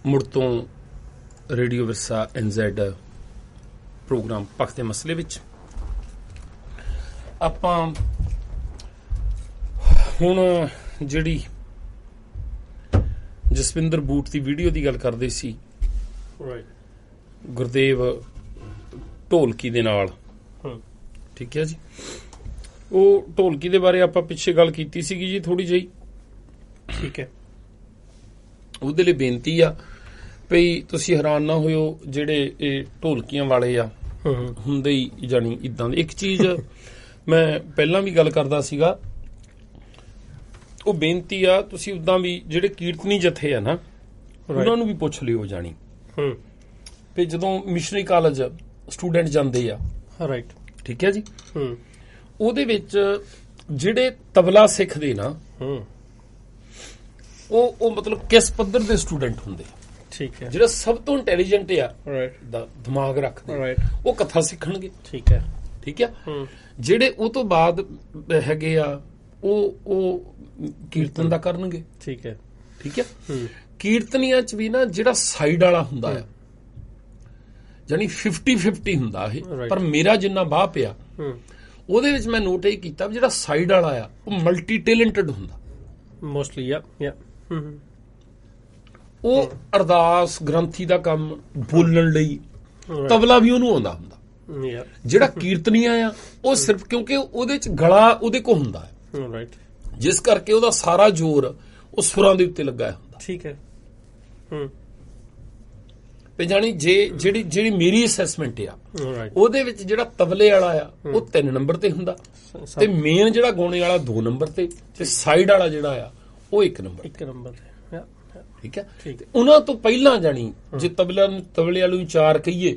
ਮੁੜ ਤੋਂ ਰੇਡੀਓ ਵਿਰਸਾ NZ ਪ੍ਰੋਗਰਾਮ ਪੱਖ ਦੇ ਮਸਲੇ ਵਿੱਚ ਆਪਾਂ ਹੁਣ ਜਿਹੜੀ ਜਸਵਿੰਦਰ ਬੂਟ ਦੀ ਵੀਡੀਓ ਦੀ ਗੱਲ ਕਰਦੇ ਸੀ, ਗੁਰਦੇਵ ਢੋਲਕੀ ਦੇ ਨਾਲ, ਠੀਕ ਹੈ ਜੀ। ਉਹ ਢੋਲਕੀ ਦੇ ਬਾਰੇ ਆਪਾਂ ਪਿੱਛੇ ਗੱਲ ਕੀਤੀ ਸੀਗੀ ਜੀ ਥੋੜੀ ਜਿਹੀ, ਠੀਕ ਹੈ। ਉਹਦੇ ਲਈ ਬੇਨਤੀ ਆ ਭਈ ਤੁਸੀਂ ਹੈਰਾਨ ਨਾ ਹੋਇਓ, ਜਿਹੜੇ ਇਹ ਢੋਲਕੀਆਂ ਵਾਲੇ ਆ ਹੁੰਦੇ ਹੀ ਜਾਣੀ ਇਦਾਂ ਦੇ। ਇੱਕ ਚੀਜ਼ ਮੈਂ ਪਹਿਲਾਂ ਵੀ ਗੱਲ ਕਰਦਾ ਸੀਗਾ, ਉਹ ਬੇਨਤੀ ਆ ਤੁਸੀਂ ਉਦਾਂ ਵੀ ਜਿਹੜੇ ਕੀਰਤਨੀ ਜਥੇ ਆ ਨਾ ਉਹਨਾਂ ਨੂੰ ਵੀ ਪੁੱਛ ਲਿਓ ਜਾਣੀ ਵੀ ਜਦੋਂ ਮਿਸ਼ਨਰੀ ਕਾਲਜ ਸਟੂਡੈਂਟ ਜਾਂਦੇ ਆ, ਰਾਈਟ, ਠੀਕ ਹੈ ਜੀ। ਉਹਦੇ ਵਿੱਚ ਜਿਹੜੇ ਤਬਲਾ ਸਿੱਖਦੇ ਨਾ ਉਹ ਮਤਲਬ ਕਿਸ ਪੱਧਰ ਦੇ ਸਟੂਡੈਂਟ ਹੁੰਦੇ, ਠੀਕ ਹੈ। ਜਿਹੜਾ ਸਭ ਤੋਂ ਇੰਟੈਲੀਜੈਂਟ ਆ, ਦਾ ਦਿਮਾਗ ਰੱਖਦੇ, ਉਹ ਕਥਾ ਸਿੱਖਣਗੇ, ਠੀਕ ਹੈ, ਠੀਕ ਹੈ। ਜਿਹੜੇ ਉਹ ਤੋਂ ਬਾਅਦ ਹੈਗੇ ਆ ਉਹ ਕੀਰਤਨ ਦਾ ਕਰਨਗੇ, ਠੀਕ ਹੈ, ਠੀਕ ਹੈ। ਕੀਰਤਨੀਆਂ ਚ ਵੀ ਨਾ ਜਿਹੜਾ ਸਾਈਡ ਵਾਲਾ ਹੁੰਦਾ ਆ, ਜਾਨੀ 50-50 ਹੁੰਦਾ ਇਹ, ਪਰ ਮੇਰਾ ਜਿੰਨਾ ਬਾਹ ਪਿਆ ਉਹਦੇ ਵਿੱਚ ਮੈਂ ਨੋਟ ਇਹ ਕੀਤਾ ਜਿਹੜਾ ਸਾਈਡ ਵਾਲਾ ਆ ਉਹ ਮਲਟੀ ਟੈਲੈਂਟਡ ਹੁੰਦਾ ਮੋਸਟਲੀ। ਉਹ ਅਰਦਾਸ ਗ੍ਰੰਥੀ ਦਾ ਕੰਮ ਬੋਲਣ ਲਈ ਤਬਲਾ ਵੀ ਉਹਨੂੰ ਆਉਂਦਾ ਹੁੰਦਾ। ਜਿਹੜਾ ਕੀਰਤਨੀਆ ਆ ਉਹ ਸਿਰਫ ਕਿਉਂਕਿ ਉਹਦੇ ਚ ਗਲਾ ਉਹਦੇ ਕੋਲ ਹੁੰਦਾ ਹੈ, ਜਿਸ ਕਰਕੇ ਉਹਦਾ ਸਾਰਾ ਜ਼ੋਰ ਉਹ ਸੁਰਾਂ ਦੇ ਉੱਤੇ ਲੱਗਾ ਹੁੰਦਾ, ਠੀਕ ਹੈ। ਜਾਣੀ ਜਿਹੜੀ ਮੇਰੀ ਅਸੈਸਮੈਂਟ ਆ ਉਹਦੇ ਵਿੱਚ ਜਿਹੜਾ ਤਬਲੇ ਵਾਲਾ ਆ ਉਹ 3 ਨੰਬਰ ਤੇ ਹੁੰਦਾ, ਤੇ ਮੇਨ ਜਿਹੜਾ ਗਾਉਣੇ ਵਾਲਾ 2 ਨੰਬਰ ਤੇ ਸਾਈਡ ਵਾਲਾ ਜਿਹੜਾ ਆ ਉਹ 1 ਨੰਬਰ ਤੇ, ਠੀਕ ਹੈ। ਉਹਨਾਂ ਤੋਂ ਪਹਿਲਾਂ ਜਾਣੀ ਜੇ ਤਬਲੇ ਵਾਲੇ ਨੂੰ 4 ਕਹੀਏ,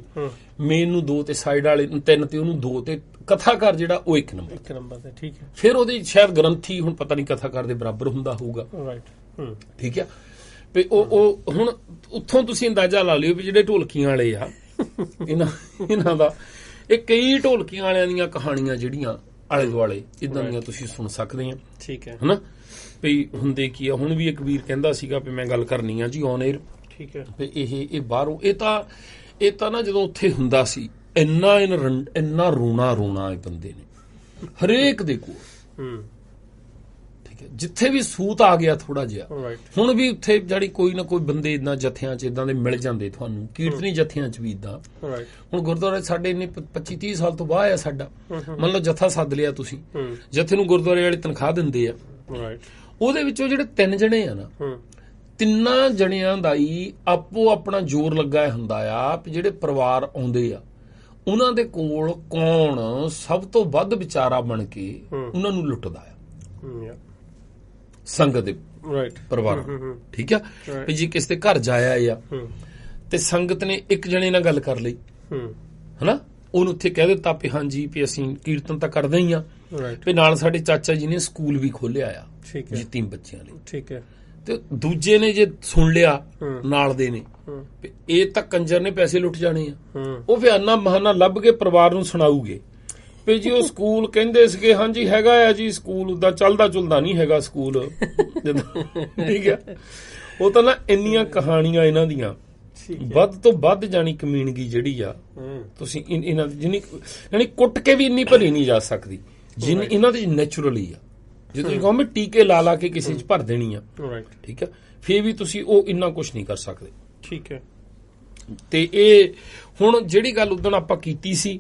ਮੇਨ ਨੂੰ 2 ਤੇ ਸਾਈਡ ਵਾਲੇ ਨੂੰ 3 ਤੇ ਉਹਨੂੰ 2 ਤੇ ਕਥਾਕਾਰ ਜਿਹੜਾ ਉਹ 1 ਨੰਬਰ ਤੇ, ਠੀਕ ਹੈ। ਫਿਰ ਉਹਦੇ ਸ਼ਾਇਦ ਗ੍ਰੰਥੀ ਹੁਣ ਪਤਾ ਨਹੀਂ ਕਥਾਕਾਰ ਦੇ ਬਰਾਬਰ ਹੁੰਦਾ ਹੋਊਗਾ, ਠੀਕ ਹੈ। ਵੀ ਉਹ ਹੁਣ ਉੱਥੋਂ ਤੁਸੀਂ ਅੰਦਾਜ਼ਾ ਲਾ ਲਿਓ ਵੀ ਜਿਹੜੇ ਢੋਲਕੀਆਂ ਵਾਲੇ ਆ ਇਹਨਾਂ ਦਾ ਇਹ ਕਈ ਢੋਲਕੀਆਂ ਵਾਲਿਆਂ ਦੀਆਂ ਕਹਾਣੀਆਂ ਜਿਹੜੀਆਂ ਆਲੇ ਦੁਆਲੇ ਇਦਾਂ ਦੀਆਂ ਤੁਸੀਂ ਸੁਣ ਸਕਦੇ ਆ, ਠੀਕ ਹੈ ਹਨਾ। ਵੀ ਹੁੰਦੇ ਕੀ ਆ, ਹੁਣ ਵੀ ਇੱਕ ਵੀਰ ਕਹਿੰਦਾ ਸੀਗਾ ਵੀ ਮੈਂ ਗੱਲ ਕਰਨੀ ਆ ਜੀ ਔਨ 에ਅਰ, ਠੀਕ ਹੈ। ਵੀ ਇਹ ਬਾਹਰੋਂ ਇਹ ਤਾਂ ਨਾ ਜਦੋਂ ਉੱਥੇ ਹੁੰਦਾ ਸੀ ਇੰਨਾ ਰੋਣਾ ਇਹ ਬੰਦੇ ਨੇ ਹਰੇਕ ਦੇ ਕੋਲ, ਜਿੱਥੇ ਵੀ ਸੂਤ ਆ ਗਿਆ ਥੋੜਾ ਜਿਹਾ, ਹੁਣ ਵੀ ਉੱਥੇ ਜਿਹੜੀ ਕੋਈ ਨਾ ਕੋਈ ਬੰਦੇ ਇਦਾਂ ਜਥਿਆਂ ਚ ਇਦਾਂ ਦੇ ਮਿਲ ਜਾਂਦੇ ਤੁਹਾਨੂੰ, ਕੀਰਤਨੀ ਜਥਿਆਂ ਚ ਵੀ ਇਦਾਂ। ਹੁਣ ਗੁਰਦੁਆਰੇ ਸਾਡੇ ਇੰਨੇ 25-30 ਸਾਲ ਤੋਂ ਬਾਅਦ ਆ ਸਾਡਾ, ਮੰਨ ਲਓ ਜਥਾ ਸੱਦ ਲਿਆ ਤੁਸੀਂ, ਜਥੇ ਨੂੰ ਗੁਰਦੁਆਰੇ ਵਾਲੇ ਤਨਖਾਹ ਦਿੰਦੇ ਆ, ਉਹਦੇ ਵਿੱਚੋਂ ਜਿਹੜੇ 3 ਜਣੇ ਆ ਨਾ, 3 ਜਣਿਆਂ ਦਾ ਹੀ ਆਪੋ ਆਪਣਾ ਜ਼ੋਰ ਲੱਗਾ ਹੁੰਦਾ ਆ। ਜਿਹੜੇ ਪਰਿਵਾਰ ਆਉਂਦੇ ਆ ਉਹਨਾਂ ਦੇ ਕੋਲ ਕੌਣ ਸਭ ਤੋਂ ਵੱਧ ਵਿਚਾਰਾ ਬਣ ਕੇ ਉਹਨਾਂ ਨੂੰ ਲੁੱਟਦਾ ਆ, ਸੰਗਤ ਦੇ ਪਰਿਵਾਰ, ਠੀਕ ਆ। ਵੀ ਜੇ ਕਿਸੇ ਦੇ ਘਰ ਜਾਇਆ ਆ ਤੇ ਸੰਗਤ ਨੇ ਇੱਕ ਜਣੇ ਨਾਲ ਗੱਲ ਕਰ ਲਈ ਹਨਾ, ਉਹਨੂੰ ਉੱਥੇ ਕਹਿ ਦਿੱਤਾ ਵੀ ਹਾਂਜੀ ਵੀ ਅਸੀਂ ਕੀਰਤਨ ਤਾਂ ਕਰਦੇ ਹੀ ਆ, ਵੀ ਨਾਲ ਸਾਡੇ ਚਾਚਾ ਜੀ ਨੇ ਸਕੂਲ ਵੀ ਖੋਲਿਆ ਆ ਯਤੀਮ ਬੱਚਿਆਂ ਲਈ, ਠੀਕ ਹੈ। ਤੇ ਦੂਜੇ ਨੇ ਜੇ ਸੁਣ ਲਿਆ ਨਾਲ ਦੇ ਨੇ ਇਹ ਤਾਂ ਕੰਜਰ ਨੇ ਪੈਸੇ ਲੁੱਟ ਜਾਣੇ ਆ, ਉਹ ਫਿਰ ਅੰਨਾ ਬਹਾਨਾ ਲੱਭ ਕੇ ਪਰਿਵਾਰ ਨੂੰ ਸੁਣਾਊਗੇ ਵੀ ਜੀ ਉਹ ਸਕੂਲ ਕਹਿੰਦੇ ਸੀਗੇ, ਹਾਂਜੀ ਹੈਗਾ ਆ ਜੀ ਸਕੂਲ ਦਾ, ਚੱਲਦਾ ਚੁਲਦਾ ਨਹੀਂ ਹੈਗਾ ਸਕੂਲ, ਠੀਕ ਹੈ। ਉਹ ਤਾਂ ਨਾ ਇੰਨੀਆਂ ਕਹਾਣੀਆਂ ਇਹਨਾਂ ਦੀਆਂ ਵੱਧ ਤੋਂ ਵੱਧ ਜਾਣੀ ਕਮਿਊਨਿਟੀ ਜਿਹੜੀ ਆ, ਤੁਸੀਂ ਇਹਨਾਂ ਦੀ ਜਾਨੀ ਕੁੱਟ ਕੇ ਵੀ ਇੰਨੀ ਭਰੀ ਨਹੀਂ ਜਾ ਸਕਦੀ ਜਿੰਨੀ ਇਹਨਾਂ ਦੀ ਨੈਚੁਰਲੀ ਆ। ਜੇ ਤੁਸੀਂ ਕਹੋ ਮੈਂ ਟੀਕੇ ਲਾ ਕੇ ਕਿਸੇ ਚ ਭਰ ਦੇਣੀ ਆ, ਠੀਕ ਹੈ, ਫੇਰ ਵੀ ਤੁਸੀਂ ਉਹ ਇੰਨਾ ਕੁਛ ਨਹੀਂ ਕਰ ਸਕਦੇ, ਠੀਕ ਹੈ। ਤੇ ਇਹ ਹੁਣ ਜਿਹੜੀ ਗੱਲ ਉਦੋਂ ਆਪਾਂ ਕੀਤੀ ਸੀ,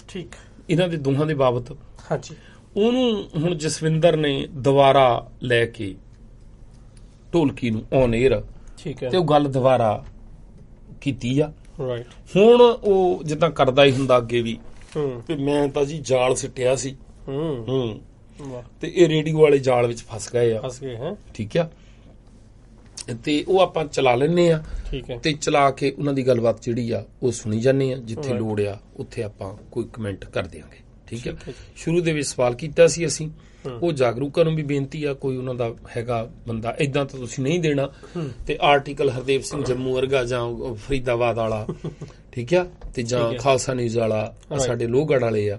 ਠੀਕ, ਇਹਨਾਂ ਦੇ ਦੋਹਾਂ ਦੇ ਬਾਬਤ, ਹਾਂਜੀ, ਉਹਨੂੰ ਹੁਣ ਜਸਵਿੰਦਰ ਨੇ ਦੁਬਾਰਾ ਲੈ ਕੇ ਢੋਲਕੀ ਨੂੰ ਔਨ 에ਅਰ, ਠੀਕ ਹੈ, ਤੇ ਉਹ ਗੱਲ ਦੁਬਾਰਾ ਕੀਤੀ ਆ। ਹੁਣ ਉਹ ਜਿੱਦਾਂ ਕਰਦਾ ਹੀ ਹੁੰਦਾ ਅੱਗੇ ਵੀ, ਮੈਂ ਤਾਂ ਜੀ ਜਾਲ ਸਿੱਟਿਆ ਸੀ, ਤੇ ਇਹ ਰੇਡੀਓ ਵਾਲੇ ਜਾਲ ਵਿੱਚ ਫਸ ਗਏ ਆ, ਠੀਕ ਆ। ਤੇ ਉਹ ਆਪਾਂ ਚਲਾ ਲੈਨੇ ਆ, ਠੀਕ ਹੈ, ਤੇ ਚਲਾ ਕੇ ਉਹਨਾਂ ਦੀ ਗੱਲਬਾਤ ਜਿਹੜੀ ਆ ਉਹ ਸੁਣੀ ਜਾਂਦੇ ਆ, ਜਿੱਥੇ ਲੋੜ ਆ ਉੱਥੇ ਆਪਾਂ ਕੋਈ ਕਮੈਂਟ ਕਰ ਦਿਆਂਗੇ, ਠੀਕ ਹੈ। ਸ਼ੁਰੂ ਦੇ ਵਿੱਚ ਸਵਾਲ ਕੀਤਾ ਸੀ ਅਸੀਂ, ਉਹ ਜਾਗਰੂਕਾਂ ਨੂੰ ਵੀ ਬੇਨਤੀ ਆ, ਕੋਈ ਉਹਨਾਂ ਦਾ ਹੈਗਾ ਬੰਦਾ ਏਦਾਂ ਤਾਂ ਤੁਸੀਂ ਨਹੀਂ ਦੇਣਾ, ਤੇ ਆਰਟੀਕਲ ਹਰਦੇਵ ਸਿੰਘ ਜੰਮੂ ਵਰਗਾ ਜਾਂ ਫਰੀਦਾਬਾਦ ਵਾਲਾ, ਠੀਕ ਆ, ਤੇ ਜਾਂ ਖਾਲਸਾ ਨਿਊਜ਼ ਵਾਲਾ, ਸਾਡੇ ਲੋਹਗੜ੍ਹ ਵਾਲੇ ਆ,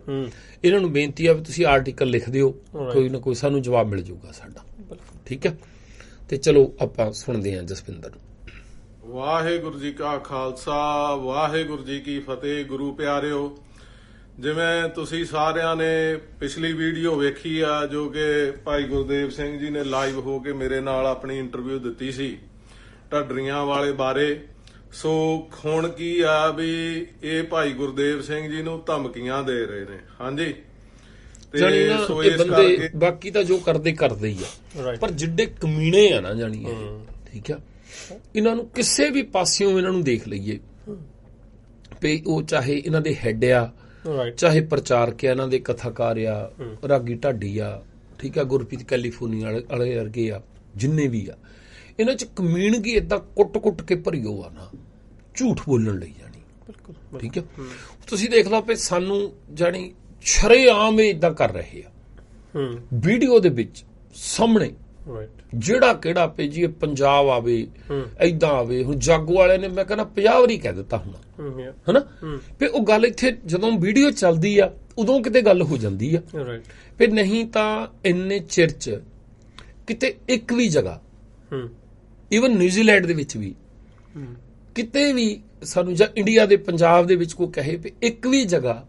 ਇਹਨਾਂ ਨੂੰ ਬੇਨਤੀ ਆ ਵੀ ਤੁਸੀਂ ਆਰਟੀਕਲ ਲਿਖ ਦਿਓ, ਕੋਈ ਨਾ ਕੋਈ ਸਾਨੂੰ ਜਵਾਬ ਮਿਲ ਜਾਊਗਾ ਸਾਡਾ, ਠੀਕ ਹੈ। ਤੇ ਚਲੋ ਆਪਾਂ ਸੁਣਦੇ ਹਾਂ ਜਸਵਿੰਦਰ ਨੂੰ। ਵਾਹਿਗੁਰੂ ਜੀ ਕਾ ਖਾਲਸਾ ਵਾਹਿਗੁਰੂ ਜੀ ਕੀ ਫਤਿਹ। ਗੁਰੂ ਪਿਆਰਿਓ, ਜਿਵੇਂ ਤੁਸੀਂ ਸਾਰਿਆਂ ਨੇ ਪਿਛਲੀ ਵੀਡੀਓ ਵੇਖੀ ਆ ਜੋ ਕਿ ਭਾਈ ਗੁਰਦੇਵ ਸਿੰਘ ਜੀ ਨੇ ਲਾਈਵ ਹੋ ਕੇ ਮੇਰੇ ਨਾਲ ਆਪਣੀ ਇੰਟਰਵਿਊ ਦਿੱਤੀ ਸੀ ਢੱਡਰੀਆਂ ਵਾਲੇ ਬਾਰੇ। ਸੋ ਹੁਣ ਕੀ ਆ ਵੀ ਇਹ ਭਾਈ ਗੁਰਦੇਵ ਸਿੰਘ ਜੀ ਨੂੰ ਧਮਕੀਆਂ ਦੇ ਰਹੇ ਨੇ। ਹਾਂਜੀ, ਜਾਨੀ ਨਾ ਇਹ ਬੰਦੇ ਬਾਕੀ ਤਾਂ ਜੋ ਕਰਦੇ ਹੀ ਆ, ਪਰ ਜਿੱਡੇ ਕਮੀਣੇ ਆ ਨਾ ਜਾਨੀ ਠੀਕ ਆ, ਇਹਨਾਂ ਨੂੰ ਕਿਸੇ ਵੀ ਪਾਸਿਓਂ ਇਹਨਾਂ ਨੂੰ ਦੇਖ ਲਈਏ ਵੀ ਉਹ ਚਾਹੇ ਇਹਨਾਂ ਦੇ ਹੈੱਡ ਆ, ਚਾਹੇ ਪ੍ਰਚਾਰਕ ਆ, ਇਹਨਾਂ ਦੇ ਕਥਾਕਾਰ ਆ, ਰਾਗੀ ਢਾਡੀ ਆ, ਠੀਕ ਆ, ਗੁਰਪ੍ਰੀਤ ਕੈਲੀਫੋਰਨੀਆ ਵਾਲੇ ਵਰਗੇ ਆ, ਜਿੰਨੇ ਵੀ ਆ, ਇਹਨਾਂ ਚ ਕਮੀਣਗੀ ਏਦਾਂ ਕੁੱਟ ਕੇ ਭਰੀਓ ਆ ਨਾ, ਝੂਠ ਬੋਲਣ ਲਈ ਜਾਣੀ। ਠੀਕ ਆ, ਤੁਸੀਂ ਦੇਖ ਲਓ ਵੀ ਸਾਨੂੰ ਜਾਣੀ ਸ਼ਰੇਆਮ ਏਦਾਂ ਕਰ ਰਹੇ ਆ ਵੀਡੀਓ ਦੇ ਵਿੱਚ ਸਾਹਮਣੇ, ਜਿਹੜਾ ਕਿਹੜਾ ਪੇ ਜੀ ਪੰਜਾਬ ਆਵੇ ਏਦਾਂ ਆਵੇ। ਹੁਣ ਜਾਗੋ ਵਾਲਿਆਂ ਨੇ ਮੈਂ ਕਹਿੰਦਾ 50 ਵਾਰੀ ਕਹਿ ਦਿੱਤਾ ਹੁਣ, ਹਨਾ ਵੀ ਉਹ ਗੱਲ ਇੱਥੇ ਜਦੋਂ ਵੀਡੀਓ ਚੱਲਦੀ ਆ ਉਦੋਂ ਕਿਤੇ ਗੱਲ ਹੋ ਜਾਂਦੀ ਆ, ਵੀ ਨਹੀਂ ਤਾਂ ਇੰਨੇ ਚਿਰ ਚ ਕਿਤੇ ਇੱਕ ਵੀ ਜਗ੍ਹਾ, ਈਵਨ ਨਿਊਜ਼ੀਲੈਂਡ ਦੇ ਵਿੱਚ ਵੀ ਕਿਤੇ ਵੀ ਸਾਨੂੰ, ਜਾਂ ਇੰਡੀਆ ਦੇ ਪੰਜਾਬ ਦੇ ਵਿੱਚ ਕੋਈ ਕਹੇ ਵੀ ਇੱਕ ਵੀ ਜਗ੍ਹਾ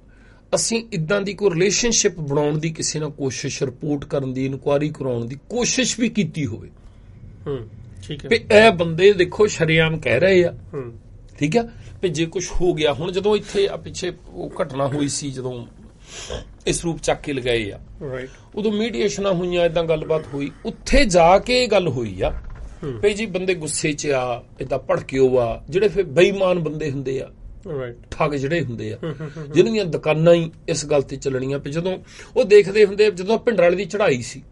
ਅਸੀਂ ਇਦਾਂ ਦੀ ਕੋਈ ਰਿਲੇਸ਼ਨਸ਼ਿਪ ਬਣਾਉਣ ਦੀ, ਕਿਸੇ ਨਾਲ ਕੋਸ਼ਿਸ਼, ਰਿਪੋਰਟ ਕਰਨ ਦੀ, ਇਨਕੁਆਇਰੀ ਕਰਾਉਣ ਦੀ ਕੋਸ਼ਿਸ਼ ਵੀ ਕੀਤੀ ਹੋਵੇ, ਠੀਕ ਹੈ, ਵੀ ਇਹ ਬੰਦੇ ਦੇਖੋ ਸ਼ਰੇਆਮ ਕਹਿ ਰਹੇ ਆ, ਠੀਕ ਆ, ਵੀ ਜੇ ਕੁਝ ਹੋ ਗਿਆ। ਹੁਣ ਜਦੋਂ ਇੱਥੇ ਪਿੱਛੇ ਉਹ ਘਟਨਾ ਹੋਈ ਸੀ, ਜਦੋਂ ਇਸ ਰੂਪ ਚੱਕ ਕੇ ਲਗਾਏ ਆ, ਉਦੋਂ ਮੀਡੀਏਸ਼ਨਾਂ ਹੋਈਆਂ, ਏਦਾਂ ਗੱਲਬਾਤ ਹੋਈ, ਉੱਥੇ ਜਾ ਕੇ ਇਹ ਗੱਲ ਹੋਈ ਆ ਵੀ ਜੀ ਬੰਦੇ ਗੁੱਸੇ 'ਚ ਆ, ਏਦਾਂ ਭੜਕਿਓ ਆ, ਜਿਹੜੇ ਫਿਰ ਬੇਈਮਾਨ ਬੰਦੇ ਹੁੰਦੇ ਆ, ਠੱਗ ਜਿਹੜੇ ਹੁੰਦੇ ਆ, ਜਿਹਨਾਂ ਦੀਆਂ ਦੁਕਾਨਾਂ ਹੀ ਇਸ ਗੱਲ ਤੇ ਚੱਲਣੀਆਂ। ਵੀ ਜਦੋਂ ਉਹ ਦੇਖਦੇ ਹੁੰਦੇ, ਜਦੋਂ ਭਿੰਡਰਾਲੇ ਦੀ ਚੜ੍ਹਾਈ ਸੀ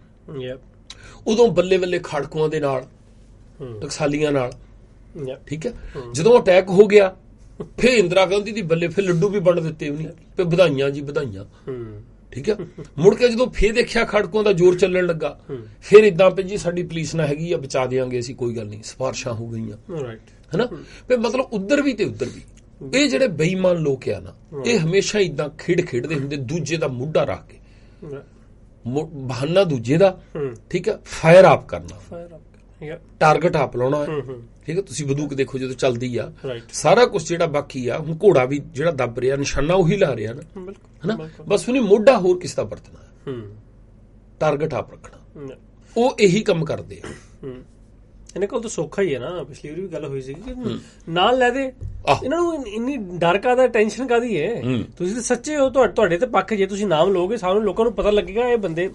ਉਦੋਂ ਬੱਲੇ ਬੱਲੇ ਖੜਕੂਆਂ ਦੇ ਨਾਲ, ਟਕਸਾਲੀਆਂ ਨਾਲ, ਠੀਕ ਹੈ, ਜਦੋਂ ਅਟੈਕ ਹੋ ਗਿਆ ਫਿਰ ਇੰਦਰਾ ਗਾਂਧੀ ਦੀ ਬੱਲੇ, ਫਿਰ ਲੱਡੂ ਵੀ ਵੰਡ ਦਿੱਤੇ ਉਹਨੇ, ਫਿਰ ਵਧਾਈਆਂ ਜੀ ਵਧਾਈਆਂ, ਠੀਕ ਹੈ। ਮੁੜ ਕੇ ਜਦੋਂ ਫੇਰ ਦੇਖਿਆ ਖੜਕੂਆਂ ਦਾ ਜ਼ੋਰ ਚੱਲਣ ਲੱਗਾ, ਫਿਰ ਇਦਾਂ ਪਈ ਜੀ ਸਾਡੀ ਪੁਲਿਸ ਨਾ ਹੈਗੀ ਆ, ਬਚਾ ਦੇਵਾਂਗੇ ਅਸੀਂ, ਕੋਈ ਗੱਲ ਨਹੀਂ, ਸਿਫਾਰਸ਼ਾਂ ਹੋ ਗਈਆਂ, ਹਨਾ। ਵੀ ਮਤਲਬ ਉੱਧਰ ਵੀ ਤੇ ਉੱਧਰ ਵੀ ਇਹ ਜਿਹੜੇ ਬੇਈਮਾਨ ਲੋਕ ਆ ਨਾ, ਇਹ ਹਮੇਸ਼ਾ ਇਦਾਂ ਖੇਡਦੇ ਹੁੰਦੇ, ਦੂਜੇ ਦਾ ਮੁੱਢਾ ਰੱਖ ਕੇ, ਬਹਾਨਾ ਦੂਜੇ ਦਾ, ਠੀਕ ਹੈ, ਫਾਇਰ ਆਪ ਕਰਨਾ, ਟਾਰਗੇਟ ਆਪ ਲਾਉਣਾ, ਠੀਕ ਹੈ। ਤੁਸੀਂ ਬੰਦੂਕ ਦੇਖੋ ਜਦੋਂ ਚੱਲਦੀ ਆ, ਸਾਰਾ ਕੁਝ ਜਿਹੜਾ ਬਾਕੀ ਆ, ਹੁਣ ਘੋੜਾ ਵੀ ਜਿਹੜਾ ਦੱਬ ਰਿਹਾ, ਨਿਸ਼ਾਨਾ ਉਹੀ ਲਾ ਰਿਹਾ ਨਾ, ਹਨਾ, ਬਸ ਉਹਨੇ ਮੋਢਾ ਹੋਰ ਕਿਸ ਦਾ ਵਰਤਣਾ, ਟਾਰਗੇਟ ਆਪ ਰੱਖਣਾ, ਉਹ ਇਹੀ ਕੰਮ ਕਰਦੇ ਆ। ਇਹਨਾਂ ਕੋਲ ਤਾਂ ਸੌਖਾ ਹੀ ਹੈ ਨਾ, ਪਿਛਲੀ ਵਾਰੀ ਵੀ ਗੱਲ ਹੋਈ ਸੀ ਕਿ ਨਾਲ ਲੈ ਦੇ, ਇਹਨਾਂ ਨੂੰ ਇੰਨੀ ਡਰ ਕਾਹਦਾ, ਟੈਨਸ਼ਨ ਕਾਹਦੀ ਹੈ? ਤੁਸੀਂ ਤਾਂ ਸੱਚੇ ਹੋ, ਤੁਹਾਡੇ ਤੇ ਪੱਖ, ਜੇ ਤੁਸੀਂ ਨਾਮ ਲਓਗੇ ਸਾਨੂੰ ਲੋਕਾਂ ਨੂੰ ਪਤਾ ਲੱਗੇਗਾ ਇਹ ਬੰਦੇ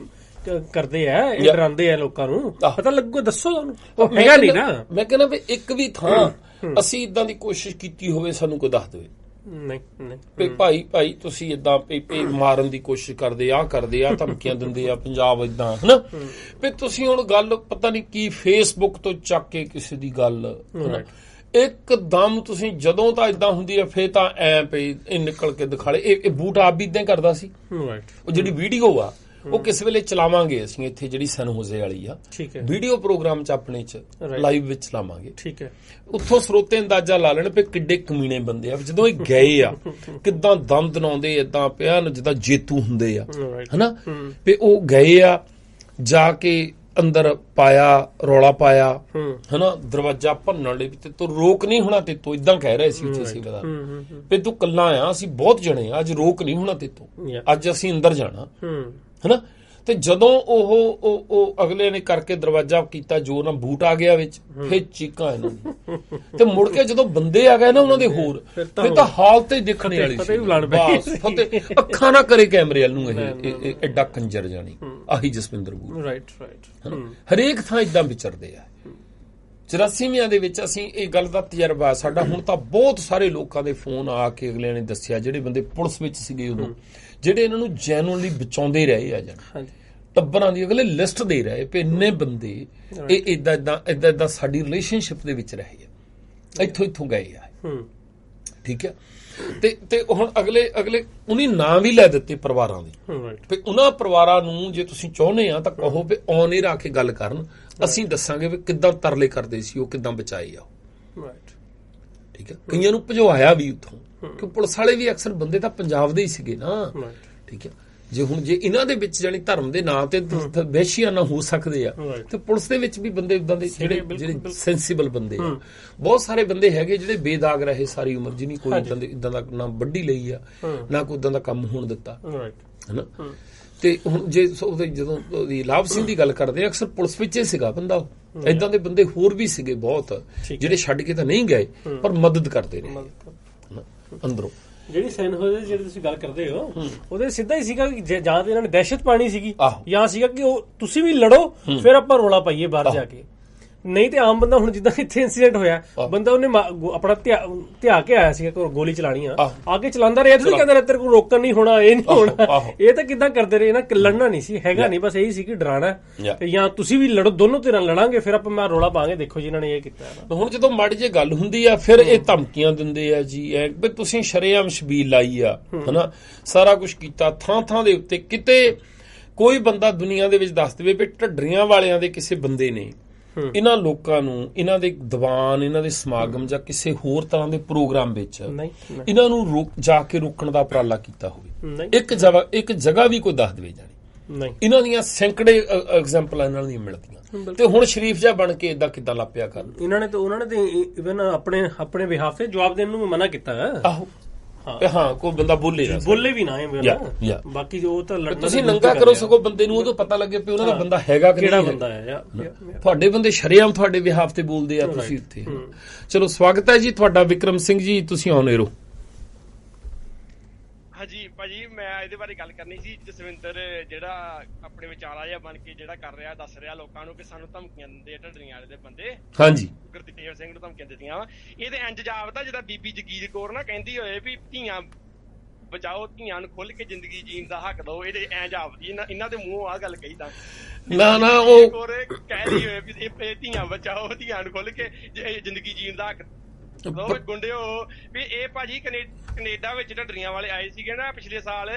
ਕਰਦੇ ਆ, ਇਹ ਡਰਾਉਂਦੇ ਆ, ਲੋਕਾਂ ਨੂੰ ਪਤਾ ਲੱਗੂਗਾ, ਦੱਸੋ ਤੁਹਾਨੂੰ। ਹੈਗਾ ਨਹੀਂ ਨਾ, ਮੈਂ ਕਹਿੰਦਾ ਵੀ ਇੱਕ ਵੀ ਥਾਂ ਅਸੀਂ ਇਦਾਂ ਦੀ ਕੋਸ਼ਿਸ਼ ਕੀਤੀ ਹੋਵੇ ਸਾਨੂੰ ਕੋਈ ਦੱਸ ਦੇਵੇ, ਨਹੀਂ ਭਾਈ ਤੁਸੀਂ ਇਦਾਂ ਮਾਰਨ ਦੀ ਕੋਸ਼ਿਸ਼ ਕਰਦੇ ਆ, ਧਮਕੀਆਂ ਦਿੰਦੇ ਆ, ਪੰਜਾਬ ਇਦਾਂ, ਹਨਾ, ਵੀ ਤੁਸੀਂ ਹੁਣ ਗੱਲ ਪਤਾ ਨਹੀਂ ਕੀ ਫੇਸਬੁੱਕ ਤੋਂ ਚੱਕ ਕੇ ਕਿਸੇ ਦੀ ਗੱਲ, ਇੱਕਦਮ ਤੁਸੀਂ ਜਦੋਂ ਤਾਂ ਇਦਾਂ ਹੁੰਦੀ ਆ, ਫੇਰ ਤਾਂ ਐ ਪਈ ਇਹ ਨਿਕਲ ਕੇ ਦਿਖਾਲੇ। ਇਹ ਬੂਟ ਆਪ ਵੀ ਇਦਾਂ ਕਰਦਾ ਸੀ, ਉਹ ਜਿਹੜੀ ਵੀਡੀਓ ਆ ਉਹ ਕਿਸ ਵੇਲੇ ਚਲਾਵਾਂਗੇ ਅਸੀਂ ਇੱਥੇ, ਜਿਹੜੀ ਸਨ ਹੋਜ਼ੇ ਵਾਲੀ ਆ ਵੀਡੀਓ ਪ੍ਰੋਗਰਾਮ ਚ ਆਪਣੇ ਚ ਲਾਈਵ ਵਿੱਚ ਚਲਾਵਾਂਗੇ, ਠੀਕ ਹੈ। ਉੱਥੋਂ ਸਰੋਤੇ ਅੰਦਾਜ਼ਾ ਲਾ ਲੈਣ ਵੀ ਕਿੱਡੇ ਕਮੀਨੇ ਬੰਦੇ ਆ, ਜਦੋਂ ਇਹ ਗਏ ਆ ਕਿੱਦਾਂ ਦਮ ਦਨਾਉਂਦੇ, ਏਦਾਂ ਪਿਆ ਜਿੱਦਾਂ ਜੇਤੂ ਹੁੰਦੇ ਆ, ਹਨਾ, ਵੀ ਉਹ ਗਏ ਆ, ਜਾ ਕੇ ਅੰਦਰ ਪਾਇਆ, ਰੌਲਾ ਪਾਇਆ, ਹਨਾ, ਦਰਵਾਜ਼ਾ ਭੰਨਣ ਲਈ, ਤੇ ਤੂੰ ਰੋਕ ਨਹੀਂ ਹੋਣਾ ਤੇ ਤੂੰ, ਇਦਾਂ ਕਹਿ ਰਹੇ ਸੀ ਉੱਥੇ ਸੇਵਾਦਾਰ ਵੀ ਤੂੰ ਕੱਲਾ ਆ, ਅਸੀਂ ਬਹੁਤ ਜਣੇ ਆ, ਅੱਜ ਰੋਕ ਨਹੀਂ ਹੋਣਾ ਤੇ ਤੂੰ, ਅੱਜ ਅਸੀਂ ਅੰਦਰ ਜਾਣਾ, ਹਨਾ। ਤੇ ਜਦੋਂ ਉਹ ਅਗਲੇ ਨੇ ਕਰਕੇ ਦਰਵਾਜ਼ਾ ਕੀਤਾ ਜੋਰ ਨਾਲ, ਬੂਟ ਆ ਗਿਆ ਵਿੱਚ, ਫਿਰ ਚੀਕਾਂ ਇਹਨਾਂ ਦੀ, ਤੇ ਮੁੜ ਕੇ ਜਦੋਂ ਬੰਦੇ ਆ ਗਏ ਨਾ ਉਹਨਾਂ ਦੇ ਹੋਰ, ਫਿਰ ਤਾਂ ਹਾਲਤ ਹੀ ਦੇਖਣੇ ਵਾਲੀ ਸੀ, ਫਤਿਹ ਅੱਖਾਂ ਨਾ ਕਰੇ ਕੈਮਰੇ ਵੱਲ ਨੂੰ, ਇਹ ਐਡਾ ਕੰਜਰ ਜਾਣੀ, ਆਹੀ ਜਸਵਿੰਦਰ ਬੂਟ, ਹਰੇਕ ਥਾਂ ਇਦਾਂ ਵਿਚਰਦੇ ਆ। 84ਵਿਆਂ ਦੇ ਵਿੱਚ ਅਸੀਂ ਇਹ ਗੱਲ ਦਾ ਤਜਰਬਾ ਸਾਡਾ, ਹੁਣ ਤਾਂ ਬਹੁਤ ਸਾਰੇ ਲੋਕਾਂ ਦੇ ਫੋਨ ਆ ਕੇ ਅਗਲਿਆਂ ਨੇ ਦੱਸਿਆ, ਜਿਹੜੇ ਬੰਦੇ ਪੁਲਿਸ ਵਿੱਚ ਸੀਗੇ ਉਦੋਂ, ਜਿਹੜੇ ਇਹਨਾਂ ਨੂੰ ਜੈਨੂਅਲੀ ਬਚਾਉਂਦੇ ਰਹੇ ਆ, ਜਾਨ ਟੱਬਰਾਂ ਦੀ ਅਗਲੇ ਲਿਸਟ ਦੇ ਰਹੇ ਵੀ ਇੰਨੇ ਬੰਦੇ ਇਹ ਏਦਾਂ ਸਾਡੀ ਰਿਲੇਸ਼ਨਸ਼ਿਪ ਦੇ ਵਿੱਚ ਰਹੇ ਆ, ਇੱਥੋਂ ਗਏ ਆ, ਠੀਕ ਹੈ। ਤੇ ਹੁਣ ਅਗਲੇ ਉਹਨੇ ਨਾਂ ਵੀ ਲੈ ਦਿੱਤੇ ਪਰਿਵਾਰਾਂ ਦੇ, ਵੀ ਉਹਨਾਂ ਪਰਿਵਾਰਾਂ ਨੂੰ ਜੇ ਤੁਸੀਂ ਚਾਹੁੰਦੇ ਆ ਤਾਂ ਕਹੋ ਵੀ ਔਨ ਏਅਰ ਆ ਕੇ ਗੱਲ ਕਰਨ, ਅਸੀਂ ਦੱਸਾਂਗੇ ਵੀ ਕਿੱਦਾਂ ਤਰਲੇ ਕਰਦੇ ਸੀ ਉਹ, ਕਿੱਦਾਂ ਬਚਾਏ ਆ, ਠੀਕ ਹੈ। ਕਈਆਂ ਨੂੰ ਭਜਵਾਇਆ ਵੀ ਉੱਥੋਂ, ਕਿ ਪੁਲਿਸ ਵਾਲੇ ਵੀ ਅਕਸਰ ਬੰਦੇ ਤਾਂ ਪੰਜਾਬ ਦੇ ਹੀ ਸੀਗੇ ਨਾ, ਠੀਕ ਹੈ। ਜੇ ਇਹਨਾਂ ਦੇ ਵਿੱਚ ਜਾਨੀ ਧਰਮ ਦੇ ਨਾਂ ਤੇ ਵਹਿਸ਼ੀਆਨਾ ਹੋ ਸਕਦੇ ਆ, ਤੇ ਪੁਲਿਸ ਦੇ ਵਿੱਚ ਵੀ ਬੰਦੇ ਇਦਾਂ ਦੇ ਜਿਹੜੇ ਸੈਂਸੀਬਲ ਬੰਦੇ ਆ, ਬਹੁਤ ਸਾਰੇ ਬੰਦੇ ਹੈਗੇ ਜਿਹੜੇ ਬੇਦਾਗ ਰਹੇ ਸਾਰੀ ਉਮਰ, ਜਿਹਨੀ ਕੋਈ ਇਦਾਂ ਦਾ ਨਾ ਵੱਢੀ ਲਈ ਆ, ਨਾ ਕੋਈ ਇਦਾਂ ਦਾ ਕੰਮ ਹੋਣ ਦਿੱਤਾ, ਹਨਾ। ਤੇ ਹੁਣ ਜੇ ਜਦੋਂ ਲਾਭ ਸਿੰਘ ਦੀ ਗੱਲ ਕਰਦੇ ਆ, ਅਕਸਰ ਪੁਲਿਸ ਵਿੱਚ ਹੀ ਸੀਗਾ ਬੰਦਾ, ਏਦਾਂ ਦੇ ਬੰਦੇ ਹੋਰ ਵੀ ਸੀਗੇ ਬਹੁਤ, ਜਿਹੜੇ ਛੱਡ ਕੇ ਤਾਂ ਨਹੀਂ ਗਏ ਪਰ ਮਦਦ ਕਰਦੇ ਨੇ ਅੰਦਰੋਂ। ਜਿਹੜੀ ਸੈਨਹੋਜ਼ੇ ਜਿਹੜੀ ਤੁਸੀਂ ਗੱਲ ਕਰਦੇ ਹੋ, ਉਹਦੇ ਸਿੱਧਾ ਹੀ ਸੀਗਾ ਕਿ ਜਾਂ ਤਾਂ ਇਹਨਾਂ ਨੇ ਦਹਿਸ਼ਤ ਪਾਣੀ ਸੀਗੀ, ਜਾਂ ਸੀਗਾ ਕਿ ਉਹ ਤੁਸੀਂ ਵੀ ਲੜੋ ਫਿਰ ਆਪਾਂ ਰੋਲਾ ਪਾਈਏ ਬਾਹਰ ਜਾ ਕੇ। ਨਹੀਂ ਤੇ ਆਮ ਬੰਦਾ, ਹੁਣ ਜਿੱਦਾਂ ਇੱਥੇ ਇਨਸੀਡੈਂਟ ਹੋਇਆ, ਬੰਦਾ ਉਹਨੇ ਆਪਣਾ ਧਿਆ ਕੇ ਆਇਆ ਸੀ ਗੋਲੀ ਚਲਾਣੀ ਆ, ਅੱਗੇ ਚਲਾਉਂਦਾ ਰਿਹਾ, ਤੁਸੀਂ ਕਹਿੰਦਾ ਤੇਰੇ ਕੋਲ ਰੋਕਣ ਨਹੀਂ ਹੋਣਾ, ਇਹ ਨਹੀਂ ਹੋਣਾ, ਇਹ ਤਾਂ ਕਿੱਦਾਂ ਕਰਦੇ ਰਹੇ ਨਾ, ਲੜਨਾ ਨਹੀਂ ਸੀ ਹੈਗਾ, ਨਹੀਂ ਬਸ ਇਹੀ ਸੀ ਕਿ ਡਰਾਣਾ, ਤੇ ਜਾਂ ਤੁਸੀਂ ਵੀ ਲੜੋ, ਦੋਨੋਂ ਧਿਰਾਂ ਲੜਾਂਗੇ, ਫਿਰ ਆਪਾਂ ਮੈਂ ਰੋਲਾ ਪਾਵਾਂਗੇ, ਦੇਖੋ ਜੀ ਇਹਨਾਂ ਨੇ ਇਹ ਕੀਤਾ। ਹੁਣ ਜਦੋਂ ਮਾੜੀ ਜਿਹੀ ਗੱਲ ਹੁੰਦੀ ਆ, ਫਿਰ ਇਹ ਧਮਕੀਆਂ ਦਿੰਦੇ ਆ ਜੀ, ਵੀ ਤੁਸੀਂ ਸ਼ਰੇਆਮ ਛਬੀਲ ਲਾਈ ਆ, ਹਨਾ, ਸਾਰਾ ਕੁਝ ਕੀਤਾ, ਥਾਂ ਦੇ ਉੱਤੇ। ਕਿਤੇ ਕੋਈ ਬੰਦਾ ਦੁਨੀਆ ਦੇ ਵਿੱਚ ਦੱਸ ਦੇਵੇ ਵੀ ਢੱਡਰੀਆਂ ਵਾਲਿਆਂ ਦੇ ਕਿਸੇ ਬੰਦੇ ਨੇ ਇਹਨਾਂ ਲੋਕਾਂ ਨੂੰ, ਇਹਨਾਂ ਦੇ ਦੀਵਾਨ, ਇਹਨਾਂ ਦੇ ਸਮਾਗਮ ਜਾਂ ਕਿਸੇ ਹੋਰ ਤਰ੍ਹਾਂ ਦੇ ਪ੍ਰੋਗਰਾਮ ਵਿੱਚ ਇਹਨਾਂ ਨੂੰ ਜਾ ਕੇ ਰੋਕਣ ਦਾ ਉਪਰਾਲਾ ਕੀਤਾ ਹੋਵੇ, ਇੱਕ ਜਗ੍ਹਾ ਵੀ ਕੋਈ ਦੱਸ ਦੇਵੇ ਜਾਣੀ। ਇਹਨਾਂ ਦੀਆਂ ਸੈਂਕੜੇ ਐਗਜ਼ਾਮਪਲਾਂ ਇਹਨਾਂ ਦੀਆਂ ਮਿਲਦੀਆਂ, ਤੇ ਹੁਣ ਸ਼ਰੀਫ ਜਿਹਾ ਬਣ ਕੇ ਏਦਾਂ ਕਿੱਦਾਂ ਲਾਪਿਆ ਕਰਨ। ਉਹਨਾਂ ਨੇ ਤੇ ਇਵਨ ਆਪਣੇ ਬਿਹਾਫ ਤੇ ਜਵਾਬ ਦੇਣ ਨੂੰ ਮਨਾ ਕੀਤਾ ਹੈ। ਆਹੋ, ਹਾਂ, ਕੋਈ ਬੰਦਾ ਬੋਲੇ ਵੀ ਨਾ, ਬਾਕੀ ਜੋ ਤਾਂ ਤੁਸੀਂ ਨੰਗਾ ਕਰੋ, ਸਗੋਂ ਬੰਦੇ ਨੂੰ ਉਦੋਂ ਪਤਾ ਲੱਗੇ ਵੀ ਉਹਨਾਂ ਦਾ ਬੰਦਾ ਹੈਗਾ ਕਿ ਕਿਹੜਾ ਬੰਦਾ ਹੈ। ਤੁਹਾਡੇ ਬੰਦੇ ਸ਼ਰੇਆਮ ਤੁਹਾਡੇ ਬਿਹਾਫ ਤੇ ਬੋਲਦੇ ਆ, ਤੁਸੀਂ ਉੱਥੇ। ਚਲੋ, ਸਵਾਗਤ ਹੈ ਜੀ ਤੁਹਾਡਾ ਵਿਕਰਮ ਸਿੰਘ ਜੀ, ਤੁਸੀਂ ਆਉਣੇ ਰਹੋ। ਹਾਂਜੀ ਭਾਜੀ, ਮੈਂ ਇਹਦੇ ਬਾਰੇ ਗੱਲ ਕਰਨੀ ਸੀ। ਜਸਵਿੰਦਰ ਜਿਹੜਾ ਆਪਣੇ ਵਿਚਾਰਾ ਜਿਹਾ ਬਣ ਕੇ ਜਿਹੜਾ ਕਰ ਰਿਹਾ, ਦੱਸ ਰਿਹਾ ਲੋਕਾਂ ਨੂੰ ਕਿ ਸਾਨੂੰ ਧਮਕੀਆਂ ਦਿੰਦੇ ਢੱਡਰੀਆਂ ਵਾਲੇ ਦੇ ਬੰਦੇ। ਹਾਂਜੀ, ਗੁਰਦੇਵ ਸਿੰਘ ਨੂੰ ਧਮਕੀਆਂ ਦਿੱਤੀਆਂ ਵਾ। ਇਹਦੇ ਇੰਜ ਜਾਪਦਾ ਜਿੱਦਾਂ ਬੀਬੀ ਜਗੀਰ ਕੌਰ ਨਾ ਕਹਿੰਦੀ ਹੋਏ ਵੀ ਧੀਆਂ ਬਚਾਓ, ਧੀਆਂ ਨੂੰ ਖੁੱਲ ਕੇ ਜ਼ਿੰਦਗੀ ਜੀਣ ਦਾ ਹੱਕ ਦਿਓ। ਇਹਦੇ ਐ ਜਾਪਦੀ ਇਹਨਾਂ ਦੇ ਮੂੰਹੋਂ ਆਹ ਗੱਲ ਕਹੀ ਤਾਂ ਨਾ ਉਹ ਕਹਿ ਹੋਏ ਵੀ ਇਹ ਧੀਆਂ ਬਚਾਓ, ਧੀਆਂ ਨੂੰ ਖੁੱਲ ਕੇ ਜ਼ਿੰਦਗੀ ਜੀਣ ਦਾ ਹੱਕ ਗੁੰਡਿਓ। ਵੀ ਇਹ ਭਾਜੀ ਕੈਨੇਡਾ ਵਿੱਚ ਢੱਡਰੀਆਂ ਵਾਲੇ ਆਏ ਸੀਗੇ ਨਾ ਪਿਛਲੇ ਸਾਲ,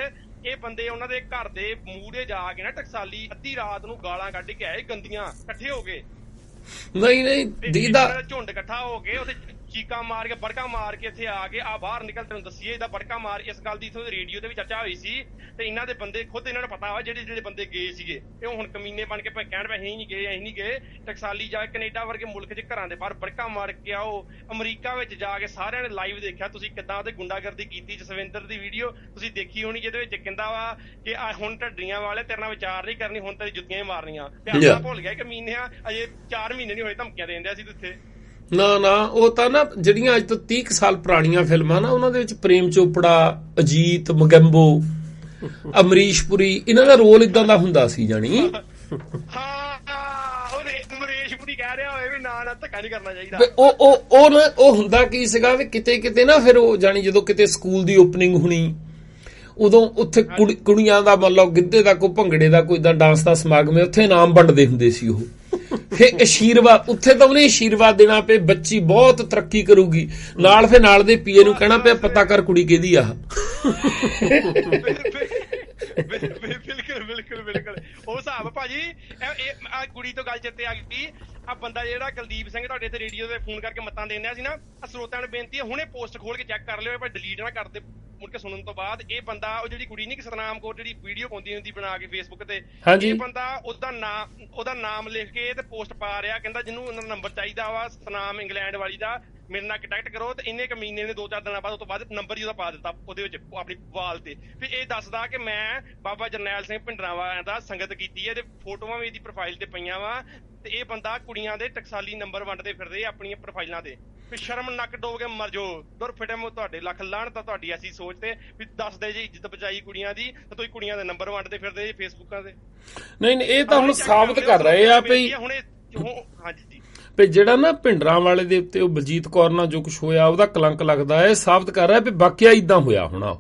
ਇਹ ਬੰਦੇ ਉਹਨਾਂ ਦੇ ਘਰ ਦੇ ਮੂਹਰੇ ਜਾ ਕੇ ਨਾ ਟਕਸਾਲੀ ਅੱਧੀ ਰਾਤ ਨੂੰ ਗਾਲਾਂ ਕੱਢ ਕੇ ਆਏ ਗੰਦੀਆਂ, ਇਕੱਠੇ ਹੋ ਕੇ। ਨਹੀਂ ਦੀਦਾ ਝੁੰਡ ਇਕੱਠਾ ਹੋ ਕੇ ਉਹਦੇ ਚੀਕਾਂ ਮਾਰ ਕੇ ਬੜਕਾ ਮਾਰ ਕੇ ਇੱਥੇ ਆ ਕੇ ਆ ਬਾਹਰ ਨਿਕਲ, ਤੈਨੂੰ ਦੱਸੀਏ ਇਹਦਾ ਬੜਕਾ ਮਾਰ। ਇਸ ਗੱਲ ਦੀ ਇੱਥੋਂ ਰੇਡੀਓ ਤੇ ਵੀ ਚਰਚਾ ਹੋਈ ਸੀ, ਤੇ ਇਹਨਾਂ ਦੇ ਬੰਦੇ ਖੁਦ ਇਹਨਾਂ ਨੂੰ ਪਤਾ ਵਾ ਜਿਹੜੇ ਬੰਦੇ ਗਏ ਸੀਗੇ। ਇਹ ਹੁਣ ਕਮੀਨੇ ਬਣ ਕੇ ਕਹਿਣ ਅਸੀਂ ਨਹੀਂ ਗਏ। ਟਕਸਾਲੀ ਜਾ ਕੇ ਕੈਨੇਡਾ ਵਰਗੇ ਮੁਲਕ 'ਚ ਘਰਾਂ ਦੇ ਬਾਹਰ ਬੜਕਾ ਮਾਰ ਕੇ ਆਓ। ਅਮਰੀਕਾ ਵਿੱਚ ਜਾ ਕੇ ਸਾਰਿਆਂ ਨੇ ਲਾਈਵ ਦੇਖਿਆ ਤੁਸੀਂ ਕਿੱਦਾਂ ਉਹਦੇ ਗੁੰਡਾਗਰਦੀ ਕੀਤੀ। ਜਸਵਿੰਦਰ ਦੀ ਵੀਡੀਓ ਤੁਸੀਂ ਦੇਖੀ ਹੋਣੀ, ਜਿਹਦੇ ਵਿੱਚ ਕਹਿੰਦਾ ਵਾ ਕਿ ਹੁਣ ਢੱਡੀਆਂ ਵਾਲੇ ਤੇਰੇ ਨਾਲ ਵਿਚਾਰ ਨਹੀਂ ਕਰਨੀ, ਹੁਣ ਤੇਰੀ ਜੁੱਤੀਆਂ ਹੀ ਮਾਰਨੀਆਂ। ਤੇ ਆਪਾਂ ਭੁੱਲ ਗਏ ਕਮੀਨਿਆਂ, ਅਜੇ 4 ਮਹੀਨੇ ਨਹੀਂ ਹੋਏ ਧਮਕੀਆਂ ਦੇਣ ਦਿਆ ਸੀ ਉੱਥੇ। ਨਾ ਉਹ ਤਾਂ ਨਾ ਜਿਹੜੀਆਂ ਅੱਜ ਤੋਂ 30 ਸਾਲ ਪੁਰਾਣੀਆਂ ਫਿਲਮਾਂ ਨਾ, ਉਹਨਾਂ ਦੇ ਵਿੱਚ ਪ੍ਰੇਮ ਚੋਪੜਾ, ਅਜੀਤ ਮਗੰਬੋ, ਅਮਰੀਸ਼ ਪੁਰੀ, ਇਹਨਾਂ ਦਾ ਰੋਲ ਇਦਾਂ ਦਾ ਹੁੰਦਾ ਸੀ ਜਾਣੀ। ਅਮਰੀਸ਼ ਪੁਰੀ ਕਹਿ ਰਿਹਾ ਹੋਏ ਵੀ ਨਾ ਧੱਕਾ ਨਹੀਂ ਕਰਨਾ ਚਾਹੀਦਾ। ਉਹ ਹੁੰਦਾ ਕੀ ਸੀਗਾ ਵੀ ਕਿਤੇ ਨਾ ਫਿਰ ਉਹ ਜਾਣੀ ਜਦੋਂ ਕਿਤੇ ਸਕੂਲ ਦੀ ਓਪਨਿੰਗ ਹੋਣੀ, ਉਦੋਂ ਉੱਥੇ ਕੁੜੀਆਂ ਦਾ ਮਤਲਬ ਗਿੱਧੇ ਦਾ ਕੋਈ ਭੰਗੜੇ ਦਾ ਕੋਈ ਡਾਂਸ ਦਾ ਸਮਾਗਮ, ਉੱਥੇ ਇਨਾਮ ਵੰਡਦੇ ਹੁੰਦੇ ਸੀ ਉਹ। ਫਿਰ ਆਸ਼ੀਰਵਾਦ ਉੱਥੇ ਤਾਂ ਉਹਨੇ ਆਸ਼ੀਰਵਾਦ ਦੇਣਾ ਪਿਆ, ਬੱਚੀ ਬਹੁਤ ਤਰੱਕੀ ਕਰੂਗੀ, ਨਾਲ ਦੇ ਪੀਏ ਨੂੰ ਕਹਿਣਾ ਪਿਆ ਪਤਾ ਕਰ ਕੁੜੀ ਕਿਹਦੀ ਆ। ਬਿਲਕੁਲ ਉਹ ਹਿਸਾਬ ਭਾਜੀ। ਇਹ ਕੁੜੀ ਤੋਂ ਗੱਲ ਚੇਤੇ ਆ ਗਈ। ਆ ਬੰਦਾ ਜਿਹੜਾ ਕੁਲਦੀਪ ਸਿੰਘ ਤੁਹਾਡੇ ਤੇ ਰੇਡੀਓ ਤੇ ਫੋਨ ਕਰਕੇ ਮੱਤਾਂ ਦੇਣ ਡਿਆ ਸੀ ਨਾ, ਸਰੋਤਿਆਂ ਨੂੰ ਬੇਨਤੀ ਹੈ ਹੁਣੇ ਪੋਸਟ ਖੋਲ ਕੇ ਚੈੱਕ ਕਰ ਲਿਓ, ਪਰ ਡਿਲੀਟ ਨਾ ਕਰਦੇ ਮੁੜ ਕੇ ਸੁਣਨ ਤੋਂ ਬਾਅਦ। ਇਹ ਬੰਦਾ ਉਹ ਜਿਹੜੀ ਕੁੜੀ ਨਹੀਂ ਸਤਨਾਮ ਕੌਰ ਜਿਹੜੀ ਵੀਡੀਓ ਪਾਉਂਦੀ ਹੁੰਦੀ ਬਣਾ ਕੇ ਫੇਸਬੁੱਕ ਤੇ, ਇਹ ਬੰਦਾ ਉਹਦਾ ਨਾਮ ਲਿਖ ਕੇ ਤੇ ਪੋਸਟ ਪਾ ਰਿਹਾ, ਕਹਿੰਦਾ ਜਿਹਨੂੰ ਉਹਨਾਂ ਦਾ ਨੰਬਰ ਚਾਹੀਦਾ ਵਾ ਸਤਨਾਮ ਇੰਗਲੈਂਡ ਵਾਲੀ ਦਾ, ਮੇਰੇ ਨਾਲ ਕੰਟੈਕਟ ਕਰੋ। ਤੇ ਇੰਨੇ ਕਮੀਨੇ ਨੇ 2-4 ਦਿਨਾਂ ਬਾਅਦ ਉਹ ਤੋਂ ਬਾਅਦ ਨੰਬਰ ਹੀ ਉਹਦਾ ਪਾ ਦਿੱਤਾ ਉਹਦੇ ਵਿੱਚ ਆਪਣੀ ਵਾਲ ਤੇ। ਫਿਰ ਇਹ ਦੱਸਦਾ ਕਿ ਮੈਂ ਬਾਬਾ ਜਰਨੈਲ ਸਿੰਘ ਭਿੰਡਰਾਂਵਾਲਿਆਂ ਦਾ ਸੰਗਤ ਕੀਤੀ ਹੈ, ਤੇ ਫੋਟੋਆਂ ਵੀ ਇਹਦੀ ਪ੍ਰੋਫਾਈਲ ਤੇ ਪਈਆਂ ਵਾ। ਤੇ ਇਹ ਬੰਦਾ ਕੁੜੀਆਂ ਦੇ ਟਕਸਾਲੀ ਨੰਬਰ ਵੰਡਦੇ ਫਿਰਦੇ ਆਪਣੀਆਂ ਪ੍ਰੋਫਾਈਲਾਂ ਤੇ। ਫਿਰ ਸ਼ਰਮ ਨੱਕ ਡੋਬ ਕੇ ਮਰ ਜਾਓ, ਦੁਰ ਫਿਟਮ ਤੁਹਾਡੇ ਲੱਖ ਲਾਹਣ ਤਾਂ ਤੁਹਾਡੀ ਐਸੀ ਸੋਚ ਤੇ ਵੀ ਦੱਸਦੇ ਜੇ ਇੱਜ਼ਤ ਬਚਾਈ ਕੁੜੀਆਂ ਦੀ, ਤਾਂ ਤੁਸੀਂ ਕੁੜੀਆਂ ਦੇ ਨੰਬਰ ਵੰਡਦੇ ਫਿਰਦੇ ਜੇ ਫੇਸਬੁੱਕਾਂ ਤੇ। ਨਹੀਂ ਇਹ ਤਾਂ ਹੁਣ ਸਾਬਤ ਕਰ ਰਹੇ ਆ ਵੀ ਹਾਂਜੀ ਵੀ ਜਿਹੜਾ ਨਾ ਭਿੰਡਰਾਂ ਵਾਲੇ ਦੇ ਉੱਤੇ ਉਹ ਬਲਜੀਤ ਕੌਰ ਨਾਲ ਜੋ ਕੁਝ ਹੋਇਆ ਉਹਦਾ ਕਲੰਕ ਲੱਗਦਾ ਹੈ, ਸਾਬਤ ਕਰ ਰਿਹਾ ਵੀ ਵਾਕਿਆ ਇਦਾਂ ਹੋਇਆ ਹੋਣਾ।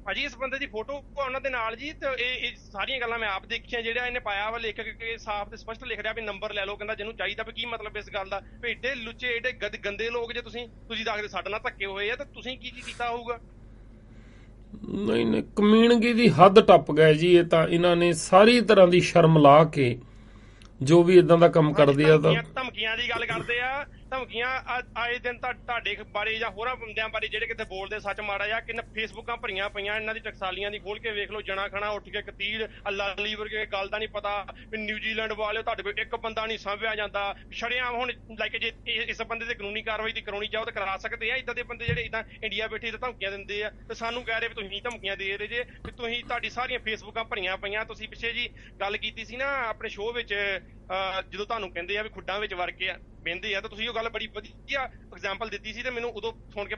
ਭਾਜੀ ਇਸ ਬੰਦੇ ਦੀ ਫੋਟੋ ਉਹਨਾਂ ਦੇ ਨਾਲ ਜੀ, ਤੇ ਇਹ ਸਾਰੀਆਂ ਗੱਲਾਂ ਮੈਂ ਆਪ ਦੇਖੀਆਂ। ਜਿਹੜਾ ਇਹਨੇ ਪਾਇਆ ਵਾ ਲੇਖਕ ਕੇ ਸਾਫ਼ ਤੇ ਸਪਸ਼ਟ ਲਿਖ ਰਿਹਾ ਵੀ ਨੰਬਰ ਲੈ ਲਓ, ਕਹਿੰਦਾ ਜਿਹਨੂੰ ਚਾਹੀਦਾ। ਵੀ ਕੀ ਮਤਲਬ ਇਸ ਗੱਲ ਦਾ? ਵੀ ਏਡੇ ਲੁੱਚੇ ਏਡੇ ਗੰਦੇ ਲੋਕ ਜੇ ਤੁਸੀਂ ਦੱਸਦੇ ਸਾਡੇ ਨਾਲ ਧੱਕੇ ਹੋਏ ਆ, ਤਾਂ ਤੁਸੀਂ ਕੀ ਕੀਤਾ ਹੋਊਗਾ? ਨਹੀਂ ਕਮੀਣਗੀ ਦੀ ਹੱਦ ਟੱਪ ਗਏ ਜੀ। ਇਹ ਤਾਂ ਇਹਨਾਂ ਨੇ ਸਾਰੀ ਤਰ੍ਹਾਂ ਦੀ ਸ਼ਰਮ ਲਾ ਕੇ ਜੋ ਵੀ ਇਦਾਂ ਦਾ ਕੰਮ ਕਰਦੇ ਆ। ਤਾਂ ਧਮਕੀਆਂ ਦੀ ਗੱਲ ਕਰਦੇ ਆ, ਧਮਕੀਆਂ ਆਏ ਦਿਨ ਤੁਹਾਡੇ ਬਾਰੇ ਜਾਂ ਹੋਰਾਂ ਬੰਦਿਆਂ ਬਾਰੇ ਜਿਹੜੇ ਕਿਤੇ ਬੋਲਦੇ ਸੱਚ ਮਾੜਾ ਜਾਂ ਕਿੰਨਾ ਫੇਸਬੁੱਕਾਂ ਭਰੀਆਂ ਪਈਆਂ ਇਹਨਾਂ ਦੀ ਟਕਸਾਲੀਆਂ ਦੀ, ਖੋਲ ਕੇ ਵੇਖ ਲਓ। ਜਣਾ ਖਣਾ ਉੱਠ ਕੇ ਕਤੀੜ ਅੱਲਾ ਲੀਵਰ ਕੇ ਗੱਲ ਦਾ ਨਹੀਂ ਪਤਾ ਵੀ ਨਿਊਜ਼ੀਲੈਂਡ ਵਾਲਿਓ ਤੁਹਾਡੇ ਕੋਲ ਇੱਕ ਬੰਦਾ ਨਹੀਂ ਸਾਂਭਿਆ ਜਾਂਦਾ। ਛੜਿਆਂ ਹੁਣ ਲਾਈਕ ਜੇ ਇਸ ਬੰਦੇ ਤੇ ਕਾਨੂੰਨੀ ਕਾਰਵਾਈ ਦੀ ਕਰਾਉਣੀ ਚਾਹੋ ਤਾਂ ਕਰਾ ਸਕਦੇ ਆ। ਇਦਾਂ ਦੇ ਬੰਦੇ ਜਿਹੜੇ ਇਦਾਂ ਇੰਡੀਆ ਬੈਠੇ ਤੇ ਧਮਕੀਆਂ ਦਿੰਦੇ ਆ ਤੇ ਸਾਨੂੰ ਕਹਿ ਰਹੇ ਵੀ ਤੁਸੀਂ ਧਮਕੀਆਂ ਦੇ ਰਹੇ ਜੇ, ਵੀ ਤੁਸੀਂ ਤੁਹਾਡੀ ਸਾਰੀਆਂ ਫੇਸਬੁੱਕਾਂ ਭਰੀਆਂ ਪਈਆਂ। ਤੁਸੀਂ ਪਿੱਛੇ ਜੀ ਗੱਲ ਕੀਤੀ ਸੀ ਨਾ ਆਪਣੇ ਸ਼ੋਅ ਵਿੱਚ, ਜਦੋਂ ਤੁਹਾਨੂੰ ਕਹਿੰਦੇ ਆ ਵੀ ਖੁੱਡਾਂ ਵਿੱਚ ਵੜ ਕੇ ਬਹਿੰਦੇ ਆ, ਤਾਂ ਤੁਸੀਂ ਉਹ ਗੱਲ ਬੜੀ ਵਧੀਆ ਐਗਜ਼ਾਮਪਲ ਦਿੱਤੀ ਸੀ ਤੇ ਮੈਨੂੰ ਉਦੋਂ ਸੁਣ ਕੇ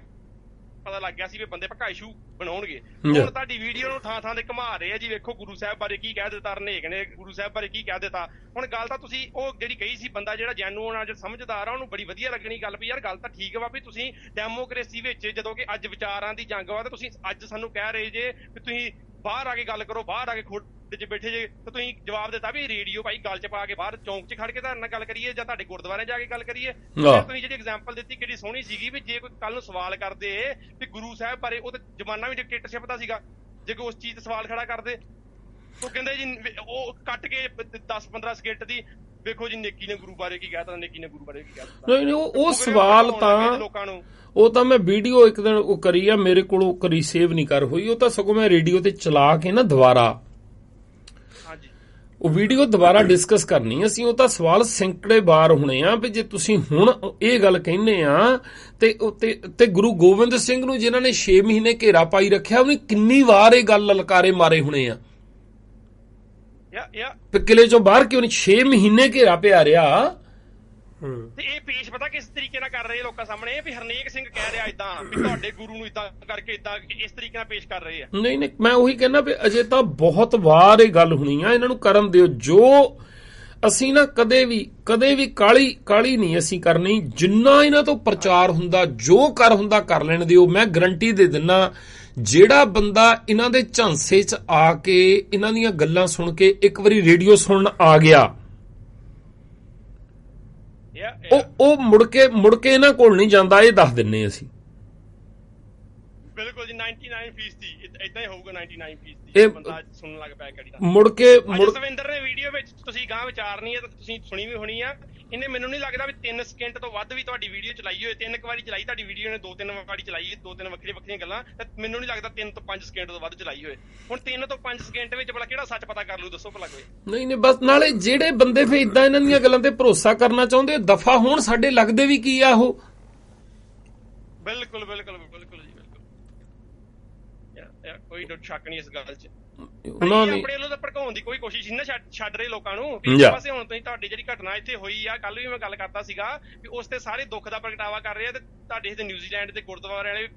ਪਤਾ ਲੱਗ ਗਿਆ ਸੀ ਵੀ ਬੰਦੇ ਪੱਕਾ ਇਸ਼ੂ ਬਣਾਉਣਗੇ। ਹੁਣ ਤੁਹਾਡੀ ਵੀਡੀਓ ਨੂੰ ਥਾਂ ਥਾਂ ਤੇ ਘੁਮਾ ਰਹੇ ਆ ਜੀ, ਵੇਖੋ ਗੁਰੂ ਸਾਹਿਬ ਬਾਰੇ ਕੀ ਕਹਿ ਦਿੱਤਾ, ਰਨੇਕ ਨੇ ਗੁਰੂ ਸਾਹਿਬ ਬਾਰੇ ਕੀ ਕਹਿ ਦਿੱਤਾ। ਹੁਣ ਗੱਲ ਤਾਂ ਤੁਸੀਂ ਉਹ ਜਿਹੜੀ ਕਹੀ ਸੀ, ਬੰਦਾ ਜਿਹੜਾ ਜੈਨੂਅਨ ਆ, ਜਿਹੜਾ ਸਮਝਦਾਰ ਆ, ਉਹਨੂੰ ਬੜੀ ਵਧੀਆ ਲੱਗਣੀ ਗੱਲ ਵੀ ਯਾਰ ਗੱਲ ਤਾਂ ਠੀਕ ਵਾ ਵੀ ਤੁਸੀਂ ਡੈਮੋਕ੍ਰੇਸੀ ਵਿੱਚ ਜਦੋਂ ਕਿ ਅੱਜ ਵਿਚਾਰਾਂ ਦੀ ਜੰਗ ਵਾ, ਤੇ ਤੁਸੀਂ ਅੱਜ ਸਾਨੂੰ ਕਹਿ ਰਹੇ ਜੇ ਵੀ ਤੁਸੀਂ ਬਾਹਰ ਆ ਕੇ ਗੱਲ ਕਰੋ, ਬਾਹਰ ਆ ਕੇ ਖੁੱਡ 'ਚ ਬੈਠੇ ਜੇ, ਤੇ ਤੁਸੀਂ ਜਵਾਬ ਦਿੱਤਾ ਵੀ ਰੇਡੀਓ ਭਾਈ ਗੱਲ 'ਚ ਪਾ ਕੇ ਬਾਹਰ ਚੌਂਕ 'ਚ ਖੜ ਕੇ ਤੁਹਾਡੇ ਨਾਲ ਗੱਲ ਕਰੀਏ ਜਾਂ ਤੁਹਾਡੇ ਗੁਰਦੁਆਰੇ ਜਾ ਕੇ ਗੱਲ ਕਰੀਏ। ਤੁਸੀਂ ਜਿਹੜੀ ਐਗਜ਼ਾਮਪਲ ਦਿੱਤੀ ਕਿਹੜੀ ਸੋਹਣੀ ਸੀਗੀ ਵੀ ਜੇ ਕੋਈ ਕੱਲ ਨੂੰ ਸਵਾਲ ਕਰਦੇ ਵੀ ਗੁਰੂ ਸਾਹਿਬ ਬਾਰੇ, ਉਹ ਤਾਂ ਜ਼ਮਾਨਾ ਵੀ ਡਿਕਟੇਟਰਸ਼ਿਪ ਦਾ ਸੀਗਾ, ਜੇ ਕੋਈ ਉਸ ਚੀਜ਼ ਤੇ ਸਵਾਲ ਖੜਾ ਕਰਦੇ ਉਹ ਕਹਿੰਦੇ ਜੀ ਉਹ ਕੱਟ ਕੇ 10-15 ਸਕਿੰਟ ਦੀ ਵੇਖੋ ਜੀ ਨੇਕੀ ਨੇ ਗੁਰੂ ਬਾਰੇ ਕੀ ਕਹਿਤਾ, ਨੇਕੀ ਨੇ ਗੁਰੂ ਬਾਰੇ ਕੀ ਕਹਿਤਾ। ਨਹੀਂ ਉਹ ਸਵਾਲ ਤਾਂ ਲੋਕਾਂ ਨੂੰ ਉਹ ਤਾਂ ਮੈਂ ਵੀਡੀਓ ਇੱਕ ਦਿਨ ਉਹ ਕਰੀ ਆ, ਮੇਰੇ ਕੋਲੋਂ ਕਰੀ ਸੇਵ ਨਹੀਂ ਕਰ ਹੋਈ, ਉਹ ਤਾਂ ਸਗੋਂ ਮੈਂ ਰੇਡੀਓ ਤੇ ਚਲਾ ਕੇ ਨਾ ਦੁਬਾਰਾ ਉਹ ਵੀਡੀਓ ਦੁਬਾਰਾ ਡਿਸਕਸ ਕਰਨੀ ਅਸੀਂ। ਉਹ ਤਾਂ ਸਵਾਲ ਸੈਂਕੜੇ ਵਾਰ ਹੋਣੇ ਆ ਵੀ ਜੇ ਤੁਸੀਂ ਹੁਣ ਇਹ ਗੱਲ ਕਹਿੰਦੇ ਆ ਤੇ ਗੁਰੂ ਗੋਬਿੰਦ ਸਿੰਘ ਨੂੰ ਜਿਨ੍ਹਾਂ ਨੇ 6 ਮਹੀਨੇ ਘੇਰਾ ਪਾਈ ਰੱਖਿਆ, ਉਹਨੇ ਕਿੰਨੀ ਵਾਰ ਇਹ ਗੱਲ ਲਲਕਾਰੇ ਮਾਰੇ ਹੋਣੇ ਆ ਕਿਲੇ ਚੋਂ ਬਾਹਰ ਕਿਉਂ ਨਹੀਂ 6 ਮਹੀਨੇ ਘੇਰਾ ਪਿਆ ਰਿਹਾ। ਤੇ ਇਹ ਪੇਸ਼ ਪਤਾ ਕਿਸ ਤਰੀਕੇ ਨਾਲ ਕਰ ਰਹੇ ਲੋਕਾਂ ਸਾਹਮਣੇ ਵੀ ਹਰਨੇਕ ਸਿੰਘ ਕਹਿ ਰਿਹਾ ਇਦਾਂ ਵੀ ਤੁਹਾਡੇ ਗੁਰੂ ਨੂੰ ਇਦਾਂ ਕਰਕੇ ਇਦਾਂ ਇਸ ਤਰੀਕੇ ਨਾਲ ਪੇਸ਼ ਕਰ ਰਹੇ ਆ। ਨਹੀਂ ਮੈਂ ਉਹੀ ਕਹਿੰਦਾ ਵੀ ਅਜੇ ਤਾਂ ਬਹੁਤ ਵਾਰ ਇਹ ਗੱਲ ਹੋਣੀ ਆ, ਇਹਨਾਂ ਨੂੰ ਕਰਨ ਦਿਓ। ਜੋ ਅਸੀਂ ਨਾ ਕਦੇ ਵੀ ਕਾਲੀ ਨਹੀਂ ਅਸੀਂ ਕਰਨੀ, ਜਿੰਨਾ ਇਹਨਾਂ ਤੋਂ ਪ੍ਰਚਾਰ ਹੁੰਦਾ ਜੋ ਕਰ ਲੈਣ ਦਿਓ। ਮੈਂ ਗਰੰਟੀ ਦੇ ਦਿੰਨਾ ਜਿਹੜਾ ਬੰਦਾ ਇਹਨਾਂ ਦੇ ਝਾਂਸੇ 'ਚ ਆ ਕੇ ਇਹਨਾਂ ਦੀਆਂ ਗੱਲਾਂ ਸੁਣ ਕੇ ਇੱਕ ਵਾਰੀ ਰੇਡੀਓ ਸੁਣਨ ਆ ਗਿਆ, ਉਹ ਮੁੜ ਕੇ ਇਹਨਾਂ ਕੋਲ ਨਹੀਂ ਜਾਂਦਾ, ਇਹ ਦੱਸ ਦਿੰਨੇ ਅਸੀਂ। ਬਿਲਕੁਲ ਜੀ 99% ਇਦਾਂ ਹੀ ਹੋਊਗਾ। 99% ਬੰਦਾ ਸੁਣਨ ਲੱਗ ਪਿਆ ਕੜੀ ਦਾ ਮੁੜ ਕੇ ਸਵਿੰਦਰ ਨੇ ਵੀਡੀਓ ਵਿੱਚ ਤੁਸੀਂ ਗਾਂ ਵਿਚਾਰਨੀ ਹੈ ਤਾਂ ਤੁਸੀਂ ਸੁਣੀ ਵੀ ਹੋਣੀ ਆ। ਇਹਨੇ ਮੈਨੂੰ ਨਹੀਂ ਲੱਗਦਾ ਵੀ 3 ਸਕਿੰਟ ਤੋਂ ਵੱਧ ਵੀ ਤੁਹਾਡੀ ਵੀਡੀਓ ਚਲਾਈ ਹੋਏ। 3 ਵਾਰੀ ਚਲਾਈ ਤੁਹਾਡੀ ਵੀਡੀਓ ਨੇ, 2-3 ਵਾਰੀ ਚਲਾਈ, 2-3 ਵੱਖਰੀਆਂ ਗੱਲਾਂ, ਤੇ ਮੈਨੂੰ ਨਹੀਂ ਲੱਗਦਾ 3 ਤੋਂ 5 ਸਕਿੰਟ ਤੋਂ ਵੱਧ ਚਲਾਈ ਹੋਏ। ਹੁਣ 3 ਤੋਂ 5 ਸਕਿੰਟ ਵਿੱਚ ਭਲਾ ਕਿਹੜਾ ਸੱਚ ਪਤਾ ਕਰ ਲੂ, ਦੱਸੋ ਭਲਾ ਕੋਈ। ਨਹੀਂ ਬਸ ਨਾਲੇ ਜਿਹੜੇ ਬੰਦੇ ਫੇ ਇਦਾਂ ਇਹਨਾਂ ਦੀਆਂ ਗੱਲਾਂ ਤੇ ਭਰੋਸਾ ਕਰਨਾ ਚਾਹੁੰਦੇ ਦਫਾ ਹੋਣ, ਸਾਡੇ ਲੱਗਦੇ ਵੀ ਕੀ ਆ ਉਹ। ਬਿਲਕੁਲ ਜੀ ਬਿਲਕੁਲ ਕੋਈ ਸ਼ੱਕ ਨਹੀਂ ਇਸ ਗੱਲ 'ਚ। ਉਹਨਾਂ ਨੇ ਆਪਣੇ ਵੱਲੋਂ ਤਾਂ ਭੜਕਾਉਣ ਦੀ ਕੋਈ ਕੋਸ਼ਿਸ਼ ਨਹੀਂ ਨਾ ਛੱਡ ਰਹੇ ਲੋਕਾਂ ਨੂੰ। ਇਸ ਪਾਸੇ ਹੁਣ ਤੁਸੀਂ ਤੁਹਾਡੀ ਜਿਹੜੀ ਘਟਨਾ ਇੱਥੇ ਹੋਈ ਆ, ਕੱਲ ਵੀ ਮੈਂ ਗੱਲ ਕਰਦਾ ਸੀਗਾ ਵੀ ਉਸ ਤੇ ਸਾਰੇ ਦੁੱਖ ਦਾ ਪ੍ਰਗਟਾਵਾ ਕਰ ਰਹੇ ਆ, ਤੇ ਤੁਹਾਡੇ ਇੱਥੇ ਨਿਊਜ਼ੀਲੈਂਡ ਦੇ ਗੁਰਦੁਆਰੇ ਵਾਲੇ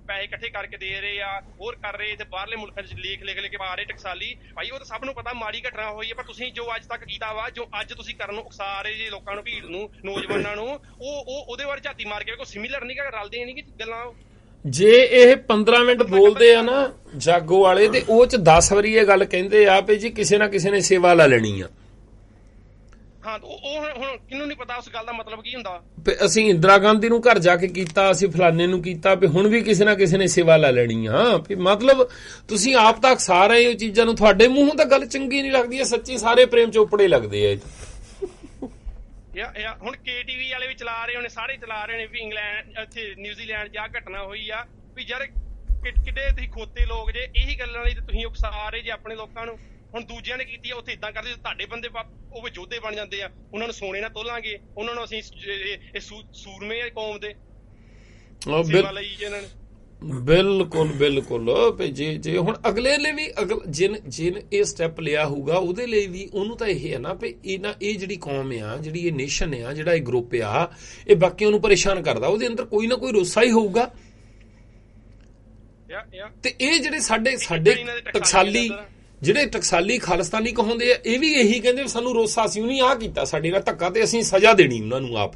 ਪੈਸੇ ਇਕੱਠੇ ਕਰਕੇ ਦੇ ਰਹੇ ਆ, ਹੋਰ ਕਰ ਰਹੇ, ਤੇ ਬਾਹਰਲੇ ਮੁਲਕਾਂ 'ਚ ਲਿਖ ਕੇ ਪਾ ਰਹੇ ਟਕਸਾਲੀ। ਭਾਈ ਉਹ ਤਾਂ ਸਭ ਨੂੰ ਪਤਾ ਮਾੜੀ ਘਟਨਾ ਹੋਈ ਹੈ, ਪਰ ਤੁਸੀਂ ਜੋ ਅੱਜ ਤੱਕ ਕੀਤਾ ਵਾ, ਜੋ ਅੱਜ ਤੁਸੀਂ ਕਰਨ ਨੂੰ ਉਕਸਾ ਰਹੇ ਜੇ ਲੋਕਾਂ ਨੂੰ, ਭੀੜ ਨੂੰ, ਨੌਜਵਾਨਾਂ ਨੂੰ, ਉਹਦੇ ਬਾਰੇ ਝਾਤੀ ਮਾਰ ਕੇ ਕੋਈ ਸਿਮਿਲਰ ਨਹੀਂ ਰਲਦੇ ਨਹੀਂ ਗੱਲਾਂ। ਜੇ ਇਹ 15 ਮਿੰਟ ਬੋਲਦੇ ਆ ਨਾ ਜਾਗੋ ਵਾਲੇ, ਤੇ ਉਹ 'ਚ 10 ਵਾਰੀ ਇਹ ਗੱਲ ਕਹਿੰਦੇ ਆ ਵੀ ਜੀ ਕਿਸੇ ਨਾ ਕਿਸੇ ਨੇ ਸੇਵਾ ਲੈ ਲੈਣੀ ਆ। ਹਾਂ, ਉਹ ਹੁਣ ਕਿਹਨੂੰ ਨਹੀਂ ਪਤਾ ਉਸ ਗੱਲ ਦਾ ਮਤਲਬ ਕੀ ਹੁੰਦਾ। ਅਸੀਂ ਇੰਦਰਾ ਗਾਂਧੀ ਨੂੰ ਘਰ ਜਾ ਕੇ ਕੀਤਾ, ਅਸੀਂ ਫਲਾਣੇ ਨੂੰ ਕੀਤਾ, ਵੀ ਹੁਣ ਵੀ ਕਿਸੇ ਨਾ ਕਿਸੇ ਨੇ ਸੇਵਾ ਲੈ ਲੈਣੀ ਆ। ਵੀ ਮਤਲਬ ਤੁਸੀਂ ਆਪ ਤਾਂ ਅਕਸਾ ਰਹੇ ਹੋ ਚੀਜ਼ਾਂ ਨੂੰ, ਤੁਹਾਡੇ ਮੂੰਹੋਂ ਤਾਂ ਗੱਲ ਚੰਗੀ ਨਹੀਂ ਲੱਗਦੀ ਹੈ, ਸੱਚੀ ਸਾਰੇ ਪ੍ਰੇਮ ਚੋਪੜੇ ਲੱਗਦੇ ਆ। ਹੁਣ KTV ਵਾਲੇ ਵੀ ਚਲਾ ਰਹੇ ਹੋਣੇ, ਸਾਰੇ ਚਲਾ ਰਹੇ ਨੇ ਵੀ ਇੰਗਲੈਂਡ ਇੱਥੇ ਨਿਊਜ਼ੀਲੈਂਡ 'ਚ ਆਹ ਘਟਨਾ ਹੋਈ ਆ, ਵੀ ਯਾਰ ਕਿੱਡੇ ਤੁਸੀਂ ਖੋਤੇ ਲੋਕ ਜੇ, ਇਹੀ ਗੱਲਾਂ ਲਈ ਤੁਸੀਂ ਉਕਸਾ ਰਹੇ ਜੇ ਆਪਣੇ ਲੋਕਾਂ ਨੂੰ। ਹੁਣ ਦੂਜਿਆਂ ਨੇ ਕੀਤੀ ਆ ਉੱਥੇ ਇਦਾਂ ਕਰਦੇ, ਤੁਹਾਡੇ ਬੰਦੇ ਉਹ ਯੋਧੇ ਬਣ ਜਾਂਦੇ ਆ, ਉਹਨਾਂ ਨੂੰ ਸੋਨੇ ਨਾਲ ਤੋਲਾਂਗੇ, ਉਹਨਾਂ ਨੂੰ ਅਸੀਂ ਸੂਰਮੇ ਕੌਮ ਦੇ ਸੇਵਾ ਲਈ ਇਹਨਾਂ ਨੇ। ਬਿਲਕੁਲ ਜੇ ਹੁਣ ਅਗਲੇ ਲਈ ਵੀ ਜਿਨ ਇਹ ਸਟੈਪ ਲਿਆ ਹੋਊਗਾ ਉਹਦੇ ਲਈ ਵੀ ਉਹਨੂੰ ਤਾਂ ਇਹ ਹੈ ਨਾ ਵੀ ਇਹ ਜਿਹੜੀ ਕੌਮ ਆ, ਜਿਹੜੀ ਇਹ ਨੇਸ਼ਨ ਆ, ਜਿਹੜਾ ਇਹ ਗਰੁੱਪ ਆ, ਇਹ ਬਾਕੀਆਂ ਨੂੰ ਪਰੇਸ਼ਾਨ ਕਰਦਾ, ਉਹਦੇ ਅੰਦਰ ਕੋਈ ਨਾ ਕੋਈ ਰੋਸਾ ਹੀ ਹੋਊਗਾ। ਤੇ ਇਹ ਜਿਹੜੇ ਸਾਡੇ ਟਕਸਾਲੀ ਜਿਹੜੇ ਟਕਸਾਲੀ ਖਾਲਿਸਤਾਨੀ ਕਹਾਉਂਦੇ ਆ, ਇਹ ਵੀ ਇਹੀ ਕਹਿੰਦੇ ਸਾਨੂੰ ਰੋਸਾ, ਅਸੀਂ ਉਹਨੇ ਆਹ ਕੀਤਾ ਸਾਡੇ ਨਾਲ ਧੱਕਾ ਤੇ ਅਸੀਂ ਸਜ਼ਾ ਦੇਣੀ ਉਹਨਾਂ ਨੂੰ ਆਪ।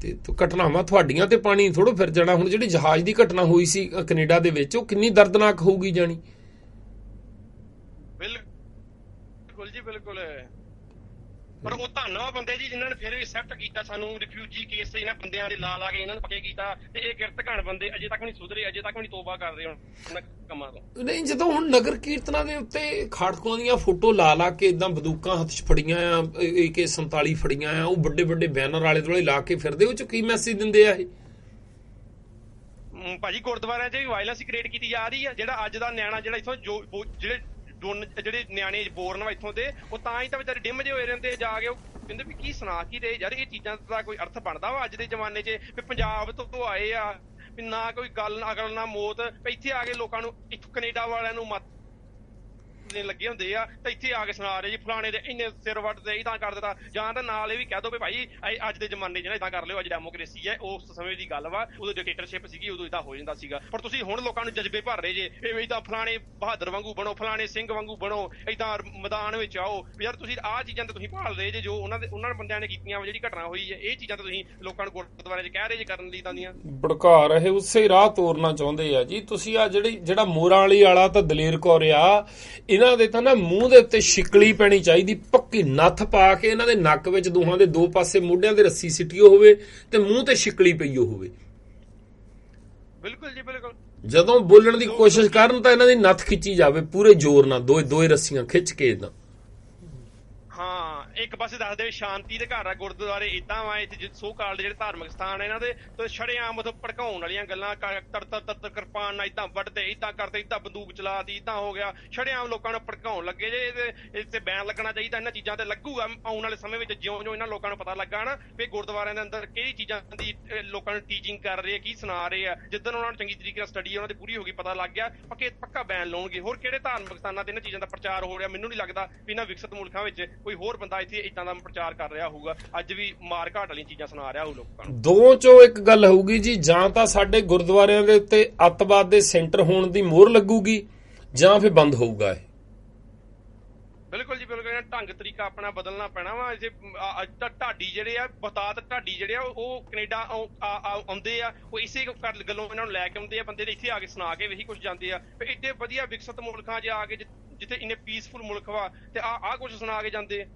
ਤੇ ਘਟਨਾਵਾਂ ਤੁਹਾਡੀਆਂ ਤੇ ਪਾਣੀ ਥੋੜੋ ਫਿਰ ਜਾਣਾ। ਹੁਣ ਜਿਹੜੀ ਜਹਾਜ਼ ਦੀ ਘਟਨਾ ਹੋਈ ਸੀ ਕੈਨੇਡਾ ਦੇ ਵਿੱਚ, ਉਹ ਕਿੰਨੀ ਦਰਦਨਾਕ ਹੋਊਗੀ ਜਾਣੀ। ਬਿਲਕੁਲ ਜੀ ਬਿਲਕੁਲ। ਪਰ ਉਹ ਧੰਨਵਾਦ ਬੰਦੇ ਜੀ ਜਿਨ੍ਹਾਂ ਨੇ ਫਿਰ ਵੀ ਐਕਸੈਪਟ ਕੀਤਾ ਸਾਨੂੰ ਰਿਫਿਊਜੀ ਕੇਸ ਇਹਨਾਂ ਬੰਦਿਆਂ ਦੇ ਲਾ ਕੇ ਇਹਨਾਂ ਨੂੰ ਪੱਕੇ ਕੀਤਾ ਤੇ ਇਹ ਕਿਰਤ ਘਣ ਬੰਦੇ ਅਜੇ ਤੱਕ ਨਹੀਂ ਸੁਧਰੇ, ਅਜੇ ਤੱਕ ਨਹੀਂ ਤੋਬਾ ਕਰ ਰਹੇ ਉਹਨਾਂ ਕੰਮਾਂ ਤੋਂ। ਨਹੀਂ, ਜਦੋਂ ਹੁਣ ਨਗਰ ਕੀਰਤਨਾਂ ਦੇ ਉੱਤੇ ਖਾੜਕੂਆਂ ਦੀਆਂ ਫੋਟੋ ਲਾ ਕੇ ਇਦਾਂ ਬੰਦੂਕਾਂ ਹੱਥ 'ਚ ਫੜੀਆਂ ਆ, AK-47 ਫੜੀਆਂ ਆ, ਉਹ ਵੱਡੇ ਵੱਡੇ ਬੈਨਰ ਆਲੇ ਦੁਆਲੇ ਲਾ ਕੇ ਫਿਰਦੇ, ਉਹ 'ਚ ਕੀ ਮੈਸੇਜ ਦਿੰਦੇ ਆ ਇਹ? ਭਾਜੀ ਗੁਰਦੁਆਰਿਆਂ 'ਚ ਵੀ ਵਾਇਲੈਂਸ ਕ੍ਰੀਏਟ ਕੀਤੀ ਜਾ ਰਹੀ ਆ। ਜਿਹੜਾ ਅੱਜ ਦਾ ਨਿਆਣਾ ਜਿਹੜਾ ਇੱਥੋਂ ਜਿਹੜੇ ਨਿਆਣੇ ਬੋਰਨ ਵਾ ਇੱਥੋਂ ਦੇ, ਉਹ ਤਾਂ ਹੀ ਤਾਂ ਵਿਚਾਰੇ ਡਿਮ ਜਿਹੇ ਹੋਏ ਰਹਿੰਦੇ ਜਾ ਕੇ, ਉਹ ਕਹਿੰਦੇ ਵੀ ਕੀ ਸੁਣਾ ਕੀ ਰਹੇ ਯਾਰ, ਇਹ ਚੀਜ਼ਾਂ ਦਾ ਕੋਈ ਅਰਥ ਬਣਦਾ ਵਾ ਅੱਜ ਦੇ ਜ਼ਮਾਨੇ 'ਚ? ਵੀ ਪੰਜਾਬ ਤੋਂ ਆਏ ਆ, ਵੀ ਨਾ ਕੋਈ ਗੱਲ ਅਕਲ ਨਾ ਮੌਤ, ਇੱਥੇ ਆ ਕੇ ਲੋਕਾਂ ਨੂੰ ਇੱਥੋਂ ਕੈਨੇਡਾ ਵਾਲਿਆਂ ਨੂੰ ਮਤ ਲੱਗੇ ਹੁੰਦੇ ਆ ਤੇ ਇੱਥੇ ਆ ਕੇ ਸੁਣਾ ਰਹੇ ਜੀ ਫਲਾਣੇ ਦੇ ਇੰਨੇ ਸਿਰ ਵੱਟਦੇ ਇਦਾਂ ਕਰ ਦਿੱਤਾ, ਜਾਂ ਤਾਂ ਨਾਲ ਇਹ ਵੀ ਕਹਿ ਦੋ ਵੀ ਭਾਈ ਅੱਜ ਦੇ ਜ਼ਮਾਨੇ 'ਚ ਨਾ ਇਦਾਂ ਕਰ ਲਿਓ, ਅੱਜ ਡੈਮੋਕ੍ਰੇਸੀ ਹੈ, ਉਸ ਸਮੇਂ ਦੀ ਗੱਲ ਵਾ, ਉਦੋਂ ਡਿਕਟੇਟਰਸ਼ਿਪ ਸੀਗੀ, ਉਦੋਂ ਇਦਾਂ ਹੋ ਜਾਂਦਾ ਸੀਗਾ। ਪਰ ਤੁਸੀਂ ਹੁਣ ਲੋਕਾਂ ਨੂੰ ਜਜ਼ਬੇ ਭਰ ਰਹੇ ਜੇ, ਇਹ ਇਦਾਂ ਫਲਾਣੇ ਬਹਾਦਰ ਵਾਂਗੂ ਬਣੋ, ਫਲਾਣੇ ਸਿੰਘ ਵਾਂਗੂ ਬਣੋ, ਇਦਾਂ ਮੈਦਾਨ ਵਿੱਚ ਆਓ। ਯਾਰ ਤੁਸੀਂ ਆਹ ਚੀਜ਼ਾਂ ਤੇ ਤੁਸੀਂ ਭਾਲ ਰਹੇ ਜੇ, ਜੋ ਉਹਨਾਂ ਬੰਦਿਆਂ ਨੇ ਕੀਤੀਆਂ ਜਿਹੜੀ ਘਟਨਾ ਹੋਈ ਹੈ, ਇਹ ਚੀਜ਼ਾਂ ਤੇ ਤੁਸੀਂ ਲੋਕਾਂ ਨੂੰ ਗੁਰਦੁਆਰੇ 'ਚ ਕਹਿ ਰਹੇ ਜੇ ਕਰਨ ਲਈ, ਤਾਂ ਦੀਆਂ ਭੜਕਾ ਰਹੇ, ਉਸੇ ਰਾਹ ਤੋਰਨਾ ਚਾਹੁੰਦੇ ਆ ਜੀ ਤੁਸੀਂ। ਆ ਜਿਹੜਾ ਮੋਰਾਂ ਵਾਲੀ ਵਾਲਾ ਤਾਂ ਦਲੇਰ ਕੌਰ ਆ, ਇਹਨਾਂ ਦੇ ਤਾਂ ਨਾ ਮੂੰਹ ਦੇ ਉੱਤੇ ਸ਼ਿਕਲੀ ਪੈਣੀ ਚਾਹੀਦੀ, ਪੱਕੀ ਨੱਥ ਪਾ ਕੇ ਇਹਨਾਂ ਦੇ ਨੱਕ ਵਿੱਚ ਦੋਹਾਂ ਦੇ ਦੋ ਪਾਸੇ ਮੋਢਿਆਂ ਦੇ ਰੱਸੀ ਸਿੱਟੀਓ ਹੋਵੇ ਤੇ ਮੂੰਹ ਤੇ ਸ਼ਿਕਲੀ ਪਈਓ ਹੋਵੇ। ਬਿਲਕੁਲ ਜੀ ਬਿਲਕੁਲ। ਜਦੋਂ ਬੋਲਣ ਦੀ ਕੋਸ਼ਿਸ਼ ਕਰਨ ਤਾਂ ਇਹਨਾਂ ਦੀ ਨੱਥ ਖਿੱਚੀ ਜਾਵੇ ਪੂਰੇ ਜ਼ੋਰ ਨਾਲ, ਦੋਏ ਰੱਸੀਆਂ ਖਿੱਚ ਕੇ ਇਦਾਂ। ਹਾਂ, ਇੱਕ ਪਾਸੇ ਦੱਸਦੇ ਸ਼ਾਂਤੀ ਦੇ ਘਰ ਆ ਗੁਰਦੁਆਰੇ, ਇਦਾਂ ਵਾ ਇੱਥੇ ਸੋ ਕਾਲਡ ਜਿਹੜੇ ਧਾਰਮਿਕ ਸਥਾਨ ਇਹਨਾਂ ਦੇ ਤੇ ਛੜੇਆਮ ਉਥੋਂ ਭੜਕਾਉਣ ਵਾਲੀਆਂ ਗੱਲਾਂ, ਤੜ ਕਿਰਪਾਨ ਨਾਲ ਇਦਾਂ ਵੱਢਦੇ, ਇਦਾਂ ਕਰਦੇ, ਇਦਾਂ ਬੰਦੂਕ ਚਲਾਤੀ, ਇਦਾਂ ਹੋ ਗਿਆ, ਛੜੇਆਮ ਲੋਕਾਂ ਨੂੰ ਭੜਕਾਉਣ ਲੱਗੇ ਜੇ। ਇਹਦੇ ਬੈਨ ਲੱਗਣਾ ਚਾਹੀਦਾ, ਇਹਨਾਂ ਚੀਜ਼ਾਂ ਤੇ ਲੱਗੂਗਾ ਆਉਣ ਵਾਲੇ ਸਮੇਂ ਵਿੱਚ, ਜਿਉਂ ਇਹਨਾਂ ਲੋਕਾਂ ਨੂੰ ਪਤਾ ਲੱਗਾ ਨਾ ਵੀ ਗੁਰਦੁਆਰਿਆਂ ਦੇ ਅੰਦਰ ਕਿਹੜੀ ਚੀਜ਼ਾਂ ਦੀ ਲੋਕਾਂ ਨੂੰ ਟੀਚਿੰਗ ਕਰ ਰਹੇ ਆ, ਕੀ ਸੁਣਾ ਰਹੇ ਆ। ਜਿੱਦਣ ਉਹਨਾਂ ਨੂੰ ਚੰਗੀ ਤਰੀਕੇ ਨਾਲ ਸਟੱਡੀ ਉਹਨਾਂ ਦੀ ਪੂਰੀ ਹੋ ਗਈ, ਪਤਾ ਲੱਗ ਗਿਆ, ਪੱਕਾ ਬੈਨ ਲਾਉਣਗੇ। ਹੋਰ ਕਿਹੜੇ ਧਾਰਮਿਕ ਸਥਾਨਾਂ ਤੇ ਇਹਨਾਂ ਚੀਜ਼ਾਂ ਦਾ ਪ੍ਰਚਾਰ ਹੋ ਰਿਹਾ? ਮੈਨੂੰ ਨਹੀਂ ਲੱਗਦਾ ਵੀ ਇਹਨਾਂ ਵਿਕਸਿਤ ਮੁਲਕਾਂ ਵਿੱਚ ਕੋਈ ਹੋਰ ਬੰਦਾ ਇੱਥੇ ਇਦਾਂ ਦਾ ਪ੍ਰਚਾਰ ਕਰ ਰਿਹਾ ਹੋਊਗਾ, ਅੱਜ ਵੀ ਮਾਰ ਘਾਟ ਵਾਲੀਆਂ ਚੀਜ਼ਾਂ ਸੁਣਾ ਰਿਹਾ ਹੋਊ ਲੋਕਾਂ ਨੂੰ। ਦੋ ਚੋਂ ਇੱਕ ਗੱਲ ਹੋਊਗੀ ਜੀ, ਜਾਂ ਤਾਂ ਸਾਡੇ ਗੁਰਦੁਆਰਿਆਂ ਦੇ ਉੱਤੇ ਅੱਤਵਾਦ ਦੇ ਸੈਂਟਰ ਹੋਣ ਦੀ ਮੋਹਰ ਲੱਗੂਗੀ, ਜਾਂ ਫਿਰ ਬੰਦ ਹੋਊਗਾ ਇਹ। ਬਿਲਕੁਲ ਜੀ ਬਿਲਕੁਲ, ਢੰਗ ਤਰੀਕਾ ਆਪਣਾ ਬਦਲਣਾ ਪੈਣਾ ਵਾ। ਢਾਡੀ ਜਿਹੜੇ ਆ, ਬਤਾਤ ਢਾਡੀ ਜਿਹੜੇ ਆ, ਉਹ ਕੈਨੇਡਾ ਆਉਂਦੇ ਆ, ਉਹ ਇਸੇ ਗੱਲੋਂ ਇਹਨਾਂ ਨੂੰ ਲੈ ਕੇ ਆਉਂਦੇ ਆ ਬੰਦੇ ਦੇ, ਇੱਥੇ ਆ ਕੇ ਸੁਣਾ ਕੇ ਇਹੀ ਕੁਝ ਜਾਂਦੇ ਆ। ਏਡੇ ਵਧੀਆ ਵਿਕਸਿਤ ਮੁਲਕਾਂ 'ਚ ਆ ਕੇ, ਜਿੱਥੇ ਇੰਨੇ ਪੀਸਫੁਲ ਮੁਲਕ ਵਾ, ਤੇ ਆਹ ਕੁਝ ਸੁਣਾ ਕੇ ਜਾਂਦੇ ਆ।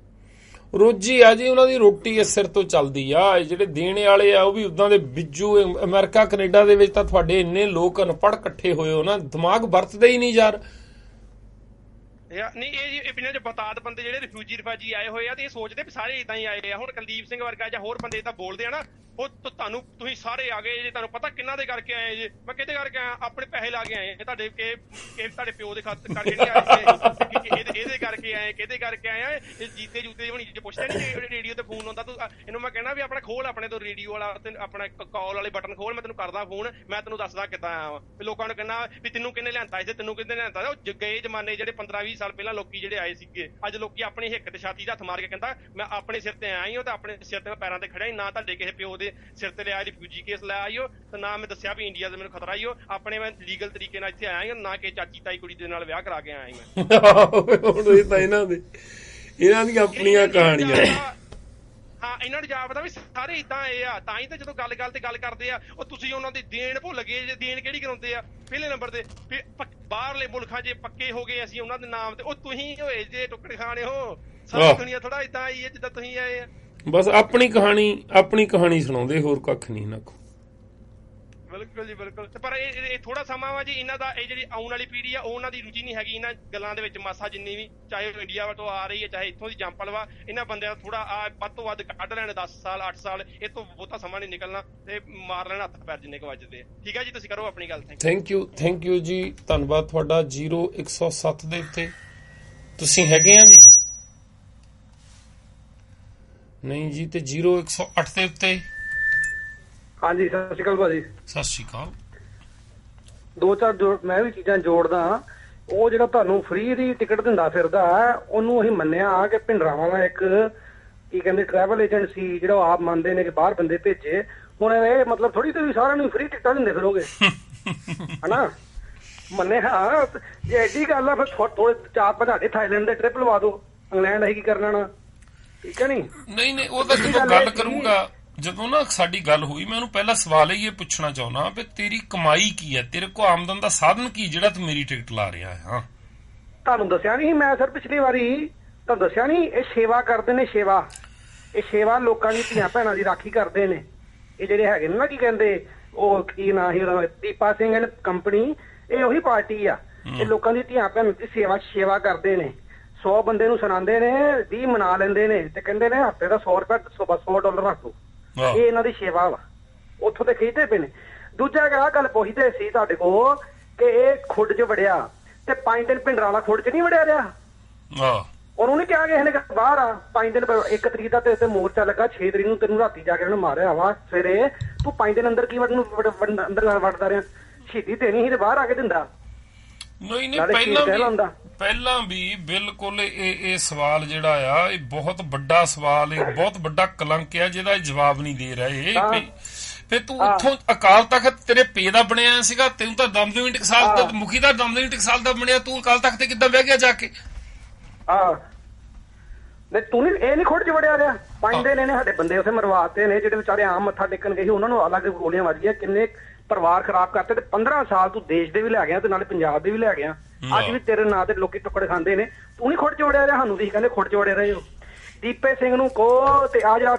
ਰੋਜੀ ਆ ਜੀ, ਉਹਨਾਂ ਦੀ ਰੋਟੀ ਇਸ ਸਿਰ ਤੋਂ ਚੱਲਦੀ ਆ। ਜਿਹੜੇ ਦੇਣੇ ਵਾਲੇ ਆ ਉਹ ਵੀ ਉਦਾਂ ਦੇ ਬਿੱਜੂ। ਅਮਰੀਕਾ ਕੈਨੇਡਾ ਦੇ ਵਿੱਚ ਤਾਂ ਤੁਹਾਡੇ ਇੰਨੇ ਲੋਕ ਅਨਪੜ੍ਹ ਇਕੱਠੇ ਹੋਏ ਹੋ ਨਾ, ਦਿਮਾਗ ਵਰਤਦੇ ਹੀ ਨਹੀਂ ਯਾਰ। ਨਹੀਂ, ਇਹ ਪਿੰਡਾਂ 'ਚ ਬਤਾਤ ਬੰਦੇ ਜਿਹੜੇ ਰਿਫਿਊਜੀ ਆਏ ਹੋਏ ਆ, ਤੇ ਇਹ ਸੋਚਦੇ ਵੀ ਸਾਰੇ ਇਦਾਂ ਹੀ ਆਏ ਆ। ਹੁਣ ਕੁਲਦੀਪ ਸਿੰਘ ਵਰਗਾ ਜਾਂ ਹੋਰ ਬੰਦੇ ਇਦਾਂ ਬੋਲਦੇ ਆ ਨਾ, ਉਹ ਤੁਸੀਂ ਸਾਰੇ ਆ ਗਏ ਜੇ, ਤੁਹਾਨੂੰ ਪਤਾ ਕਿੰਨਾ ਦੇ ਕਰਕੇ ਆਏ ਜੇ? ਮੈਂ ਕਿਹਦੇ ਕਰਕੇ ਆਇਆ? ਆਪਣੇ ਪੈਸੇ ਲਾ ਕੇ ਆਏ, ਤੁਹਾਡੇ ਪਿਓ ਦੇ ਖਾਤੇ ਕਰਕੇ ਨਹੀਂ ਆਏ, ਇਹਦੇ ਕਰਕੇ ਆਏ, ਕਿਹਦੇ ਕਰਕੇ ਆਏ? ਇਹ ਜੀਤੇ ਜੂਤੇ ਹੁਣ ਪੁੱਛਦੇ ਨਹੀਂ, ਰੇਡੀਓ ਤੇ ਫੋਨ ਆਉਂਦਾ, ਤੂੰ ਇਹਨੂੰ ਮੈਂ ਕਹਿਣਾ ਵੀ ਆਪਣਾ ਖੋਲ, ਆਪਣੇ ਤੋਂ ਰੇਡੀਓ ਵਾਲਾ ਤੇ ਆਪਣਾ ਕਾਲ ਵਾਲੇ ਬਟਨ ਖੋਲ, ਮੈਂ ਤੈਨੂੰ ਕਰਦਾ ਫੋਨ, ਮੈਂ ਤੈਨੂੰ ਦੱਸਦਾ ਕਿੱਦਾਂ ਆਇਆ ਵਾ। ਲੋਕਾਂ ਨੂੰ ਕਹਿਣਾ ਵੀ ਤੈਨੂੰ ਕਿਹਨੇ ਲਿਆਂਦਾ ਇੱਥੇ, ਤੈਨੂੰ ਕਿਹਨੇ ਲਿਆਂਦਾ? ਉਹ ਗਏ ਜ਼ਮਾਨੇ ਜਿਹੜੇ 15-20 ਸਾਲ ਪਹਿਲਾਂ ਲੋਕੀ ਜਿਹੜੇ ਆਏ ਸੀਗੇ, ਅੱਜ ਲੋਕੀ ਆਪਣੀ ਹਿੱਕ ਤੇ ਛਾਤੀ 'ਚ ਹੱਥ ਮਾਰ ਕੇ ਕਹਿੰਦਾ ਮੈਂ ਆਪਣੇ ਸਿਰ ਤੇ ਆਇਆ ਹੀ ਹਾਂ, ਤੇ ਆਪਣੇ ਸਿਰ ਤੇ ਮੈਂ ਪੈਰਾਂ ਤੇ ਖੜਿਆ ਹੀ, ਨਾ ਤੁਹਾਡੇ ਕਿਸੇ ਪਿਓ ਦੇ ਸਿਰ ਤੇ ਲਿਆ ਰਿਫਿਊਜੀ ਕੇਸ ਲੈ ਆਇਓ, ਤੇ ਨਾ ਮੈਂ ਦੱਸਿਆ ਵੀ ਇੰਡੀਆ ਦਾ ਮੈਨੂੰ ਖਤਰਾ ਹੀ ਹੋ, ਆਪਣੇ ਮੈਂ ਲੀਗਲ ਤਰੀਕੇ ਨਾਲ ਇੱਥੇ ਆਇਆ, ਨਾ ਕਿ ਚਾਚੀ ਤਾਈ ਕੁੜੀ ਦੇ ਨਾਲ ਵਿਆਹ ਕਰਾ ਕੇ ਆਇਆ ਮੈਂ। ਹੁਣ ਇਹ ਤਾਂ ਇਹਨਾਂ ਦੀਆਂ ਆਪਣੀਆਂ ਕਹਾਣੀਆਂ। ਹਾਂ, ਇਹਨਾਂ ਨੂੰ ਜਾਪਦਾ ਵੀ ਸਾਰੇ ਇਦਾਂ ਆਏ ਆ, ਤਾਂ ਹੀ ਤਾਂ ਜਦੋਂ ਗੱਲ ਤੇ ਗੱਲ ਕਰਦੇ ਆ, ਉਹ ਤੁਸੀਂ ਉਹਨਾਂ ਦੀ ਦੇਣ ਭੁੱਲ ਗਏ ਜੇ। ਦੇਣ ਕਿਹੜੀ ਕਰਾਉਂਦੇ ਆ ਪਹਿਲੇ ਨੰਬਰ ਤੇ? ਬਾਹਰਲੇ ਮੁਲਕਾਂ 'ਚ ਪੱਕੇ ਹੋ ਗਏ ਅਸੀਂ ਉਹਨਾਂ ਦੇ ਨਾਮ ਤੇ, ਉਹ ਤੁਸੀਂ ਹੋਏ ਜੇ ਟੁੱਕੜੇ ਖਾਣੇ ਹੋ। ਸਾਰੀ ਦੁਨੀਆ ਥੋੜਾ ਇਦਾਂ ਆਈ ਹੈ ਜਿੱਦਾਂ ਤੁਸੀਂ ਆਏ ਆ। ਬਸ ਆਪਣੀ ਕਹਾਣੀ ਸੁਣਾਉਂਦੇ, ਹੋਰ ਕੱਖ ਨਹੀਂ ਇਹਨਾਂ ਕੋਲ। ਬਿਲਕੁਲ ਜੀ ਬਿਲਕੁਲ। ਪਰ ਇਹ ਥੋੜਾ ਸਮਾਂ ਵਾ ਜੀ ਇਹਨਾਂ ਦਾ, ਇਹ ਜਿਹੜੀ ਆਉਣ ਵਾਲੀ ਪੀੜ੍ਹੀ ਆ, ਉਹਨਾਂ ਦੀ ਰੁਚੀ ਨਹੀਂ ਹੈਗੀ ਇਹਨਾਂ ਗੱਲਾਂ ਦੇ ਵਿੱਚ ਮਾਸਾ ਜਿੰਨੀ ਵੀ, ਚਾਹੇ ਉਹ ਇੰਡੀਆ ਤੋਂ ਆ ਰਹੀ ਹੈ, ਚਾਹੇ ਇੱਥੋਂ ਦੀ ਜੰਪਲ ਵਾ। ਇਹਨਾਂ ਬੰਦਿਆਂ ਦਾ ਥੋੜਾ ਵੱਧ ਤੋਂ ਵੱਧ ਕੱਢ ਲੈਣ 10 ਸਾਲ 8 ਸਾਲ, ਇਹ ਤੋਂ ਬਹੁਤਾ ਸਮਾਂ ਨਹੀਂ ਨਿਕਲਣਾ, ਤੇ ਮਾਰ ਲੈਣਾ ਹੱਥ ਪੈਰ ਜਿੰਨੇ ਕੁ ਵੱਜਦੇ ਆ। ਠੀਕ ਹੈ ਜੀ, ਤੁਸੀਂ ਕਰੋ ਆਪਣੀ ਗੱਲ। ਥੈਂਕ ਯੂ ਜੀ, ਧੰਨਵਾਦ ਤੁਹਾਡਾ। 0107 ਦੇ ਉੱਤੇ ਤੁਸੀਂ ਹੈਗੇ ਆ ਜੀ? ਨਹੀਂ ਜੀ, ਤੇ 0108 ਦੇ ਉੱਤੇ? ਹਾਂਜੀ, ਸਤਿ ਸ਼੍ਰੀ ਅਕਾਲ ਭਾਜੀ। ਸਤਿ ਸ਼੍ਰੀ ਅਕਾਲ। ਦੋ ਚਾਰ ਮੈਂ ਵੀ ਚੀਜ਼ਾਂ ਜੋੜਦਾ। ਉਹ ਜਿਹੜਾ ਤੁਹਾਨੂੰ ਫ੍ਰੀ ਦੀ ਟਿਕਟ ਦਿੰਦਾ ਫਿਰਦਾ, ਉਹਨੂੰ ਅਸੀਂ ਮੰਨਿਆ ਕਿ ਭਿੰਡਰਾਵਾਂ ਦਾ ਇੱਕ ਕੀ ਕਹਿੰਦੇ ਟਰੈਵਲ ਏਜੰਸੀ, ਜਿਹੜਾ ਆਪ ਮੰਨਦੇ ਨੇ ਕਿ ਬਾਹਰ ਬੰਦੇ ਭੇਜੇ। ਹੁਣ ਇਹ ਮਤਲਬ ਥੋੜੀ ਤੇ ਵੀ ਸਾਰਿਆਂ ਨੂੰ ਫ੍ਰੀ ਟਿਕਟਾਂ ਦਿੰਦੇ ਫਿਰੋਗੇ ਹਨਾ? ਮੰਨਿਆ ਜੇ ਐਡੀ ਗੱਲ ਆ, ਫਿਰ ਥੋੜੇ 4-5 ਸਾਡੇ ਥਾਈਲੈਂਡ ਦੇ ਟ੍ਰਿਪ ਲਵਾ ਦਿਓ, ਇੰਗਲੈਂਡ ਅਸੀਂ ਕੀ ਕਰਨਾ ਨਾ। ਠੀਕ ਹੈ ਨੀ? ਨਹੀਂ, ਉਹ ਤਾਂ ਜਦੋਂ ਗੱਲ ਕਰੂੰਗਾ, ਜਦੋਂ ਨਾ ਸਾਡੀ ਗੱਲ ਹੋਈ, ਮੈਂ ਉਹਨੂੰ ਪਹਿਲਾ ਸਵਾਲ ਹੀ ਇਹ ਪੁੱਛਣਾ ਚਾਹੁੰਦਾ ਵੀ ਤੇਰੀ ਕਮਾਈ ਕੀ ਹੈ, ਤੇਰੇ ਕੋਲ ਆਮਦਨ ਦਾ ਸਾਧਨ ਕੀ ਜਿਹੜਾ ਤੂੰ ਮੇਰੀ ਟਿਕਟ ਲਾ ਰਿਹਾ ਹੈ? ਹਾਂ, ਤੁਹਾਨੂੰ ਦੱਸਿਆ ਨਹੀਂ ਮੈਂ ਸਰ ਪਿਛਲੀ ਵਾਰੀ ਤੁਹਾਨੂੰ ਦੱਸਿਆ ਨਹੀਂ, ਇਹ ਸੇਵਾ ਕਰਦੇ ਨੇ, ਸੇਵਾ। ਇਹ ਸੇਵਾ ਲੋਕਾਂ ਦੀ ਧੀਆਂ ਭੈਣਾਂ ਦੀ ਰਾਖੀ ਕਰਦੇ ਨੇ। ਇਹ ਜਿਹੜੇ ਹੈਗੇ ਨੇ ਨਾ, ਕੀ ਕਹਿੰਦੇ ਉਹ, ਕੀ ਨਾਂ ਸੀ ਉਹਦਾ, ਦੀਪਾ ਸਿੰਘ ਐਂਡ ਕੰਪਨੀ, ਇਹ ਉਹੀ ਪਾਰਟੀ ਆ। ਇਹ ਲੋਕਾਂ ਦੀ ਧੀਆਂ ਭੈਣਾਂ ਦੀ ਸੇਵਾ ਕਰਦੇ ਨੇ। 100 ਬੰਦੇ ਨੂੰ ਸੁਣਾਉਂਦੇ ਨੇ, 20 ਮਨਾ ਲੈਂਦੇ ਨੇ ਤੇ ਕਹਿੰਦੇ ਨੇ ਹਫ਼ਤੇ ਦਾ $100 $100 ਰੱਖ ਲਓ। ਇਹ ਇਹਨਾਂ ਦੀ ਸੇਵਾ ਵਾ, ਉੱਥੋਂ ਤੇ ਖਿੱਚਦੇ ਪਏ ਨੇ। ਦੂਜਾ ਆਹ ਗੱਲ ਪੁੱਛਦੇ ਸੀ ਤੁਹਾਡੇ ਕੋਲ ਕਿ ਇਹ ਖੁੱਡ 'ਚ ਵੜਿਆ ਤੇ 5 ਦਿਨ ਭਿੰਡਰਾਂ ਵਾਲਾ ਖੁੱਡ 'ਚ ਨਹੀਂ ਵੜਿਆ ਰਿਹਾ। ਉਹਨੂੰ ਨੀ ਕਿਹਾ ਕਿਸੇ ਨੇ ਬਾਹਰ ਆ 5 ਦਿਨ, 1 ਤਰੀਕ ਦਾ ਤੇ ਮੋਰਚਾ ਲੱਗਾ, 6 ਤਰੀਕ ਨੂੰ ਤੈਨੂੰ ਰਾਤੀ ਜਾ ਕੇ ਉਹਨੇ ਮਾਰਿਆ ਵਾ ਸਵੇਰੇ, ਤੂੰ 5 ਦਿਨ ਅੰਦਰ ਕੀ ਅੰਦਰ ਵੜਦਾ ਰਿਹਾ? ਸ਼ਹੀਦੀ ਦੇਣੀ ਸੀ ਤੇ ਬਾਹਰ ਆ ਕੇ ਦਿੰਦਾ। ਨਹੀਂ, ਪਹਿਲਾਂ ਵੀ ਬਿਲਕੁਲ ਇਹ ਸਵਾਲ ਜਿਹੜਾ ਆ, ਇਹ ਬਹੁਤ ਵੱਡਾ ਸਵਾਲ, ਇਹ ਬਹੁਤ ਵੱਡਾ ਕਲੰਕ ਆ ਜਿਹਦਾ ਜਵਾਬ ਨਹੀਂ ਦੇ ਰਹੇ। ਫੇ ਤੂੰ ਉੱਥੋਂ ਅਕਾਲ ਤਖਤ ਤੇਰੇ ਪੇ ਦਾ ਬਣਿਆ ਸੀਗਾ, ਤੈਨੂੰ ਤਾਂ ਦਮਦਮੀ ਟਕਸਾਲ ਦਾ ਮੁਖੀ ਦਾ, ਦਮਦਮੀ ਟਕਸਾਲ ਦਾ ਬਣਿਆ, ਤੂੰ ਅਕਾਲ ਤਖਤ ਤੇ ਕਿੱਦਾਂ ਬਹਿ ਗਿਆ ਜਾ ਕੇ? ਤੂੰ ਨੀ, ਇਹ ਨੀ ਖੁੱਡ 'ਚ ਵੜਿਆ ਰਿਹਾ। 5 ਦਿਨ ਇਹਨੇ ਸਾਡੇ ਬੰਦੇ ਉੱਥੇ ਮਰਵਾਤੇ ਨੇ, ਜਿਹੜੇ ਵਿਚਾਰੇ ਆਮ ਮੱਥਾ ਟੇਕਣ ਗਏ ਸੀ, ਉਹਨਾਂ ਨੂੰ ਅਲੱਗ ਗੋਲੀਆਂ ਵੱਜ ਗਈਆਂ, ਕਿੰਨੇ ਪਰਿਵਾਰ ਖਰਾਬ ਕਰਤੇ। ਤੇ 15 ਸਾਲ ਤੂੰ ਦੇਸ਼ ਦੇ ਵੀ ਲੈ ਗਿਆ ਤੇ ਨਾਲੇ ਪੰਜਾਬ ਦੇ ਵੀ ਲੈ ਗਿਆ। ਅੱਜ ਵੀ ਤੇਰੇ ਨਾਂ ਤੇ ਲੋਕੀ ਟੁੱਕੜ ਖਾਂਦੇ ਨੇ, ਤੂੰ ਨੀ ਖੁੱਡ 'ਚ ਵੜਿਆ ਰਿਹਾ। ਸਾਨੂੰ ਤੁਸੀਂ ਕਹਿੰਦੇ ਖੁੱਡ 'ਚ ਵੜੇ ਰਹੇ ਹੋ। ਦੀਪੇ ਸਿੰਘ ਨੂੰ ਕਹੋ, ਤੇ ਆ ਜਿਹੜਾ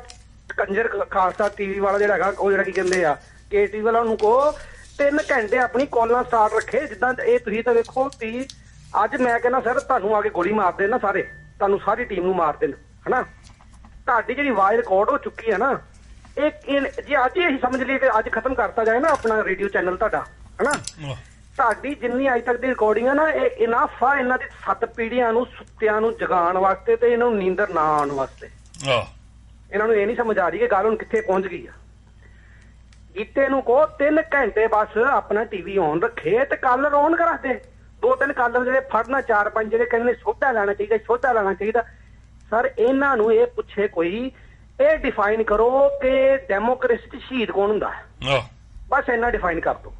ਕੰਜਰ ਖਾਲਸਾ ਟੀਵੀ ਵਾਲਾ ਜਿਹੜਾ ਹੈਗਾ, ਉਹ ਜਿਹੜਾ ਕੀ ਕਹਿੰਦੇ ਆ KTV ਵਾਲਾ, ਉਹਨੂੰ ਕਹੋ 3 ਘੰਟੇ ਆਪਣੀ ਕਾਲਾਂ ਸਟਾਰਟ ਰੱਖੇ। ਜਿੱਦਾਂ ਇਹ ਤੁਸੀਂ ਤਾਂ ਵੇਖੋ, ਤੁਸੀਂ ਅੱਜ ਮੈਂ ਕਹਿੰਦਾ ਸਰ ਤੁਹਾਨੂੰ ਆ ਕੇ ਗੋਲੀ ਮਾਰ ਦੇਣ ਨਾ ਸਾਰੇ, ਤੁਹਾਨੂੰ ਸਾਰੀ ਟੀਮ ਨੂੰ ਮਾਰ ਦੇਣ, ਹਨਾ। ਤੁਹਾਡੀ ਜਿਹੜੀ ਆਵਾਜ਼ ਰਿਕਾਰਡ ਹੋ ਚੁੱਕੀ ਹੈ ਨਾ, ਇਹ ਜੇ ਅੱਜ ਹੀ ਅਸੀਂ ਸਮਝ ਲਈਏ ਕਿ ਅੱਜ ਖਤਮ ਕਰਤਾ ਜਾਏ ਨਾ ਆਪਣਾ ਰੇਡੀਓ ਚੈਨਲ ਤੁਹਾਡਾ, ਹਨਾ, ਤੁਹਾਡੀ ਜਿੰਨੀ ਅੱਜ ਤੱਕ ਦੀ ਰਿਕਾਰਡਿੰਗ ਹੈ ਨਾ, ਇਹ ਇਨਫ ਆ ਇਹਨਾਂ ਦੀ 7 ਪੀੜ੍ਹੀਆਂ ਨੂੰ, ਸੁੱਤਿਆਂ ਨੂੰ ਜਗਾਉਣ ਵਾਸਤੇ ਤੇ ਇਹਨਾਂ ਨੂੰ ਨੀਂਦਰ ਨਾ ਆਉਣ ਵਾਸਤੇ। ਇਹਨਾਂ ਨੂੰ ਇਹ ਨਹੀਂ ਸਮਝ ਆ ਰਹੀ ਕਿ ਗੱਲ ਹੁਣ ਕਿੱਥੇ ਪਹੁੰਚ ਗਈ ਆ। ਗੀਤੇ ਨੂੰ ਕਹੋ 3 ਘੰਟੇ ਬਸ ਆਪਣਾ TV ਔਨ ਰੱਖੇ ਤੇ ਕਾਲਰ ਔਨ ਕਰਾ ਦੇ। 2-3 ਕਾਲਰ ਜਿਹੜੇ ਫੜਨਾ, 4-5 ਜਿਹੜੇ ਕਹਿੰਦੇ ਸੋਧਾ ਲੈਣਾ ਚਾਹੀਦਾ, ਸੋਧਾ ਲੈਣਾ ਚਾਹੀਦਾ। ਸਰ ਇਹਨਾਂ ਨੂੰ ਇਹ ਪੁੱਛੇ ਕੋਈ, ਇਹ ਡਿਫਾਈਨ ਕਰੋ ਕਿ ਡੈਮੋਕ੍ਰੇਸੀ 'ਚ ਸ਼ਹੀਦ ਕੌਣ ਹੁੰਦਾ ਹੈ। ਬਸ ਇੰਨਾ ਡਿਫਾਈਨ ਕਰ ਦੋ।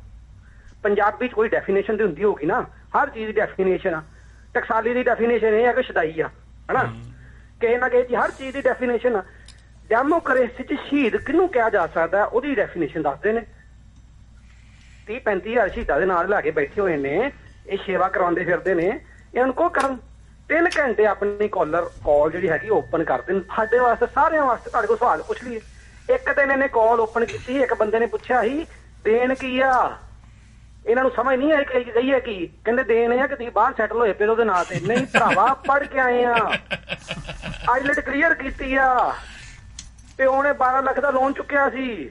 ਪੰਜਾਬੀ 'ਚ ਕੋਈ ਡੈਫੀਨੇਸ਼ਨ ਤੇ ਹੁੰਦੀ ਹੋਊਗੀ ਨਾ, ਹਰ ਚੀਜ਼ ਦੀ ਡੈਫੀਨੇਸ਼ਨ ਆ। ਟਕਸਾਲੀ ਦੀ ਡੈਫੀਨੇਸ਼ਨ ਇਹ ਆ ਕਿ ਸ਼ਦਾਈ ਆ, ਹਨਾ, ਕਿਸੇ ਨਾ ਕਿਸੇ ਹਰ ਚੀਜ਼ ਦੀ ਡੈਫੀਨੇਸ਼ਨ ਆ। ਡੈਮੋਕ੍ਰੇਸੀ 'ਚ ਸ਼ਹੀਦ ਕਿਹਨੂੰ ਕਿਹਾ ਜਾ ਸਕਦਾ, ਉਹਦੀ ਡੈਫੀਨੇਸ਼ਨ ਦੱਸਦੇ ਨੇ। 30-35 ਹਜ਼ਾਰ ਸ਼ਹੀਦਾਂ ਦੇ ਨਾਲ ਲੈ ਕੇ ਬੈਠੇ ਹੋਏ ਨੇ, ਇਹ ਸੇਵਾ ਕਰਵਾਉਂਦੇ ਫਿਰਦੇ ਨੇ। ਇਹਨਾਂ ਨੂੰ ਕੋ ਕਰਨ 3 ਘੰਟੇ ਆਪਣੀ ਕਾਲ ਜਿਹੜੀ ਹੈਗੀ ਓਪਨ ਕਰ ਦੇਣ। ਸਾਡੇ ਵਾਸਤੇ, ਸਾਰਿਆਂ ਵਾਸਤੇ। ਤੁਹਾਡੇ ਕੋਲ ਸਵਾਲ ਪੁੱਛ ਲਈਏ। ਇੱਕ ਦਿਨ ਇਹਨੇ ਕਾਲ ਓਪਨ ਕੀਤੀ, ਇੱਕ ਬੰਦੇ ਨੇ ਪੁੱਛਿਆ ਸੀ ਦੇਣ ਕੀ ਆ। ਇਹਨਾਂ ਨੂੰ ਸਮਝ ਨਹੀਂ ਆਈ ਕਿ ਕਹੀਏ ਕੀ, ਕਹਿੰਦੇ ਦੇਣ ਆ ਕਿ ਤੁਸੀਂ ਬਾਹਰ ਸੈਟਲ ਹੋਏ ਪਏ ਉਹਦੇ ਨਾਂ ਤੇ। ਨਹੀਂ ਭਰਾਵਾ, ਪੜ੍ਹ ਕੇ ਆਏ ਆ, ਆਈਲੈਟ ਕਲੀਅਰ ਕੀਤੀ ਆ, ਤੇ ਉਹਨੇ 12 ਲੱਖ ਦਾ ਲੋਨ ਚੁੱਕਿਆ ਸੀ।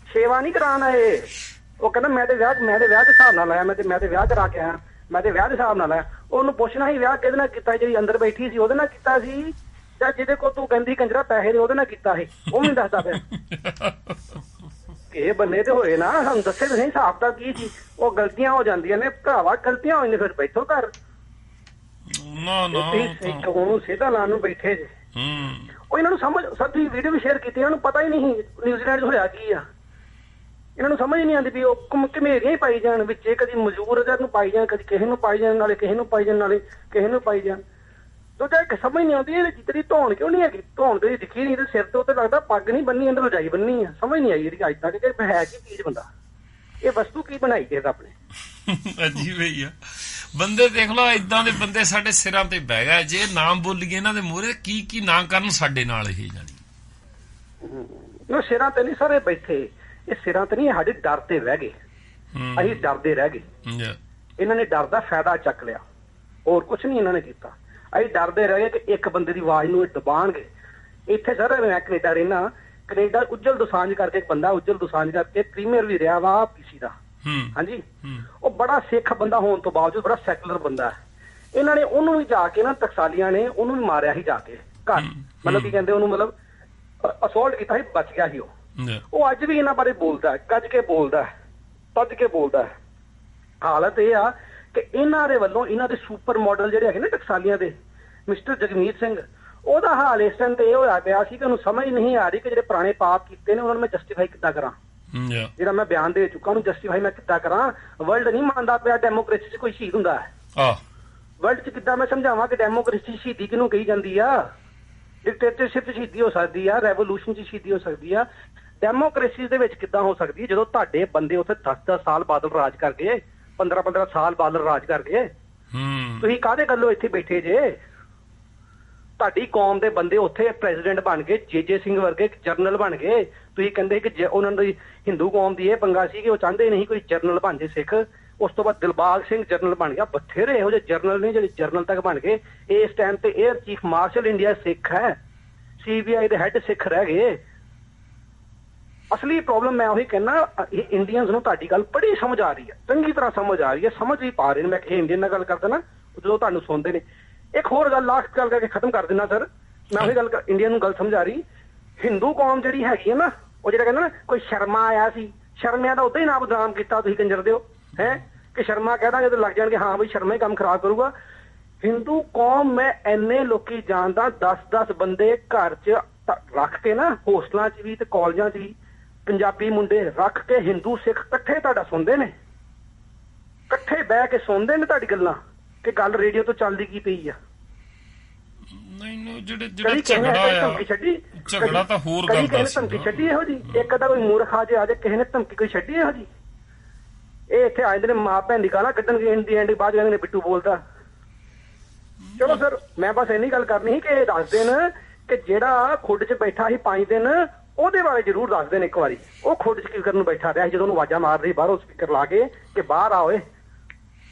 ਸੇਵਾ ਨਹੀਂ ਕਰਾਉਣ ਆਏ। ਉਹ ਕਹਿੰਦਾ ਮੈਂ ਤੇ ਵਿਆਹ ਦੇ ਹਿਸਾਬ ਨਾਲ ਆਇਆ, ਮੈਂ ਤੇ ਵਿਆਹ ਕਰਾ ਕੇ ਆਇਆ, ਮੈਂ ਤੇ ਵਿਆਹ ਦੇ ਹਿਸਾਬ ਨਾਲ ਆਇਆ। ਉਹਨੂੰ ਪੁੱਛਣਾ ਸੀ ਵਿਆਹ ਕਿਹਦੇ ਨਾਲ ਕੀਤਾ, ਜਿਹੜੀ ਅੰਦਰ ਬੈਠੀ ਸੀ ਉਹਦੇ ਨਾਲ ਕੀਤਾ ਸੀ, ਜਾਂ ਜਿਹਦੇ ਕੋਲ ਤੂੰ ਕਹਿੰਦੀ ਕੰਜਰਾ ਪੈਸੇ ਦੇ ਉਹਦੇ ਨਾਲ ਕੀਤਾ ਸੀ, ਉਹ ਨਹੀਂ ਦੱਸਦਾ ਪਿਆ। ਇਹ ਬੰਦੇ ਤੇ ਹੋਏ ਨਾ, ਸਾਨੂੰ ਦੱਸੇ ਤਾਂ ਨਹੀਂ ਹਿਸਾਬ ਤਾਂ ਕੀ ਸੀ। ਉਹ ਗਲਤੀਆਂ ਹੋ ਜਾਂਦੀਆਂ ਨੇ ਭਰਾਵਾ, ਗਲਤੀਆਂ ਹੋਈਆਂ ਫਿਰ ਬੈਠੋ ਘਰ। ਉਹਨੂੰ ਸਿੱਧਾ ਲਾਉਣ ਨੂੰ ਬੈਠੇ ਜੇ। ਉਹ ਇਹਨਾਂ ਨੂੰ ਸਮਝ, ਸਾਡੀ ਵੀਡੀਓ ਵੀ ਸ਼ੇਅਰ ਕੀਤੀ, ਇਹਨਾਂ ਨੂੰ ਪਤਾ ਹੀ ਨਹੀਂ ਨਿਊਜ਼ੀਲੈਂਡ 'ਚ ਹੋਇਆ ਕੀ ਆ। ਇਹਨਾਂ ਨੂੰ ਸਮਝ ਨਹੀਂ ਆਉਂਦੀ ਵੀ ਉਹ ਘਮੇਰੀਆਂ ਹੀ ਪਾਈ ਜਾਣ ਵਿੱਚੇ, ਕਦੀ ਮਜ਼ਦੂਰ ਨੂੰ ਪਾਈ ਜਾਣ, ਕਦੀ ਕਿਸੇ ਨੂੰ ਪਾਈ ਜਾਣ, ਨਾਲੇ ਕਿਸੇ ਨੂੰ ਪਾਈ ਜਾਣ, ਨਾਲੇ ਕਿਸੇ ਨੂੰ ਪਾਈ ਜਾਣ। ਦੂਜਾ ਇੱਕ ਸਮਝ ਨਹੀਂ ਆਉਂਦੀ ਇਹਦੀ ਜਿੱਤਰੀ ਧੌਣ ਕਿਉਂ ਨਹੀਂ ਹੈਗੀ। ਧੌਣ ਤੇ ਦਿਖੀ ਨਹੀਂ, ਤੇ ਸਿਰ ਤੇ ਉੱਤੇ ਲੱਗਦਾ ਪੱਗ ਨਹੀਂ ਬੰਨੀ, ਅੰਦਰ ਰਜਾਈ ਬੰਨੀ ਆ। ਸਮਝ ਨਹੀਂ ਆਈ ਇਹਦੀ ਅੱਜ ਤੱਕ ਕਿ ਹੈ ਕੀ ਚੀਜ਼ ਬੰਦਾ, ਇਹ ਵਸਤੂ ਕੀ ਬਣਾਈ ਕਿਸੇ ਦਾ ਆਪਣੇ। ਅਜੀਬ ਹੀ ਆ ਬੰਦੇ। ਦੇਖ ਲਓ ਇਦਾਂ ਦੇ ਬੰਦੇ ਸਾਡੇ ਸਿਰਾਂ ਤੇ ਬਹਿ ਗਏ। ਜੇ ਨਾਮ ਬੋਲੀਏ ਇਹਨਾਂ ਦੇ ਮੂਹਰੇ, ਕੀ ਨਾ ਕਰਨ ਸਾਡੇ ਨਾਲ ਇਹ ਜਾਣੀ। ਸਿਰਾਂ ਤੇ ਨਹੀਂ ਸਾਰੇ ਬੈਠੇ, ਇਹ ਸਿਰਾਂ ਤੇ ਨਹੀਂ, ਸਾਡੇ ਡਰ ਤੇ ਰਹਿ ਗਏ। ਅਸੀਂ ਡਰਦੇ ਰਹਿ ਗਏ। ਇਹਨਾਂ ਨੇ ਡਰ ਦਾ ਫਾਇਦਾ ਚੱਕ ਲਿਆ, ਹੋਰ ਕੁਛ ਨਹੀਂ ਇਹਨਾਂ ਨੇ ਕੀਤਾ। ਅਸੀਂ ਡਰਦੇ ਰਹਿ ਗਏ ਕਿ ਇੱਕ ਬੰਦੇ ਦੀ ਆਵਾਜ਼ ਨੂੰ ਇਹ ਦਬਾਣਗੇ। ਇੱਥੇ ਸਰ ਮੈਂ ਕੈਨੇਡਾ ਰਹਿਣਾ, ਕੈਨੇਡਾ ਉੱਜਲ ਦੋਸਾਂਝ ਕਰਕੇ ਇੱਕ ਬੰਦਾ, ਉੱਜਲ ਦੋਸਾਂਝ ਕਰਕੇ ਪ੍ਰੀਮੀਅਰ ਵੀ ਰਿਹਾ ਵਾ PC ਦਾ, ਹਾਂਜੀ। ਉਹ ਬੜਾ ਸਿੱਖ ਬੰਦਾ ਹੋਣ ਤੋਂ ਬਾਵਜੂਦ ਬੜਾ ਸੈਕੂਲਰ ਬੰਦਾ ਹੈ। ਇਹਨਾਂ ਨੇ ਉਹਨੂੰ ਵੀ ਜਾ ਕੇ ਨਾ, ਟਕਸਾਲੀਆਂ ਨੇ ਉਹਨੂੰ ਵੀ ਮਾਰਿਆ ਸੀ ਜਾ ਕੇ ਘਰ, ਮਤਲਬ ਕੀ ਕਹਿੰਦੇ ਉਹਨੂੰ, ਮਤਲਬ ਅਸੌਲਟ ਕੀਤਾ ਸੀ, ਬਚ ਗਿਆ ਸੀ ਉਹ ਅੱਜ ਵੀ ਇਹਨਾਂ ਬਾਰੇ ਬੋਲਦਾ, ਗੱਜ ਕੇ ਬੋਲਦਾ, ਤੱਜ ਕੇ ਬੋਲਦਾ। ਹਾਲਤ ਇਹ ਆ ਕਿ ਇਹਨਾਂ ਦੇ ਵੱਲੋਂ ਇਹਨਾਂ ਦੇ ਸੁਪਰ ਮਾਡਲ ਜਿਹੜੇ ਹੈਗੇ ਨੇ ਟਕਸਾਲੀਆਂ ਦੇ, ਮਿਸਟਰ ਜਗਮੀਤ ਸਿੰਘ, ਉਹਦਾ ਹਾਲ ਇਸ ਟਾਈਮ ਤੇ ਇਹ ਹੋਇਆ ਪਿਆ ਸੀ ਕਿ ਉਹਨੂੰ ਸਮਝ ਨਹੀਂ ਆ ਰਹੀ ਕਿ ਜਿਹੜੇ ਪੁਰਾਣੇ ਪਾਪ ਕੀਤੇ ਨੇ ਉਹਨਾਂ ਨੂੰ ਮੈਂ ਜਸਟੀਫਾਈ ਕਿੱਦਾਂ ਕਰਾਂ। ਜਿਹੜਾ ਮੈਂ ਬਿਆਨ ਦੇ ਚੁੱਕਾ ਉਹਨੂੰ ਜਸਟੀਫਾਈ ਮੈਂ ਕਿੱਦਾਂ ਕਰਾਂ। ਵਰਲਡ ਨਹੀਂ ਮੰਨਦਾ ਪਿਆ ਡੈਮੋਕ੍ਰੇਸੀ 'ਚ ਕੋਈ ਸ਼ਹੀਦ ਹੁੰਦਾ ਹੈ। ਵਰਲਡ 'ਚ ਕਿੱਦਾਂ ਮੈਂ ਸਮਝਾਵਾਂ ਕਿ ਡੈਮੋਕ੍ਰੇਸੀ ਸ਼ਹੀਦੀ ਕਿਹਨੂੰ ਕਹੀ ਜਾਂਦੀ ਆ। ਡਿਕਟੇਟਰਸ਼ਿਪ 'ਚ ਸ਼ਹੀਦੀ ਹੋ ਸਕਦੀ ਆ, ਰੈਵੋਲੂਸ਼ਨ 'ਚ ਸ਼ਹੀਦੀ ਹੋ ਸਕਦੀ ਆ, ਡੈਮੋਕ੍ਰੇਸੀ ਦੇ ਵਿੱਚ ਕਿੱਦਾਂ ਹੋ ਸਕਦੀ ਹੈ ਜਦੋਂ ਤੁਹਾਡੇ ਬੰਦੇ ਉੱਥੇ 10-10 ਸਾਲ ਬਾਦਲ ਰਾਜ ਕਰ ਗਏ, 15-15 ਸਾਲ ਬਾਦਲ ਰਾਜ ਕਰ ਗਏ। ਤੁਸੀਂ ਕਾਹਦੇ ਗੱਲੋਂ ਇੱਥੇ ਬੈਠੇ ਜੇ? ਤੁਹਾਡੀ ਕੌਮ ਦੇ ਬੰਦੇ ਉੱਥੇ ਪ੍ਰੈਜ਼ੀਡੈਂਟ ਬਣ ਗਏ, ਜੇ ਸਿੰਘ ਵਰਗੇ ਜਰਨਲ ਬਣ ਗਏ। ਤੁਸੀਂ ਕਹਿੰਦੇ ਕਿ ਉਹਨਾਂ ਦੀ ਹਿੰਦੂ ਕੌਮ ਦੀ ਇਹ ਪੰਗਾ ਸੀ ਕਿ ਉਹ ਚਾਹੁੰਦੇ ਨਹੀਂ ਕੋਈ ਜਰਨਲ ਬਣ ਜੇ ਸਿੱਖ। ਉਸ ਤੋਂ ਬਾਅਦ ਦਿਲਬਾਗ ਸਿੰਘ ਜਰਨਲ ਬਣ ਗਿਆ। ਬਥੇਰੇ ਇਹੋ ਜਿਹੇ ਜਰਨਲ ਨੇ ਜਿਹੜੇ ਜਰਨਲ ਤੱਕ ਬਣ ਗਏ। ਇਸ ਟਾਈਮ ਤੇ 에ਅਰ ਚੀਫ ਮਾਰਸ਼ਲ ਇੰਡੀਆ ਸਿੱਖ ਹੈ, CBI ਦੇ ਹੈੱਡ ਸਿੱਖ ਰਹਿ ਗਏ। ਅਸਲੀ ਪ੍ਰੋਬਲਮ ਮੈਂ ਉਹੀ ਕਹਿੰਦਾ, ਇੰਡੀਅਨਸ ਨੂੰ ਤੁਹਾਡੀ ਗੱਲ ਬੜੀ ਸਮਝ ਆ ਰਹੀ ਹੈ, ਚੰਗੀ ਤਰ੍ਹਾਂ ਸਮਝ ਆ ਰਹੀ ਹੈ, ਸਮਝ ਵੀ ਪਾ ਰਹੇ ਨੇ। ਮੈਂ ਕਿਸੇ ਇੰਡੀਅਨ ਨਾਲ ਗੱਲ ਕਰਦਾ ਨਾ, ਜਦੋਂ ਤੁਹਾਨੂੰ ਸੁਣਦੇ ਨੇ। ਇੱਕ ਹੋਰ ਗੱਲ ਲਾਸਟ ਗੱਲ ਕਰਕੇ ਖਤਮ ਕਰ ਦਿੰਦਾ ਸਰ। ਮੈਂ ਉਹੀ ਗੱਲ ਇੰਡੀਅਨ ਨੂੰ ਗੱਲ ਸਮਝਾ ਰਹੀ, ਹਿੰਦੂ ਕੌਮ ਜਿਹੜੀ ਹੈਗੀ ਹੈ ਨਾ, ਉਹ ਜਿਹੜਾ ਕਹਿੰਦਾ ਨਾ ਕੋਈ ਸ਼ਰਮਾ ਆਇਆ ਸੀ, ਸ਼ਰਮਿਆਂ ਦਾ ਉਦਾਂ ਹੀ ਨਾਮ ਬਦਨਾਮ ਕੀਤਾ ਤੁਸੀਂ ਕੰਜਰ ਦਿਓ ਹੈ ਕਿ ਸ਼ਰਮਾ ਕਹਿ ਦਾਂਗੇ ਤਾਂ ਲੱਗ ਜਾਣਗੇ ਹਾਂ ਬਈ ਸ਼ਰਮਾ ਹੀ ਕੰਮ ਖਰਾਬ ਕਰੂਗਾ। ਹਿੰਦੂ ਕੌਮ ਮੈਂ ਇੰਨੇ ਲੋਕੀ ਜਾਣਦਾ, 10-10 ਬੰਦੇ ਘਰ 'ਚ ਰੱਖ ਕੇ ਨਾ, ਹੋਸਟਲਾਂ 'ਚ ਵੀ ਤੇ ਕਾਲਜਾਂ 'ਚ ਵੀ ਪੰਜਾਬੀ ਮੁੰਡੇ ਰੱਖ ਕੇ ਹਿੰਦੂ ਸਿੱਖ ਇਕੱਠੇ ਤੁਹਾਡਾ ਸੁਣਦੇ ਨੇ, ਇਕੱਠੇ ਬਹਿ ਕੇ ਸੁਣਦੇ ਨੇ ਤੁਹਾਡੀ ਗੱਲਾਂ ਕਿ ਗੱਲ ਰੇਡੀਓ ਤੋਂ ਚੱਲਦੀ ਕੀ ਪਈ ਆ। ਨਹੀਂ ਜਿਹੜਾ ਝਗੜਾ ਤਾਂ ਹੋਰ ਗੱਲ ਦਾ ਸੀ। ਧਮਕੀ ਛੱਡੀ ਇਹੋ ਜੀ, ਇੱਕ ਤਾਂ ਕੋਈ ਮੂਰਖ ਆ ਜੇ ਕਿਸੇ ਨੇ ਧਮਕੀ ਕੋਈ ਛੱਡੀ ਇਹੋ ਜੀ। ਇਹ ਇੱਥੇ ਆ ਜਾਂਦੇ ਨੇ ਮਾਂ ਭੈਣ ਦੀ ਗਾਲਾਂ ਕੱਢਣਗੇ, ਇੰਡੀ ਐਂਡ ਬਾਅਦ ਕਹਿੰਦੇ ਨੇ ਬਿੱਟੂ ਬੋਲਦਾ। ਚਲੋ ਸਰ, ਮੈਂ ਬਸ ਇੰਨੀ ਗੱਲ ਕਰਨੀ ਸੀ ਕਿ ਇਹ ਦੱਸ ਦੇਣ ਕਿ ਜਿਹੜਾ ਖੁੱਡ 'ਚ ਬੈਠਾ ਸੀ 5 ਦਿਨ, ਉਹਦੇ ਬਾਰੇ ਜ਼ਰੂਰ ਦੱਸ ਦੇਣ ਇੱਕ ਵਾਰੀ। ਉਹ ਖੁੱਡ 'ਚ ਕੀ ਕਰਨ ਨੂੰ ਬੈਠਾ ਰਿਹਾ ਜਦੋਂ ਉਹਨੂੰ ਆਵਾਜ਼ਾਂ ਮਾਰ ਰਹੀ ਬਾਹਰੋਂ ਸਪੀਕਰ ਲਾ ਕੇ ਕਿ ਬਾਹਰ ਆ ਓਏ,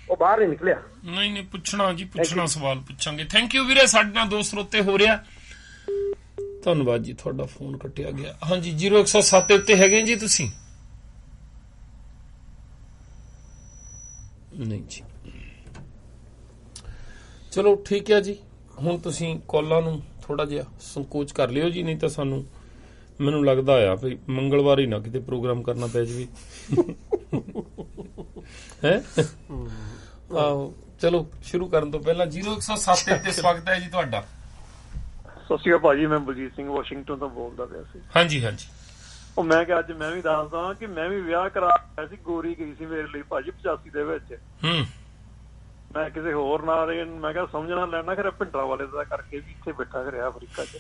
ਉਹ ਬਾਹਰ ਨਹੀਂ ਨਿਕਲਿਆ। ਨਹੀਂ ਪੁੱਛਣਾ ਜੀ, ਪੁੱਛਣਾ, ਸਵਾਲ ਪੁੱਛਾਂਗੇ। ਥੈਂਕ ਯੂ ਵੀਰੇ, ਸਾਡੇ ਨਾਲ 2 ਸਰੋਤੇ ਹੋ ਰਿਹਾ। ਧੰਨਵਾਦ ਜੀ, ਤੁਹਾਡਾ ਫੋਨ ਕੱਟਿਆ ਗਿਆ। ਹਾਂਜੀ 0107 ਉੱਤੇ ਹੈਗੇ ਜੀ ਤੁਸੀਂ? ਨਹੀਂ ਜੀ, ਚਲੋ ਠੀਕ ਹੈ ਜੀ। ਹੁਣ ਤੁਸੀਂ ਕਾਲਾਂ ਨੂੰ ਥੋੜਾ ਜਿਹਾ ਸੰਕੋਚ ਕਰ ਲਿਓ ਜੀ, ਨਹੀਂ ਤਾਂ ਸਾਨੂੰ ਮੈਨੂੰ ਲੱਗਦਾ ਆ ਵੀ ਮੰਗਲਵਾਰ ਹੀ ਨਾ ਕਿਤੇ ਪ੍ਰੋਗਰਾਮ ਕਰਨਾ ਪੈ ਜਾਵੇ ਹੈ। ਆਹੋ ਚਲੋ ਸ਼ੁਰੂ ਕਰਨ ਤੋਂ ਪਹਿਲਾਂ 0107 ਤੇ ਸਵਾਗਤ ਹੈ ਜੀ ਤੁਹਾਡਾ। ਸਤਿ ਸ਼੍ਰੀ ਅਕਾਲ ਭਾਜੀ, ਮੈਂ ਬਲਜੀਤ ਸਿੰਘ ਵਾਸ਼ਿੰਗਟਨ ਤੋਂ ਬੋਲਦਾ ਪਿਆ ਸੀ। ਹਾਂਜੀ ਹਾਂਜੀ। ਉਹ ਮੈਂ ਕਿਹਾ ਅੱਜ ਮੈਂ ਵੀ ਦੱਸਦਾ ਕਿ ਮੈਂ ਵੀ ਵਿਆਹ ਕਰਾਇਆ ਸੀ, ਗੋਰੀ ਗਈ ਸੀ ਮੇਰੇ ਲਈ ਭਾਜੀ 85 ਦੇ ਵਿੱਚ। ਮੈਂ ਕਿਸੇ ਹੋਰ ਨਾਲ ਮੈਂ ਕਿਹਾ ਸਮਝਣਾ ਲੈਣਾ ਖਰੇ ਭਿੰਡਰਾਂ ਵਾਲੇ ਦਾ ਕਰਕੇ ਵੀ ਇੱਥੇ ਬੈਠਾ ਰਿਹਾ ਅਫਰੀਕਾ 'ਚ।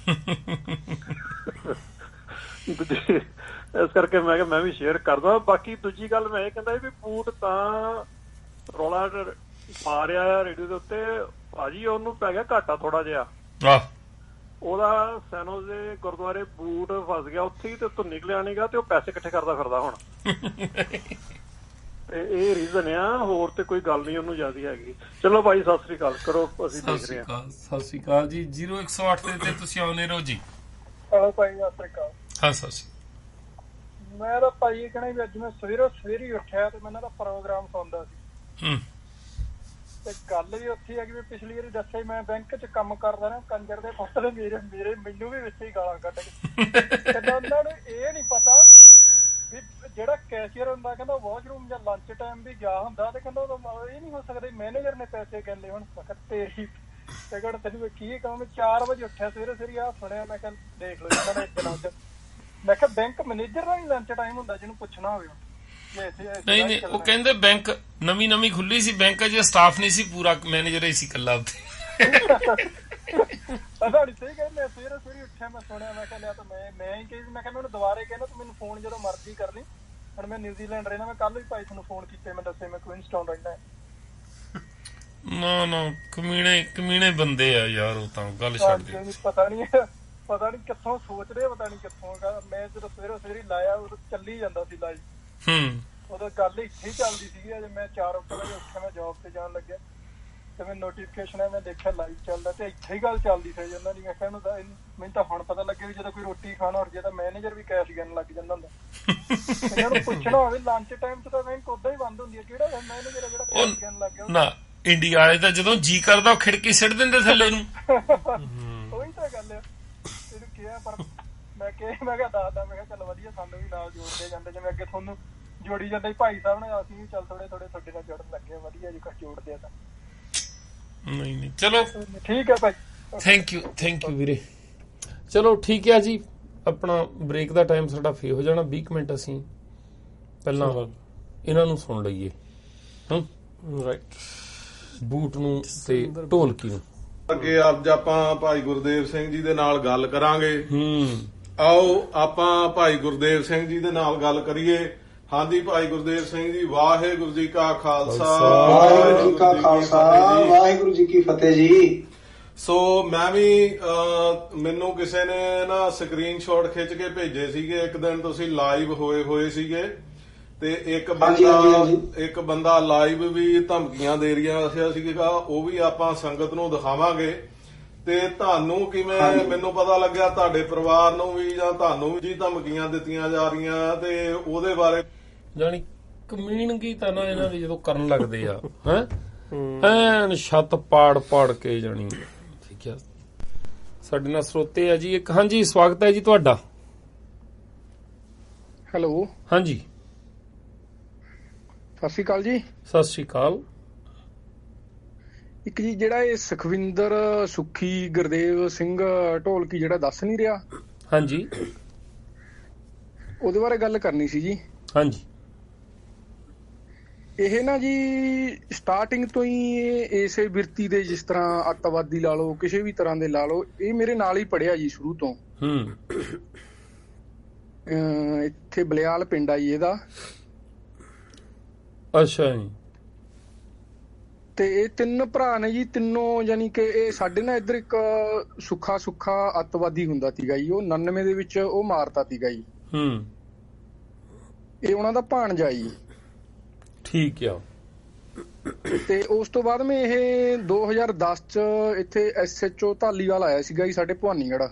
ਇਸ ਕਰਕੇ ਮੈਂ ਕਿਹਾ ਮੈਂ ਵੀ ਸ਼ੇਅਰ ਕਰਦਾ। ਬਾਕੀ ਦੂਜੀ ਗੱਲ ਮੈਂ ਇਹ ਕਹਿੰਦਾ ਵੀ ਬੂਟ ਤਾਂ ਰੌਲਾ ਪਾ ਰਿਹਾ ਆ ਰੇਡੀਓ ਦੇ ਉੱਤੇ ਭਾਜੀ, ਉਹਨੂੰ ਪੈ ਗਿਆ ਘਾਟਾ ਥੋੜਾ ਜਿਹਾ। ਉਹਦਾ ਸੈਨੋ ਦੇ ਗੁਰਦੁਆਰੇ ਬੂਟ ਫਸ ਗਿਆ ਉੱਥੇ ਹੀ, ਤੇ ਉੱਥੋਂ ਨਿਕਲਿਆ ਨੀਗਾ, ਤੇ ਉਹ ਪੈਸੇ ਇਕੱਠੇ ਕਰਦਾ ਫਿਰਦਾ ਹੁਣ। ਤੇ ਇਹ ਰੀਜ਼ਨ ਆ, ਹੋਰ ਤੇ ਕੋਈ ਗੱਲ ਨਹੀਂ ਉਹਨੂੰ ਜ਼ਿਆਦਾ ਹੈਗੀ। ਚਲੋ ਭਾਈ ਸਤਿ ਸ੍ਰੀ ਅਕਾਲ ਕਰੋ, ਅਸੀਂ ਦੇਖ ਰਹੇ ਹਾਂ। ਸਤਿ ਸ੍ਰੀ ਅਕਾਲ ਜੀ। 0108 ਤੇ ਤੁਸੀਂ ਆਉਨੇ ਰਹੋ ਜੀ। ਚਲੋ ਭਾਈ ਸਤਿ ਸ੍ਰੀ ਅਕਾਲ। ਹਾਂ ਸਤਿ ਸ੍ਰੀ। ਮੈਂ ਤਾਂ ਭਾਈ ਕਹਿਣਾ ਵੀ ਅੱਜ ਮੈਂ ਸਵੇਰੇ ਉੱਠਿਆ ਤੇ ਮੈਂ ਇਹਨਾਂ ਦਾ ਪ੍ਰੋਗਰਾਮ ਸੁਣਦਾ ਸੀ, ਤੇ ਗੱਲ ਵੀ ਉੱਥੇ ਆ ਕਿ ਪਿਛਲੀ ਵਾਰੀ ਦੱਸਿਆ ਮੈਂ ਬੈਂਕ 'ਚ ਕੰਮ ਕਰਦਾ ਨਾ, ਕੰਜਰ ਦੇ ਪੁੱਤ ਨੇ ਮੈਨੂੰ ਵੀ ਵਿੱਚ ਹੀ ਗਾਲਾਂ ਕੱਢ ਕੇ। ਕਹਿੰਦਾ ਉਹਨਾਂ ਨੂੰ ਇਹ ਨੀ ਪਤਾ ਵੀ ਜਿਹੜਾ ਕੈਸ਼ੀਅਰ ਹੁੰਦਾ ਕਹਿੰਦਾ ਵਾਸ਼ਰੂਮ ਜਾਂ ਲੰਚ ਟਾਈਮ ਵੀ ਗਿਆ ਹੁੰਦਾ, ਤੇ ਕਹਿੰਦਾ ਇਹ ਨੀ ਹੋ ਸਕਦਾ ਮੈਨੇਜਰ ਨੇ ਪੈਸੇ ਕਹਿੰਦੇ ਹੁਣ ਤੇਰੀ ਤੇ ਕਹਿੰਦਾ ਤੈਨੂੰ ਕੀ ਕਹਾਂ। ਮੈਂ 4 ਵਜੇ ਉੱਠਿਆ ਸਵੇਰੇ ਆਹ ਸੁਣਿਆ, ਮੈਂ ਕਿਹਾ ਦੇਖ ਲਓ ਇਹਨਾਂ ਦਾ ਇੱਕ ਦਿਨ ਚ। ਮੈਂ ਕਿਹਾ ਬੈਂਕ ਮੈਨੇਜਰ ਦਾ ਨੀ ਲੰਚ ਟਾਈਮ ਹੁੰਦਾ ਜਿਹਨੂੰ ਪੁੱਛਣਾ ਹੋਵੇ। ਨਹੀਂ ਉਹ ਕਹਿੰਦੇ ਬੈਂਕ ਨਵੀਂ ਖੁੱਲੀ ਸੀ, ਬੈਂਕ 'ਚ ਸਟਾਫ ਨਹੀਂ ਸੀ ਪੂਰਾ, ਮੈਨੇਜਰ ਹੀ ਸੀ ਇਕੱਲਾ ਉੱਥੇ। ਸਹੀ ਕਹਿੰਦੇ ਸਵੇਰੇ ਉੱਠਿਆ ਮੈਂ ਸੁਣਿਆ, ਮੈਂ ਕਿਹਾ ਲਿਆ ਤਾਂ ਮੈਂ ਹੀ ਕਹੀ, ਮੈਂ ਕਿਹਾ ਮੈਨੂੰ ਦੁਬਾਰੇ ਕਹਿੰਦਾ ਤੂੰ ਮੈਨੂੰ ਫੋਨ ਜਦੋਂ ਮਰਜ਼ੀ ਕਰ ਲਈ। ਹੁਣ ਮੈਂ ਨਿਊਜ਼ੀਲੈਂਡ ਰਹਿਣਾ, ਮੈਂ ਕੱਲ ਵੀ ਭਾਈ ਤੁਹਾਨੂੰ ਫੋਨ ਕੀਤੇ, ਮੈਂ ਦੱਸੇ ਮੈਂ ਕੁਇਨਸਟਾਊਨ ਰਹਿਣਾ। ਨਾ ਕਮੀਣੇ ਬੰਦੇ ਆ ਯਾਰ, ਉਹ ਤਾਂ ਗੱਲ ਛੱਡ ਦੇ। ਪਤਾ ਨੀ ਕਿੱਥੋਂ ਸੋਚਦੇ, ਪਤਾ ਨੀ ਕਿੱਥੋਂ। ਮੈਂ ਜਦੋਂ ਸਵੇਰੇ ਲਾਇਆ ਉਦੋਂ ਚੱਲੀ ਜਾਂਦਾ ਸੀ ਲਾਈਵ। ਉਦੋਂ ਗੱਲ ਇੱਥੇ ਹੀ ਚੱਲਦੀ ਸੀਗੀ। ਅਜੇ ਮੈਂ 4 ਵਜੇ ਉੱਠਿਆ, ਮੈਂ ਜੌਬ ਤੇ ਜਾਣ ਲੱਗਿਆ ਤੇ ਮੈਨੂੰ ਨੋਟੀਫਿਕੇਸ਼ਨ ਹੈ, ਮੈਂ ਦੇਖਿਆ ਲਾਈਵ ਚੱਲਦਾ ਤੇ ਇੱਥੇ ਹੀ ਗੱਲ ਚੱਲਦੀ ਸੀ ਉਹਨਾਂ ਦੀ। ਮੈਂ ਕਿਹਾ ਮੈਨੂੰ ਤਾਂ ਹੁਣ ਪਤਾ ਲੱਗਿਆ ਵੀ ਜਦੋਂ ਕੋਈ ਰੋਟੀ ਖਾਣਾ ਹੋਰ ਜੇ ਤਾਂ ਮੈਨੇਜਰ ਵੀ ਕੈਸ਼ ਗਿਣ ਲੱਗ ਜਾਂਦਾ ਹੁੰਦਾ। ਇਹਨਾਂ ਨੂੰ ਪੁੱਛਣਾ ਹੋਵੇ ਲੰਚ ਟਾਈਮ 'ਚ ਤਾਂ ਬੈਂਕ ਉਦਾਂ ਹੀ ਬੰਦ ਹੁੰਦੀ ਹੈ, ਕਿਹੜਾ ਮੈਨੇਜਰ ਹੈ ਜਿਹੜਾ ਕੈਸ਼ ਗਿਣ ਲੱਗ ਗਿਆ। ਨਾ ਇੰਡੀਆ ਵਾਲੇ ਤਾਂ ਜਦੋਂ ਜੀ ਕਰਦਾ ਉਹ ਖਿੜਕੀ ਸਿੱਟ ਦਿੰਦੇ ਥੱਲੇ ਨੂੰ। ਉਹੀ ਤਾਂ ਗੱਲ ਆ। ਇਹਨੂੰ ਕਿਹਾ ਪਰ ਮੈਂ ਕਿਹਾ ਦੱਸਦਾ, ਮੈਂ ਕਿਹਾ ਚੱਲ ਵਧੀਆ ਸਾਨੂੰ ਵੀ ਨਾਲ ਜੋੜਦੇ ਜਾਂਦੇ, ਜਿਵੇਂ ਅੱਗੇ ਤੁਹਾਨੂੰ ਜੋੜੀ ਜਾਂਦੇ ਭਾਈ ਸਾਹਿਬ ਨੇ, ਅਸੀਂ ਵੀ ਚੱਲ ਥੋੜੇ ਤੁਹਾਡੇ ਨਾਲ ਜੁੜਨ ਲੱਗੇ ਵਧੀਆ ਜੀ, ਕੁਛ ਜੋੜਦੇ ਆ ਤਾਂ। ਨਹੀਂ ਚਲੋ ਠੀਕ ਹੈ ਭਾਈ, ਥੈਂਕ ਯੂ ਵੀਰੇ। ਚਲੋ ਠੀਕ ਹੈ ਜੀ, ਆਪਣਾ ਬ੍ਰੇਕ ਦਾ ਟਾਈਮ ਸਾਡਾ ਫੇ ਹੋ ਜਾਣਾ 20 ਮਿੰਟ। ਅਸੀਂ ਪਹਿਲਾਂ ਇਹਨਾਂ ਨੂੰ ਸੁਣ ਲਈਏ, ਰਾਈਟ, ਬੂਟ ਨੂੰ ਤੇ ਢੋਲਕੀ ਨੂੰ। ਅੱਗੇ ਅੱਜ ਆਪਾਂ ਭਾਈ ਗੁਰਦੇਵ ਸਿੰਘ ਜੀ ਦੇ ਨਾਲ ਗੱਲ ਕਰਾਂਗੇ। ਆਓ ਆਪਾਂ ਭਾਈ ਗੁਰਦੇਵ ਸਿੰਘ ਜੀ ਦੇ ਨਾਲ ਗੱਲ ਕਰੀਏ। ਹਾਂਜੀ ਭਾਈ ਗੁਰਦੇਵ ਸਿੰਘ ਜੀ, ਵਾਹਿਗੁਰੂ ਜੀ ਕਾ ਖਾਲਸਾ, ਵਾਹਿਗੁਰੂ ਜੀ ਕਾ ਖਾਲਸਾ, ਵਾਹਿਗੁਰੂ ਜੀ ਕੀ ਫਤਿਹ ਜੀ। ਸੋ ਮੈਂ ਵੀ ਮੈਨੂੰ ਕਿਸੇ ਨੇ ਨਾ ਸਕਰੀਨਸ਼ਾਟ ਖਿੱਚ ਕੇ ਭੇਜੇ ਸੀਗੇ। ਇੱਕ ਦਿਨ ਤੁਸੀਂ ਲਾਈਵ ਹੋਏ ਸੀਗੇ ਤੇ ਇੱਕ ਬੰਦਾ ਲਾਈਵ ਵੀ ਧਮਕੀਆਂ ਦੇ ਰਿਹਾ ਸੀਗਾ, ਉਹ ਵੀ ਆਪਾਂ ਸੰਗਤ ਨੂੰ ਦਿਖਾਵਾਂਗੇ। ਤੇ ਤੁਹਾਨੂੰ ਕਿਵੇਂ ਮੈਨੂੰ ਪਤਾ ਲੱਗਿਆ ਤੁਹਾਡੇ ਪਰਿਵਾਰ ਨੂੰ ਵੀ ਜਾਂ ਤੁਹਾਨੂੰ ਵੀ ਧਮਕੀਆਂ ਦਿੱਤੀਆਂ ਜਾ ਰਹੀਆਂ ਤੇ ਉਹਦੇ ਬਾਰੇ ਜਾਨੀ ਕਮੀਨਗੀ ਤਾਂ ਨਾ ਇਹਨਾਂ ਦੀ ਜਦੋਂ ਕਰਨ ਲੱਗਦੇ ਆ ਐਨ ਛੱਤ ਪਾੜ ਕੇ ਜਾਣੀ। ਠੀਕ ਆ, ਸਾਡੇ ਨਾਲ ਸਰੋਤੇ ਆ ਜੀ ਇੱਕ। ਹਾਂਜੀ, ਸਵਾਗਤ ਹੈ ਜੀ ਤੁਹਾਡਾ। ਹੈਲੋ, ਹਾਂਜੀ, ਸਤਿ ਸ਼੍ਰੀ ਅਕਾਲ ਜੀ। ਸਤਿ ਸ਼੍ਰੀ ਅਕਾਲ। ਇੱਕ ਜੀ ਜਿਹੜਾ ਇਹ ਸੁਖਵਿੰਦਰ ਸੁੱਖੀ ਗੁਰਦੇਵ ਸਿੰਘ ਢੋਲਕੀ ਜਿਹੜਾ ਦੱਸ ਨਹੀਂ ਰਿਹਾ, ਹਾਂਜੀ, ਉਹਦੇ ਬਾਰੇ ਗੱਲ ਕਰਨੀ ਸੀ ਜੀ। ਹਾਂਜੀ, ਇਹ ਨਾ ਜੀ ਸਟਾਰਟਿੰਗ ਤੋਂ ਹੀ ਇਸੇ ਬਿਰਤੀ ਦੇ, ਜਿਸ ਤਰ੍ਹਾਂ ਅੱਤਵਾਦੀ ਲਾ ਲਓ, ਕਿਸੇ ਵੀ ਤਰ੍ਹਾਂ ਦੇ ਲਾ ਲਓ, ਇਹ ਮੇਰੇ ਨਾਲ ਹੀ ਪੜਿਆ ਜੀ ਸ਼ੁਰੂ ਤੋਂ। ਇੱਥੇ ਬਲਿਆਲ ਪਿੰਡ ਆ ਜੀ ਇਹਦਾ। ਅੱਛਾ ਜੀ। ਤੇ ਇਹ ਤਿੰਨ ਭਰਾ ਨੇ ਜੀ, ਤਿੰਨੋਂ ਯਾਨੀ ਕਿ ਇਹ ਸਾਡੇ ਨਾਲ ਇੱਧਰ ਇੱਕ ਸੁੱਖਾ ਅੱਤਵਾਦੀ ਹੁੰਦਾ ਸੀਗਾ ਜੀ, ਉਹ 99 ਦੇ ਵਿੱਚ ਉਹ ਮਾਰਤਾ ਸੀਗਾ ਜੀ। ਇਹ ਉਹਨਾਂ ਦਾ ਭਾਣਜਾ ਜੀ। ਠੀਕ ਆ। ਤੇ ਉਸ ਤੋਂ ਬਾਅਦ ਮੈਂ ਇਹ 2010 ਚ ਇੱਥੇ SHO ਧਾਲੀਵਾਲ ਆਇਆ ਸੀਗਾ ਜੀ ਸਾਡੇ ਭਵਾਨੀਗੜ੍ਹ।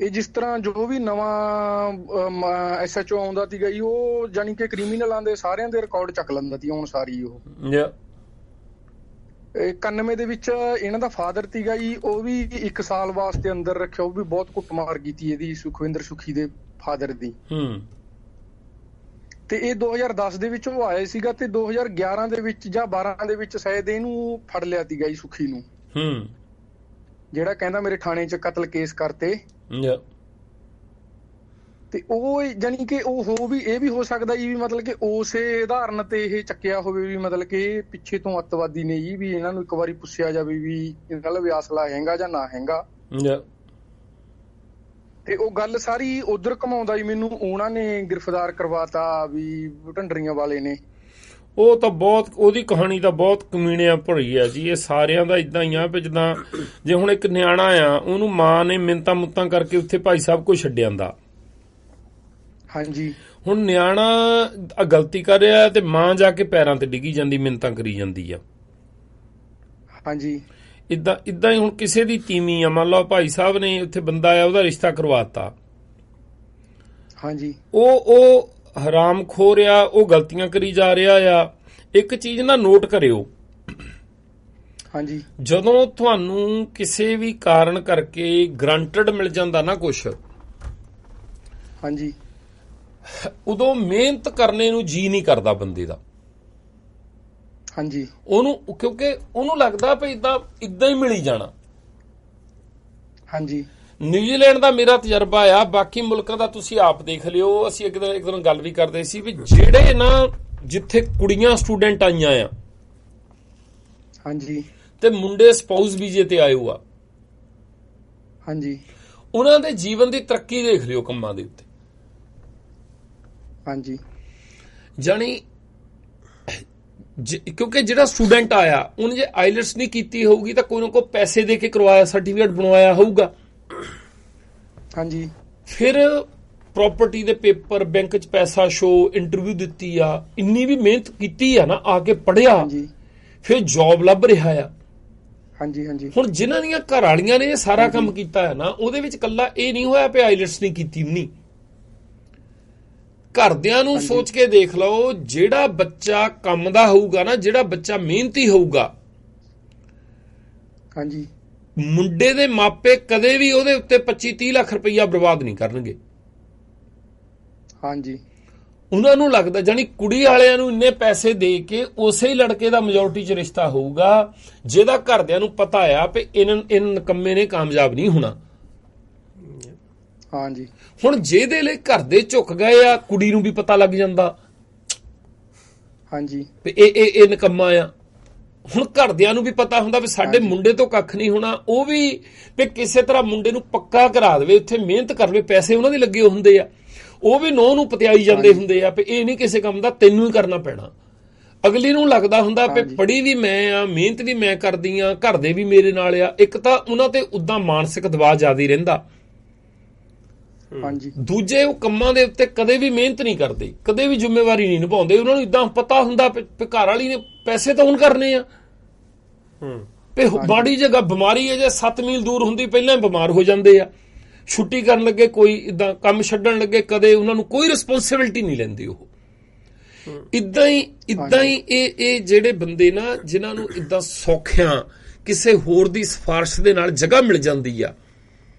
ਇਹ ਜਿਸ ਤਰ੍ਹਾਂ ਜੋ ਵੀ ਨਵਾਂ SHO ਆਉਂਦਾ ਸੀਗਾ ਜੀ, ਉਹ ਜਾਨੀ ਕਿ ਕ੍ਰਿਮੀਨਲਾਂ ਦੇ ਸਾਰਿਆਂ ਦੇ ਰਿਕਾਰਡ ਚੱਕ ਲੈਂਦਾ ਸੀ ਹੁਣ ਸਾਰੀ। ਉਹ 91 ਦੇ ਵਿੱਚ ਇਹਨਾਂ ਦਾ ਫਾਦਰ ਸੀਗਾ ਜੀ, ਉਹ ਵੀ 1 ਸਾਲ ਵਾਸਤੇ ਅੰਦਰ ਰੱਖਿਆ। ਉਹ ਵੀ ਬਹੁਤ ਕੁੱਟਮਾਰ ਕੀਤੀ ਇਹਦੀ, ਸੁਖਵਿੰਦਰ ਸੁੱਖੀ ਦੇ ਫਾਦਰ ਦੀ। ਤੇ ਇਹ 2010 ਦੇ ਵਿੱਚ ਉਹ ਆਇਆ ਸੀਗਾ ਤੇ 2011 ਦੇ ਵਿੱਚ ਜਾਂ 12 ਦੇ ਵਿੱਚ ਸ਼ਾਇਦ ਇਹਨੂੰ ਫੜ ਲਿਆ ਸੀਗਾ ਜੀ ਸੁੱਖੀ ਨੂੰ, ਜਿਹੜਾ ਕਹਿੰਦਾ ਮੇਰੇ ਥਾਣੇ 'ਚ ਕਤਲ ਕੇਸ ਕਰਤੇ। ਤੇ ਉਹ ਜਾਨੀ ਕਿ ਇਹ ਵੀ ਹੋ ਸਕਦਾ ਜੀ, ਵੀ ਮਤਲਬ ਕਿ ਉਸੇ ਉਦਾਹਰਨ ਤੇ ਇਹ ਚੱਕਿਆ ਹੋਵੇ, ਵੀ ਮਤਲਬ ਕਿ ਪਿੱਛੇ ਤੋਂ ਅੱਤਵਾਦੀ ਨੇ ਜੀ, ਵੀ ਇਹਨਾਂ ਨੂੰ ਇੱਕ ਵਾਰੀ ਪੁੱਛਿਆ ਜਾਵੇ ਵੀ ਇਹਨਾਂ ਦਾ ਵੀ ਅਸਲਾ ਹੈਗਾ ਜਾਂ ਨਾ ਹੈਗਾ। ਤੇ ਉਹ ਗੱਲ ਸਾਰੀ ਉਧਰ ਘਮਾਉਂਦਾ ਜੀ ਮੈਨੂੰ ਉਹਨਾਂ ਨੇ ਗ੍ਰਿਫਤਾਰ ਕਰਵਾਤਾ ਵੀ ਢੰਡਰੀਆਂ ਵਾਲੇ ਨੇ। ਉਹ ਤਾਂ ਬਹੁਤ, ਉਹਦੀ ਕਹਾਣੀ ਤਾਂ ਬਹੁਤ ਕਮੀਣਿਆਂ ਭਰੀ ਆ ਜੀ। ਇਹ ਸਾਰਿਆਂ ਦਾ ਇਦਾਂ ਹੀ ਆ ਵੀ ਜਿੱਦਾਂ ਜੇ ਹੁਣ ਇੱਕ ਨਿਆਣਾ ਆ, ਉਹਨੂੰ ਮਾਂ ਨੇ ਮਿੰਤਾਂ ਮੁੱਤਾਂ ਕਰਕੇ ਉੱਥੇ ਭਾਈ ਸਾਹਿਬ ਕੋਲ ਛੱਡ ਆਂਦਾ। ਹਾਂਜੀ, ਹੁਣ ਨਿਆਣਾ ਗਲਤੀ ਕਰ ਰਿਹਾ ਤੇ ਮਾਂ ਜਾ ਕੇ ਪੈਰਾਂ ਤੇ ਡਿੱਗੀ ਜਾਂਦੀ, ਮਿੰਤਾਂ ਕਰੀ ਜਾਂਦੀ ਆ। ਹਾਂਜੀ, ਇਦਾਂ ਹੀ ਹੁਣ ਕਿਸੇ ਦੀ ਤੀਵੀਂ ਆ, ਮੰਨ ਲਓ ਭਾਈ ਸਾਹਿਬ ਨੇ ਉੱਥੇ ਬੰਦਾ ਆ, ਉਹਦਾ ਰਿਸ਼ਤਾ ਕਰਵਾਤਾ। ਹਾਂਜੀ, ਉਹ ਹਰਾਮਖੋਰ ਆ, ਉਹ ਗਲਤੀਆਂ ਕਰੀ ਜਾ ਰਿਹਾ ਆ। ਇੱਕ ਚੀਜ਼ ਨਾ ਨੋਟ ਕਰਿਓ, ਹਾਂਜੀ, ਜਦੋਂ ਤੁਹਾਨੂੰ ਕਿਸੇ ਵੀ ਕਾਰਨ ਕਰਕੇ ਗਰੰਟਡ ਮਿਲ ਜਾਂਦਾ ਨਾ ਕੁਛ, ਹਾਂਜੀ, ਉਦੋਂ ਮਿਹਨਤ ਕਰਨੇ ਨੂੰ ਜੀ ਨਹੀਂ ਕਰਦਾ ਬੰਦੇ ਦਾ। ਹਾਂਜੀ, ਉਹਨੂੰ ਕਿਉਂਕਿ ਉਹਨੂੰ ਲੱਗਦਾ ਵੀ ਇਦਾਂ ਹੀ ਮਿਲੀ ਜਾਣਾ। ਹਾਂਜੀ, ਨਿਊਜ਼ੀਲੈਂਡ ਦਾ ਮੇਰਾ ਤਜਰਬਾ ਆ, ਬਾਕੀ ਮੁਲਕਾਂ ਦਾ ਤੁਸੀਂ ਆਪ ਦੇਖ ਲਿਓ। ਅਸੀਂ ਇੱਕ ਦਿਨ ਗੱਲ ਵੀ ਕਰਦੇ ਸੀ ਵੀ ਜਿਹੜੇ ਨਾ ਜਿੱਥੇ ਕੁੜੀਆਂ ਸਟੂਡੈਂਟ ਆਈਆਂ ਆ, ਹਾਂਜੀ, ਤੇ ਮੁੰਡੇ ਸਪਾਊਸ ਵੀਜ਼ੇ ਤੇ ਆਏ ਹੋਆ, ਹਾਂਜੀ, ਉਹਨਾਂ ਦੇ ਜੀਵਨ ਦੀ ਤਰੱਕੀ ਦੇਖ ਲਿਓ ਕੰਮਾਂ ਦੇ ਉੱਤੇ। ਹਾਂਜੀ, ਜਾਣੀ ਕਿਉਂਕਿ ਜਿਹੜਾ ਸਟੂਡੈਂਟ ਆਇਆ ਉਹਨੇ ਜੇ ਆਈਲੈਟਸ ਨਹੀਂ ਕੀਤੀ ਹੋਊਗੀ ਤਾਂ ਕੋਈ ਨਾ ਕੋਈ ਪੈਸੇ ਦੇ ਕੇ ਕਰਵਾਇਆ, ਸਰਟੀਫਿਕੇਟ ਬਣਵਾਇਆ ਹੋਊਗਾ। ਹਾਂਜੀ, ਫਿਰ ਪ੍ਰਾਪਰਟੀ ਦੇ ਪੇਪਰ, ਬੈਂਕ 'ਚ ਪੈਸਾ ਸ਼ੋ, ਇੰਟਰਵਿਊ ਦਿੱਤੀ ਆ, ਇੰਨੀ ਵੀ ਮਿਹਨਤ ਕੀਤੀ ਆ ਨਾ, ਆ ਕੇ ਪੜ੍ਹਿਆ, ਫਿਰ ਜੌਬ ਲੱਭ ਰਿਹਾ ਆ। ਹਾਂਜੀ, ਹਾਂਜੀ। ਹੁਣ ਜਿਨ੍ਹਾਂ ਦੀਆਂ ਘਰ ਵਾਲੀਆਂ ਨੇ ਇਹ ਸਾਰਾ ਕੰਮ ਕੀਤਾ ਹੈ ਨਾ, ਉਹਦੇ ਵਿੱਚ ਇਕੱਲਾ ਇਹ ਨਹੀਂ ਹੋਇਆ ਵੀ ਆਈਲੈਟਸ ਨਹੀਂ ਕੀਤੀ ਉਹਨੀ। ਘਰਦਿਆਂ ਨੂੰ ਸੋਚ ਕੇ ਦੇਖ ਲਓ, ਜਿਹੜਾ ਬੱਚਾ ਕੰਮ ਦਾ ਹੋਊਗਾ ਨਾ, ਜਿਹੜਾ ਬੱਚਾ ਮਿਹਨਤੀ ਹੋਊਗਾ, ਹਾਂਜੀ, ਮੁੰਡੇ ਦੇ ਮਾਪੇ ਕਦੇ ਵੀ ਉਹਦੇ ਉੱਤੇ 25-30 ਲੱਖ ਰੁਪਈਆ ਬਰਬਾਦ ਨਹੀਂ ਕਰਨਗੇ। ਹਾਂਜੀ, ਉਹਨਾਂ ਨੂੰ ਲੱਗਦਾ, ਜਾਨੀ ਕੁੜੀ ਵਾਲਿਆਂ ਨੂੰ ਇੰਨੇ ਪੈਸੇ ਦੇ ਕੇ ਉਸੇ ਹੀ ਲੜਕੇ ਦਾ ਮੈਜੋਰਟੀ 'ਚ ਰਿਸ਼ਤਾ ਹੋਊਗਾ ਜਿਹਦਾ ਘਰਦਿਆਂ ਨੂੰ ਪਤਾ ਆ ਵੀ ਇਹਨਾਂ ਨਕੰਮੇ ਨੇ ਕਾਮਯਾਬ ਨਹੀਂ ਹੋਣਾ। ਹਾਂਜੀ, ਹੁਣ ਜਿਹਦੇ ਲਈ ਘਰ ਦੇ ਝੁਕ ਗਏ ਆ, ਕੁੜੀ ਨੂੰ ਵੀ ਪਤਾ ਲੱਗ ਜਾਂਦਾ ਹਾਂਜੀ ਵੀ ਇਹ ਨਕੰਮਾ ਆ। ਹੁਣ ਘਰਦਿਆਂ ਨੂੰ ਵੀ ਪਤਾ ਹੁੰਦਾ ਵੀ ਸਾਡੇ ਮੁੰਡੇ ਤੋਂ ਕੱਖ ਨਹੀਂ ਹੋਣਾ। ਉਹ ਵੀ ਕਿਸੇ ਤਰ੍ਹਾਂ ਮੁੰਡੇ ਨੂੰ ਪੱਕਾ ਕਰਾ ਦੇਵੇ, ਉੱਥੇ ਮਿਹਨਤ ਕਰ ਲਵੇ, ਪੈਸੇ ਉਹਨਾਂ ਦੇ ਲੱਗੇ ਹੁੰਦੇ ਆ। ਉਹ ਵੀ ਨੌਂ ਨੂੰ ਪਤਿਆਈ ਜਾਂਦੇ ਹੁੰਦੇ ਆ ਵੀ ਇਹ ਨਹੀਂ ਕਿਸੇ ਕੰਮ ਦਾ, ਤੈਨੂੰ ਹੀ ਕਰਨਾ ਪੈਣਾ। ਅਗਲੀ ਨੂੰ ਲੱਗਦਾ ਹੁੰਦਾ ਵੀ ਪੜ੍ਹੀ ਵੀ ਮੈਂ ਆ, ਮਿਹਨਤ ਵੀ ਮੈਂ ਕਰਦੀ ਆ, ਘਰ ਦੇ ਵੀ ਮੇਰੇ ਨਾਲ ਆ। ਇੱਕ ਤਾਂ ਉਹਨਾਂ ਤੇ ਉਦਾਂ ਮਾਨਸਿਕ ਦਬਾਅ ਜ਼ਿਆਦਾ ਹੀ ਰਹਿੰਦਾ, ਹਾਂਜੀ। ਦੂਜੇ ਉਹ ਕੰਮਾਂ ਦੇ ਉੱਤੇ ਕਦੇ ਵੀ ਮਿਹਨਤ ਨਹੀਂ ਕਰਦੇ, ਕਦੇ ਵੀ ਜ਼ਿੰਮੇਵਾਰੀ ਨਹੀਂ ਨਿਭਾਉਂਦੇ। ਉਹਨਾਂ ਨੂੰ ਇਦਾਂ ਪਤਾ ਹੁੰਦਾ ਵੀ ਘਰ ਵਾਲੀ ਨੇ ਪੈਸੇ ਤਾਂ ਹੁਣ ਕਰਨੇ ਆ, ਮਾੜੀ ਜਗ੍ਹਾ ਬਿਮਾਰੀ ਹੈ ਜੇ 7 ਮੀਲ ਦੂਰ ਹੁੰਦੀ ਪਹਿਲਾਂ ਬਿਮਾਰ ਹੋ ਜਾਂਦੇ ਆ। ਛੁੱਟੀ ਕਰਨ ਲੱਗੇ ਕੋਈ ਇਦਾਂ ਕੰਮ ਛੱਡਣ ਲੱਗੇ, ਕਦੇ ਉਹਨਾਂ ਨੂੰ ਕੋਈ ਰਿਸਪੌਂਸਿਬਿਲਟੀ ਨਹੀਂ ਲੈਂਦੇ। ਉਹ ਇਦਾਂ ਹੀ ਇਹ ਜਿਹੜੇ ਬੰਦੇ ਨਾ ਜਿਨ੍ਹਾਂ ਨੂੰ ਇਦਾਂ ਸੌਖਿਆਂ ਕਿਸੇ ਹੋਰ ਦੀ ਸਿਫਾਰਿਸ਼ ਦੇ ਨਾਲ ਜਗ੍ਹਾ ਮਿਲ ਜਾਂਦੀ ਆ,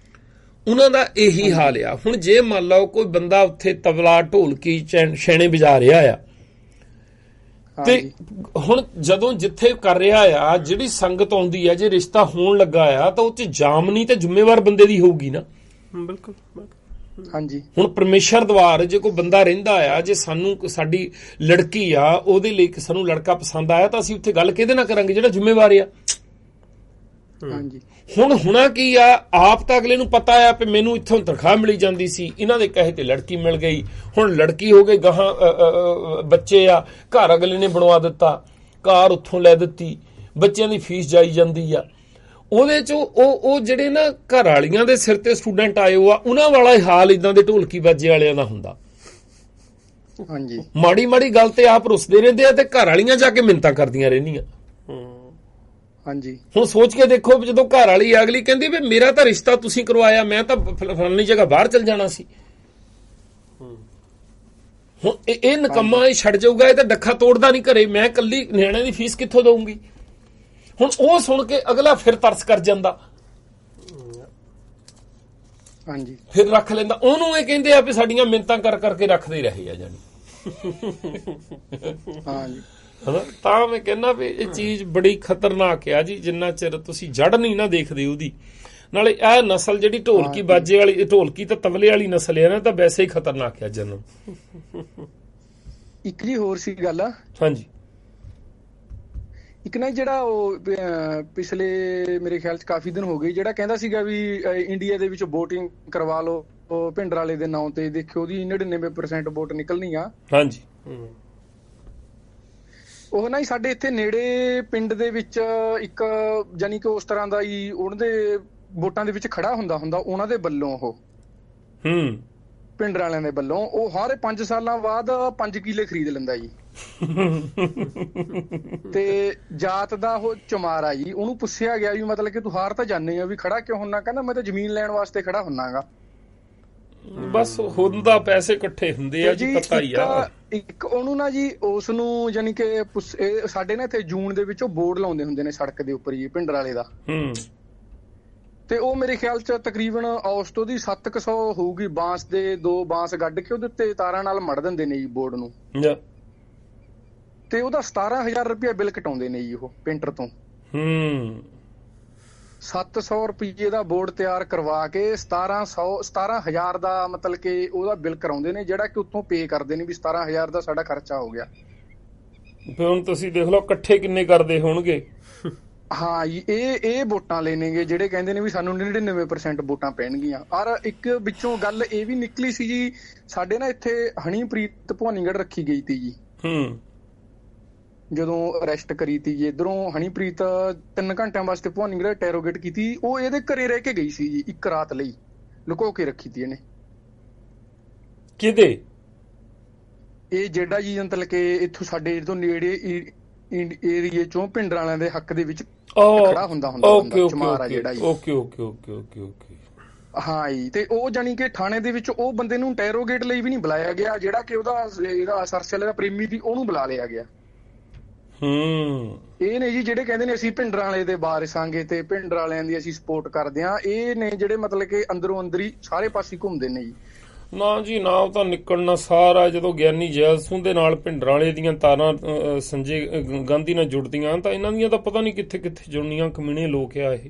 ਉਹਨਾਂ ਦਾ ਇਹੀ ਹਾਲ ਆ। ਹੁਣ ਜੇ ਮੰਨ ਲਓ ਕੋਈ ਬੰਦਾ ਉੱਥੇ ਤਬਲਾ ਢੋਲਕੀ ਛੈਣੇ ਵਜਾ ਰਿਹਾ ਆ, ਤੇ ਹੁਣ ਜਦੋਂ ਜਿੱਥੇ ਕਰ ਰਿਹਾ ਆ ਜਿਹੜੀ ਸੰਗਤ ਆਉਂਦੀ ਆ, ਜੇ ਰਿਸ਼ਤਾ ਹੋਣ ਲੱਗਾ ਆ ਤਾਂ ਉਹ 'ਚ ਜਾਮਨੀ ਤੇ ਜ਼ਿੰਮੇਵਾਰ ਬੰਦੇ ਦੀ ਹੋਊਗੀ ਨਾ। ਬਿਲਕੁਲ ਹਾਂਜੀ। ਹੁਣ ਪਰਮੇਸ਼ਰ ਦਵਾਰ ਜੇ ਕੋਈ ਬੰਦਾ ਰਹਿੰਦਾ ਆ, ਜੇ ਸਾਨੂੰ ਸਾਡੀ ਲੜਕੀ ਆ ਉਹਦੇ ਲਈ ਸਾਨੂੰ ਲੜਕਾ ਪਸੰਦ ਆਇਆ ਤਾਂ ਅਸੀਂ ਉੱਥੇ ਗੱਲ ਕਿਹਦੇ ਨਾਲ ਕਰਾਂਗੇ? ਜਿਹੜਾ ਜ਼ਿੰਮੇਵਾਰ ਆ। ਹਾਂਜੀ। ਹੁਣ ਹੋਣਾ ਕੀ ਆ, ਆਪ ਤਾਂ ਅਗਲੇ ਨੂੰ ਪਤਾ ਆ ਵੀ ਮੈਨੂੰ ਇੱਥੋਂ ਤਨਖਾਹ ਮਿਲੀ ਜਾਂਦੀ ਸੀ, ਇਹਨਾਂ ਦੇ ਕਹੇ ਤੇ ਲੜਕੀ ਮਿਲ ਗਈ, ਹੁਣ ਲੜਕੀ ਹੋ ਗਈ, ਗਾਹਾਂ ਬੱਚੇ ਆ, ਘਰ ਅਗਲੇ ਨੇ ਬਣਵਾ ਦਿੱਤਾ, ਕਾਰ ਉੱਥੋਂ ਲੈ ਦਿੱਤੀ, ਬੱਚਿਆਂ ਦੀ ਫੀਸ ਜਾਈ ਜਾਂਦੀ ਆ। ਉਹਦੇ ਚ ਉਹ ਜਿਹੜੇ ਨਾ ਘਰ ਵਾਲੀਆਂ ਦੇ ਸਿਰ ਤੇ ਸਟੂਡੈਂਟ ਆਏ ਹੋ ਆ, ਉਹਨਾਂ ਵਾਲਾ ਹੀ ਹਾਲ ਇਦਾਂ ਦੇ ਢੋਲਕੀ ਬਾਜੇ ਵਾਲਿਆਂ ਦਾ ਹੁੰਦਾ। ਹਾਂਜੀ। ਮਾੜੀ ਮਾੜੀ ਗੱਲ ਤੇ ਆਪ ਰੁੱਸਦੇ ਰਹਿੰਦੇ ਆ ਤੇ ਘਰ ਵਾਲੀਆਂ ਜਾ ਕੇ ਮਿੰਨਤਾਂ ਕਰਦੀਆਂ ਰਹਿੰਦੀਆਂ। ਹਾਂਜੀ। ਹੁਣ ਸੋਚ ਕੇ ਦੇਖੋ, ਜਦੋਂ ਘਰ ਵਾਲੀ ਅਗਲੀ ਕਹਿੰਦੀ ਵੀ ਮੇਰਾ ਤਾਂ ਰਿਸ਼ਤਾ ਤੁਸੀਂ ਕਰਵਾਇਆ, ਮੈਂ ਤਾਂ ਫਲਾਨੀ ਜਗ੍ਹਾ ਬਾਹਰ ਚਲ ਜਾਣਾ ਸੀ। ਹੁਣ ਇਹ ਨਕੰਮਾ ਇਹ ਛੱਡ ਜਾਊਗਾ, ਇਹ ਤਾਂ ਡੱਖਾ ਤੋੜਦਾ ਨਹੀਂ ਘਰੇ, ਮੈਂ ਕੱਲੀ ਨਿਆਣਿਆਂ ਦੀ ਫੀਸ ਕਿੱਥੋਂ ਦਊਂਗੀ? ਹੁਣ ਉਹ ਸੁਣ ਕੇ ਅਗਲਾ ਫਿਰ ਤਰਸ ਕਰ ਜਾਂਦਾ, ਹਾਂਜੀ, ਫਿਰ ਰੱਖ ਲੈਂਦਾ। ਉਹਨੂੰ ਇਹ ਕਹਿੰਦੇ ਆ ਵੀ ਸਾਡੀਆਂ ਮਿੰਨਤਾਂ ਕਰ ਕਰਕੇ ਰੱਖਦੇ ਰਹੇ ਆ ਜਾਨੀ। ਹਾਂਜੀ। ਤਾਂ ਮੈਂ ਕਹਿੰਦਾ ਵੀ ਇਹ ਚੀਜ਼ ਬੜੀ ਖਤਰਨਾਕ ਆ ਜੀ, ਜਿੰਨਾ ਚਿਰ ਤੁਸੀਂ ਜੜ ਨਹੀਂ ਨਾ ਦੇਖਦੇ ਉਹਦੀ। ਨਾਲੇ ਇਹ ਨਸਲ ਜਿਹੜੀ ਢੋਲਕੀ ਬਾਜੇ ਵਾਲੀ, ਢੋਲਕੀ ਤੇ ਤਬਲੇ ਵਾਲੀ ਨਸਲ ਹੈ ਨਾ, ਤਾਂ ਵੈਸੇ ਹੀ ਖਤਰਨਾਕ ਆ ਜਨਮ। ਇੱਕ ਜੀ ਹੋਰ ਸੀ ਗੱਲ। ਹਾਂਜੀ। ਇੱਕ ਨਾ ਜਿਹੜਾ ਉਹ ਪਿਛਲੇ ਮੇਰੇ ਖਿਆਲ ਚ ਕਾਫੀ ਦਿਨ ਹੋ ਗਏ, ਜਿਹੜਾ ਕਹਿੰਦਾ ਸੀਗਾ ਵੀ ਇੰਡੀਆ ਦੇ ਵਿੱਚ VOTING ਕਰਵਾ ਲਓ ਭਿੰਡਰਾਲੇ ਦੇ ਨਾਂ ਤੇ, ਦੇਖਿਓ ਉਹਦੀ 99% ਵੋਟ ਨਿਕਲਣੀ ਆ। ਹਾਂਜੀ। ਉਹ ਨਾ ਹੀ ਸਾਡੇ ਇੱਥੇ ਨੇੜੇ ਪਿੰਡ ਦੇ ਵਿੱਚ ਇੱਕ ਜਾਨੀ ਕਿ ਉਸ ਤਰ੍ਹਾਂ ਦਾ ਹੀ ਉਹਨਾਂ ਦੇ ਵੋਟਾਂ ਦੇ ਵਿੱਚ ਖੜਾ ਹੁੰਦਾ ਉਹਨਾਂ ਦੇ ਵੱਲੋਂ, ਉਹ ਭਿੰਡਰ ਵਾਲਿਆਂ ਦੇ ਵੱਲੋਂ, ਉਹ ਹਰ 5 ਸਾਲਾਂ ਬਾਅਦ 5 ਕਿੱਲੇ ਖਰੀਦ ਲੈਂਦਾ ਜੀ। ਤੇ ਜਾਤ ਦਾ ਉਹ ਚਮਾਰਾ ਜੀ। ਉਹਨੂੰ ਪੁੱਛਿਆ ਗਿਆ ਵੀ ਮਤਲਬ ਕਿ ਤੂੰ ਹਾਰ ਤਾਂ ਜਾਣੇ ਆ, ਵੀ ਖੜਾ ਕਿਉਂ ਹੁੰਨਾ? ਕਹਿੰਦਾ ਮੈਂ ਤਾਂ ਜ਼ਮੀਨ ਲੈਣ ਵਾਸਤੇ ਖੜਾ ਹੁੰਨਾਗਾ। ਬਸ ਹੁੰਦਾ ਪੈਸੇ ਇਕੱਠੇ ਹੁੰਦੇ ਆ ਜੀ, ਪਤਾ ਹੀ ਆ। ਇੱਕ ਉਹਨੂੰ ਨਾ ਜੀ ਉਸ ਨੂੰ ਜਾਨੀ ਕਿ ਸਾਡੇ ਨਾ ਇੱਥੇ ਜੂਨ ਦੇ ਵਿੱਚ ਉਹ ਬੋਰਡ ਲਾਉਂਦੇ ਹੁੰਦੇ ਨੇ ਸੜਕ ਦੇ ਉੱਪਰ ਜੀ ਭਿੰਡਰ ਵਾਲੇ ਦਾ। ਤੇ ਉਹ ਮੇਰੇ ਖਿਆਲ ਚ ਤਕਰੀਬਨ ਔਸਤ ਉਹਦੀ 700 ਹੋਊਗੀ। ਬਾਂਸ ਦੇ 2 ਬਾਂਸ ਗੱਡ ਕੇ ਉਹਦੇ ਉੱਤੇ ਤਾਰਾਂ ਨਾਲ ਮੜ ਦਿੰਦੇ ਨੇ ਜੀ ਬੋਰਡ ਨੂੰ, ਤੇ ਉਹਦਾ 17,000 ਰੁਪਇਆ ਬਿੱਲ ਕਟਾਉਂਦੇ ਨੇ ਜੀ ਉਹ ਪੇਂਟਰ ਤੋਂ। 700 ਰੁਪਏ ਦਾ ਬੋਰਡ ਤਿਆਰ ਕਰਵਾ ਕੇ 17,000 ਦਾ ਮਤਲਬ ਕਿ ਉਹਦਾ ਬਿੱਲ ਕਰਾਉਂਦੇ ਨੇ, ਜਿਹੜਾ ਕਿ ਉੱਥੋਂ ਪੇ ਕਰਦੇ ਨੇ ਵੀ 17,000 ਦਾ ਸਾਡਾ ਖਰਚਾ ਹੋ ਗਿਆ। ਫਿਰ ਹੁਣ ਤੁਸੀਂ ਦੇਖ ਲਓ ਇਕੱਠੇ ਕਿੰਨੇ ਕਰਦੇ ਹੋਣਗੇ। ਹਾਂ ਜੀ, ਇਹ ਵੋਟਾਂ ਲੈਣਗੇ ਜਿਹੜੇ ਕਹਿੰਦੇ ਨੇ ਵੀ ਸਾਨੂੰ 99% ਵੋਟਾਂ ਪੈਣਗੀਆਂ। ਔਰ ਇੱਕ ਵਿੱਚੋਂ ਗੱਲ ਇਹ ਵੀ ਨਿਕਲੀ ਸੀ ਜੀ, ਸਾਡੇ ਨਾ ਇੱਥੇ ਹਨੀਪ੍ਰੀਤ ਭਵਾਨੀਗੜ੍ਹ ਰੱਖੀ ਗਈ ਤੀ ਜੀ। ਜਦੋਂ ਅਰੈਸਟ ਕਰੀ ਤੀ ਜੀ ਇੱਧਰੋਂ ਹਨੀਪ੍ਰੀਤ 3 ਘੰਟਿਆਂ ਵਾਸਤੇ ਭਵਾਨੀਗੜ੍ਹ ਟੈਰੋਗੇਟ ਕੀਤੀ। ਉਹ ਇਹਦੇ ਘਰੇ ਰਹਿ ਕੇ ਗਈ ਸੀ ਜੀ, 1 ਰਾਤ ਲਈ ਲੁਕੋ ਕੇ ਰੱਖੀ ਤੀ ਇਹਨੇ। ਕਿਹਦੇ? ਇਹ ਜਿਹੜਾ ਜੀ ਮਤਲਬ ਕਿ ਇੱਥੋਂ ਸਾਡੇ ਤੋਂ ਨੇੜੇ ਏਰੀਏ ਚੋਂ ਭਿੰਡਰ ਵਾਲਿਆਂ ਦੇ ਹੱਕ ਦੇ ਵਿੱਚ ਖੜਾ ਹੁੰਦਾ ਚਮਾਰਾ ਜਿਹੜਾ ਜੀ। ਓਕੇ। ਹਾਂ ਜੀ, ਤੇ ਉਹ ਜਾਨੀ ਕਿ ਥਾਣੇ ਦੇ ਵਿੱਚ ਉਹ ਬੰਦੇ ਨੂੰ ਟੈਰੋਗੇਟ ਲਈ ਵੀ ਨਹੀਂ ਬੁਲਾਇਆ ਗਿਆ, ਜਿਹੜਾ ਕਿ ਉਹਦਾ ਸਰਸਲੇ ਦਾ ਪ੍ਰੇਮੀ ਸੀ ਉਹਨੂੰ ਬੁਲਾ ਲਿਆ ਗਿਆ। ਇਹ ਨੇ ਜੀ ਜਿਹੜੇ ਕਹਿੰਦੇ ਨੇ ਅਸੀਂ ਭਿੰਡਰ ਵਾਲੇ ਦੇ ਵਾਰਿਸ ਆਂਗੇ ਤੇ ਭਿੰਡਰ ਵਾਲਿਆਂ ਦੀ ਅਸੀਂ ਸਪੋਰਟ ਕਰਦੇ ਆ। ਇਹ ਨੇ ਜਿਹੜੇ ਮਤਲਬ ਕਿ ਅੰਦਰੋਂ ਅੰਦਰੀ ਸਾਰੇ ਪਾਸੇ ਘੁੰਮਦੇ ਨੇ ਜੀ। ਨਾ ਜੀ ਨਾ, ਉਹ ਤਾਂ ਨਿਕਲਣਾ ਸਾਰਾ ਜਦੋਂ ਗਿਆਨੀ ਜੈਲ ਸਿੰਘ ਦੇ ਨਾਲ ਭਿੰਡਰ ਵਾਲੇ ਦੀਆਂ ਤਾਰਾਂ ਸੰਜੇ ਗਾਂਧੀ ਨਾਲ ਜੁੜਦੀਆਂ, ਤਾਂ ਇਹਨਾਂ ਦੀਆਂ ਤਾਂ ਪਤਾ ਨਹੀਂ ਕਿੱਥੇ ਕਿੱਥੇ ਜੁੜਨੀਆਂ। ਕਮੀਣੇ ਲੋਕ ਆ ਇਹ।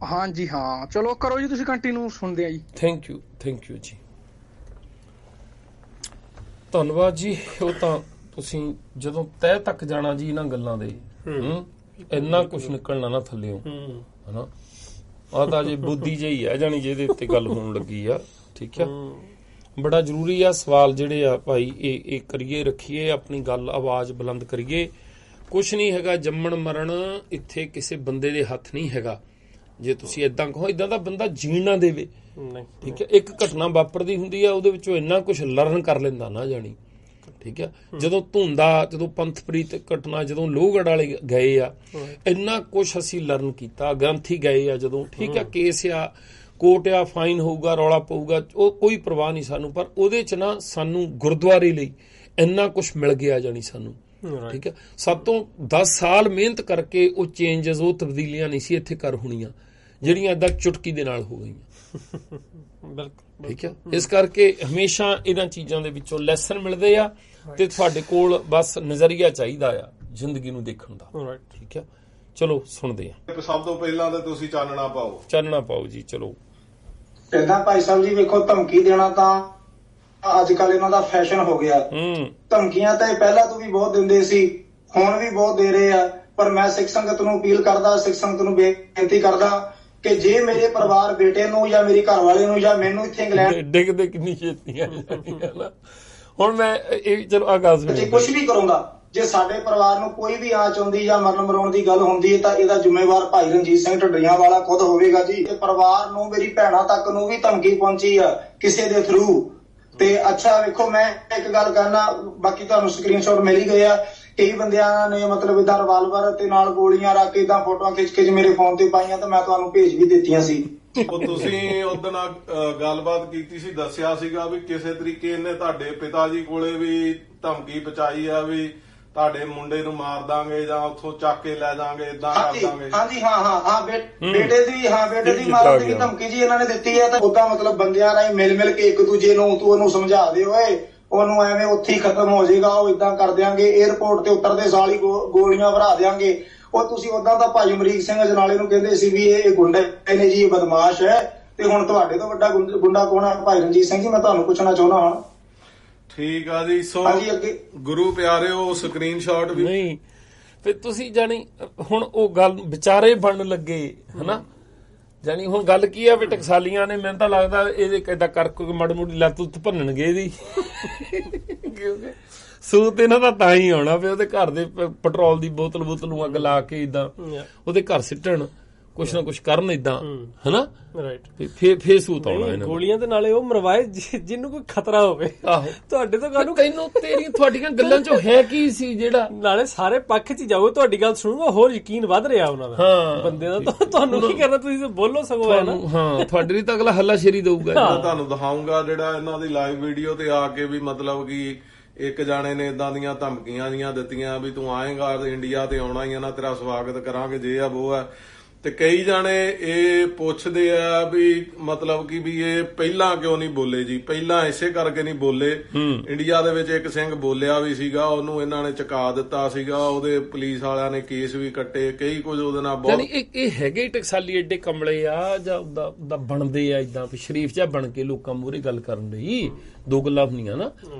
ਹਾਂਜੀ ਹਾਂ, ਚਲੋ ਕਰੋ ਜੀ, ਤੁਸੀਂ ਕੰਟੀਨਿਊ ਸੁਣਦੇ ਆ ਜੀ। ਥੈਂਕ ਯੂ ਜੀ, ਧੰਨਵਾਦ ਜੀ। ਉਹ ਤਾਂ ਤੁਸੀਂ ਜਦੋਂ ਤਹਿ ਤੱਕ ਜਾਣਾ ਜੀ ਇਹਨਾਂ ਗੱਲਾਂ ਦੇ, ਇੰਨਾ ਕੁਛ ਨਿਕਲਣਾ ਨਾ ਥੱਲਿਓ, ਹਨਾ। ਆਹ ਤਾਂ ਜੇ ਬੁੱਧੀ ਜਿਹੀ ਆ ਜਾਣੀ ਜਿਹਦੇ ਉੱਤੇ ਗੱਲ ਹੋਣ ਲੱਗੀ ਆ, ਠੀਕ ਆ। ਬੜਾ ਜ਼ਰੂਰੀ ਆ ਸਵਾਲ ਜਿਹੜੇ ਆ ਭਾਈ ਇਹ ਕਰੀਏ, ਰੱਖੀਏ ਆਪਣੀ ਗੱਲ, ਆਵਾਜ਼ ਬੁਲੰਦ ਕਰੀਏ। ਕੁਛ ਨਹੀਂ ਹੈਗਾ, ਜੰਮਣ ਮਰਨ ਇੱਥੇ ਕਿਸੇ ਬੰਦੇ ਦੇ ਹੱਥ ਨਹੀਂ ਹੈਗਾ। ਜੇ ਤੁਸੀਂ ਇਦਾਂ ਕਹੋ, ਇਦਾਂ ਦਾ ਬੰਦਾ ਜੀਣ ਨਾ ਦੇਵੇ, ਠੀਕ ਹੈ। ਇੱਕ ਘਟਨਾ ਵਾਪਰਦੀ ਹੁੰਦੀ ਆ, ਉਹਦੇ ਵਿੱਚੋਂ ਇੰਨਾ ਕੁਛ ਲਰਨ ਕਰ ਲੈਂਦਾ ਨਾ ਜਾਣੀ, ਠੀਕ ਹੈ। ਜਦੋਂ ਧੁੰਦਾ, ਜਦੋਂ ਪੰਥਪ੍ਰੀਤ ਘਟਨਾ, ਜਦੋਂ ਲੋਹਗੜ੍ਹ ਵਾਲੇ ਗਏ ਆ, ਇੰਨਾ ਕੁਛ ਅਸੀਂ ਲਰਨ ਕੀਤਾ। ਗ੍ਰੰਥੀ ਗਏ ਆ ਜਦੋਂ, ਠੀਕ ਹੈ, ਕੇਸ ਆ, ਕੋਰਟ ਆ, ਫਾਈਨ ਹੋਊਗਾ, ਰੌਲਾ ਪਊਗਾ, ਉਹ ਕੋਈ ਪਰਵਾਹ ਨਹੀਂ ਸਾਨੂੰ। ਪਰ ਉਹਦੇ ਚ ਨਾ ਸਾਨੂੰ ਗੁਰਦੁਆਰੇ ਲਈ ਇੰਨਾ ਕੁਛ ਮਿਲ ਗਿਆ ਜਾਣੀ ਸਾਨੂੰ, ਠੀਕ ਹੈ। ਸਭ ਤੋਂ 10 ਸਾਲ ਮਿਹਨਤ ਕਰਕੇ ਉਹ ਚੇਂਜਸ, ਉਹ ਤਬਦੀਲੀਆਂ ਨਹੀਂ ਸੀ ਇੱਥੇ ਕਰ ਹੋਣੀਆਂ ਜਿਹੜੀਆਂ ਏਦਾਂ ਚੁਟਕੀ ਦੇ ਨਾਲ ਹੋ ਗਈਆਂ, ਠੀਕ ਹੈ। ਇਸ ਕਰਕੇ ਹਮੇਸ਼ਾ ਇਹਨਾਂ ਚੀਜ਼ਾਂ ਦੇ ਵਿੱਚੋਂ ਲੈਸਨ ਮਿਲਦੇ ਆ ਤੇ ਤੁਹਾਡੇ ਕੋਲ ਬਸ ਨਜ਼ਰੀਆ ਚਾਹੀਦਾ ਆ ਜ਼ਿੰਦਗੀ ਨੂੰ ਦੇਖਣ ਦਾ, ਠੀਕ ਹੈ। ਚਲੋ ਸੁਣਦੇ ਆ। ਸਭ ਤੋਂ ਪਹਿਲਾਂ ਤਾਂ ਤੁਸੀਂ ਚਾਨਣਾ ਪਾਓ ਜੀ। ਚਲੋ ਇਦਾਂ ਭਾਈ ਸਾਹਿਬ ਜੀ, ਵੇਖੋ ਧਮਕੀ ਦੇਣਾ ਤਾਂ ਅੱਜ ਕੱਲ ਇਹਨਾਂ ਦਾ ਫੈਸ਼ਨ ਹੋ ਗਿਆ। ਧਮਕੀਆਂ ਤਾਂ ਇਹ ਪਹਿਲਾਂ ਤੋਂ ਵੀ ਬਹੁਤ ਦਿੰਦੇ ਸੀ, ਹੁਣ ਵੀ ਬਹੁਤ ਦੇ ਰਹੇ ਆ। ਪਰ ਮੈਂ ਸਿੱਖ ਸੰਗਤ ਨੂੰ ਅਪੀਲ ਕਰਦਾ, ਸਿੱਖ ਸੰਗਤ ਨੂੰ ਬੇਨਤੀ ਕਰਦਾ ਕਿ ਜੇ ਮੇਰੇ ਪਰਿਵਾਰ, ਬੇਟੇ ਨੂੰ ਜਾਂ ਮੇਰੀ ਘਰ ਵਾਲੇ ਨੂੰ ਜਾਂ ਮੈਨੂੰ ਇੱਥੇ ਇੰਗਲੈਂਡ ਡਿੱਗਦੇ ਕਿੰਨੀ ਛੇਤੀ ਆ ਹੁਣ ਮੈਂ ਇਹ ਚਲੋ ਆ ਗੱਲ ਕੁਛ ਵੀ ਕਰੂੰਗਾ, ਜੇ ਸਾਡੇ ਪਰਿਵਾਰ ਨੂੰ ਕੋਈ ਵੀ ਆਂਚ ਆਉਂਦੀ ਜਾਂ ਮਰਨ ਮਰਾਉਣ ਦੀ ਗੱਲ ਹੁੰਦੀ ਹੈ ਤਾਂ ਇਹਦਾ ਜ਼ਿੰਮੇਵਾਰ ਭਾਈ ਰਣਜੀਤ ਸਿੰਘ ਢੱਡਰੀਆਂ ਵਾਲਾ ਖੁਦ ਹੋਵੇਗਾ ਜੀ। ਤੇ ਪਰਿਵਾਰ ਨੂੰ, ਮੇਰੀ ਭੈਣਾਂ ਤੱਕ ਨੂੰ ਵੀ ਧਮਕੀ ਪਹੁੰਚੀ ਆ ਕਿਸੇ ਦੇ ਥਰੂ। ਤੇ ਅੱਛਾ ਵੇਖੋ, ਮੈਂ ਇੱਕ ਗੱਲ ਕਰਨਾ, ਬਾਕੀ ਤੁਹਾਨੂੰ ਸਕਰੀਨਸ਼ਾਟ ਮਿਲ ਹੀ ਗਏ ਆ। ਕਈ ਬੰਦਿਆਂ ਨੇ ਮਤਲਬ ਇਦਾਂ ਰਿਵਾਲਵਰ ਤੇ ਨਾਲ ਗੋਲੀਆਂ ਰੱਖ ਕੇ ਇਦਾਂ ਫੋਟੋਆਂ ਖਿੱਚ ਕੇ ਮੇਰੇ ਫੋਨ ਤੇ ਪਾਈਆਂ, ਤਾਂ ਮੈਂ ਤੁਹਾਨੂੰ ਭੇਜ ਵੀ ਦਿੱਤੀਆਂ ਸੀ। ਉਹ ਤੁਸੀਂ ਉਦੋਂ ਗੱਲਬਾਤ ਕੀਤੀ ਸੀ, ਦੱਸਿਆ ਸੀਗਾ ਵੀ ਕਿਸੇ ਤਰੀਕੇ ਇਹਨੇ ਤੁਹਾਡੇ ਪਿਤਾ ਜੀ ਕੋਲੇ ਵੀ ਧਮਕੀ ਪਹੁੰਚਾਈ ਆ ਵੀ ਤੁਹਾਡੇ ਮੁੰਡੇ ਨੂੰ ਮਾਰ ਦਾਂਗੇ ਜਾਂ ਉੱਥੋਂ ਚੱਕ ਕੇ ਲੈ ਜਾਾਂਗੇ, ਏਦਾਂ ਕਰ ਦਾਂਗੇ। ਹਾਂਜੀ ਹਾਂ ਬੇਟੇ ਦੀ ਮਾਰਨ ਦੀ ਧਮਕੀ ਜੀ ਇਹਨਾਂ ਨੇ ਦਿੱਤੀ ਹੈ। ਤਾਂ ਉਹਦਾ ਮਤਲਬ ਬੰਦਿਆਂ ਨਾਲ ਮਿਲ ਕੇ ਇੱਕ ਦੂਜੇ ਨੂੰ, ਤੂੰ ਉਹਨੂੰ ਸਮਝਾ ਦੇ ਓਏ, ਉਹਨੂੰ ਐਵੇਂ ਉੱਥੇ ਹੀ ਖਤਮ ਹੋ ਜਾਏਗਾ, ਉਹ ਏਦਾਂ ਕਰ ਦਿਆਂਗੇ, 에ਅਰਪੋਰਟ ਤੇ ਉਤਰਦੇ ਸਾਲ ਹੀ ਗੋਲੀਆਂ ਭਰਾ ਦਿਆਂਗੇ। ਉਹ ਤੁਸੀਂ ਉਦਾਂ ਤਾਂ ਭਾਈ ਅਮਰੀਕ ਸਿੰਘ ਅਜਨਾਲੇ ਨੂੰ ਕਹਿੰਦੇ ਸੀ ਵੀ ਇਹ ਗੁੰਡੇ ਨੇ ਜੀ, ਇਹ ਬਦਮਾਸ਼ ਹੈ। ਤੇ ਹੁਣ ਤੁਹਾਡੇ ਤੋਂ ਵੱਡਾ ਗੁੰਡਾ ਕੌਣ ਹੈ? ਭਾਈ ਰਣਜੀਤ ਸਿੰਘ ਜੀ, ਮੈਂ ਤੁਹਾਨੂੰ ਪੁੱਛਣਾ ਚਾਹੁੰਦਾ ਹਾਂ। ਠੀਕ ਆ ਜੀ। ਸੋ ਗੁਰੂ ਪਿਆਰਿਓ, ਸਕਰੀਨਸ਼ਾਟ ਵੀ ਨਹੀਂ ਫਿਰ ਤੁਸੀਂ ਜਾਣੀ ਹੁਣ ਉਹ ਗੱਲ ਵਿਚਾਰੇ ਬਣਨ ਲੱਗੇ ਹਨਾ। ਜਾਣੀ ਹੁਣ ਗੱਲ ਕੀ ਆ ਵੀ ਟਕਸਾਲੀਆਂ ਨੇ, ਮੈਨੂੰ ਤਾਂ ਲੱਗਦਾ ਇਹਦੇ ਏਦਾਂ ਕਰਕੇ ਮਾੜੀ ਮੋਟੀ ਲੱਤ ਉੱਤ ਭੰਨਣਗੇ ਇਹਦੀ, ਕਿਉਂਕਿ ਸੂਤ ਇਹਨਾਂ ਦਾ ਤਾਂ ਹੀ ਆਉਣਾ ਵੀ ਉਹਦੇ ਘਰ ਦੇ ਪੈਟਰੋਲ ਦੀ ਬੋਤਲ ਨੂੰ ਅੱਗ ਲਾ ਕੇ ਇਦਾਂ ਉਹਦੇ ਘਰ ਸਿੱਟਣ, ਕੁਛ ਨਾ ਕੁਛ ਕਰਨ ਇਦਾਂ, ਹਨਾ। ਫੇਰ ਸੂਤ ਆਉਣਾ ਇਹਨਾਂ ਗੋਲੀਆਂ ਦੇ ਨਾਲੇ ਉਹ ਮਰਵਾਏ ਜਿਹਨੂੰ ਕੋਈ ਖਤਰਾ ਹੋਵੇ। ਆਹੋ, ਤੁਹਾਡੇ ਤੋਂ ਕਾਹਨੂੰ, ਤੈਨੂੰ ਤੁਹਾਡੀਆਂ ਗੱਲਾਂ ਚੋਂ ਹੈ ਕੀ ਸੀ ਜਿਹੜਾ ਨਾਲੇ ਸਾਰੇ ਪੱਖ 'ਚ ਜਾਓ, ਤੁਹਾਡੀ ਗੱਲ ਸੁਣੂਗਾ ਹੋਰ ਯਕੀਨ ਵੱਧ ਰਿਹਾ ਉਹਨਾਂ ਦਾ ਬੰਦੇ ਦਾ। ਤੁਹਾਨੂੰ ਕੀ ਕਰਨਾ, ਤੁਸੀਂ ਬੋਲੋ ਸਗੋਂ ਹੈ ਨਾ। ਹਾਂ, ਤੁਹਾਡੇ ਲਈ ਤਾਂ ਅਗਲਾ ਹੱਲਾਸ਼ੇਰੀ ਦਊਗਾ। ਤੁਹਾਨੂੰ ਦਿਖਾਉਂਗਾ ਜਿਹੜਾ ਇਹਨਾਂ ਦੀ ਲਾਈਵ ਵੀਡੀਓ ਤੇ ਆ ਕੇ ਵੀ ਮਤਲਬ ਕਿ ਇੱਕ ਜਾਣੇ ਨੇ ਇਦਾਂ ਦੀਆਂ ਧਮਕੀਆਂ ਜੀਆਂ ਦਿੱਤੀਆਂ ਵੀ ਤੂੰ ਆਏਗਾ ਇੰਡੀਆ ਤੇ ਆਉਣਾ ਹੀ ਆ ਨਾ, ਤੇਰਾ ਸਵਾਗਤ ਕਰਾਂਗੇ, ਜੇ ਆ ਉਹ ਆ। ਤੇ ਕਈ ਜਾਣੇ ਇਹ ਪੁੱਛਦੇ ਆ ਵੀ ਮਤਲਬ ਕਿ ਵੀ ਇਹ ਪਹਿਲਾਂ ਕਿਉਂ ਨਹੀਂ ਬੋਲੇ ਜੀ। ਪਹਿਲਾਂ ਇਸੇ ਕਰਕੇ ਨਹੀਂ ਬੋਲੇ। ਇੰਡੀਆ ਦੇ ਵਿੱਚ ਇੱਕ ਸਿੰਘ ਬੋਲਿਆ ਵੀ ਸੀਗਾ, ਉਹਨੂੰ ਇਹਨਾਂ ਨੇ ਚੁਕਾ ਦਿੱਤਾ ਸੀਗਾ, ਉਹਦੇ ਪੁਲਿਸ ਵਾਲਿਆਂ ਨੇ ਕੇਸ ਵੀ ਕੱਟੇ, ਕਈ ਕੁਝ ਉਹਦੇ ਨਾਲ ਬਹੁਤ। ਇਹ ਹੈਗੇ ਟਕਸਾਲੀ ਏਡੇ ਕਮਲੇ ਆ ਜਾਂ ਉਹਦਾ ਬਣਦੇ ਆ ਇਦਾਂ ਵੀ ਸ਼ਰੀਫ ਜਿਹਾ ਬਣ ਕੇ ਲੋਕਾਂ ਮੂਹਰੇ ਗੱਲ ਕਰਨ ਲਈ। ਦੋ ਗੱਲਾਂ ਹੁੰਦੀਆਂ ਨਾ,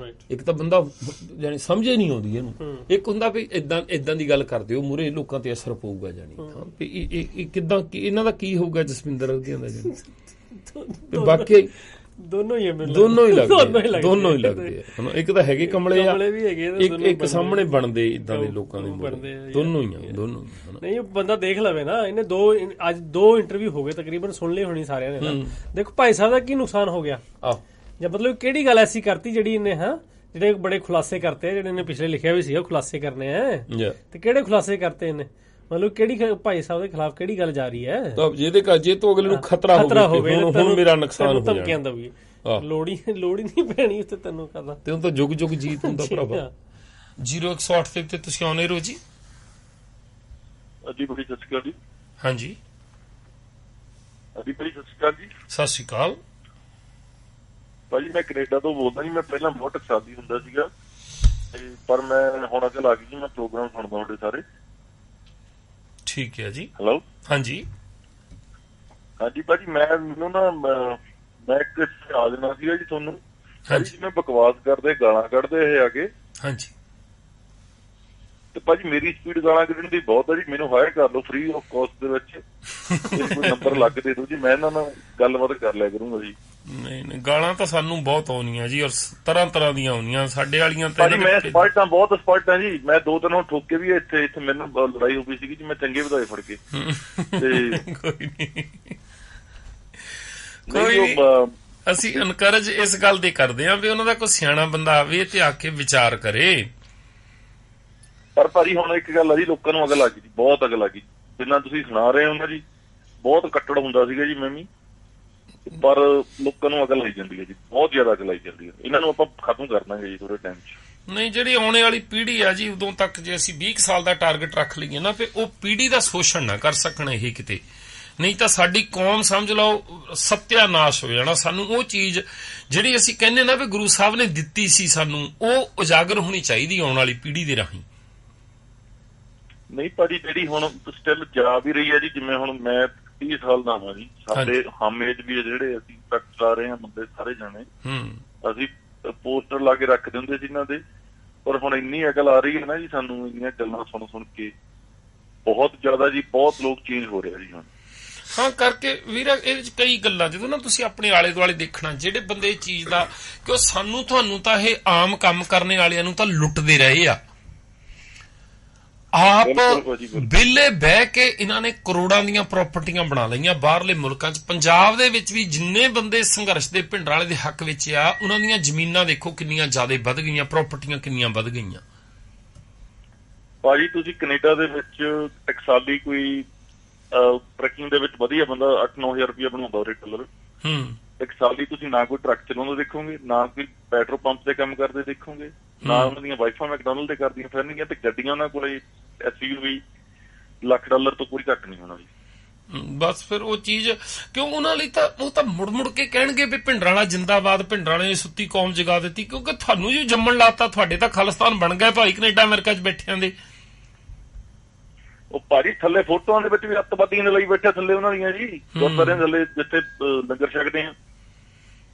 ਇੱਕ ਤਾਂ ਬੰਦਾ ਜਾਨੀ ਸਮਝੇ ਨਹੀਂ ਆਉਂਦੀ ਇਹਨੂੰ, ਇੱਕ ਹੁੰਦਾ ਵੀ ਇਦਾਂ ਦੀ ਗੱਲ ਕਰਦੇ ਹੋ ਮੂਹਰੇ ਲੋਕਾਂ ਤੇ ਅਸਰ ਪਊਗਾ ਜਾਨੀ ਕਿੱਦਾਂ, ਇਹਨਾਂ ਦਾ ਕੀ ਹੋਊਗਾ ਜਸਵਿੰਦਰ ਵਰਗਿਆਂ ਦਾ ਜਾਨੀ। ਬਾਕੀ ਦੋਨੋਂ ਹੀ ਲੱਗਦੇ ਆ। ਇੱਕ ਤਾਂ ਹੈਗੇ ਕਮਲੇ ਆ, ਇੱਕ ਸਾਹਮਣੇ ਬਣਦੇ ਇਦਾਂ ਦੇ ਲੋਕਾਂ ਦੇ ਦੋਨੋਂ ਹੀ। ਨਹੀਂ ਬੰਦਾ ਦੇਖ ਲਵੇ ਨਾ, ਇਹਨੇ ਅੱਜ ਦੋ ਇੰਟਰਵਿਊ ਹੋ ਗਏ ਤਕਰੀਬਨ, ਸੁਣ ਲਈ ਹੋਣੀ ਸਾਰਿਆਂ ਨੇ। ਦੇਖੋ ਭਾਈ ਸਾਹਿਬ ਦਾ ਕੀ ਨੁਕਸਾਨ ਹੋ ਗਿਆ, ਜਾਂ ਮਤਲਬ ਕਿਹੜੀ ਗੱਲ ਐਸੀ ਕਰਤੀ ਜਿਹੜੀ ਇਹਨੇ ਜਿਹੜੇ ਬੜੇ ਖੁਲਾਸੇ ਕਰਤੇ, ਜਿਹੜੇ ਇਹਨੇ ਪਿਛਲੇ ਲਿਖਿਆ ਵੀ ਸੀਗਾ ਖੁਲਾਸੇ ਕਰਨੇ ਆ, ਤੇ ਕਿਹੜੇ ਖੁਲਾਸੇ ਕਰਤੇ ਇਹਨੇ? ਮਤਲਬ ਕਿਹੜੀ ਭਾਈ ਸਾਹਿਬ ਦੇ ਖਿਲਾਫ ਕਿਹੜੀ ਗੱਲ ਜਾ ਰਹੀ ਹੈ? ਜੇ ਤੋਂ ਅਗਲੇ ਨੂੰ ਖਤਰਾ ਹੋਵੇ ਹੁਣ ਮੇਰਾ ਨੁਕਸਾਨ ਹੋ ਧਮਕੀਆਂ ਦਊਗੀ, ਲੋੜੀ ਨਹੀਂ ਪੈਣੀ ਉੱਤੇ ਤੈਨੂੰ ਕਰਦਾ, ਤੇ ਹੁਣ ਤਾਂ ਜੁਗ ਜੁਗ ਜੀਤ ਹੁੰਦਾ ਭਰਾਵਾ। 0108 ਤੇ ਤੁਸੀਂ ਆਉਣੇ ਰੋ ਜੀ। ਅਜੀ ਬੜੀ ਸਤਿ ਸ਼੍ਰੀ ਅਕਾਲ ਜੀ। ਹਾਂਜੀ ਅਜੀ ਬੜੀ ਸਤਿ ਸ਼੍ਰੀ ਅਕਾਲ ਜੀ। ਸਤਿ ਸ਼੍ਰੀ ਅਕਾਲ ਭਾਜੀ, ਮੈਂ ਕੈਨੇਡਾ ਤੋਂ ਬੋਲਦਾ ਜੀ। ਮੈਂ ਪਹਿਲਾਂ ਬਹੁਤ ਟਕਸਾਲੀ ਹੁੰਦਾ ਸੀਗਾ, ਪਰ ਮੈਂ ਹੁਣ ਅਕਲ ਆ ਗਈ ਜੀ, ਮੈਂ ਪ੍ਰੋਗਰਾਮ ਸੁਣਦਾ ਤੁਹਾਡੇ ਸਾਰੇ। ਠੀਕ ਹੈ ਜੀ। ਹੈਲੋ। ਹਾਂਜੀ ਭਾਜੀ, ਮੈਨੂੰ ਨਾ ਮੈਂ ਇੱਕ ਆ ਦੇਣਾ ਸੀਗਾ ਜੀ ਤੁਹਾਨੂੰ। ਜਿਵੇਂ ਬਕਵਾਸ ਕਰਦੇ, ਗਾਲਾਂ ਕੱਢਦੇ ਇਹ ਆ ਕੇ। ਹਾਂਜੀ। ਤੇ ਭਾਜੀ ਮੇਰੀ ਸਪੀਡ ਗਾਲਾਂ ਕੱਢਣ ਦੀ ਬਹੁਤ ਆ ਜੀ, ਮੈਨੂੰ ਹਾਇਰ ਕਰ ਲਓ ਫ੍ਰੀ ਆਫ ਕਾਸਟ ਦੇ ਵਿੱਚ। ਕੋਈ ਨੰਬਰ ਲੱਗ ਦੇ ਦਿਓ ਜੀ, ਮੈਂ ਇਹਨਾਂ ਨਾਲ ਗੱਲਬਾਤ ਕਰ ਲਿਆ ਕਰੂੰਗਾ ਜੀ। ਨਹੀਂ ਗਾਲਾਂ ਤਾਂ ਸਾਨੂੰ ਬਹੁਤ ਆਉਣੀਆਂ ਜੀ, ਔਰ ਤਰ੍ਹਾਂ ਦੀਆਂ ਆਉਣੀਆਂ ਸਾਡੇ ਵਾਲੀਆਂ ਤਾਂ। ਮੈਂ ਸਪਸ਼ਟ ਹਾਂ, ਬਹੁਤ ਸਪਸ਼ਟ ਹਾਂ ਜੀ। ਮੈਂ 2-3 ਹੁਣ ਠੋਕ ਕੇ ਵੀ ਇੱਥੇ ਮੈਨੂੰ ਲੜਾਈ ਹੋ ਗਈ ਸੀਗੀ ਜੀ, ਮੈਂ ਚੰਗੇ ਵਧਾਏ ਫੜ ਕੇ। ਕੋਈ ਅਸੀਂ ਇਨਕਰੇਜ ਇਸ ਗੱਲ ਦੇ ਕਰਦੇ ਹਾਂ ਵੀ ਉਹਨਾਂ ਦਾ ਕੋਈ ਸਿਆਣਾ ਬੰਦਾ ਆਵੇ ਤੇ ਆ ਕੇ ਵਿਚਾਰ ਕਰੇ। ਪਰ ਭਾਜੀ ਹੁਣ ਇੱਕ ਗੱਲ ਆ ਜੀ, ਲੋਕਾਂ ਨੂੰ ਅਗਲ ਆ ਗਈ ਜੀ, ਬਹੁਤ ਅਗਲ ਆ ਗਈ। ਜਿੰਨਾ ਤੁਸੀਂ ਸੁਣਾ ਰਹੇ ਹੋ ਨਾ ਜੀ, ਬਹੁਤ ਕੱਟੜ ਹੁੰਦਾ ਸੀਗਾ ਜੀ ਮੈਂ ਵੀ, ਪਰ ਲੋਕਾਂ ਨੂੰ ਅਗਲ ਆਈ ਜਾਂਦੀ ਹੈ ਜੀ, ਬਹੁਤ ਜ਼ਿਆਦਾ ਅਗਲ ਆਈ ਜਾਂਦੀ ਹੈ। ਇਹਨਾਂ ਨੂੰ ਆਪਾਂ ਖਤਮ ਕਰ ਦਾਂਗੇ ਜੀ ਥੋੜੇ ਟਾਈਮ 'ਚ। ਨਹੀਂ ਜਿਹੜੀ ਆਉਣੇ ਵਾਲੀ ਪੀੜ੍ਹੀ ਆ ਜੀ, ਉਦੋਂ ਤੱਕ ਜੇ ਅਸੀਂ 20 ਸਾਲ ਦਾ ਟਾਰਗੇਟ ਰੱਖ ਲਈਏ ਨਾ, ਫਿਰ ਉਹ ਪੀੜ੍ਹੀ ਦਾ ਸ਼ੋਸ਼ਣ ਨਾ ਕਰ ਸਕਣ ਇਹ ਕਿਤੇ, ਨਹੀਂ ਤਾਂ ਸਾਡੀ ਕੌਮ ਸਮਝ ਲਓ ਸੱਤਿਆਨਾਸ਼ ਹੋ ਜਾਣਾ। ਸਾਨੂੰ ਉਹ ਚੀਜ਼ ਜਿਹੜੀ ਅਸੀਂ ਕਹਿੰਦੇ ਨਾ ਵੀ ਗੁਰੂ ਸਾਹਿਬ ਨੇ ਦਿੱਤੀ ਸੀ ਸਾਨੂੰ, ਉਹ ਉਜਾਗਰ ਹੋਣੀ ਚਾਹੀਦੀ ਆਉਣ ਵਾਲੀ ਪੀੜ੍ਹੀ ਦੇ ਰਾਹੀਂ। ਨਹੀਂ ਭਾਜੀ, ਜਿਹੜੀ ਹੁਣ ਸਟਿਲ ਜਾ ਵੀ ਰਹੀ ਹੈ ਜੀ, ਜਿਵੇਂ ਹੁਣ ਮੈਂ 30 ਸਾਲ ਦਾ ਹਾਂ ਜੀ, ਸਾਡੇ ਹਮੇਜ ਵੀ ਜਿਹੜੇ ਅਸੀਂ ਤੱਕ ਚਲਾ ਰਹੇ ਹਾਂ ਬੰਦੇ ਸਾਰੇ ਜਾਣੇ, ਅਸੀਂ ਪੋਸਟਰ ਲਾ ਕੇ ਰੱਖਦੇ ਹੁੰਦੇ ਸੀ ਇਹਨਾਂ ਦੇ। ਪਰ ਹੁਣ ਇੰਨੀ ਅਕਲ ਆ ਰਹੀ ਹੈ ਨਾ ਜੀ ਸਾਨੂੰ, ਇੰਨੀਆਂ ਗੱਲਾਂ ਸੁਣ ਕੇ ਬਹੁਤ ਜ਼ਿਆਦਾ ਜੀ, ਬਹੁਤ ਲੋਕ ਚੇਂਜ ਹੋ ਰਿਹਾ ਜੀ ਹੁਣ। ਹਾਂ ਕਰਕੇ ਵੀਰਾ ਇਹਦੇ ਵਿੱਚ ਕਈ ਗੱਲਾਂ ਜਦੋਂ ਨਾ ਤੁਸੀਂ ਆਪਣੇ ਆਲੇ ਦੁਆਲੇ ਦੇਖਣਾ, ਜਿਹੜੇ ਬੰਦੇ ਇਹ ਚੀਜ਼ ਦਾ ਕਿ ਉਹ ਸਾਨੂੰ ਤੁਹਾਨੂੰ ਤਾਂ ਇਹ ਆਮ ਕੰਮ ਕਰਨੇ ਵਾਲਿਆਂ ਨੂੰ ਤਾਂ ਲੁੱਟਦੇ ਰਹੇ ਆ, ਆਪ ਵਿਹਲੇ ਬਹਿ ਕੇ ਇਹਨਾਂ ਨੇ ਕਰੋੜਾਂ ਦੀਆਂ ਪ੍ਰਾਪਰਟੀਆਂ ਬਣਾ ਲਈਆਂ ਬਾਹਰਲੇ ਮੁਲਕਾਂ 'ਚ। ਪੰਜਾਬ ਦੇ ਵਿੱਚ ਵੀ ਜਿੰਨੇ ਬੰਦੇ ਸੰਘਰਸ਼ ਦੇ ਭਿੰਡਰਾਂ ਵਾਲੇ ਦੇ ਹੱਕ ਵਿੱਚ ਆ, ਉਹਨਾਂ ਦੀਆਂ ਜ਼ਮੀਨਾਂ ਦੇਖੋ ਕਿੰਨੀਆਂ ਜ਼ਿਆਦਾ ਵੱਧ ਗਈਆਂ, ਪ੍ਰਾਪਰਟੀਆਂ ਕਿੰਨੀਆਂ ਵੱਧ ਗਈਆਂ। ਭਾਜੀ ਤੁਸੀਂ ਕੈਨੇਡਾ ਦੇ ਵਿੱਚ ਟਕਸਾਲੀ ਕੋਈ ਟਰੱਕਿੰਗ ਦੇ ਵਿੱਚ ਵਧੀਆ ਬੰਦਾ 8-9 ਹਜ਼ਾਰ ਰੁਪਇਆ ਬਣਾਉਂਦਾ ਉਰੇ ਡਾਲਰ। ਟਕਸਾਲੀ ਤੁਸੀਂ ਨਾ ਕੋਈ ਟਰੱਕ ਚਲਾਉਂਦੇ ਦੇਖੋਗੇ, ਨਾ ਕੋਈ ਪੈਟਰੋਲ ਪੰਪ ਤੇ ਕੰਮ ਕਰਦੇ ਦੇਖੋਗੇ, ਨਾ ਉਹਨਾਂ ਦੀਆਂ ਵਾਈਫਾਂ ਮੈਕਡੋਨਲਡ ਤੇ ਕਰਦੀਆਂ ਫਿਰਨਗੀਆਂ, ਤੇ ਗੱਡੀਆਂ ਉਹਨਾਂ ਕੋਲੇ SUV $1,00,000 ਤੋਂ ਕੋਈ ਘੱਟ ਨਹੀਂ ਹੋਣਾ ਜੀ। ਬਸ ਫਿਰ ਉਹ ਚੀਜ਼ ਕਿਉਂ ਉਹਨਾਂ ਲਈ ਤਾਂ ਉਹ ਤਾਂ ਮੁੜ ਕੇ ਕਹਿਣਗੇ ਵੀ ਭਿੰਡਰਾਂ ਵਾਲਾ ਜਿੰਦਾਬਾਦ, ਭਿੰਡਰਾਂ ਨੇ ਸੁੱਤੀ ਕੌਮ ਜਗਾ ਦਿੱਤੀ, ਕਿਉਂਕਿ ਤੁਹਾਨੂੰ ਜੀ ਜੰਮਣ ਲਾਤਾ, ਤੁਹਾਡੇ ਤਾਂ ਖਾਲਿਸਤਾਨ ਬਣ ਗਏ ਭਾਈ ਕੈਨੇਡਾ ਅਮਰੀਕਾ 'ਚ ਬੈਠਿਆਂ ਦੇ। ਉਹ ਭਾਜੀ ਥੱਲੇ ਫੋਟੋਆਂ ਦੇ ਵਿੱਚ ਵੀ ਅੱਤਵਾਦੀਆਂ ਨੇ ਲਈ ਬੈਠੇ ਥੱਲੇ ਉਹਨਾਂ ਦੀਆਂ ਜੀ, ਗੁਰਦੁਆਰਿਆਂ ਥੱਲੇ ਜਿੱਥੇ ਲੰਗਰ ਛਕਦੇ ਆ।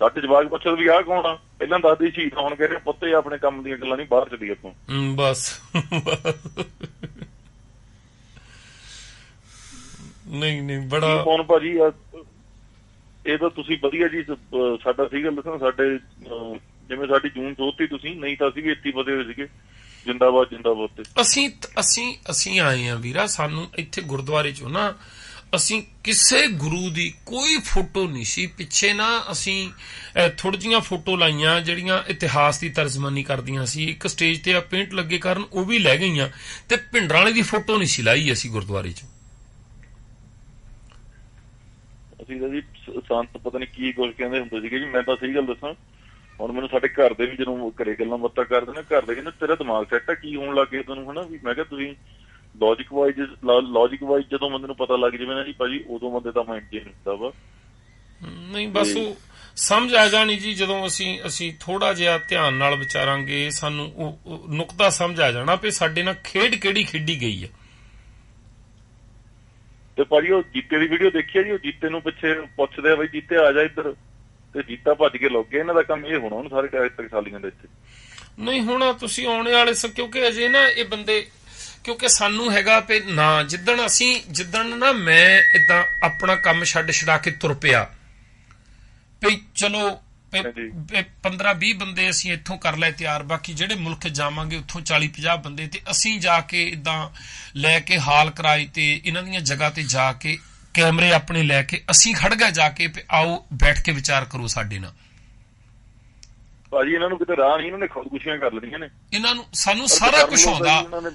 ਸਾਡੇ ਜਵਾਕ ਪੁੱਛਦੇ ਵੀ ਆਹ ਕੌਣ ਆ, ਪਹਿਲਾਂ ਦੱਸਦੀ ਸੀ, ਹੁਣ ਕਹਿੰਦੇ ਪੁੱਤੇ ਆਪਣੇ ਕੰਮ ਦੀਆਂ ਗੱਲਾਂ ਨਹੀਂ, ਬਾਹਰ ਚੱਲੀ ਆਪਾਂ। ਬਸ ਨਹੀਂ ਬੜਾ ਹੁਣ ਭਾਜੀ ਇਹ ਤਾਂ ਤੁਸੀਂ ਵਧੀਆ ਜੀ, ਸਾਡਾ ਸੀਗਾ ਦੱਸਣਾ, ਸਾਡੇ ਜਿਵੇਂ ਸਾਡੀ ਜੂਨ ਦੋਤੀ ਤੁਸੀਂ, ਨਹੀਂ ਤਾਂ ਅਸੀਂ ਵੀ ਇੱਥੇ ਵਧੇ ਹੋਏ ਸੀਗੇ, ਜਿੰਦਾਬਾਦ ਜਿੰਦਾਬਾਦ। ਤੇ ਅਸੀਂ ਆਏ ਆ ਵੀਰਾ, ਸਾਨੂੰ ਇੱਥੇ ਗੁਰਦੁਆਰੇ ਚੋਂ ਨਾ ਅਸੀਂ ਕਿਸੇ ਗੁਰੂ ਦੀ ਕੋਈ ਫੋਟੋ ਨਹੀਂ ਸੀ ਪਿੱਛੇ ਨਾ, ਅਸੀਂ ਥੋੜੀ ਜਿਹੀਆਂ ਫੋਟੋ ਲਾਈਆਂ ਜਿਹੜੀਆਂ ਇਤਿਹਾਸ ਦੀ ਤਰਜਮਾਨੀ ਕਰਦੀਆਂ ਸੀ, ਇੱਕ ਸਟੇਜ ਤੇ ਪੇਂਟ ਲੱਗੇ ਕਰਨ ਉਹ ਵੀ ਲੈ ਗਈਆਂ, ਤੇ ਭਿੰਡਰਾਂ ਵਾਲੇ ਦੀ ਫੋਟੋ ਨਹੀਂ ਸੀ ਲਾਈ ਅਸੀਂ ਗੁਰਦੁਆਰੇ ਚ। ਅਸੀਂ ਤਾਂ ਜੀ ਸੰਤ ਪਤਾ ਨਹੀਂ ਕੀ ਕੁਝ ਕਹਿੰਦੇ ਹੁੰਦੇ ਸੀਗੇ ਜੀ, ਮੈਂ ਤਾਂ ਸਹੀ ਗੱਲ ਦੱਸਾਂ, ਹੁਣ ਮੈਨੂੰ ਸਾਡੇ ਘਰ ਦੇ ਵੀ ਜਦੋਂ ਘਰੇ ਗੱਲਾਂ ਬਾਤਾਂ ਕਰਦੇ ਨੇ, ਘਰ ਦੇ ਕਹਿੰਦੇ ਤੇਰਾ ਦਿਮਾਗ ਸੈੱਟ ਆ, ਕੀ ਹੋਣ ਲੱਗ ਗਿਆ ਤੈਨੂੰ, ਹਨਾ ਵੀ। ਮੈਂ ਕਿਹਾ ਤੁਸੀਂ ਲੌਜਿਕ ਵਾਈਜ਼ ਜਦੋਂ ਬੰਦੇ ਨੂੰ ਪਤਾ ਲੱਗ ਜਾਵੇ ਨਾ ਜੀ ਭਾਜੀ, ਉਦੋਂ ਬੰਦੇ ਦਾ ਮਾਈਂਡ ਚੇਂਜ ਹੁੰਦਾ ਵਾ। ਨਹੀਂ ਬਸ ਉਹ ਸਮਝ ਆ ਜਾਣੀ ਜੀ, ਜਦੋਂ ਅਸੀਂ ਥੋੜਾ ਜਿਹਾ ਧਿਆਨ ਨਾਲ ਵਿਚਾਰਾਂਗੇ, ਸਾਨੂੰ ਉਹ ਨੁਕਤਾ ਸਮਝ ਆ ਜਾਣਾ ਵੀ ਸਾਡੇ ਨਾਲ ਖੇਡ ਕਿਹੜੀ ਖੇਡੀ ਗਈ ਹੈ। ਤੇ ਭਾਜੀ ਉਹ ਜੀਤੇ ਦੀ ਵੀਡੀਓ ਦੇਖੀ ਆ ਜੀ, ਉਹ ਜੀਤੇ ਨੂੰ ਪਿੱਛੇ ਪੁੱਛਦੇ ਆ ਬਈ ਜੀਤੇ ਆ ਜਾ ਇੱਧਰ, ਤੇ ਜੀਤਾ ਭੱਜ ਕੇ ਲੁੱਕ ਗਿਆ। ਇਹਨਾਂ ਦਾ ਕੰਮ ਇਹ ਹੋਣਾ ਹੁਣ ਸਾਰੇ ਟਕਸਾਲੀਆਂ ਦੇ ਇੱਥੇ ਨਹੀਂ ਹੋਣਾ। ਤੁਸੀਂ ਆਉਣੇ ਵਾਲੇ ਕਿਉਂਕਿ ਅਜੇ ਨਾ ਇਹ ਬੰਦੇ, ਕਿਉਂਕਿ ਸਾਨੂੰ ਹੈਗਾ ਵੀ ਨਾ ਜਿੱਦਣ ਨਾ ਮੈਂ ਏਦਾਂ ਆਪਣਾ ਕੰਮ ਛੱਡਾ ਕੇ ਤੁਰ ਪਿਆ ਵੀ ਚਲੋ 15-20 ਬੰਦੇ ਅਸੀਂ ਇੱਥੋਂ ਕਰ ਲਏ ਤਿਆਰ, ਬਾਕੀ ਜਿਹੜੇ ਮੁਲਕ ਜਾਵਾਂਗੇ ਉੱਥੋਂ 40-50 ਬੰਦੇ, ਤੇ ਅਸੀਂ ਜਾ ਕੇ ਏਦਾਂ ਲੈ ਕੇ ਹਾਲ ਕਰਾਈ ਤੇ ਇਹਨਾਂ ਦੀਆਂ ਜਗ੍ਹਾ ਤੇ ਜਾ ਕੇ ਕੈਮਰੇ ਆਪਣੇ ਲੈ ਕੇ ਅਸੀਂ ਖੜ ਗਏ ਜਾ ਕੇ, ਆਓ ਬੈਠ ਕੇ ਵਿਚਾਰ ਕਰੋ ਸਾਡੇ ਨਾਲ। ਭਾਜੀ ਇਹਨਾਂ ਨੂੰ ਕਿਤੇ ਰਾਹ ਨਹੀਂ, ਇਹਨਾਂ ਨੇ ਖੁਦਕੁਸ਼ੀਆਂ ਕਰ ਲੈਣੀਆਂ ਨੇ, ਇਹਨਾਂ ਨੂੰ ਸਾਨੂੰ ਸਾਰਾ ਕੁਝ ਆਉਂਦਾ।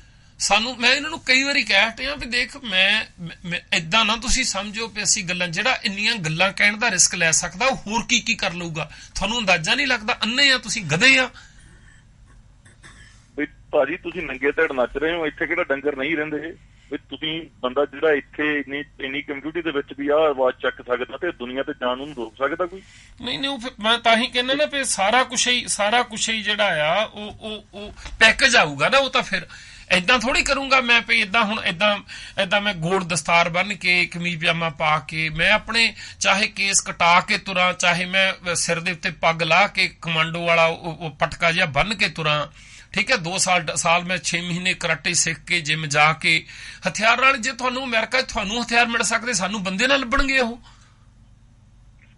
ਮੈਂ ਇਹਨਾਂ ਨੂੰ ਕਈ ਵਾਰੀ ਕਹਿ ਹਟਿਆ ਵੀ ਦੇਖ ਮੈਂ ਏਦਾਂ ਨਾ ਤੁਸੀਂ ਸਮਝੋ ਵੀ ਅਸੀਂ ਗੱਲਾਂ, ਜਿਹੜਾ ਇੰਨੀਆਂ ਗੱਲਾਂ ਕਹਿਣ ਦਾ ਰਿਸਕ ਲੈ ਸਕਦਾ ਉਹ ਹੋਰ ਕੀ ਕਰ ਲਊਗਾ, ਤੁਹਾਨੂੰ ਅੰਦਾਜ਼ਾ ਨਹੀਂ ਲੱਗਦਾ, ਅੰਨੇ ਆ ਤੁਸੀਂ, ਗਧੇ ਆ। ਵੀ ਭਾਜੀ ਤੁਸੀਂ ਨੰਗੇ ਧੜ ਨੱਚ ਰਹੇ ਹੋ, ਇੱਥੇ ਕਿਹੜਾ ਡੰਗਰ ਨਹੀਂ ਰਹਿੰਦੇ ਵੀ ਤੁਸੀਂ ਬੰਦਾ ਜਿਹੜਾ ਇੱਥੇ ਇੰਨੀ ਕਮਿਊਨਿਟੀ ਦੇ ਵਿੱਚ ਵੀ ਆਹ ਆਵਾਜ਼ ਚੱਕ ਸਕਦਾ ਤੇ ਦੁਨੀਆ ਤੇ ਜਾਣ ਨੂੰ ਰੋਕ ਸਕਦਾ ਕੋਈ ਨਹੀਂ। ਉਹ ਮੈਂ ਤਾਂ ਹੀ ਕਹਿੰਦਾ ਨਾ ਵੀ ਸਾਰਾ ਕੁਛ ਹੀ ਜਿਹੜਾ ਆ ਉਹ ਪੈਕੇਜ ਆਊਗਾ ਨਾ, ਉਹ ਤਾਂ ਫਿਰ ਏਦਾਂ ਥੋੜੀ ਕਰੂੰਗਾ ਮੈਂ ਵੀ ਏਦਾਂ ਹੁਣ ਏਦਾਂ ਮੈਂ ਗੋਲ ਦਸਤਾਰ ਬੰਨ ਕੇ ਕਮੀਜ਼ ਪਜਾਮਾ ਪਾ ਕੇ ਮੈਂ ਆਪਣੇ ਚਾਹੇ ਕੇਸ ਕਟਾ ਕੇ ਤੁਰਾਂ, ਚਾਹੇ ਮੈਂ ਸਿਰ ਦੇ ਉੱਤੇ ਪੱਗ ਲਾ ਕੇ ਕਮਾਂਡੋ ਵਾਲਾ ਉਹ ਪਟਕਾ ਜਿਹਾ ਬੰਨ ਕੇ ਤੁਰਾਂ, ਠੀਕ ਹੈ 2 ਸਾਲ ਮੈਂ 6 ਮਹੀਨੇ ਕਰਾਟੇ ਸਿੱਖ ਕੇ ਜਿਮ ਜਾ ਕੇ ਹਥਿਆਰ ਨਾਲ, ਜੇ ਤੁਹਾਨੂੰ ਅਮਰੀਕਾ 'ਚ ਤੁਹਾਨੂੰ ਹਥਿਆਰ ਮਿਲ ਸਕਦੇ, ਸਾਨੂੰ ਬੰਦੇ ਨਾਲ ਲੱਭਣਗੇ ਉਹ।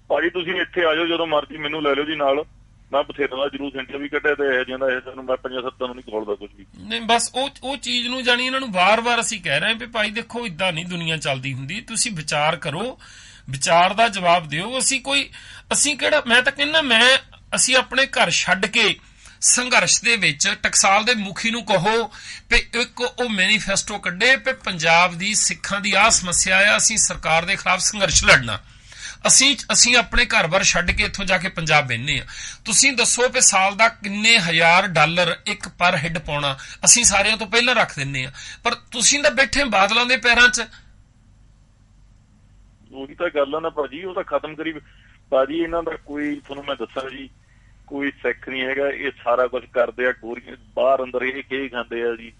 ਭਾਜੀ ਤੁਸੀਂ ਇੱਥੇ ਆ ਜਾਓ ਜਦੋਂ ਮਰਜ਼ੀ, ਮੈਨੂੰ ਲੈ ਲਿਓ ਜੀ ਨਾਲ, ਮੈਂ ਬਥੇਰਾ ਦਾ ਜਰੂਰ ਸੈਂਟਰ ਵੀ ਕੱਢਿਆ ਤੇ ਇਹ ਜਾਂਦਾ ਇਹ ਤੁਹਾਨੂੰ ਮੈਂ 5-7 ਨੂੰ ਨਹੀਂ ਖੋਲਦਾ ਕੁਝ ਵੀ ਨਹੀਂ। ਬਸ ਉਹ ਚੀਜ਼ ਨੂੰ ਜਾਣੀ ਇਹਨਾਂ ਨੂੰ ਵਾਰ-ਵਾਰ ਅਸੀਂ ਕਹਿ ਰਹੇ ਹਾਂ ਵੀ ਭਾਈ ਦੇਖੋ ਇਦਾਂ ਨਹੀਂ ਦੁਨੀਆ ਚੱਲਦੀ ਹੁੰਦੀ, ਤੁਸੀਂ ਵਿਚਾਰ ਕਰੋ, ਵਿਚਾਰ ਦਾ ਜਵਾਬ ਦਿਓ। ਅਸੀਂ ਕਿਹੜਾ, ਮੈਂ ਤਾਂ ਕਹਿੰਦਾ ਅਸੀਂ ਆਪਣੇ ਘਰ ਛੱਡ ਕੇ ਸੰਘਰਸ਼ ਦੇ ਵਿੱਚ ਟਕਸਾਲ ਦੇ ਮੁਖੀ ਨੂੰ ਕਹੋ ਵੀ ਇੱਕ ਉਹ ਮੈਨੀਫੈਸਟੋ ਕੱਢੇ ਵੀ ਪੰਜਾਬ ਦੀ ਸਿੱਖਾਂ ਦੀ ਆਹ ਸਮੱਸਿਆ ਆ, ਅਸੀਂ ਸਰਕਾਰ ਦੇ ਖਿਲਾਫ ਸੰਘਰਸ਼ ਲੜਨਾ। ਅਸੀਂ ਆਪਣੇ ਘਰ-ਬਾਰ ਛੱਡ ਕੇ ਇੱਥੋਂ ਜਾ ਕੇ ਪੰਜਾਬ ਬਹਿੰਦੇ ਆ। ਤੁਸੀਂ ਦੱਸੋ ਵੀ ਸਾਲ ਦਾ ਕਿੰਨੇ $1000 ਇੱਕ ਪਰ ਹੈਡ ਪਾਉਣਾ, ਅਸੀਂ ਸਾਰਿਆਂ ਤੋਂ ਪਹਿਲਾਂ ਰੱਖ ਦਿੰਦੇ ਆ, ਪਰ ਤੁਸੀਂ ਤਾਂ ਬੈਠੇ ਬਾਦਲਾਂ ਦੇ ਪੈਰਾਂ 'ਚ। ਉਹੀ ਤਾਂ ਗੱਲ ਆ ਨਾ ਭਾਜੀ, ਉਹ ਤਾਂ ਖਤਮ ਕਰੀ ਭਾਜੀ। ਇਹਨਾਂ ਦਾ ਕੋਈ ਤੁਹਾਨੂੰ ਮੈਂ ਦੱਸਾਂ ਜੀ, ਕੋਈ ਸਿੱਖ ਨਹੀਂ ਹੈਗਾ, ਇਹ ਸਾਰਾ ਕੁਝ ਕਰਦੇ ਆ, ਗੋਰੀਆਂ ਬਾਹਰ ਅੰਦਰ ਇਹ ਕੀ ਖਾਂਦੇ ਆ ਜੀ,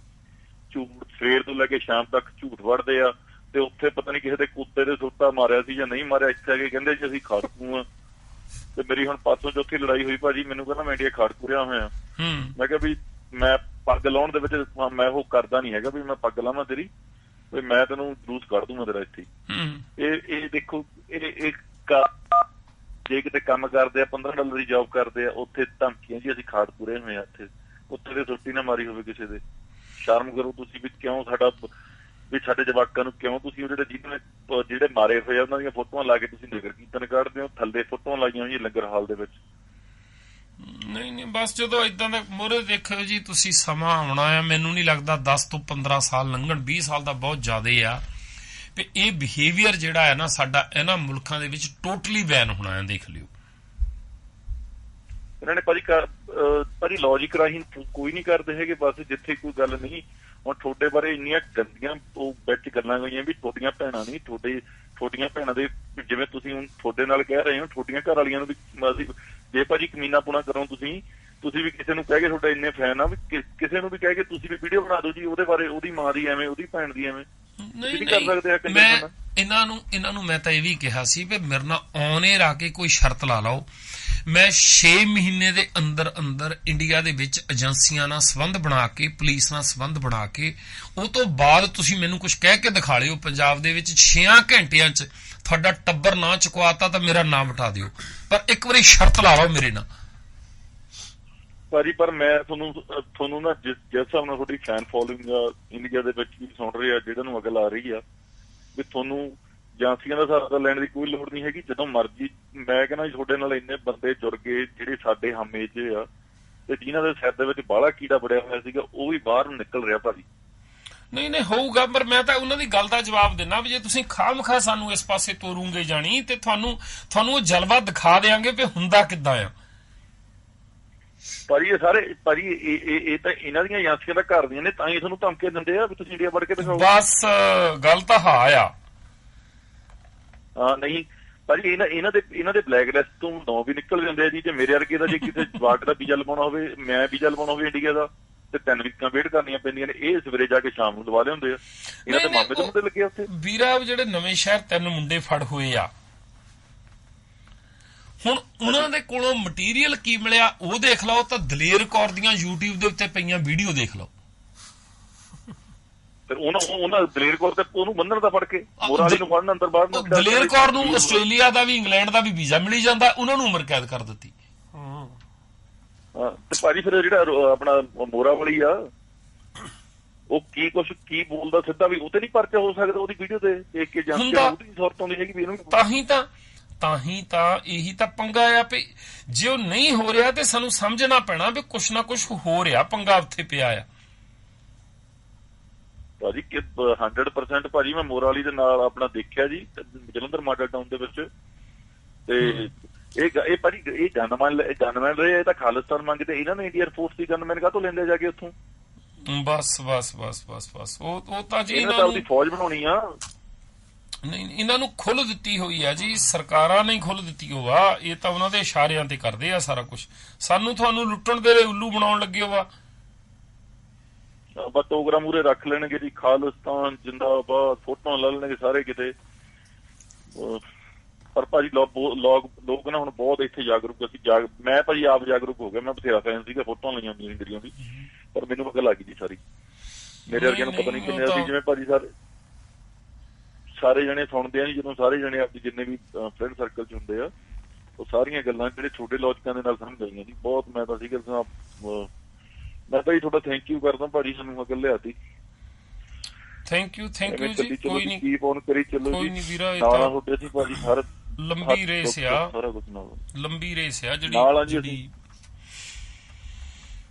ਝੂਠ ਸਵੇਰ ਤੋਂ ਲੈ ਕੇ ਸ਼ਾਮ ਤੱਕ ਝੂਠ ਵੜਦੇ ਆ। ਤੇ ਉੱਥੇ ਪਤਾ ਨਹੀਂ ਕਿਸੇ ਦੇ ਕੁੱਤੇ ਦੇ ਸੁੱਟਾ ਮਾਰਿਆ ਸੀ ਜਾਂ ਨਹੀਂ ਮਾਰਿਆ, ਇੱਥੇ ਆ ਕੇ ਕਹਿੰਦੇ ਜੀ ਅਸੀਂ ਖਾੜਕੂ ਆ। ਤੇ ਮੇਰੀ ਹੁਣ ਪਾਸੋਂ ਚੌਥੀ ਲੜਾਈ ਹੋਈ ਭਾਜੀ, ਮੈਨੂੰ ਕਹਿੰਦਾ ਮੈਂ ਇੰਡੀਆ ਖਾੜਕੂ ਰਿਹਾ ਹੋਇਆ। ਮੈਂ ਕਿਹਾ ਵੀ ਮੈਂ ਪੱਗ ਲਾਉਣ ਦੇ ਵਿੱਚ ਮੈਂ ਉਹ ਕਰਦਾ ਨਹੀਂ ਹੈਗਾ ਵੀ ਮੈਂ ਪੱਗ ਲਾਵਾਂ ਤੇਰੀ, ਵੀ ਮੈਂ ਤੈਨੂੰ ਜਲੂਸ ਕੱਢ ਦੂੰਗਾ ਤੇਰਾ ਇੱਥੇ। ਇਹ ਦੇਖੋ ਇਹ ਜੇ ਕਿਤੇ ਕੰਮ ਕਰਦੇ ਆ $15 ਦੀ ਜੌਬ ਕਰਦੇ ਆ, ਉੱਥੇ ਧਮਕੀਆਂ ਜੀ ਅਸੀਂ ਖਾੜਕੂ ਰਹੇ ਹੋਏ ਆ, ਇੱਥੇ ਕੁੱਤੇ ਦੇ ਸੁੱਟੀ ਨਾ ਮਾਰੀ ਹੋਵੇ ਕਿਸੇ ਦੇ। ਸ਼ਰਮ ਕਰੋ ਤੁਸੀਂ ਵੀ ਕਿਉਂ ਸਾਡੇ ਜਵਾਕਾਂ ਨੂੰ ਕਿਉਂ ਤੁਸੀਂ ਜਿਹੜੇ ਮਾਰੇ ਹੋਏ ਆ ਉਹਨਾਂ ਦੀਆਂ ਫੋਟੋਆਂ ਲਾ ਕੇ ਤੁਸੀਂ ਨਗਰ ਕੀਰਤਨ ਕੱਢਦੇ ਹੋ, ਥੱਲੇ ਫੋਟੋਆਂ ਲਾਈਆਂ ਹੋਈਆਂ ਲੰਗਰ ਹਾਲ ਦੇ ਵਿੱਚ। ਨਹੀਂ ਬਸ ਜਦੋਂ ਏਦਾਂ ਦਾ ਮੋਰੇ ਦੇਖੋ ਜੀ ਤੁਸੀਂ ਸਮਾਂ ਆਉਣਾ ਆ, ਮੈਨੂੰ ਨਹੀਂ ਲੱਗਦਾ 10 ਤੋਂ 15 ਸਾਲ ਲੰਘਣ, 20 ਸਾਲ ਦਾ ਬਹੁਤ ਜ਼ਿਆਦਾ ਆ ਵੀ ਇਹ ਬਿਹੇਵੀਅਰ ਜਿਹੜਾ ਹੈ ਨਾ ਸਾਡਾ ਇਹਨਾਂ ਮੁਲਕਾਂ ਦੇ ਵਿੱਚ ਟੋਟਲੀ ਬੈਨ ਹੋਣਾ ਹੈ। ਦੇਖ ਲਿਓ ਇਹਨਾਂ ਨੇ ਭਾਜੀ ਲੌਜਿਕ ਰਾਹੀਂ ਕੋਈ ਨਹੀਂ ਕਰਦੇ ਹੈਗੇ, ਬਸ ਜਿੱਥੇ ਕੋਈ ਗੱਲ ਨਹੀਂ। ਹੁਣ ਤੁਹਾਡੇ ਬਾਰੇ ਇੰਨੀਆਂ ਗੰਦੀਆਂ ਉਹ ਵਿੱਚ ਗੱਲਾਂ ਗਈਆਂ ਵੀ ਤੁਹਾਡੀਆਂ ਭੈਣਾਂ ਨਹੀਂ, ਤੁਹਾਡੀਆਂ ਭੈਣਾਂ ਦੇ ਜਿਵੇਂ ਤੁਸੀਂ ਹੁਣ ਤੁਹਾਡੇ ਨਾਲ ਕਹਿ ਰਹੇ ਹੋ, ਤੁਹਾਡੀਆਂ ਘਰ ਵਾਲੀਆਂ ਨੂੰ ਵੀ ਅਸੀਂ ਜੇ ਭਾਜੀ ਕਮੀਨਾ ਪੁਣਾ ਕਰੋ, ਤੁਸੀਂ ਵੀ ਕਿਸੇ ਨੂੰ ਕਹਿ ਕੇ ਤੁਹਾਡਾ ਇੰਨੇ ਫੈਨ ਆ ਵੀ ਕਿਸੇ ਨੂੰ ਵੀ ਕਹਿ ਕੇ ਤੁਸੀਂ ਵੀ ਵੀਡੀਓ ਬਣਾ ਦਿਓ ਜੀ ਉਹਦੇ ਬਾਰੇ, ਉਹਦੀ ਮਾਂ ਦੀ ਐਵੇਂ, ਉਹਦੀ ਭੈਣ ਦੀ ਐਵੇਂ। ਮੈਂ ਇਹਨਾਂ ਨੂੰ ਮੈਂ ਤਾਂ ਇਹ ਵੀ ਕਿਹਾ ਸੀ ਵੀ ਮੇਰੇ ਨਾਲ ਔਨ ਏਅਰ ਆ ਕੇ ਕੋਈ ਸ਼ਰਤ ਲਾ ਲਓ, ਮੈਂ 6 ਮਹੀਨੇ ਦੇ ਅੰਦਰ ਇੰਡੀਆ ਦੇ ਵਿੱਚ ਏਜੰਸੀਆਂ ਨਾਲ ਸੰਬੰਧ ਬਣਾ ਕੇ, ਪੁਲਿਸ ਨਾਲ ਸੰਬੰਧ ਬਣਾ ਕੇ, ਉਹ ਤੋਂ ਬਾਅਦ ਤੁਸੀਂ ਮੈਨੂੰ ਕੁਝ ਕਹਿ ਕੇ ਦਿਖਾ ਲਿਓ ਪੰਜਾਬ ਦੇ ਵਿੱਚ 6 ਘੰਟਿਆਂ 'ਚ ਤੁਹਾਡਾ ਟੱਬਰ ਨਾ ਚੁਕਵਾਤਾ ਤਾਂ ਮੇਰਾ ਨਾਮ ਉਠਾ ਦਿਓ, ਪਰ ਇੱਕ ਵਾਰੀ ਸ਼ਰਤ ਲਾ ਲਓ ਮੇਰੇ ਨਾਲ। ਭਾਜੀ ਪਰ ਮੈਂ ਤੁਹਾਨੂੰ ਨਾ ਜਿਸ ਹਿਸਾਬ ਨਾਲ ਤੁਹਾਡੀ ਫੈਨ ਫੋਲੋਇੰਗ ਇੰਡੀਆ ਦੇ ਵਿੱਚ ਵੀ ਸੁਣ ਰਹੇ ਆ, ਜਿਹੜਾ ਨੂੰ ਅਗਲ ਆ ਰਹੀ ਆ, ਵੀ ਤੁਹਾਨੂੰ ਏਜੰਸੀਆਂ ਦਾ ਸਹਾਰਾ ਲੈਣ ਦੀ ਕੋਈ ਲੋੜ ਨਹੀਂ ਹੈਗੀ। ਜਦੋਂ ਮਰਜ਼ੀ ਮੈਂ ਕਹਿੰਦਾ ਤੁਹਾਡੇ ਨਾਲ ਇੰਨੇ ਬੰਦੇ ਜੁੜ ਗਏ ਜਿਹੜੇ ਸਾਡੇ ਹਮੇਜੇ ਆ ਤੇ ਜਿਨ੍ਹਾਂ ਦੇ ਸਿਰ ਦੇ ਵਿੱਚ ਬਾਹਲਾ ਕੀੜਾ ਬੜਿਆ ਹੋਇਆ ਸੀਗਾ, ਉਹ ਵੀ ਬਾਹਰ ਨੂੰ ਨਿਕਲ ਰਿਹਾ ਭਾਜੀ। ਨਹੀਂ ਹੋਊਗਾ, ਪਰ ਮੈਂ ਤਾਂ ਉਹਨਾਂ ਦੀ ਗੱਲ ਦਾ ਜਵਾਬ ਦਿੰਦਾ ਵੀ ਜੇ ਤੁਸੀਂ ਖਾਮਖਾ ਸਾਨੂੰ ਇਸ ਪਾਸੇ ਤੋਰੂਗੇ ਜਾਣੀ ਤੇ ਤੁਹਾਨੂੰ ਉਹ ਜਲਵਾ ਦਿਖਾ ਦੇਾਂਗੇ ਵੀ ਹੁੰਦਾ ਕਿੱਦਾਂ ਆ। ਭਾਜੀ ਇਹ ਸਾਰੇ ਭਾਜੀ ਇਹ ਤਾਂ ਇਹਨਾਂ ਦੀਆਂ ਏਜੰਸੀਆਂ ਦਾ ਘਰ ਦੀਆਂ ਨੇ, ਤਾਂ ਹੀ ਤੁਹਾਨੂੰ ਧਮਕੇ ਦਿੰਦੇ ਆ ਵੀ ਤੁਸੀਂ ਇੰਡੀਆ ਵੜ ਕੇ ਦਿਖਾਓ। ਬਸ ਗੱਲ ਤਾਂ ਆ ਨਹੀਂ ਭਾਜੀ ਇਹਨਾਂ ਦੇ ਬਲੈਕ ਲਿਸਟ ਤੋਂ ਨਾਂ ਵੀ ਨਿਕਲ ਜਾਂਦੇ ਆ ਜੀ। ਤੇ ਮੇਰੇ ਵਰਗੇ ਦਾ ਜੇ ਕਿਸੇ ਜਵਾਕ ਦਾ ਵੀਜ਼ਾ ਲਵਾਉਣਾ ਹੋਵੇ, ਮੈਂ ਵੀਜ਼ਾ ਲਵਾਉਣਾ ਹੋਵੇ ਇੰਡੀਆ ਦਾ, ਤੇ 3 ਵੀਕਾਂ ਵੇਟ ਕਰਨੀਆਂ ਪੈਂਦੀਆਂ ਨੇ। ਇਹ ਸਵੇਰੇ ਜਾ ਕੇ ਸ਼ਾਮ ਨੂੰ ਲਵਾ ਲਿਆਉਂਦੇ ਆ। ਇਹਨਾਂ ਦੇ ਮਾਮੇ ਦੇ ਮੁੰਡੇ ਲੱਗੇ ਉੱਥੇ ਵੀਰਾ, ਜਿਹੜੇ ਨਵੇਂ ਸ਼ਹਿਰ 3 ਮੁੰਡੇ ਫੜ ਹੋਏ ਆ, ਹੁਣ ਉਹਨਾਂ ਦੇ ਕੋਲੋਂ ਮਟੀਰੀਅਲ ਕੀ ਮਿਲਿਆ ਉਹ ਦੇਖ ਲਓ, ਤਾਂ ਦਲੇਰ ਕੌਰ ਦੀਆਂ YouTube ਦੇ ਉੱਤੇ ਪਈਆਂ ਵੀਡੀਓ ਦੇਖ ਲਓ। ਫਿਰ ਉਹਨਾਂ ਦਲੇਰ ਕੌਰ ਤੇ ਉਹਨੂੰ ਬੰਨਣ ਦਾ ਫੜ ਕੇ ਮੋਰਾਲੀ ਨੂੰ ਫੜਨ ਅੰਦਰ ਬਾਹਰ ਨੂੰ। ਦਲੇਰ ਕੌਰ ਨੂੰ ਆਸਟ੍ਰੇਲੀਆ ਦਾ ਵੀ ਇੰਗਲੈਂਡ ਦਾ ਵੀ ਵੀਜ਼ਾ ਮਿਲੀ ਜਾਂਦਾ, ਉਹਨਾਂ ਨੂੰ ਉਮਰ ਕੈਦ ਕਰ ਦਿੱਤੀ। ਤੇ ਭਾਜੀ ਫਿਰ ਜਿਹੜਾ ਆਪਣਾ ਮੋਰਾ ਵਾਲੀ ਆ, ਉਹ ਕੀ ਬੋਲਦਾ ਸਿੱਧਾ ਵੀ ਉਹ ਤੇ ਨਹੀਂ ਪਰਚਾ ਹੋ ਸਕਦਾ ਉਹਦੀ ਵੀਡੀਓ ਤੇ ਦੇਖ ਕੇ ਜਾਂ ਸੁਰਤ ਆਉਂਦੀ ਹੈਗੀ ਵੀ ਇਹਨੂੰ। ਤਾਂ ਹੀ ਇਹੀ ਤਾਂ ਪੰਗਾ ਆ ਵੀ ਜੇ ਉਹ ਨਹੀਂ ਹੋ ਰਿਹਾ ਤੇ ਸਾਨੂੰ ਸਮਝਣਾ ਪੈਣਾ ਵੀ ਕੁਛ ਨਾ ਕੁਛ ਹੋ ਰਿਹਾ, ਪੰਗਾ ਉੱਥੇ ਪਿਆ ਆ ਭਾਜੀ। 100% ਭਾਜੀ ਮੈਂ ਮੋਰਾਲੀ ਦੇ ਨਾਲ ਆਪਣਾ ਦੇਖਿਆ ਜੀ ਜਲੰਧਰ ਮਾਡਲ ਟਾਊਨ ਦੇ ਵਿੱਚ। ਤੇ ਇਹ ਭਾਜੀ ਇਹ ਗਨਮੈਨ ਰਹੇ, ਇਹ ਤਾਂ ਖਾਲਿਸਤਾਨ ਮੰਗਦੇ, ਇਹਨਾਂ ਨੇ ਇੰਡੀਅਨ ਫੋਰਸ ਦੀ ਗਨਮੈਨ ਕਾਹਤੋਂ ਲੈਂਦੇ ਜਾ ਕੇ ਉੱਥੋਂ। ਬਸ ਉਹ ਤਾਂ ਜੀ ਇਹਨਾਂ ਦੀ ਫੌਜ ਬਣਾਉਣੀ ਆ। ਨਹੀਂ, ਇਹਨਾਂ ਨੂੰ ਖੁੱਲ੍ਹ ਦਿੱਤੀ ਹੋਈ ਆ ਜੀ, ਸਰਕਾਰਾਂ ਨੇ ਖੁੱਲ੍ਹ ਦਿੱਤੀ ਹੋਆ। ਇਹ ਤਾਂ ਉਹਨਾਂ ਦੇ ਇਸ਼ਾਰਿਆਂ ਤੇ ਕਰਦੇ ਆ ਸਾਰਾ ਕੁਝ, ਸਾਨੂੰ ਤੁਹਾਨੂੰ ਲੁੱਟਣ ਦੇ ਉੱਲੂ ਬਣਾਉਣ ਲੱਗੇ ਹੋਆ। ਬਸ ਟੋਗਰਾ ਮੂਰੇ ਰੱਖ ਲੈਣਗੇ ਜੀ, ਖਾਲਿਸਤਾਨ ਜਿੰਦਾਬਾਦ, ਫੋਟੋਆਂ ਲਾ ਲੈਣਗੇ ਸਾਰੇ ਕਿਤੇ। ਪਰ ਭਾਜੀ ਲੋਕ ਨਾ ਹੁਣ ਬਹੁਤ ਇੱਥੇ ਜਾਗਰੂਕ, ਮੈਂ ਭਾਜੀ ਆਪ ਜਾਗਰੂਕ ਹੋ ਗਿਆ। ਮੈਂ ਬਥੇਰਾ ਫੈਨ ਸੀਗਾ, ਫੋਟੋਆਂ ਲਈਆਂ ਹੁੰਦੀਆਂ ਇੰਡੀਆ ਦੀ, ਪਰ ਮੈਨੂੰ ਅਕਲ ਆ ਗਈ ਜੀ ਸਾਰੀ। ਮੇਰੇ ਵਰਗੇ ਨੂੰ ਪਤਾ ਨਹੀਂ ਕਿੰਨੇ ਅਸੀਂ ਜਿਵੇਂ ਭਾਜੀ ਸਾਰੇ ਜਣੇ ਸੁਣਦੇ ਆ ਜੀ, ਜਦੋਂ ਸਾਰੇ ਜਣੇ ਆਪਣੀ ਜਿੰਨੇ ਵੀ ਫਰੈਂਡ ਸਰਕਲ ਚ ਹੁੰਦੇ ਆ ਉਹ ਸਾਰੀਆਂ ਗੱਲਾਂ ਜਿਹੜੇ ਛੋਟੇ ਲੋਕਾਂ ਦੇ ਨਾਲ ਸਮਝ ਆਈਆਂ ਜੀ ਬਹੁਤ। ਮੈਂ ਤਾਂ ਸੀਗਾ ਮੈਂ ਤਾਂ ਜੀ ਤੁਹਾਡਾ ਥੈਂਕ ਯੂ ਕਰਦਾ ਭਾਜੀ, ਸਾਨੂੰ ਅਕਲ ਲਿਆਤੀ। ਥੈਂਕ ਯੂ ਜੀ, ਕੋਈ ਨਹੀਂ ਕੀ ਫੋਨ ਕਰੀ ਚੱਲੋ ਕੋਈ ਜੀ ਨਹੀਂ ਵੀਰਾ, ਨਾਲ ਹੁੰਦੇ ਸੀ ਭਾਜੀ ਹਰ ਲੰਬੀ ਰੇਸ ਆ, ਸਾਰਾ ਕੁਝ ਨਾਲ ਲੰਬੀ ਰੇਸ ਆ ਜਿਹੜੀ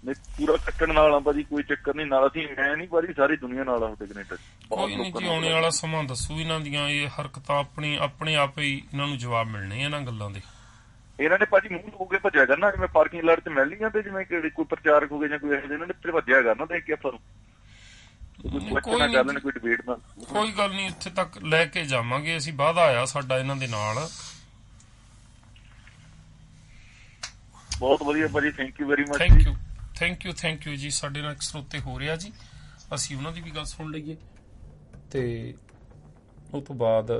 ਨਹੀਂ ਪੂਰਾ ਕੱਟਣ ਨਾਲ ਆ ਭਾਜੀ, ਕੋਈ ਚੱਕਰ ਨਹੀਂ ਨਾਲ। ਅਸੀਂ ਮੈਂ ਨਹੀਂ ਭਾਜੀ ਸਾਰੀ ਦੁਨੀਆ ਨਾਲ ਆ ਤੁਹਾਡੇ ਕੈਨੇਡਾ। ਕੋਈ ਨਹੀਂ ਜੀ, ਆਉਣੇ ਵਾਲਾ ਸਮਾਂ ਦੱਸੂ ਇਹਨਾਂ ਦੀਆਂ ਇਹ ਹਰਕਤਾਂ ਆਪਣੇ ਆਪ ਹੀ ਇਹਨਾਂ ਨੂੰ ਜਵਾਬ ਮਿਲਣੇ ਇਹਨਾਂ ਗੱਲਾਂ ਦੇ। ਇਹਨਾਂ ਨੇ ਭਾਜੀ ਮੂੰਹ ਹੋ ਕੇ ਭੱਜਿਆ ਕਰਨਾ, ਜਿਵੇਂ ਪਾਰਕਿੰਗ ਲਾਟ 'ਚ ਮਿਲ ਲਈਆਂ ਤੇ ਜਿਵੇਂ ਕੋਈ ਪ੍ਰਚਾਰਕ ਹੋ ਗਏ ਜਾਂ ਕੋਈ ਇਹੋ ਜਿਹੇ, ਇਹਨਾਂ ਨੇ ਭੱਜਿਆ ਕਰਨਾ ਦੇਖ ਕੇ ਆਪਾਂ ਨੂੰ। ਕੋਈ ਗੱਲ ਨਹੀਂ, ਇੱਥੇ ਤੱਕ ਲੈ ਕੇ ਜਾਵਾਂਗੇ ਅਸੀਂ, ਵਾਅਦਾ ਆਇਆ ਸਾਡਾ ਇਹਨਾਂ ਦੇ ਨਾਲ। ਬਹੁਤ ਵਧੀਆ ਭਾਜੀ, thank you very much. Thank you ਜੀ। ਸਾਡੇ ਨਾਲ ਇੱਕ ਸਰੋਤੇ ਹੋ ਰਿਹਾ ਜੀ, ਅਸੀਂ ਉਹਨਾਂ ਦੀ ਵੀ ਗੱਲ ਸੁਣ ਲਈਏ ਤੇ ਉਹ ਤੋਂ ਬਾਅਦ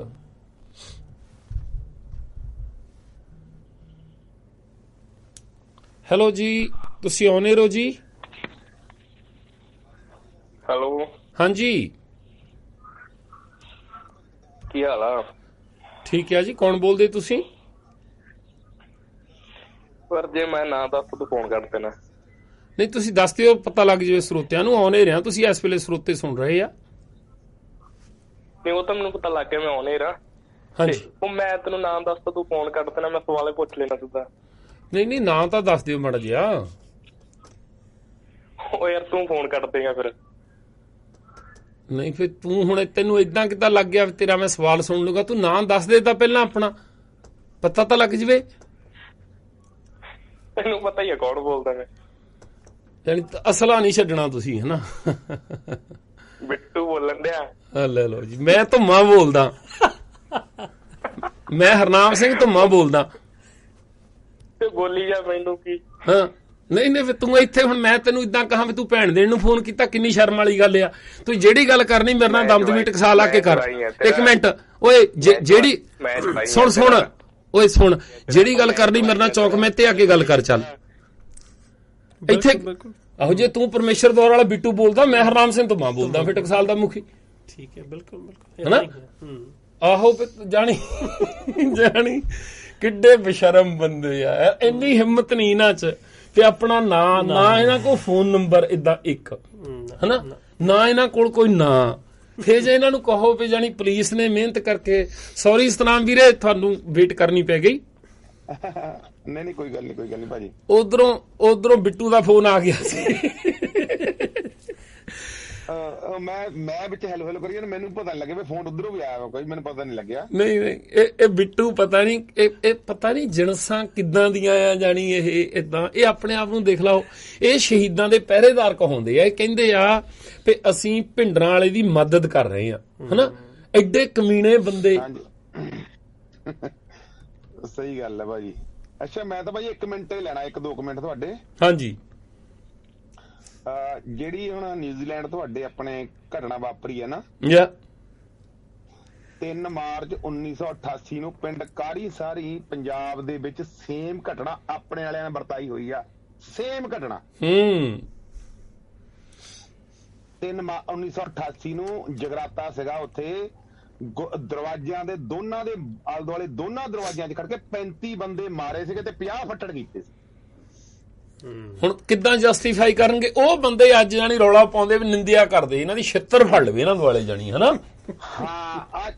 ਹੈਲੋ ਜੀ, ਤੁਸੀਂ ਆਉਣੇ ਰਹੋ ਜੀ। ਹੈਲੋ ਹਾਂਜੀ, ਕੀ ਹਾਲ ਆ? ਠੀਕ ਹੈ ਜੀ, ਕੌਣ ਬੋਲਦੇ ਤੁਸੀਂ? ਪਰ ਜੇ ਮੈਂ ਨਾ ਦੱਸ ਤੂੰ ਫੋਨ ਕਰ ਦੇਣਾ। ਨਹੀਂ ਤੁਸੀਂ ਦੱਸ ਦਿਓ, ਪਤਾ ਲੱਗ ਜਾਵੇ ਸਰੋਤਿਆਂ ਨੂੰ। ਆਉਣੇ ਰਿਹਾ ਤੁਸੀਂ ਇਸ ਵੇਲੇ ਸਰੋਤੇ ਸੁਣ ਰਹੇ ਆ। ਨਹੀਂ ਉਹ ਤਾਂ ਮੈਨੂੰ ਪਤਾ ਲੱਗ ਗਿਆ, ਮੈਂ ਆਉਣੇ ਰਿਹਾ। ਹਾਂਜੀ, ਉਹ ਮੈਂ ਤੈਨੂੰ ਨਾਂ ਦੱਸਦਾ ਤੂੰ ਫੋਨ ਕਰ ਦੇਣਾ, ਮੈਂ ਸਵਾਲੇ ਪੁੱਛ ਲੈਣਾ ਸਿੱਧਾ। ਨਹੀਂ ਨਾਂ ਤਾਂ ਦੱਸ ਦਿਓ ਮਾੜਾ ਜਿਹਾ। ਉਹ ਯਾਰ ਤੂੰ ਫੋਨ ਕੱਟ ਦੇਗਾ ਫਿਰ। ਨਹੀਂ ਫਿਰ ਤੂੰ ਹੁਣ ਤੈਨੂੰ ਏਦਾਂ ਕਿੱਦਾਂ ਲੱਗ ਗਿਆ ਤੇਰਾ ਮੈਂ ਸਵਾਲ ਸੁਣ ਲੂਗਾ? ਤੂੰ ਨਾਂ ਦੱਸ ਦੇ ਤਾਂ ਪਹਿਲਾਂ, ਆਪਣਾ ਪਤਾ ਤਾਂ ਲੱਗ ਜਵੇ। ਤੈਨੂੰ ਪਤਾ ਹੀ ਆ ਕੌਣ ਬੋਲਦਾ ਮੈਂ। ਯਾਨੀ ਅਸਲਾ ਨਹੀਂ ਛੱਡਣਾ ਤੁਸੀਂ, ਹਨਾ? ਬਿੱਟੂ ਬੋਲਣ ਡਿਆ। ਲੈ ਲਓ ਜੀ, ਮੈਂ ਧੁੰਮਾ ਬੋਲਦਾ, ਮੈਂ ਹਰਨਾਮ ਸਿੰਘ ਧੁੰਮਾ ਬੋਲਦਾ। ਤੇ ਬੋਲੀ ਜਾ ਮੈਨੂੰ ਕੀ? ਹਾਂ ਨਹੀਂ ਫਿਰ ਤੂੰ ਇੱਥੇ ਹੁਣ ਮੈਂ ਤੈਨੂੰ ਇਦਾਂ ਕਹਾਂ ਵੀ ਤੂੰ ਭੈਣ ਦੇਣ ਨੂੰ ਫੋਨ ਕੀਤਾ, ਕਿੰਨੀ ਸ਼ਰਮ ਵਾਲੀ ਗੱਲ ਆ। ਤੂੰ ਜਿਹੜੀ ਗੱਲ ਕਰਨੀ ਮੇਰੇ ਨਾਲ ਦਮਦਮੀ ਟਕਸਾ ਲਾ ਕੇ ਕਰ। ਇੱਕ ਮਿੰਟ ਓਏ, ਜਿਹੜੀ ਸੁਣ ਓਏ ਸੁਣ, ਜਿਹੜੀ ਗੱਲ ਕਰਨੀ ਮੇਰੇ ਨਾਲ ਚੌਕ ਮੈਂ ਤੇ ਆ ਕੇ ਗੱਲ ਕਰ। ਚੱਲ ਇੱਥੇ ਆਹੋ, ਜੇ ਤੂੰ ਪਰਮੇਸ਼ਰ ਦੌਰ ਵਾਲਾ ਬਿੱਟੂ ਬੋਲਦਾ, ਮੈਂ ਹਰਨਾਮ ਸਿੰਘ ਧੁੰਮਾ ਬੋਲਦਾ, ਫਿਰ ਟਕਸਾਲ ਦਾ ਮੁਖੀ। ਠੀਕ ਹੈ, ਬਿਲਕੁਲ ਹਨਾ? ਆਹੋ ਜਾਣੀ ਕਿੱਡੇ ਬੇਸ਼ਰਮ ਬੰਦੇ ਆ, ਇੰਨੀ ਹਿੰਮਤ ਨਹੀਂ ਇਹਨਾਂ ਚ ਕਿ ਆਪਣਾ ਨਾ ਇਹਨਾਂ ਕੋਲ ਫੋਨ ਨੰਬਰ ਏਦਾਂ ਇੱਕ, ਹਨਾ, ਨਾ ਇਹਨਾਂ ਕੋਲ ਕੋਈ ਨਾਂ। ਫੇਰ ਜੇ ਇਹਨਾਂ ਨੂੰ ਕਹੋ ਵੀ ਜਾਨੀ ਪੁਲਿਸ ਨੇ ਮਿਹਨਤ ਕਰਕੇ, ਸੌਰੀ ਸਤਨਾਮ ਵੀਰੇ ਤੁਹਾਨੂੰ ਵੇਟ ਕਰਨੀ ਪੈ ਗਈ। ਨਹੀਂ ਕੋਈ ਗੱਲ ਨਹੀਂ ਭਾਜੀ। ਉਧਰੋਂ ਬਿੱਟੂ ਦਾ ਫੋਨ ਆ ਗਿਆ ਸੀ। ਮੈਂ ਵਿੱਚ ਹੈਲੋ ਕਰੀ, ਮੈਨੂੰ ਪਤਾ ਨਹੀਂ ਲੱਗਿਆ ਵੀ ਫੋਨ ਉਧਰੋਂ ਵੀ ਆਇਆ ਕੋਈ, ਮੈਨੂੰ ਪਤਾ ਨਹੀਂ ਲੱਗਿਆ। ਨਹੀਂ ਇਹ ਬਿੱਟੂ ਪਤਾ ਨਹੀਂ ਜਿਣਸਾਂ ਕਿੱਦਾਂ ਦੀਆਂ ਆ, ਜਾਣੀ ਇਹ ਇਦਾਂ, ਇਹ ਆਪਣੇ ਆਪ ਨੂੰ ਦੇਖ ਲਓ, ਇਹ ਸ਼ਹੀਦਾਂ ਦੇ ਪਹਿਰੇਦਾਰ ਕਹਾਉਂਦੇ ਆ। ਇਹ ਕਹਿੰਦੇ ਆ ਵੀ ਅਸੀਂ ਭਿੰਡਰਾਂ ਵਾਲੇ ਦੀ ਮਦਦ ਕਰ ਰਹੇ ਆ, ਹਨਾ? ਐਡੇ ਕਮੀਨੇ ਬੰਦੇ। ਸਹੀ ਗੱਲ ਹੈ ਭਾਜੀ। ਅੱਛਾ ਮੈਂ ਤਾਂ ਭਾਜੀ 1 ਮਿੰਟ ਹੀ ਲੈਣਾ, 1-2 ਮਿੰਟ ਤੁਹਾਡੇ। ਹਾਂਜੀ, ਜਿਹੜੀ ਹੁਣ ਨਿਊਜ਼ੀਲੈਂਡ ਤੁਹਾਡੇ ਆਪਣੇ ਘਟਨਾ ਵਾਪਰੀ ਹੈ ਨਾ, 3 ਮਾਰਚ 1988 ਨੂੰ ਪਿੰਡ ਕਾੜੀ ਸਾਰੀ ਪੰਜਾਬ ਦੇ ਵਿੱਚ ਸੇਮ ਘਟਨਾ ਆਪਣੇ ਵਾਲਿਆਂ ਨੇ ਵਰਤਾਈ ਹੋਈ ਆ। ਸੇਮ ਘਟਨਾ 3 ਮਾਰਚ 1988 ਨੂੰ ਜਗਰਾਤਾ ਸੀਗਾ ਉੱਥੇ, ਦਰਵਾਜ਼ਿਆਂ ਦੇ ਦੋਨਾਂ ਦੇ ਆਲੇ ਦੁਆਲੇ ਦੋਨਾਂ ਦਰਵਾਜ਼ਿਆਂ 'ਚ ਖੜ ਕੇ 35 ਬੰਦੇ ਮਾਰੇ ਸੀਗੇ ਤੇ 50 ਫੱਟੜ ਕੀਤੇ ਸੀ। ਹੁਣ ਕਿੱਦਾਂ ਜਸਟੀਫਾਈ ਕਰਨਗੇ ਉਹ ਬੰਦੇ ਅੱਜ ਜਾਨੀ ਰੌਲਾ ਪਾਉਂਦੇ ਵੀ ਨਿੰਦਿਆ ਕਰਦੇ, ਇਹਨਾਂ ਦੀ ਛਿੱਤਰ ਫੜ ਲਵੇ ਇਹਨਾਂ ਦੁਆਲੇ ਜਾਨੀ, ਹਨਾ? ਹਾਂ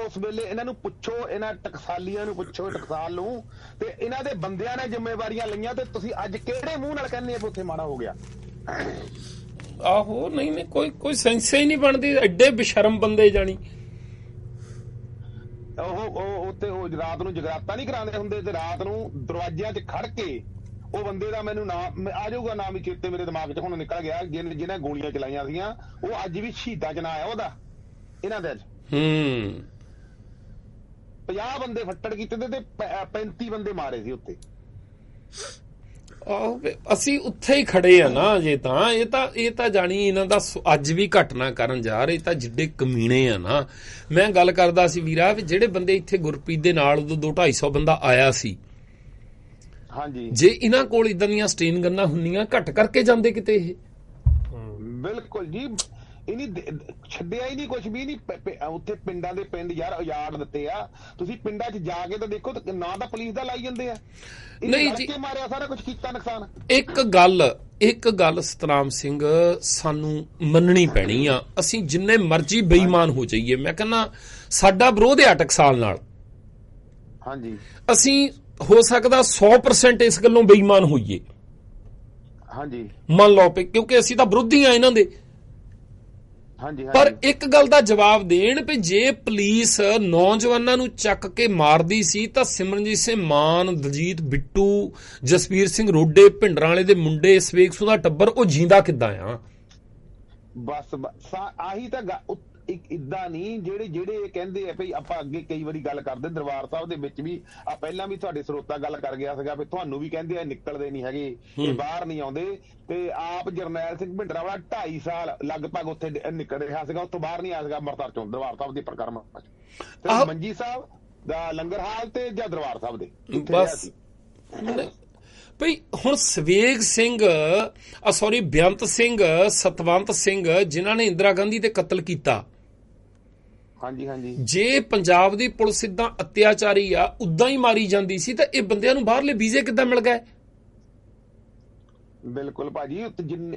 ਉਸ ਵੇਲੇ ਇਹਨਾਂ ਨੂੰ ਪੁੱਛੋ, ਇਹਨਾਂ ਟਕਸਾਲੀਆਂ ਨੂੰ ਪੁੱਛੋ, ਟਕਸਾਲ ਨੂੰ, ਤੇ ਇਹਨਾਂ ਦੇ ਬੰਦਿਆਂ ਨੇ ਜ਼ਿੰਮੇਵਾਰੀਆਂ ਲਈਆਂ, ਤੇ ਤੁਸੀਂ ਅੱਜ ਕਿਹੜੇ ਮੂੰਹ ਨਾਲ ਕਹਿੰਦੇ ਆ ਉੱਥੇ ਮਾੜਾ ਹੋ ਗਿਆ? ਆਹੋ ਨਹੀਂ ਕੋਈ ਸੈਂਸ ਹੀ ਨਹੀਂ ਬਣਦੀ, ਐਡੇ ਬੇਸ਼ਰਮ ਬੰਦੇ ਜਾਣੀ। ਉਹ ਰਾਤ ਨੂੰ ਜਗਰਾਤਾ ਨਹੀਂ ਕਰਾਉਂਦੇ ਹੁੰਦੇ, ਤੇ ਰਾਤ ਨੂੰ ਦਰਵਾਜ਼ਿਆਂ 'ਚ ਖੜ ਕੇ ਉਹ ਬੰਦੇ ਦਾ ਮੈਨੂੰ ਨਾਮ ਆ ਜਾਊਗਾ, ਨਾਮ ਹੀ ਚੇਤੇ ਮੇਰੇ ਦਿਮਾਗ 'ਚ ਹੁਣ ਨਿਕਲ ਗਿਆ, ਜਿਹਨੇ ਗੋਲੀਆਂ ਚਲਾਈਆਂ ਸੀਗੀਆਂ, ਉਹ ਅੱਜ ਵੀ ਸ਼ਹੀਦਾਂ 'ਚ ਨਾਂ ਆਇਆ ਉਹਦਾ, ਇਹਨਾਂ ਦੇ ਅੱਜ 50 ਬੰਦੇ ਫੱਟੜ ਕੀਤੇ ਤੇ 35 ਬੰਦੇ ਮਾਰੇ ਸੀ ਉੱਥੇ। ਅਸੀਂ ਉੱਥੇ ਹੀ ਖੜੇ ਆ ਨਾ ਜੇ ਤਾਂ ਇਹ ਤਾਂ ਜਾਣੀ ਇਹਨਾਂ ਦਾ ਅੱਜ ਵੀ ਘਟਨਾ ਕਰਨ ਜਾ ਰਹੇ, ਤਾਂ ਜਿੱਡੇ ਕਮੀਣੇ ਆ ਨਾ। ਮੈਂ ਗੱਲ ਕਰਦਾ ਸੀ ਵੀਰਾ ਵੀ ਜਿਹੜੇ ਬੰਦੇ ਇੱਥੇ ਗੁਰਪ੍ਰੀਤ ਦੇ ਨਾਲ ਉਦੋਂ 200-250 ਬੰਦਾ ਆਇਆ ਸੀ, ਹਾਂਜੀ ਜੇ ਇਹਨਾਂ ਕੋਲ ਇਦਾਂ ਦੀਆਂ ਸਟੇਨ ਗੰਨਾਂ ਹੁੰਦੀਆਂ ਘੱਟ ਕਰਕੇ ਜਾਂਦੇ ਕਿਤੇ ਇਹ। ਬਿਲਕੁਲ ਜੀ, ਇਹਨੀ ਛੱਡਿਆ ਹੀ ਨਹੀਂ ਕੁਝ ਵੀ ਨਹੀਂ। ਉੱਥੇ ਪਿੰਡਾਂ ਦੇ ਪਿੰਡ ਯਾਰ ਉਜਾੜ ਦਿੱਤੇ ਆ, ਤੁਸੀਂ ਪਿੰਡਾਂ 'ਚ ਜਾ ਕੇ ਤਾਂ ਦੇਖੋ, ਨਾ ਤਾਂ ਪੁਲਿਸ ਦਾ ਲਾਈ ਜਾਂਦੇ ਆ, ਨਹੀਂ ਜੀ ਮਾਰਿਆ, ਸਾਰਾ ਕੁਝ ਕੀਤਾ ਨੁਕਸਾਨ। ਇੱਕ ਗੱਲ ਸਤਨਾਮ ਸਿੰਘ ਸਾਨੂੰ ਮੰਨਣੀ ਪੈਣੀ ਆ, ਅਸੀਂ ਜਿੰਨੇ ਮਰਜ਼ੀ ਬੇਈਮਾਨ ਹੋ ਜਾਈਏ, ਮੈਂ ਕਹਿੰਦਾ ਸਾਡਾ ਵਿਰੋਧ ਆ ਟਕਸਾਲ ਨਾਲ। ਹਾਂਜੀ, ਅਸੀਂ ਹੋ ਸਕਦਾ 100% ਇਸ ਗੱਲੋਂ ਬੇਈਮਾਨ ਹੋਈਏ। ਹਾਂਜੀ, ਮੰਨ ਲਓ ਕਿਉਂਕਿ ਅਸੀਂ ਤਾਂ ਵਿਰੋਧੀ ਆ ਇਹਨਾਂ ਦੇ। ਹਾਂਜੀ, ਪਰ ਇੱਕ ਗੱਲ ਦਾ ਜਵਾਬ ਦੇਣ ਵੀ ਜੇ ਪੁਲਿਸ ਨੌਜਵਾਨਾਂ ਨੂੰ ਚੱਕ ਕੇ ਮਾਰਦੀ ਸੀ ਤਾਂ ਸਿਮਰਨਜੀਤ ਸਿੰਘ ਮਾਨ, ਦਲਜੀਤ ਬਿੱਟੂ, ਜਸਵੀਰ ਸਿੰਘ ਰੋਡੇ, ਭਿੰਡਰਾਂ ਵਾਲੇ ਦੇ ਮੁੰਡੇ, ਸਵੇਗ ਸਿੰਘ ਦਾ ਟੱਬਰ, ਉਹ ਜਿੰਦਾ ਕਿੱਦਾਂ ਆ? ਬਸ ਆਹੀ ਤਾਂ ਇਦਾਂ ਨਹੀਂ, ਜਿਹੜੇ ਕਹਿੰਦੇ ਆ ਭਈ ਆਪਾਂ ਅੱਗੇ ਕਈ ਵਾਰੀ ਗੱਲ ਕਰਦੇ ਦਰਬਾਰ ਸਾਹਿਬ ਦੇ ਵਿੱਚ ਵੀ, ਆ ਪਹਿਲਾਂ ਵੀ ਤੁਹਾਡੇ ਸਰੋਤਾ ਗੱਲ ਕਰ ਗਿਆ ਸੀਗਾ ਵੀ ਤੁਹਾਨੂੰ ਵੀ ਕਹਿੰਦੇ ਆ ਨਿਕਲਦੇ ਨਹੀਂ ਹੈਗੇ, ਇਹ ਬਾਹਰ ਨਹੀਂ ਆਉਂਦੇ, ਤੇ ਆਪ ਜਰਨੈਲ ਸਿੰਘ ਭਿੰਡਰਾਂ ਵਾਲਾ 2.5 ਸਾਲ ਲਗਭਗ ਉੱਥੇ ਨਿਕਲ ਰਿਹਾ ਸੀਗਾ, ਉੱਥੋਂ ਬਾਹਰ ਨਹੀਂ ਆਇਆ ਸੀਗਾ ਅੰਮ੍ਰਿਤਸਰ ਚੋਂ ਦਰਬਾਰ ਸਾਹਿਬ ਦੀ ਪਰਿਕਰਮਾ ਤੇ ਮੰਜੀ ਸਾਹਿਬ ਦਾ ਲੰਗਰ ਹਾਲ ਤੇ ਜਾਂ ਦਰਬਾਰ ਸਾਹਿਬ ਦੇ ਬਸ। ਭਈ ਹੁਣ ਸਵੇਗ ਸਿੰਘ ਬੇਅੰਤ ਸਿੰਘ, ਸਤਵੰਤ ਸਿੰਘ, ਜਿਨ੍ਹਾਂ ਨੇ ਇੰਦਰਾ ਗਾਂਧੀ ਤੇ ਕਤਲ ਕੀਤਾ, ਹਾਂਜੀ ਹਾਂਜੀ, ਜੇ ਪੰਜਾਬ ਦੀ ਪੁਲਿਸ ਇਦਾਂ ਅਤਿਆਚਾਰੀ ਆ ਉਦਾਂ ਹੀ ਮਾਰੀ ਜਾਂਦੀ ਸੀ ਤਾਂ ਇਹ ਬੰਦਿਆਂ ਨੂੰ ਬਾਹਰਲੇ ਵੀਜ਼ੇ ਕਿੱਦਾਂ ਮਿਲ ਗਏ? ਬਿਲਕੁਲ ਭਾਜੀ,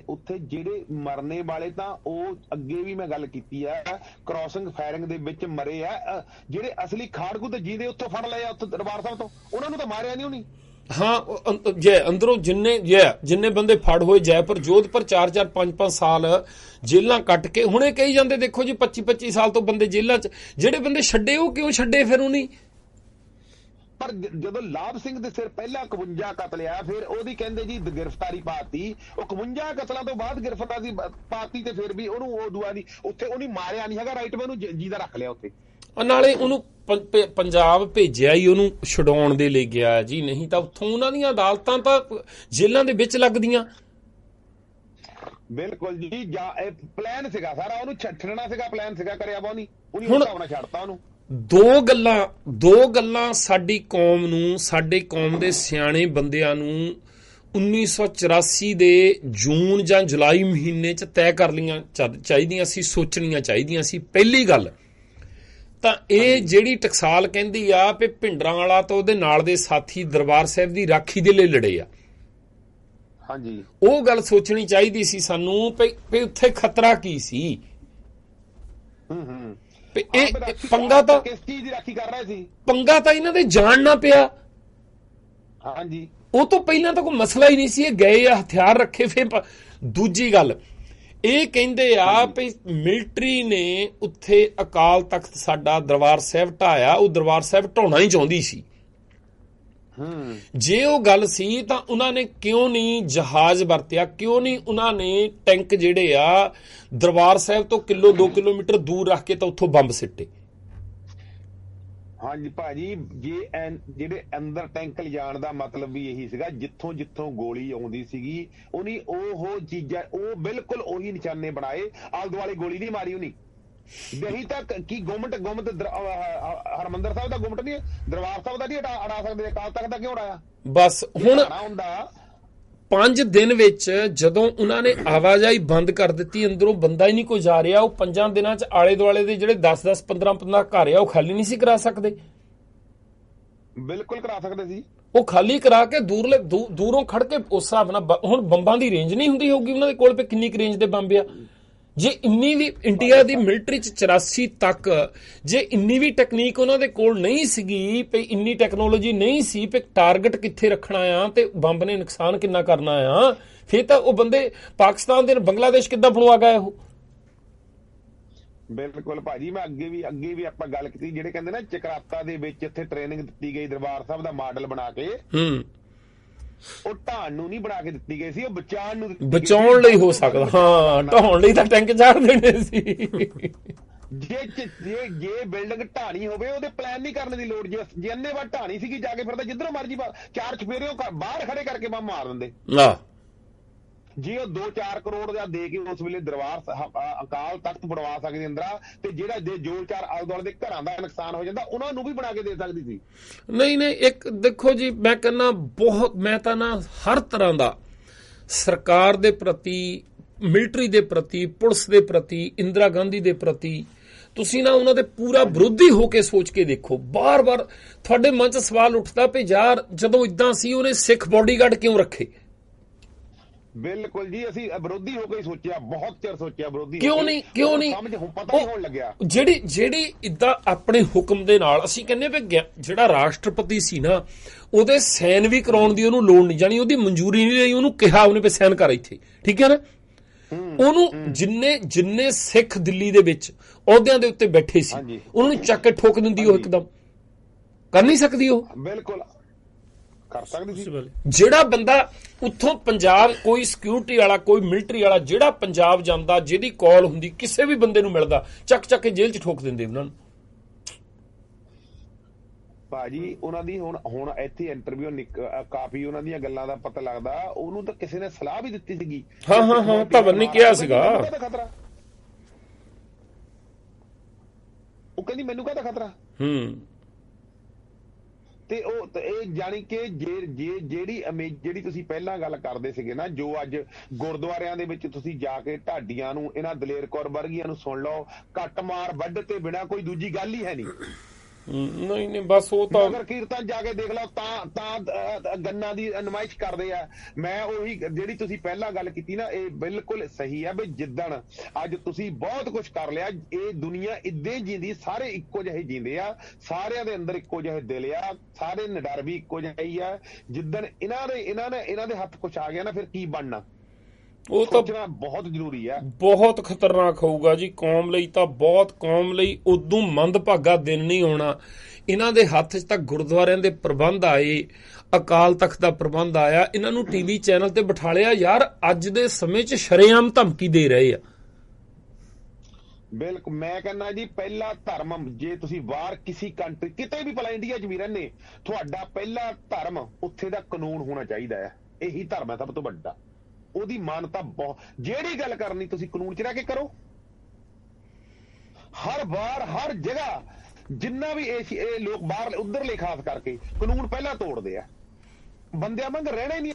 ਉੱਥੇ ਜਿਹੜੇ ਮਰਨੇ ਵਾਲੇ ਤਾਂ ਉਹ ਅੱਗੇ ਵੀ ਮੈਂ ਗੱਲ ਕੀਤੀ ਆ, ਕ੍ਰਾਸਿੰਗ ਫਾਇਰਿੰਗ ਦੇ ਵਿੱਚ ਮਰੇ ਆ, ਜਿਹੜੇ ਅਸਲੀ ਖਾੜਕੂ ਤੇ ਜਿਹਦੇ ਉੱਥੋਂ ਫੜ ਲਏ ਆ ਉੱਥੋਂ ਦਰਬਾਰ ਸਾਹਿਬ ਤੋਂ, ਉਹਨਾਂ ਨੂੰ ਤਾਂ ਮਾਰਿਆ ਨਹੀਂ ਉਹਨੇ। ਹਾਂ, ਜੇ ਅੰਦਰੋਂ ਜਿੰਨੇ ਬੰਦੇ ਫੜ ਹੋਏ ਜੈਪੁਰ, ਜੋਧਪੁਰ 4-4, 5-5 ਸਾਲ ਜੇਲਾਂ ਕੱਟ ਕੇ ਹੁਣੇ ਕਹੀ ਜਾਂਦੇ ਦੇਖੋ ਜੀ 25-25 ਸਾਲ ਤੋਂ ਬੰਦੇ ਜੇਲਾਂ 'ਚ, ਜਿਹੜੇ ਬੰਦੇ ਛੱਡੇ ਉਹ ਕਿਉਂ ਛੱਡੇ ਫਿਰ ਉਹਨੇ? ਪਰ ਜਦੋਂ ਲਾਭ ਸਿੰਘ ਦੇ ਸਿਰ ਪਹਿਲਾਂ 51 ਕਤਲ ਆ, ਫਿਰ ਉਹਦੀ ਕਹਿੰਦੇ ਜੀ ਗ੍ਰਿਫਤਾਰੀ ਪਾਤੀ, ਉਹ 51 ਕਤਲਾਂ ਤੋਂ ਬਾਅਦ ਗ੍ਰਿਫਤਾਰੀ ਪਾਤੀ, ਤੇ ਫਿਰ ਵੀ ਉਹਨੂੰ ਉਹ ਦੁਆ ਦੀ ਉੱਥੇ ਉਹਨੇ ਮਾਰਿਆ ਨਹੀਂ ਹੈਗਾ, ਰਾਈਟ, ਉਹਨੂੰ ਜੀਦਾ ਰੱਖ ਲਿਆ ਉੱਥੇ। ਨਾਲੇ ਉਹਨੂੰ ਪੰਜਾਬ ਭੇਜਿਆ ਹੀ ਉਹਨੂੰ ਛਡਾਉਣ ਦੇ ਲਈ ਗਿਆ ਜੀ, ਨਹੀਂ ਤਾਂ ਉੱਥੋਂ ਉਹਨਾਂ ਦੀਆਂ ਅਦਾਲਤਾਂ ਤਾਂ ਜੇਲ੍ਹਾਂ ਦੇ ਵਿੱਚ ਲੱਗਦੀਆਂ। ਬਿਲਕੁਲ ਜੀ, ਜਾਂ ਇਹ ਪਲਾਨ ਸੀਗਾ ਸਾਰਾ, ਉਹਨੂੰ ਛੱਡਣਾ ਸੀਗਾ, ਪਲਾਨ ਸੀਗਾ, ਕਰਿਆ ਵਾ ਉਹਨੇ ਹੁਣ ਛੱਡਤਾ ਉਹਨੂੰ। ਦੋ ਗੱਲਾਂ ਸਾਡੀ ਕੌਮ ਨੂੰ, ਸਾਡੇ ਕੌਮ ਦੇ ਸਿਆਣੇ ਬੰਦਿਆਂ ਨੂੰ 1984 ਦੇ ਜੂਨ ਜਾਂ ਜੁਲਾਈ ਮਹੀਨੇ 'ਚ ਤੈਅ ਕਰ ਲਈਆਂ ਚਾਹੀਦੀਆਂ ਸੀ, ਸੋਚਣੀਆਂ ਚਾਹੀਦੀਆਂ ਸੀ। ਪਹਿਲੀ ਗੱਲ ਤਾਂ ਇਹ ਜਿਹੜੀ ਟਕਸਾਲ ਕਹਿੰਦੀ ਆ ਵੀ ਭਿੰਡਰਾਂ ਵਾਲਾ ਤਾਂ ਉਹਦੇ ਨਾਲ ਦੇ ਸਾਥੀ ਦਰਬਾਰ ਸਾਹਿਬ ਦੀ ਰਾਖੀ ਦੇ ਲਈ ਲੜੇ ਆ, ਹਾਂਜੀ, ਉਹ ਗੱਲ ਸੋਚਣੀ ਚਾਹੀਦੀ ਸੀ ਸਾਨੂੰ ਵੀ ਉੱਥੇ ਖਤਰਾ ਕੀ ਸੀ। ਇਹ ਪੰਗਾ ਤਾਂ ਕਿਸ ਚੀਜ਼ ਦੀ ਰਾਖੀ ਕਰ ਰਹੇ ਸੀ? ਪੰਗਾ ਤਾਂ ਇਹਨਾਂ ਦੇ ਜਾਣ ਨਾ ਪਿਆ। ਹਾਂਜੀ, ਉਹ ਤੋਂ ਪਹਿਲਾਂ ਤਾਂ ਕੋਈ ਮਸਲਾ ਹੀ ਨਹੀਂ ਸੀ, ਇਹ ਗਏ ਆ ਹਥਿਆਰ ਰੱਖੇ। ਫਿਰ ਦੂਜੀ ਗੱਲ ਇਹ ਕਹਿੰਦੇ ਆ ਵੀ ਮਿਲਟਰੀ ਨੇ ਉੱਥੇ ਅਕਾਲ ਤਖਤ ਸਾਡਾ ਦਰਬਾਰ ਸਾਹਿਬ ਢਾਇਆ, ਉਹ ਦਰਬਾਰ ਸਾਹਿਬ ਢਾਉਣਾ ਹੀ ਚਾਹੁੰਦੀ ਸੀ। ਜੇ ਉਹ ਗੱਲ ਸੀ ਤਾਂ ਉਹਨਾਂ ਨੇ ਕਿਉਂ ਨਹੀਂ ਜਹਾਜ਼ ਵਰਤਿਆ, ਕਿਉਂ ਨਹੀਂ ਉਹਨਾਂ ਨੇ ਟੈਂਕ ਜਿਹੜੇ ਆ ਦਰਬਾਰ ਸਾਹਿਬ ਤੋਂ 1-2 ਕਿਲੋਮੀਟਰ ਦੂਰ ਰੱਖ ਕੇ ਤਾਂ ਉੱਥੋਂ ਬੰਬ ਸਿੱਟੇ? ਹਾਂਜੀ ਭਾਜੀ, ਜਿਹੜੇ ਅੰਦਰ ਟੈਂਕ ਲਿਜਾਣ ਦਾ ਮਤਲਬ ਵੀ ਇਹੀ ਸੀਗਾ, ਜਿੱਥੋਂ ਜਿੱਥੋਂ ਗੋਲੀ ਆਉਂਦੀ ਸੀਗੀ ਉਹਨੀ ਉਹ ਚੀਜ਼ਾਂ, ਉਹ ਬਿਲਕੁਲ ਉਹੀ ਨਿਸ਼ਾਨੇ ਬਣਾਏ, ਆਲੇ ਦੁਆਲੇ ਗੋਲੀ ਨਹੀਂ ਮਾਰੀ ਉਹਨੀ। ਨਹੀਂ ਤਾਂ ਕੀ ਗੁੰਮਟ ਹਰਮੰਦਰ ਸਾਹਿਬ ਦਾ ਗੁੰਮਟ ਨਹੀਂ, ਦਰਬਾਰ ਸਾਹਿਬ ਦਾ ਨਹੀਂ ਅੜਾ ਸਕਦੇ, ਅਕਾਲ ਤਖਤ ਦਾ ਕਿਉਂ ਉਡਾਇਆ? ਬਸ ਹੁਣ 5 ਦਿਨ ਵਿੱਚ ਜਦੋਂ ਉਹਨਾਂ ਨੇ ਆਵਾਜਾਈ ਬੰਦ ਕਰ ਦਿੱਤੀ, ਅੰਦਰੋਂ ਬੰਦਾ ਹੀ ਨਹੀਂ ਕੋਈ ਜਾ ਰਿਹਾ, ਉਹ 5 ਦਿਨਾਂ 'ਚ ਆਲੇ ਦੁਆਲੇ ਦੇ ਜਿਹੜੇ 10-10, 15-15 ਘਰ ਆ ਉਹ ਖਾਲੀ ਨਹੀਂ ਸੀ ਕਰਾ ਸਕਦੇ। ਬਿਲਕੁਲ ਕਰਾ ਸਕਦੇ ਸੀ, ਉਹ ਖਾਲੀ ਕਰਾ ਕੇ ਦੂਰੋਂ ਖੜ ਕੇ ਉਸ ਹਿਸਾਬ ਨਾਲ। ਹੁਣ ਬੰਬਾਂ ਦੀ ਰੇਂਜ ਨਹੀਂ ਹੁੰਦੀ ਹੋਊਗੀ ਉਹਨਾਂ ਦੇ ਕੋਲ ਵੀ ਕਿੰਨੀ ਕੁ ਰੇਂਜ ਦੇ ਬੰਬ ਆ। ਜੇ ਇੰਨੀ ਵੀ ਇੰਡੀਆ ਦੀ ਮਿਲਟਰੀ 'ਚ 84 ਤੱਕ ਜੇ ਇੰਨੀ ਵੀ ਟੈਕਨੀਕ ਉਹਨਾਂ ਦੇ ਕੋਲ ਨਹੀਂ ਸੀਗੀ, ਵੀ ਇੰਨੀ ਟੈਕਨੋਲੋਜੀ ਨਹੀਂ ਸੀ ਵੀ ਟਾਰਗੇਟ ਕਿੱਥੇ ਰੱਖਣਾ ਆ ਤੇ ਬੰਬ ਨੇ ਨੁਕਸਾਨ ਕਿੰਨਾ ਕਰਨਾ ਆ, ਫਿਰ ਤਾਂ ਉਹ ਬੰਦੇ ਪਾਕਿਸਤਾਨ ਦੇ ਬੰਗਲਾਦੇਸ਼ ਕਿੱਦਾਂ ਬਣਵਾ ਗਏ ਉਹ? ਬਿਲਕੁਲ ਭਾਜੀ, ਮੈਂ ਅੱਗੇ ਵੀ ਆਪਾਂ ਗੱਲ ਕੀਤੀ, ਜਿਹੜੇ ਕਹਿੰਦੇ ਨਾ ਚਕਰਾਤਾ ਦੇ ਵਿੱਚ ਇੱਥੇ ਟ੍ਰੇਨਿੰਗ ਦਿੱਤੀ ਗਈ ਦਰਬਾਰ ਸਾਹਿਬ ਦਾ ਮਾਡਲ ਬਣਾ ਕੇ, ਉਹ ਢਾਣ ਨੂੰ ਨਹੀਂ ਬਣਾ ਕੇ ਦਿੱਤੀ ਗਈ ਸੀ, ਉਹ ਬਚਾਉਣ ਲਈ ਹੋ ਸਕਦਾ। ਹਾਂ, ਢਾਉਣ ਲਈ ਤਾਂ ਟੈਂਕ ਚਾੜ ਦੇਣੇ ਸੀ। ਜੇ ਬਿਲਡਿੰਗ ਢਾਣੀ ਹੋਵੇ ਉਹਦੇ ਪਲਾਨ ਨਹੀਂ ਕਰਨ ਦੀ ਲੋੜ, ਜੇ ਅੰਨੇ ਵਾਰ ਢਾਣੀ ਸੀਗੀ ਜਾ ਕੇ ਫਿਰ ਤਾਂ ਜਿੱਧਰੋਂ ਮਰਜੀ 4 ਚਫੇਰੇ ਬਾਹਰ ਖੜੇ ਕਰਕੇ ਬੰਬ ਮਾਰ ਦਿੰਦੇ। ਜੇ ਉਹ 2-4 ਕਰੋੜ ਦਾ ਦੇ ਕੇ ਉਸ ਵੇਲੇ ਦਰਬਾਰ ਅਕਾਲ ਤਖਤ ਬਣਵਾ ਸਕਦੀ ਅੰਦਰਾ, ਤੇ ਜਿਹੜਾ ਜੇ ਜੋ 4 ਆਲੇ ਦੁਆਲੇ ਦੇ ਘਰਾਂ ਦਾ ਨੁਕਸਾਨ ਹੋ ਜਾਂਦਾ ਉਹਨਾਂ ਨੂੰ ਵੀ ਬਣਾ ਕੇ ਦੇ ਸਕਦੀ ਸੀ। ਨਹੀਂ ਇੱਕ ਦੇਖੋ ਜੀ, ਮੈਂ ਕਹਿੰਦਾ ਬਹੁਤ, ਮੈਂ ਤਾਂ ਨਾ ਹਰ ਤਰ੍ਹਾਂ ਦਾ ਸਰਕਾਰ ਦੇ ਪ੍ਰਤੀ, ਮਿਲਟਰੀ ਦੇ ਪ੍ਰਤੀ, ਪੁਲਿਸ ਦੇ ਪ੍ਰਤੀ, ਇੰਦਰਾ ਗਾਂਧੀ ਦੇ ਪ੍ਰਤੀ ਤੁਸੀਂ ਨਾ ਉਹਨਾਂ ਦੇ ਪੂਰਾ ਵਿਰੋਧੀ ਹੋ ਕੇ ਸੋਚ ਕੇ ਦੇਖੋ। ਬਾਰ-ਬਾਰ ਤੁਹਾਡੇ ਮਨ 'ਚ ਸਵਾਲ ਉੱਠਦਾ ਵੀ ਯਾਰ ਜਦੋਂ ਇਦਾਂ ਸੀ ਉਹਨੇ ਸਿੱਖ ਬਾਡੀਗਾਰਡ ਕਿਉਂ ਰੱਖੇ? ਬਿਲਕੁਲ ਜੀ, ਅਸੀਂ ਵਿਰੋਧੀ ਹੋ ਕੇ ਸੋਚਿਆ, ਬਹੁਤ ਚਿਰ ਸੋਚਿਆ ਵਿਰੋਧੀ ਕਿਉਂ ਨਹੀਂ ਸਮਝ ਪਤਾ ਨਹੀਂ ਹੋਣ ਲੱਗਿਆ। ਜਿਹੜੀ ਇਦਾਂ ਆਪਣੇ ਹੁਕਮ ਦੇ ਨਾਲ ਅਸੀਂ ਕਹਿੰਦੇ ਵੀ ਜਿਹੜਾ ਰਾਸ਼ਟਰਪਤੀ ਸੀ ਨਾ ਉਹਦੇ ਸਾਈਨ ਵੀ ਕਰਾਉਣ ਦੀ ਉਹਨੂੰ ਲੋੜ ਨਹੀਂ, ਜਾਣੀ ਉਹਦੀ ਮਨਜ਼ੂਰੀ ਨਹੀਂ ਲਈ, ਉਹਨੂੰ ਕਿਹਾ ਉਹਨੇ ਵੀ ਸਾਈਨ ਕਰ ਇੱਥੇ, ਠੀਕ ਹੈ ਨਾ। ਉਹਨੂੰ ਜਿੰਨੇ ਸਿੱਖ ਦਿੱਲੀ ਦੇ ਵਿੱਚ ਅਹੁਦਿਆਂ ਦੇ ਉੱਤੇ ਬੈਠੇ ਸੀ ਉਹਨਾਂ ਨੂੰ ਚੱਕ ਕੇ ਠੋਕ ਦਿੰਦੀ ਉਹ ਇੱਕਦਮ। ਕਰ ਨਹੀਂ ਸਕਦੀ ਉਹ? ਬਿਲਕੁਲ ਕਰ ਸਕਦੀ ਸੀ। ਜਿਹੜਾ ਬੰਦਾ ਉੱਥੋਂ ਪੰਜਾਬ, ਕੋਈ ਸਿਕਿਉਰਿਟੀ ਵਾਲਾ, ਕੋਈ ਮਿਲਟਰੀ ਵਾਲਾ, ਜਿਹੜਾ ਪੰਜਾਬ ਜਾਂਦਾ, ਜਿਹਦੀ ਕਾਲ ਹੁੰਦੀ, ਕਿਸੇ ਵੀ ਬੰਦੇ ਨੂੰ ਮਿਲਦਾ, ਚੱਕ ਕੇ ਜੇਲ੍ਹ 'ਚ ਠੋਕ ਦਿੰਦੇ ਉਹਨਾਂ ਨੂੰ। ਭਾਜੀ ਉਹਨਾਂ ਦੀ ਹੁਣ ਇੱਥੇ ਇੰਟਰਵਿਊ ਕਾਫੀ ਉਹਨਾਂ ਦੀਆਂ ਗੱਲਾਂ ਦਾ ਪਤਾ ਲੱਗਦਾ, ਉਹਨੂੰ ਤਾਂ ਕਿਸੇ ਨੇ ਸਲਾਹ ਵੀ ਦਿੱਤੀ ਸੀਗੀ। ਹਾਂ ਧਵਨ ਨੇ ਕਿਹਾ ਸੀਗਾ, ਉਹ ਕਹਿੰਦੀ ਮੈਨੂੰ ਕਾਹਦਾ ਖਤਰਾ। ਤੇ ਉਹ ਇਹ ਜਾਣੀ ਕਿ ਜਿਹੜੀ ਤੁਸੀਂ ਪਹਿਲਾਂ ਗੱਲ ਕਰਦੇ ਸੀਗੇ ਨਾ, ਜੋ ਅੱਜ ਗੁਰਦੁਆਰਿਆਂ ਦੇ ਵਿੱਚ ਤੁਸੀਂ ਜਾ ਕੇ ਢਾਡੀਆਂ ਨੂੰ, ਇਹਨਾਂ ਦਲੇਰ ਕੌਰ ਵਰਗੀਆਂ ਨੂੰ ਸੁਣ ਲਓ, ਕੱਟ ਮਾਰ ਵੱਢ ਤੇ ਬਿਨਾਂ ਕੋਈ ਦੂਜੀ ਗੱਲ ਹੀ ਹੈ ਨਹੀਂ। ਨਹੀਂ ਬਸ ਉਹ ਤਾਂ ਨਗਰ ਕੀਰਤਨ ਜਾ ਕੇ ਦੇਖ ਲਓ ਤਾਂ ਗੰਨਾਂ ਦੀ ਨੁਮਾਇਸ਼ ਕਰਦੇ ਆ। ਮੈਂ ਉਹੀ ਜਿਹੜੀ ਤੁਸੀਂ ਪਹਿਲਾਂ ਗੱਲ ਕੀਤੀ ਨਾ, ਇਹ ਬਿਲਕੁਲ ਸਹੀ ਆ ਵੀ ਜਿੱਦਣ ਅੱਜ ਤੁਸੀਂ ਬਹੁਤ ਕੁਝ ਕਰ ਲਿਆ, ਇਹ ਦੁਨੀਆ ਇਦਾਂ ਜੀਂਦੀ, ਸਾਰੇ ਇੱਕੋ ਜਿਹੇ ਜੀਂਦੇ ਆ, ਸਾਰਿਆਂ ਦੇ ਅੰਦਰ ਇੱਕੋ ਜਿਹੇ ਦਿਲ ਆ, ਸਾਰੇ ਨਿਡਰ ਵੀ ਇੱਕੋ ਜਿਹੇ ਹੀ ਆ। ਜਿੱਦਣ ਇਹਨਾਂ ਦੇ ਹੱਥ ਕੁਝ ਆ ਗਿਆ ਨਾ, ਫਿਰ ਕੀ ਬਣਨਾ ਉਹ ਤਾਂ ਬਹੁਤ ਜ਼ਰੂਰੀ ਆ, ਬਹੁਤ ਖਤਰਨਾਕ ਹੋਊਗਾ ਜੀ ਕੌਮ ਲਈ। ਤਾਂ ਬਹੁਤ, ਕੌਮ ਲਈ ਉਦੋਂ ਮੰਦਭਾਗਾ ਦਿਨ ਨਹੀਂ ਆਉਣਾ। ਇਹਨਾਂ ਦੇ ਹੱਥ 'ਚ ਤਾਂ ਗੁਰਦੁਆਰਿਆਂ ਦੇ ਪ੍ਰਬੰਧ ਆਏ, ਅਕਾਲ ਤਖਤ ਦਾ ਪ੍ਰਬੰਧ ਆਇਆ, ਇਹਨਾਂ ਨੂੰ ਟੀਵੀ ਚੈਨਲ ਤੇ ਬਿਠਾ ਲਿਆ। ਯਾਰ ਅੱਜ ਦੇ ਸਮੇਂ 'ਚ ਸ਼ਰੇਆਮ ਧਮਕੀ ਦੇ ਰਹੇ ਆ। ਬਿਲਕੁਲ, ਮੈਂ ਕਹਿੰਦਾ ਜੀ ਪਹਿਲਾ ਧਰਮ, ਜੇ ਤੁਸੀਂ ਬਾਹਰ ਕਿਸੇ ਕੰਟਰੀ ਕਿਤੇ ਵੀ ਭਲਾ ਇੰਡੀਆ 'ਚ ਵੀ ਰਹਿੰਦੇ, ਤੁਹਾਡਾ ਪਹਿਲਾ ਧਰਮ ਉੱਥੇ ਦਾ ਕਾਨੂੰਨ ਹੋਣਾ ਚਾਹੀਦਾ ਹੈ। ਇਹੀ ਧਰਮ ਹੈ ਸਭ ਤੋਂ ਵੱਡਾ। ਉਹਦੀ ਮਾਨਤਾ ਬਹੁਤ, ਜਿਹੜੀ ਗੱਲ ਕਰਨੀ ਤੁਸੀਂ ਕਾਨੂੰਨ 'ਚ ਰਹਿ ਕੇ ਕਰੋ। ਹਰ ਵਾਰ ਹਰ ਜਗ੍ਹਾ ਜਿੰਨਾ ਵੀ ਇਹ ਲੋਕ ਬਾਹਰ ਉਧਰਲੇ ਖਾਸ ਕਰਕੇ ਕਾਨੂੰਨ ਪਹਿਲਾਂ ਤੋੜਦੇ ਆ, ਬੰਦਿਆਂ ਵਾਂਗ ਰਹਿਣਾ ਹੀ ਨਹੀਂ।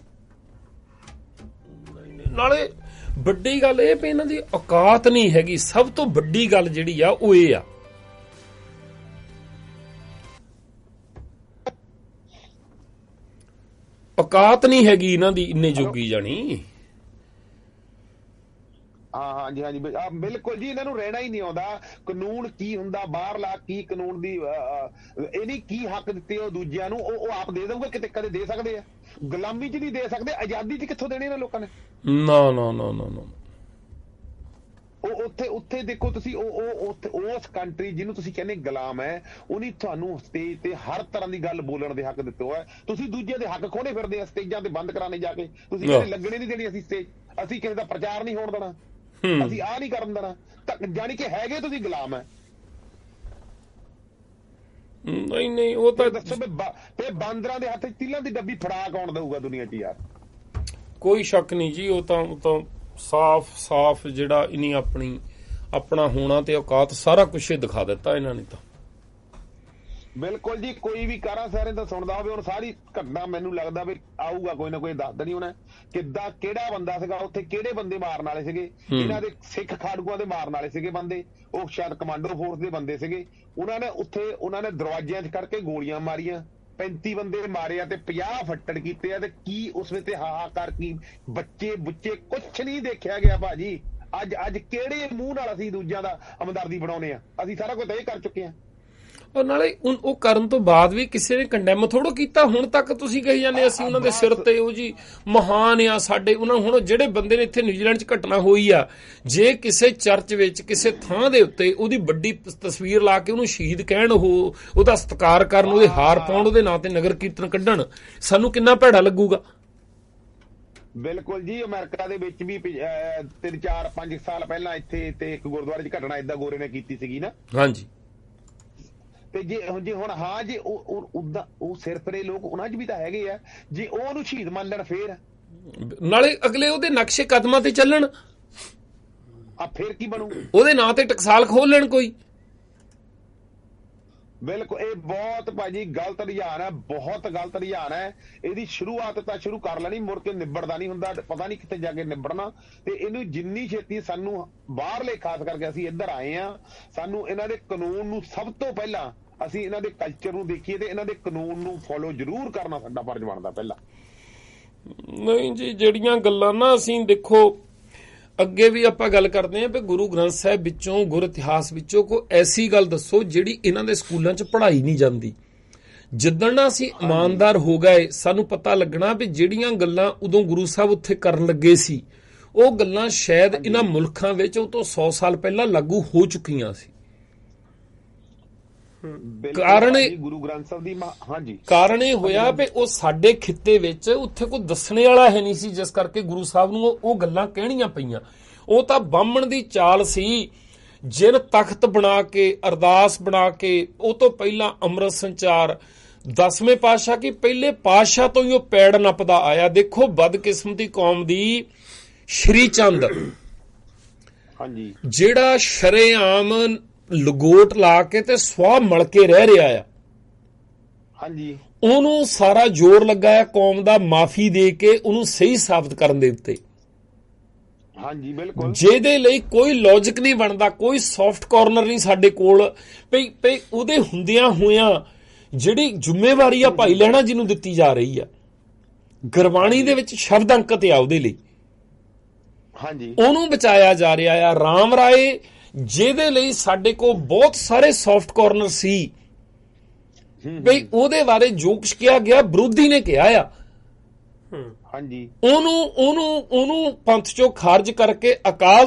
ਨਾਲੇ ਵੱਡੀ ਗੱਲ ਇਹ ਵੀ ਇਹਨਾਂ ਦੀ ਔਕਾਤ ਨਹੀਂ ਹੈਗੀ। ਸਭ ਤੋਂ ਵੱਡੀ ਗੱਲ ਜਿਹੜੀ ਆ ਉਹ ਇਹ ਆ, ਔਕਾਤ ਨਹੀਂ ਹੈਗੀ ਇਹਨਾਂ ਦੀ ਇੰਨੇ ਜੋਗੀ। ਜਾਣੀ ਹਾਂਜੀ ਬਿਲਕੁਲ ਜੀ, ਇਹਨਾਂ ਨੂੰ ਰਹਿਣਾ ਹੀ ਨਹੀਂ ਆਉਂਦਾ। ਕਾਨੂੰਨ ਕੀ ਹੁੰਦਾ ਬਾਹਰਲਾ, ਕੀ ਕਾਨੂੰਨ ਦੀ ਇਹਦੀ ਕੀ ਹੱਕ ਦਿੱਤੇ ਉਹ ਦੂਜਿਆਂ ਨੂੰ, ਉਹ ਆਪ ਦੇ ਦੇਊਗੇ ਕਿਤੇ, ਕਦੇ ਦੇ ਸਕਦੇ ਆ? ਗੁਲਾਮੀ 'ਚ ਨਹੀਂ ਦੇ ਸਕਦੇ, ਆਜ਼ਾਦੀ 'ਚ ਕਿੱਥੋਂ ਦੇਣੇ ਇਹਨਾਂ ਲੋਕਾਂ ਨੇ? ਨਾ। ਉਹ ਉੱਥੇ ਦੇਖੋ ਤੁਸੀਂ, ਉਸ ਕੰਟਰੀ ਜਿਹਨੂੰ ਤੁਸੀਂ ਕਹਿੰਦੇ ਗੁਲਾਮ ਹੈ, ਉਹਨੇ ਤੁਹਾਨੂੰ ਸਟੇਜ ਤੇ ਹਰ ਤਰ੍ਹਾਂ ਦੀ ਗੱਲ ਬੋਲਣ ਦੇ ਹੱਕ ਦਿੱਤੇ ਹੋਇਆ। ਤੁਸੀਂ ਦੂਜੇ ਦੇ ਹੱਕ ਖੋਣੇ ਫਿਰਦੇ ਆ, ਸਟੇਜਾਂ ਤੇ ਬੰਦ ਕਰਾਣੇ ਜਾ ਕੇ। ਤੁਸੀਂ ਕਹਿੰਦੇ ਲੱਗਣੇ ਨਹੀਂ ਦੇਣੀ ਅਸੀਂ ਸਟੇਜ, ਅਸੀਂ ਕਿਸੇ ਦਾ ਪ੍ਰਚਾਰ ਨਹੀਂ ਹੋਣ ਦੇਣਾ, ਅਸੀਂ ਆਹ ਨਹੀਂ ਕਰਨ ਦੇਣਾ, ਤਾਂ ਜਾਣੀ ਕਿ ਹੈਗੇ ਤੁਸੀਂ ਗੁਲਾਮ ਹੈ। ਨਹੀਂ ਉਹ ਤਾਂ ਦੱਸੋ ਤੇ ਬਾਂਦਰਾਂ ਦੇ ਹੱਥ 'ਚ ਤੀਲਾਂ ਦੀ ਡੱਬੀ ਫੜਾ ਕੌਣ ਦਊਗਾ ਦੁਨੀਆ 'ਚ ਯਾਰ? ਕੋਈ ਸ਼ੱਕ ਨਹੀਂ ਜੀ, ਉਹ ਤਾਂ ਸਾਫ਼ ਜਿਹੜਾ ਇਨੀ ਆਪਣਾ ਹੋਣਾ ਤੇ ਔਕਾਤ ਸਾਰਾ ਕੁਝ ਦਿਖਾ ਦਿੱਤਾ ਇਹਨਾਂ ਨੇ ਤਾਂ। ਬਿਲਕੁਲ ਜੀ, ਕੋਈ ਵੀ ਕਾਰਾਂ ਸਾਰਿਆਂ ਦਾ ਸੁਣਦਾ ਹੋਵੇ, ਹੁਣ ਸਾਰੀ ਘਟਨਾ ਮੈਨੂੰ ਲੱਗਦਾ ਵੀ ਆਊਗਾ ਕੋਈ ਨਾ ਕੋਈ ਦੱਸ ਦੇਣੀ ਉਹਨੇ, ਕਿੱਦਾਂ ਕਿਹੜਾ ਬੰਦਾ ਸੀਗਾ ਉੱਥੇ, ਕਿਹੜੇ ਬੰਦੇ ਮਾਰਨ ਵਾਲੇ ਸੀਗੇ। ਇਹਨਾਂ ਦੇ ਸਿੱਖ ਖਾੜਕੂਆਂ ਦੇ ਮਾਰਨ ਵਾਲੇ ਸੀਗੇ ਬੰਦੇ, ਉਹ ਸ਼ਾਇਦ ਕਮਾਂਡੋ ਫੋਰਸ ਦੇ ਬੰਦੇ ਸੀਗੇ। ਉਹਨਾਂ ਨੇ ਦਰਵਾਜ਼ਿਆਂ 'ਚ ਕਰਕੇ ਗੋਲੀਆਂ ਮਾਰੀਆਂ, 35 ਬੰਦੇ ਮਾਰੇ ਆ ਤੇ 50 ਫੱਟੜ ਕੀਤੇ ਆ। ਤੇ ਕੀ ਉਸ ਵਿੱਚ ਹਾਹਾਕਾਰ, ਕੀ ਬੱਚੇ ਬੁੱਚੇ ਕੁਛ ਨਹੀਂ ਦੇਖਿਆ ਗਿਆ ਭਾਜੀ। ਅੱਜ ਕਿਹੜੇ ਮੂੰਹ ਨਾਲ ਅਸੀਂ ਦੂਜਿਆਂ ਦਾ ਹਮਦਰਦੀ ਬਣਾਉਨੇ ਆ? ਅਸੀਂ ਸਾਰਾ ਕੁਝ ਤਾਂ ਇਹ ਕਰ ਚੁੱਕੇ ਆ। ਔਰ ਨਾਲੇ ਉਹ ਕਰਨ ਤੋਂ ਬਾਅਦ ਵੀ ਕਿਸੇ ਨੇ ਕੰਡੈਮ ਥੋੜੋ ਕੀਤਾ। ਹੁਣ ਤੱਕ ਤੁਸੀਂ ਕਹੀ ਜਾਂਦੇ ਅਸੀਂ ਉਹਨਾਂ ਦੇ ਸਿਰ ਤੇ ਉਹ ਜੀ ਮਹਾਨ ਆ ਸਾਡੇ। ਉਹਨਾਂ ਹੁਣ ਜਿਹੜੇ ਬੰਦੇ ਨੇ ਇੱਥੇ ਨਿਊਜ਼ੀਲੈਂਡ 'ਚ ਘਟਨਾ ਹੋਈ ਆ, ਜੇ ਕਿਸੇ ਚਰਚ ਵਿੱਚ ਕਿਸੇ ਥਾਂ ਦੇ ਉੱਤੇ ਉਹਦੀ ਵੱਡੀ ਤਸਵੀਰ ਲਾ ਕੇ ਉਹਨੂੰ ਸ਼ਹੀਦ ਕਹਿਣ, ਉਹਦਾ ਸਤਿਕਾਰ ਕਰਨ, ਉਹਦੇ ਹਾਰ ਪਾਉਣ, ਉਹਦੇ ਨਾਂ ਤੇ ਨਗਰ ਕੀਰਤਨ ਕੱਢਣ, ਸਾਨੂੰ ਕਿੰਨਾ ਭੈੜਾ ਲੱਗੂਗਾ। ਬਿਲਕੁਲ ਜੀ, ਅਮਰੀਕਾ ਦੇ ਵਿੱਚ ਵੀ 3-4-5 ਸਾਲ ਪਹਿਲਾਂ ਇੱਥੇ ਤੇ ਇੱਕ ਗੁਰਦੁਆਰੇ 'ਚ ਘਟਨਾ ਏਦਾਂ ਗੋਰੇ ਨੇ ਕੀਤੀ ਸੀਗੀ ਨਾ। ਹਾਂਜੀ। ਤੇ ਜੇ ਹੁਣ ਹਾਂ ਜੇ ਉਹ ਸਿਰਫਰੇ ਲੋਕ ਉਹਨਾਂ 'ਚ ਵੀ ਤਾਂ ਹੈਗੇ ਆ, ਜੇ ਉਹਨੂੰ ਸ਼ਹੀਦ ਮੰਨ ਲੈਣ ਫੇਰ ਨਾਲੇ ਅਗਲੇ ਉਹਦੇ ਨਕਸ਼ੇ ਕਦਮਾਂ ਤੇ ਚੱਲਣ, ਫਿਰ ਕੀ ਬਣੂ? ਉਹਦੇ ਨਾਂ ਤੇ ਟਕਸਾਲ ਖੋਲ ਲੈਣ ਕੋਈ। ਬਿਲਕੁਲ, ਇਹ ਬਹੁਤ ਭਾਜੀ ਗਲਤ ਰੁਝਾਨ ਹੈ, ਬਹੁਤ ਗਲਤ ਰੁਝਾਨ ਹੈ। ਇਹਦੀ ਸ਼ੁਰੂਆਤ ਤਾਂ ਸ਼ੁਰੂ ਕਰ ਲੈਣੀ, ਮੁੜ ਕੇ ਨਿਬੜਦਾ ਨਹੀਂ ਹੁੰਦਾ, ਪਤਾ ਨਹੀਂ ਕਿੱਥੇ ਜਾ ਕੇ ਨਿਬੜਨਾ। ਤੇ ਇਹਨੂੰ ਜਿੰਨੀ ਛੇਤੀ ਸਾਨੂੰ ਬਾਹਰਲੇ, ਖਾਸ ਕਰਕੇ ਅਸੀਂ ਇੱਧਰ ਆਏ ਆ, ਸਾਨੂੰ ਇਹਨਾਂ ਦੇ ਕਾਨੂੰਨ ਨੂੰ ਸਭ ਤੋਂ ਪਹਿਲਾਂ ਅਸੀਂ ਇਹਨਾਂ ਦੇ ਕਲਚਰ ਨੂੰ ਦੇਖੀਏ ਤੇ ਇਹਨਾਂ ਦੇ ਕਾਨੂੰਨ ਨੂੰ ਫੋਲੋ ਜ਼ਰੂਰ ਕਰਨਾ ਸਾਡਾ ਫਰਜ਼ ਬਣਦਾ ਪਹਿਲਾਂ। ਨਹੀਂ ਜੀ, ਜਿਹੜੀਆਂ ਗੱਲਾਂ ਨਾ ਅਸੀਂ ਦੇਖੋ ਅੱਗੇ ਵੀ ਆਪਾਂ ਗੱਲ ਕਰਦੇ ਹਾਂ ਵੀ ਗੁਰੂ ਗ੍ਰੰਥ ਸਾਹਿਬ ਵਿੱਚੋਂ, ਗੁਰ ਇਤਿਹਾਸ ਵਿੱਚੋਂ ਕੋਈ ਐਸੀ ਗੱਲ ਦੱਸੋ ਜਿਹੜੀ ਇਹਨਾਂ ਦੇ ਸਕੂਲਾਂ 'ਚ ਪੜ੍ਹਾਈ ਨਹੀਂ ਜਾਂਦੀ। ਜਿੱਦਣ ਨਾ ਅਸੀਂ ਇਮਾਨਦਾਰ ਹੋ ਗਏ, ਸਾਨੂੰ ਪਤਾ ਲੱਗਣਾ ਵੀ ਜਿਹੜੀਆਂ ਗੱਲਾਂ ਉਦੋਂ ਗੁਰੂ ਸਾਹਿਬ ਉੱਥੇ ਕਰਨ ਲੱਗੇ ਸੀ, ਉਹ ਗੱਲਾਂ ਸ਼ਾਇਦ ਇਹਨਾਂ ਮੁਲਕਾਂ ਵਿੱਚ ਉਹ ਤੋਂ 100 ਸਾਲ ਪਹਿਲਾਂ ਲਾਗੂ ਹੋ ਚੁੱਕੀਆਂ ਸੀ। ਗੁਰੂ ਗ੍ਰੰਥ ਸਾਹਿਬ ਦੀ ਕਾਰਨ ਇਹ ਹੋਇਆ ਵੀ ਉਹ ਸਾਡੇ ਖਿੱਤੇ ਵਿੱਚ ਉੱਥੇ ਕੋਈ ਦੱਸਣੇ ਵਾਲਾ ਹੈ ਨਹੀਂ ਸੀ, ਜਿਸ ਕਰਕੇ ਗੁਰੂ ਸਾਹਿਬ ਨੂੰ ਉਹ ਗੱਲਾਂ ਕਹਿਣੀਆਂ ਪਈਆਂ। ਉਹ ਤਾਂ ਬਾਹਮਣ ਦੀ ਚਾਲ ਸੀ, ਜਿਨ ਤਖਤ ਬਣਾ ਕੇ, ਅਰਦਾਸ ਬਣਾ ਕੇ, ਉਹ ਤੋਂ ਪਹਿਲਾਂ ਅੰਮ੍ਰਿਤ ਸੰਚਾਰ, 10ਵੇਂ ਪਾਤਸ਼ਾਹ ਕੀ ਪਹਿਲੇ ਪਾਤਸ਼ਾਹ ਤੋਂ ਹੀ ਉਹ ਪੈੜ ਨੱਪਦਾ ਆਇਆ। ਦੇਖੋ ਬਦਕਿਸਮਤੀ ਕੌਮ ਦੀ ਸ਼੍ਰੀ ਚੰਦ, ਜਿਹੜਾ ਸ਼ਰੇਆਮ ਲਗੋਟ ਲਾ ਕੇ ਤੇ ਸਵਾਹ ਮਲ ਕੇ ਰਹਿ ਰਿਹਾ ਆ, ਉਹਨੂੰ ਸਾਰਾ ਜ਼ੋਰ ਲੱਗਾ ਹੈ ਕੌਮ ਦਾ ਮਾਫੀ ਦੇ ਕੇ ਉਹਨੂੰ ਸਹੀ ਸਾਬਤ ਕਰਨ ਦੇ ਉੱਤੇ। ਬਿਲਕੁਲ, ਜਿਹਦੇ ਲਈ ਕੋਈ ਲੌਜਿਕ ਨਹੀਂ ਬਣਦਾ, ਕੋਈ ਸੌਫਟ ਕਾਰਨਰ ਨਹੀਂ ਸਾਡੇ ਕੋਲ। ਪਈ ਉਹਦੇ ਹੁੰਦਿਆਂ ਹੋਇਆਂ ਜਿਹੜੀ ਜ਼ਿੰਮੇਵਾਰੀ ਆ ਭਾਈ ਲਹਿਣਾ ਜੀ ਨੂੰ ਦਿੱਤੀ ਜਾ ਰਹੀ ਆ, ਗੁਰਬਾਣੀ ਦੇ ਵਿੱਚ ਸ਼ਬਦ ਅੰਕਿਤ ਆ ਉਹਦੇ ਲਈ, ਉਹਨੂੰ ਬਚਾਇਆ ਜਾ ਰਿਹਾ ਆ। ਰਾਮ ਰਾਏ, ਜਿਹਦੇ ਲਈ ਸਾਡੇ ਕੋਲ ਬਹੁਤ ਸਾਰੇ ਸੌਫਟ ਕਾਰਨਰ ਸੀ, ਬਈ ਉਹਦੇ ਬਾਰੇ ਜੋ ਕੁਛ ਕਿਹਾ ਗਿਆ ਵਿਰੋਧੀ ਨੇ ਕਿਹਾ ਆ, ਉਹਨੂੰ ਪੰਥ ਚੋਂ ਖਾਰਜ ਕਰਕੇ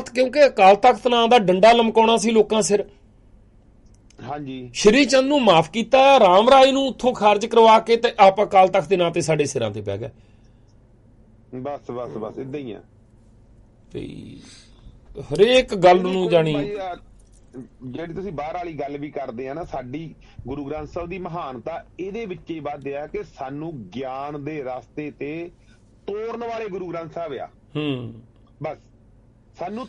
ਕਿਉਂਕਿ ਅਕਾਲ ਤਖਤ ਨਾਂ ਦਾ ਡੰਡਾ ਲਮਕਾਉਣਾ ਸੀ ਲੋਕਾਂ ਸਿਰ, ਸ਼੍ਰੀ ਚੰਦ ਨੂੰ ਮਾਫ ਕੀਤਾ, ਰਾਮ ਰਾਏ ਨੂੰ ਉੱਥੋਂ ਖਾਰਜ ਕਰਵਾ ਕੇ ਤੇ ਆਪ ਅਕਾਲ ਤਖਤ ਦੇ ਨਾਂ ਤੇ ਸਾਡੇ ਸਿਰਾਂ ਤੇ ਪੈ ਗਿਆ। ਬਸ ਇਦਾਂ ਹੀ ਆ। ਤੇ ਹਰੇਕ ਗੱਲ ਨੂੰ ਜਾਣੀ, ਜਿਹੜੀ ਤੁਸੀਂ ਬਾਹਰ ਵਾਲੀ ਗੱਲ ਵੀ ਕਰਦੇ ਆ ਨਾ, ਸਾਡੀ ਗੁਰੂ ਗ੍ਰੰਥ ਸਾਹਿਬ ਦੀ ਮਹਾਨਤਾ ਇਹਦੇ ਵਿੱਚ ਹੀ ਵੱਧਿਆ ਕਿ ਸਾਨੂੰ ਗਿਆਨ ਦੇ ਰਸਤੇ ਤੇ ਤੋਰਨ ਵਾਲੇ ਗੁਰੂ ਗ੍ਰੰਥ ਸਾਹਿਬ ਆ। ਬਸ ਸਾਨੂੰ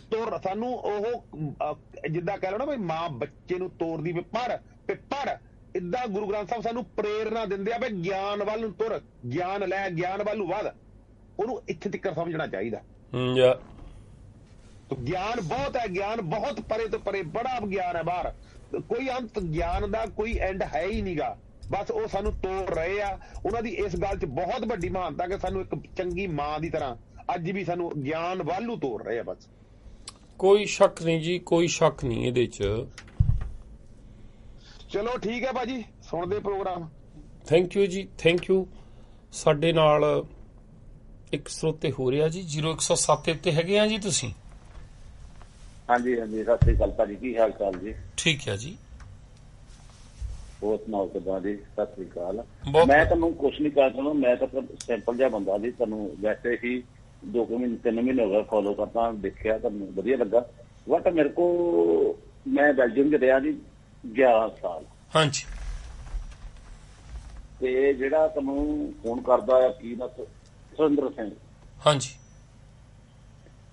ਉਹ ਜਿੱਦਾਂ ਕਹਿ ਲਓ ਨਾ, ਵੀ ਮਾਂ ਬੱਚੇ ਨੂੰ ਤੋਰਦੀ ਵੀ ਪੜ, ਏਦਾਂ ਗੁਰੂ ਗ੍ਰੰਥ ਸਾਹਿਬ ਸਾਨੂੰ ਪ੍ਰੇਰਨਾ ਦਿੰਦੇ ਆ ਵੀ ਗਿਆਨ ਵੱਲ ਨੂੰ ਤੁਰ, ਗਿਆਨ ਲੈ, ਗਿਆਨ ਵੱਲ ਨੂੰ ਵੱਧ। ਉਹਨੂੰ ਇੱਥੇ ਤੱਕ ਸਮਝਣਾ ਚਾਹੀਦਾ। ਗਿਆਨ ਬਹੁਤ ਹੈ, ਗਿਆਨ ਬਹੁਤ ਪਰੇ ਤੋਂ ਪਰੇ, ਬੜਾ ਗਿਆਨ ਹੈ ਬਾਹਰ, ਕੋਈ ਅੰਤ ਗਿਆਨ ਦਾ ਕੋਈ ਐਂਡ ਹੈ ਹੀ ਨਹੀਂਗਾ। ਬਸ ਉਹ ਸਾਨੂੰ ਤੋੜ ਰਹੇ ਆ। ਉਹਨਾਂ ਦੀ ਇਸ ਗੱਲ 'ਚ ਬਹੁਤ ਵੱਡੀ ਮਹਾਨਤਾ ਕਿ ਸਾਨੂੰ ਇੱਕ ਚੰਗੀ ਮਾਂ ਦੀ ਤਰ੍ਹਾਂ ਅੱਜ ਵੀ ਸਾਨੂੰ ਗਿਆਨ ਵੱਲ ਨੂੰ ਤੋੜ ਰਹੇ ਆ। ਬਸ ਕੋਈ ਸ਼ੱਕ ਨਹੀਂ ਜੀ, ਕੋਈ ਸ਼ੱਕ ਨਹੀਂ ਇਹਦੇ 'ਚ। ਚਲੋ ਠੀਕ ਹੈ ਭਾਜੀ, ਸੁਣਦੇ ਪ੍ਰੋਗਰਾਮ। ਥੈਂਕ ਯੂ ਜੀ, ਥੈਂਕ ਯੂ। ਸਾਡੇ ਨਾਲ ਇੱਕ ਸਰੋਤੇ ਹੋ ਰਿਹਾ ਜੀ, 0107 ਉੱਤੇ ਹੈਗੇ ਆ ਜੀ ਤੁਸੀਂ? ਹਾਂਜੀ, ਸਤਿ ਸ੍ਰੀ ਅਕਾਲ ਭਾਜੀ, ਕੀ ਹਾਲ ਚਾਲ ਜੀ? ਠੀਕ ਹੈ ਜੀ, ਹੋਰ ਸੁਣਾਓ ਕਿੱਦਾਂ ਜੀ? ਸਤਿ ਸ੍ਰੀ ਅਕਾਲ। ਮੈਂ ਤੁਹਾਨੂੰ ਕੁਛ ਨਹੀਂ ਕਹਿ ਸਕਦਾ, ਮੈਂ ਤਾਂ ਸਿੰਪਲ ਜਿਹਾ ਬੰਦਾ ਜੀ, ਤੁਹਾਨੂੰ ਵੈਸੇ ਹੀ 2 ਮਹੀਨੇ 3 ਮਹੀਨੇ ਹੋ ਗਏ ਫੋਲੋ ਕਰਦਾ, ਦੇਖਿਆ, ਤੁਹਾਨੂੰ ਵਧੀਆ ਲੱਗਾ। ਬਟ ਮੇਰੇ ਕੋ, ਮੈਂ ਬੈਲਜੀਅਮ 'ਚ ਰਿਹਾ ਜੀ 11 ਸਾਲ। ਹਾਂਜੀ। ਤੇ ਜਿਹੜਾ ਤੁਹਾਨੂੰ ਫੋਨ ਕਰਦਾ ਆ, ਕੀ ਨਾ, ਸੁਰਿੰਦਰ ਸਿੰਘ। ਹਾਂਜੀ।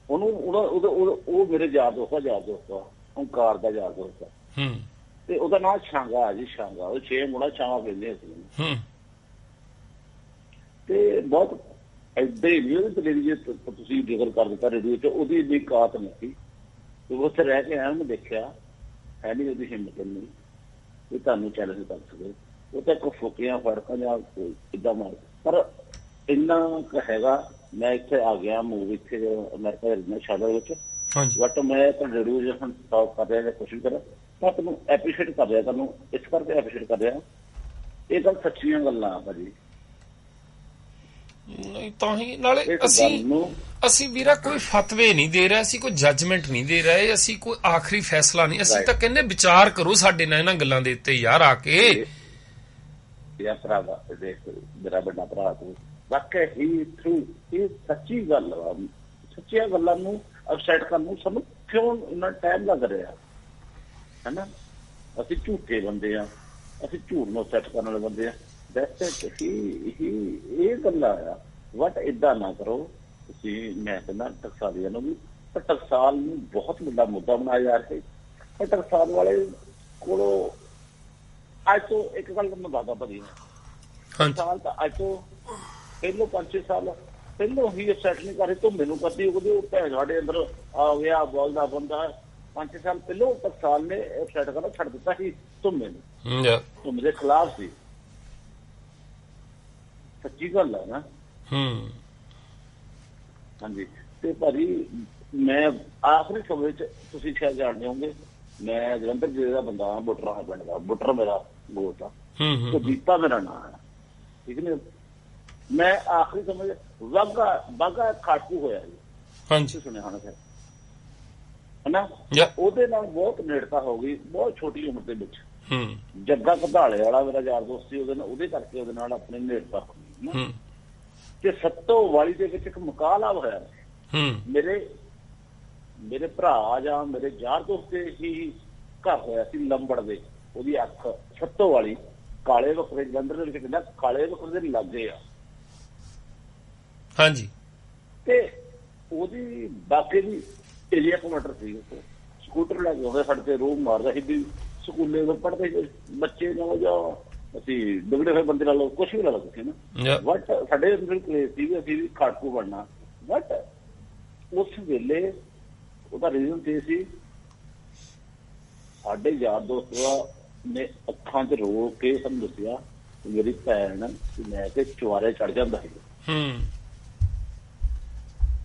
ਉਹ ਮੇਰੇ ਯਾਰ ਦੋਸਤ ਆ, ਓਂਕਾਰ ਦਾ ਯਾਰ ਦੋਸਤ ਆ। ਤੇ ਉਹਦਾ ਨਾਮ ਸ਼ਾਂਗਾ ਜੀ, ਸ਼ਾਂਗਾ। ਉਹ 6 ਮੁੰਡਾ ਸ਼ਾਂਗਾ ਕਹਿੰਦੇ ਸੀ। ਤੇ ਬਹੁਤ ਏਦਾਂ ਹੀ ਨਹੀਂ ਉਹਦੀ ਤੇਰੀ, ਜੇ ਤੁਸੀਂ ਜ਼ਿਕਰ ਕਰ ਦਿੱਤਾ ਰੇਡੀਓ 'ਚ, ਉਹਦੀ ਇੰਨੀ ਕਾਤ ਨਹੀਂ ਸੀ। ਉੱਥੇ ਰਹਿ ਕੇ ਆਇਆ, ਉਹਨੂੰ ਦੇਖਿਆ, ਹੈ ਨਹੀਂ ਉਹਦੀ ਹਿੰਮਤ ਨਹੀਂ ਵੀ ਤੁਹਾਨੂੰ ਚੈਲੰਜ ਕਰ ਸਕੇ। ਉਹ ਤਾਂ ਇੱਕ ਫੁਕੀਆਂ ਫੜਕਾਂ ਜਾਂ ਇੱਦਾਂ ਮਾਰ, ਪਰ ਇੰਨਾ ਕੁ ਹੈਗਾ। ਮੈਂ ਇੱਥੇ ਆ ਗਿਆ ਮੂਵ, ਇੱਥੇ ਅਮਰੀਕਾ ਦੇ ਸ਼ਹਿਰ ਵਿੱਚ, ਬਟ ਮੈਂ ਤਾਂ ਰੇਡੀਓ ਜੇ ਹੁਣ ਟਾਕ ਕਰ ਰਿਹਾ ਜਾਂ ਕੋਸ਼ਿਸ਼ ਕਰਾਂ ਤਾਂ ਤੁਹਾਨੂੰ ਐਪਰੀਸ਼ੀਏਟ ਕਰ ਰਿਹਾ, ਤੁਹਾਨੂੰ ਇਸ ਕਰਕੇ ਐਪਰੀਸ਼ੀਏਟ ਕਰ ਰਿਹਾ। ਇਹ ਗੱਲ ਸੱਚੀਆਂ ਗੱਲਾਂ ਆ ਭਾਜੀ। ਨਹੀਂ ਤਾਂ ਹੀ ਨਾਲੇ ਅਸੀਂ ਵੀਰਾ ਕੋਈ ਫਤਵੇ ਨਹੀਂ ਦੇ ਰਹੇ, ਅਸੀਂ ਕੋਈ ਜੱਜਮੈਂਟ ਨਹੀਂ ਦੇ ਰਹੇ, ਅਸੀਂ ਕੋਈ ਆਖਰੀ ਫੈਸਲਾ ਨਹੀਂ। ਅਸੀਂ ਤਾਂ ਕਹਿੰਦੇ ਵਿਚਾਰ ਕਰੋ ਸਾਡੇ ਨਾਲ ਇਹਨਾਂ ਗੱਲਾਂ ਦੇ ਉੱਤੇ ਯਾਰ ਆ ਕੇ। ਯਾਰ ਭਰਾਵਾ ਦੇਖ, ਮੇਰਾ ਵੱਡਾ ਭਰਾ ਤੂੰ, ਵਾਕਿਆ ਹੀ ਥਰੂ ਇਹ ਸੱਚੀ ਗੱਲ ਵਾ। ਸੱਚੀਆਂ ਗੱਲਾਂ ਨੂੰ ਅਕਸੈਪਟ ਕਰਨ ਨੂੰ ਸਾਨੂੰ ਕਿਉਂ ਇੰਨਾ ਟਾਈਮ ਲੱਗ ਰਿਹਾ ਹੈ ਨਾ? ਅਸੀਂ ਝੂਠੇ ਬੰਦੇ ਆ, ਅਸੀਂ ਝੂਠ ਨੂੰ ਅਕਸੈਪਟ ਕਰਨ ਵਾਲੇ ਬੰਦੇ ਆ। ਇਹ ਗੱਲਾਂ ਆ ਬਟ ਇਦਾਂ ਨਾ ਕਰੋ ਤੁਸੀਂ। ਮੈਂ ਕਹਿੰਦਾ ਟਕਸਾਲੀਆਂ ਨੂੰ ਵੀ, ਪਰ ਟਕਸਾਲ ਨੂੰ ਬਹੁਤ ਵੱਡਾ ਮੁੱਦਾ ਬਣਾਇਆ ਜਾ ਰਿਹਾ। ਪਰ ਟਕਸਾਲ ਵਾਲੇ ਕੋਲੋਂ ਅੱਜ ਤੋਂ ਇੱਕ ਗੱਲ ਮੈਂ ਦੱਸਦਾ ਭਾਜੀ, ਟਕਸਾਲ ਤਾਂ ਅੱਜ ਤੋਂ ਪਹਿਲੋਂ 5-6 ਸਾਲ ਪਹਿਲੋਂ ਹੀ ਸੈੱਟ ਨਹੀਂ ਕਰ ਰਹੇ। ਧੁੰਮੇ ਨੂੰ ਕਰਦੀ ਉਹਦੇ ਉਹ ਭੈਣ ਸਾਡੇ ਅੰਦਰ ਆ ਗਿਆ ਬੋਲਦਾ ਬੰਦਾ। 5-6 ਸਾਲ ਪਹਿਲੋਂ ਟਕਸਾਲ ਨੇ ਸੈੱਟ ਕਰਨਾ ਛੱਡ ਦਿੱਤਾ ਸੀ ਧੁੰਮੇ ਨੂੰ, ਧੁੰਮੇ ਦੇ ਖਿਲਾਫ ਸੀ। ਸੱਚੀ ਗੱਲ ਹੈ ਨਾ। ਹਾਂਜੀ। ਤੇ ਭਾਜੀ ਮੈਂ ਆਖਰੀ ਸਮੇਂ ਚ ਤੁਸੀਂ ਸ਼ਾਇਦ ਜਾਣਦੇ ਹੋਗੇ, ਮੈਂ ਜਲੰਧਰ ਜ਼ਿਲ੍ਹੇ ਦਾ ਬੰਦਾ ਹਾਂ, ਬੁੱਟਰਾਂ ਪਿੰਡ ਦਾ। ਬੁੱਟਰ ਮੇਰਾ ਗੋਤ ਆ ਤੇ ਦੀਪਾ ਮੇਰਾ ਨਾਂ ਹੈ, ਠੀਕ ਨੇ। ਮੈਂ ਆਖਰੀ ਸਮੇਂ ਬਾਗਾ ਖਾਟੂ ਹੋਇਆ ਜੀ, ਸੁਣਿਆ ਹੋਣਾ ਫਿਰ, ਹਨਾ। ਉਹਦੇ ਨਾਲ ਬਹੁਤ ਨੇੜਤਾ ਹੋ ਗਈ ਬਹੁਤ ਛੋਟੀ ਉਮਰ ਦੇ ਵਿੱਚ। ਜੱਗਾ ਘਧਾਲੇ ਵਾਲਾ ਮੇਰਾ ਯਾਰ ਦੋਸਤ ਸੀ, ਉਹਦੇ ਕਰਕੇ ਉਹਦੇ ਨਾਲ ਆਪਣੀ ਨੇੜਤਾ ਹੋ ਗਈ। ਤੇ ਸੱਤੋਵਾਲੀ ਦੇ ਵਿੱਚ ਇੱਕ ਮੁਕਾਬਲਾ ਹੋਇਆ। ਮੇਰੇ ਭਰਾ ਜਾਂ ਮੇਰੇ ਯਾਰ ਦੋਸਤ ਦੇ ਹੀ ਘਰ ਹੋਇਆ ਸੀ ਲੰਬੜ ਦੇ। ਉਹਦੀ ਅੱਖ ਸੱਤੋਵਾਲੀ ਕਾਲੇ ਬੱਕਰੇ ਜਲੰਧਰ ਦੇ ਵਿੱਚ ਕਹਿੰਦਾ ਕਾਲੇ ਬੱਕਰੇ ਦੇ ਲਾਗੇ ਆ। ਹਾਂਜੀ। ਤੇ ਉਹਦੀ ਬਾਕੀ ਦੀ ਏਰੀਆ ਕਮਾਂਡਰ ਸੀ। ਸਕੂਟਰ ਲੈ ਕੇ ਆਉਂਦਾ ਸਾਡੇ ਤੇ ਰੋਹ ਮਾਰਦਾ ਸੀ ਵੀ ਸਕੂਲੇ ਪੜ੍ਹਦੇ ਬੱਚੇ ਨਾਲ ਜਾਂ ਅਸੀਂ ਡੁੱਬਦੇ ਹੋਏ ਬੰਦੇ ਨਾਲ ਕੁਛ ਵੀ ਲਾ ਲਓ ਤੁਸੀਂ ਨਾ। ਬਟ ਸਾਡੇ ਅੰਦਰ ਕਲੇਸ਼ ਸੀ ਵੀ ਅਸੀਂ ਵੀ ਖਾਟਕੂ ਬਣਨਾ। ਬਟ ਉਸ ਵੇਲੇ ਉਹਦਾ ਰੀਜ਼ਨ ਤੇ ਸੀ ਸਾਡੇ ਯਾਰ ਦੋਸਤ ਨੇ ਅੱਖਾਂ 'ਚ ਰੋ ਕੇ ਸਾਨੂੰ ਦੱਸਿਆ ਮੇਰੀ ਭੈਣ ਲੈ ਕੇ ਚੁਆਰੇ ਚੜ ਜਾਂਦਾ ਸੀ।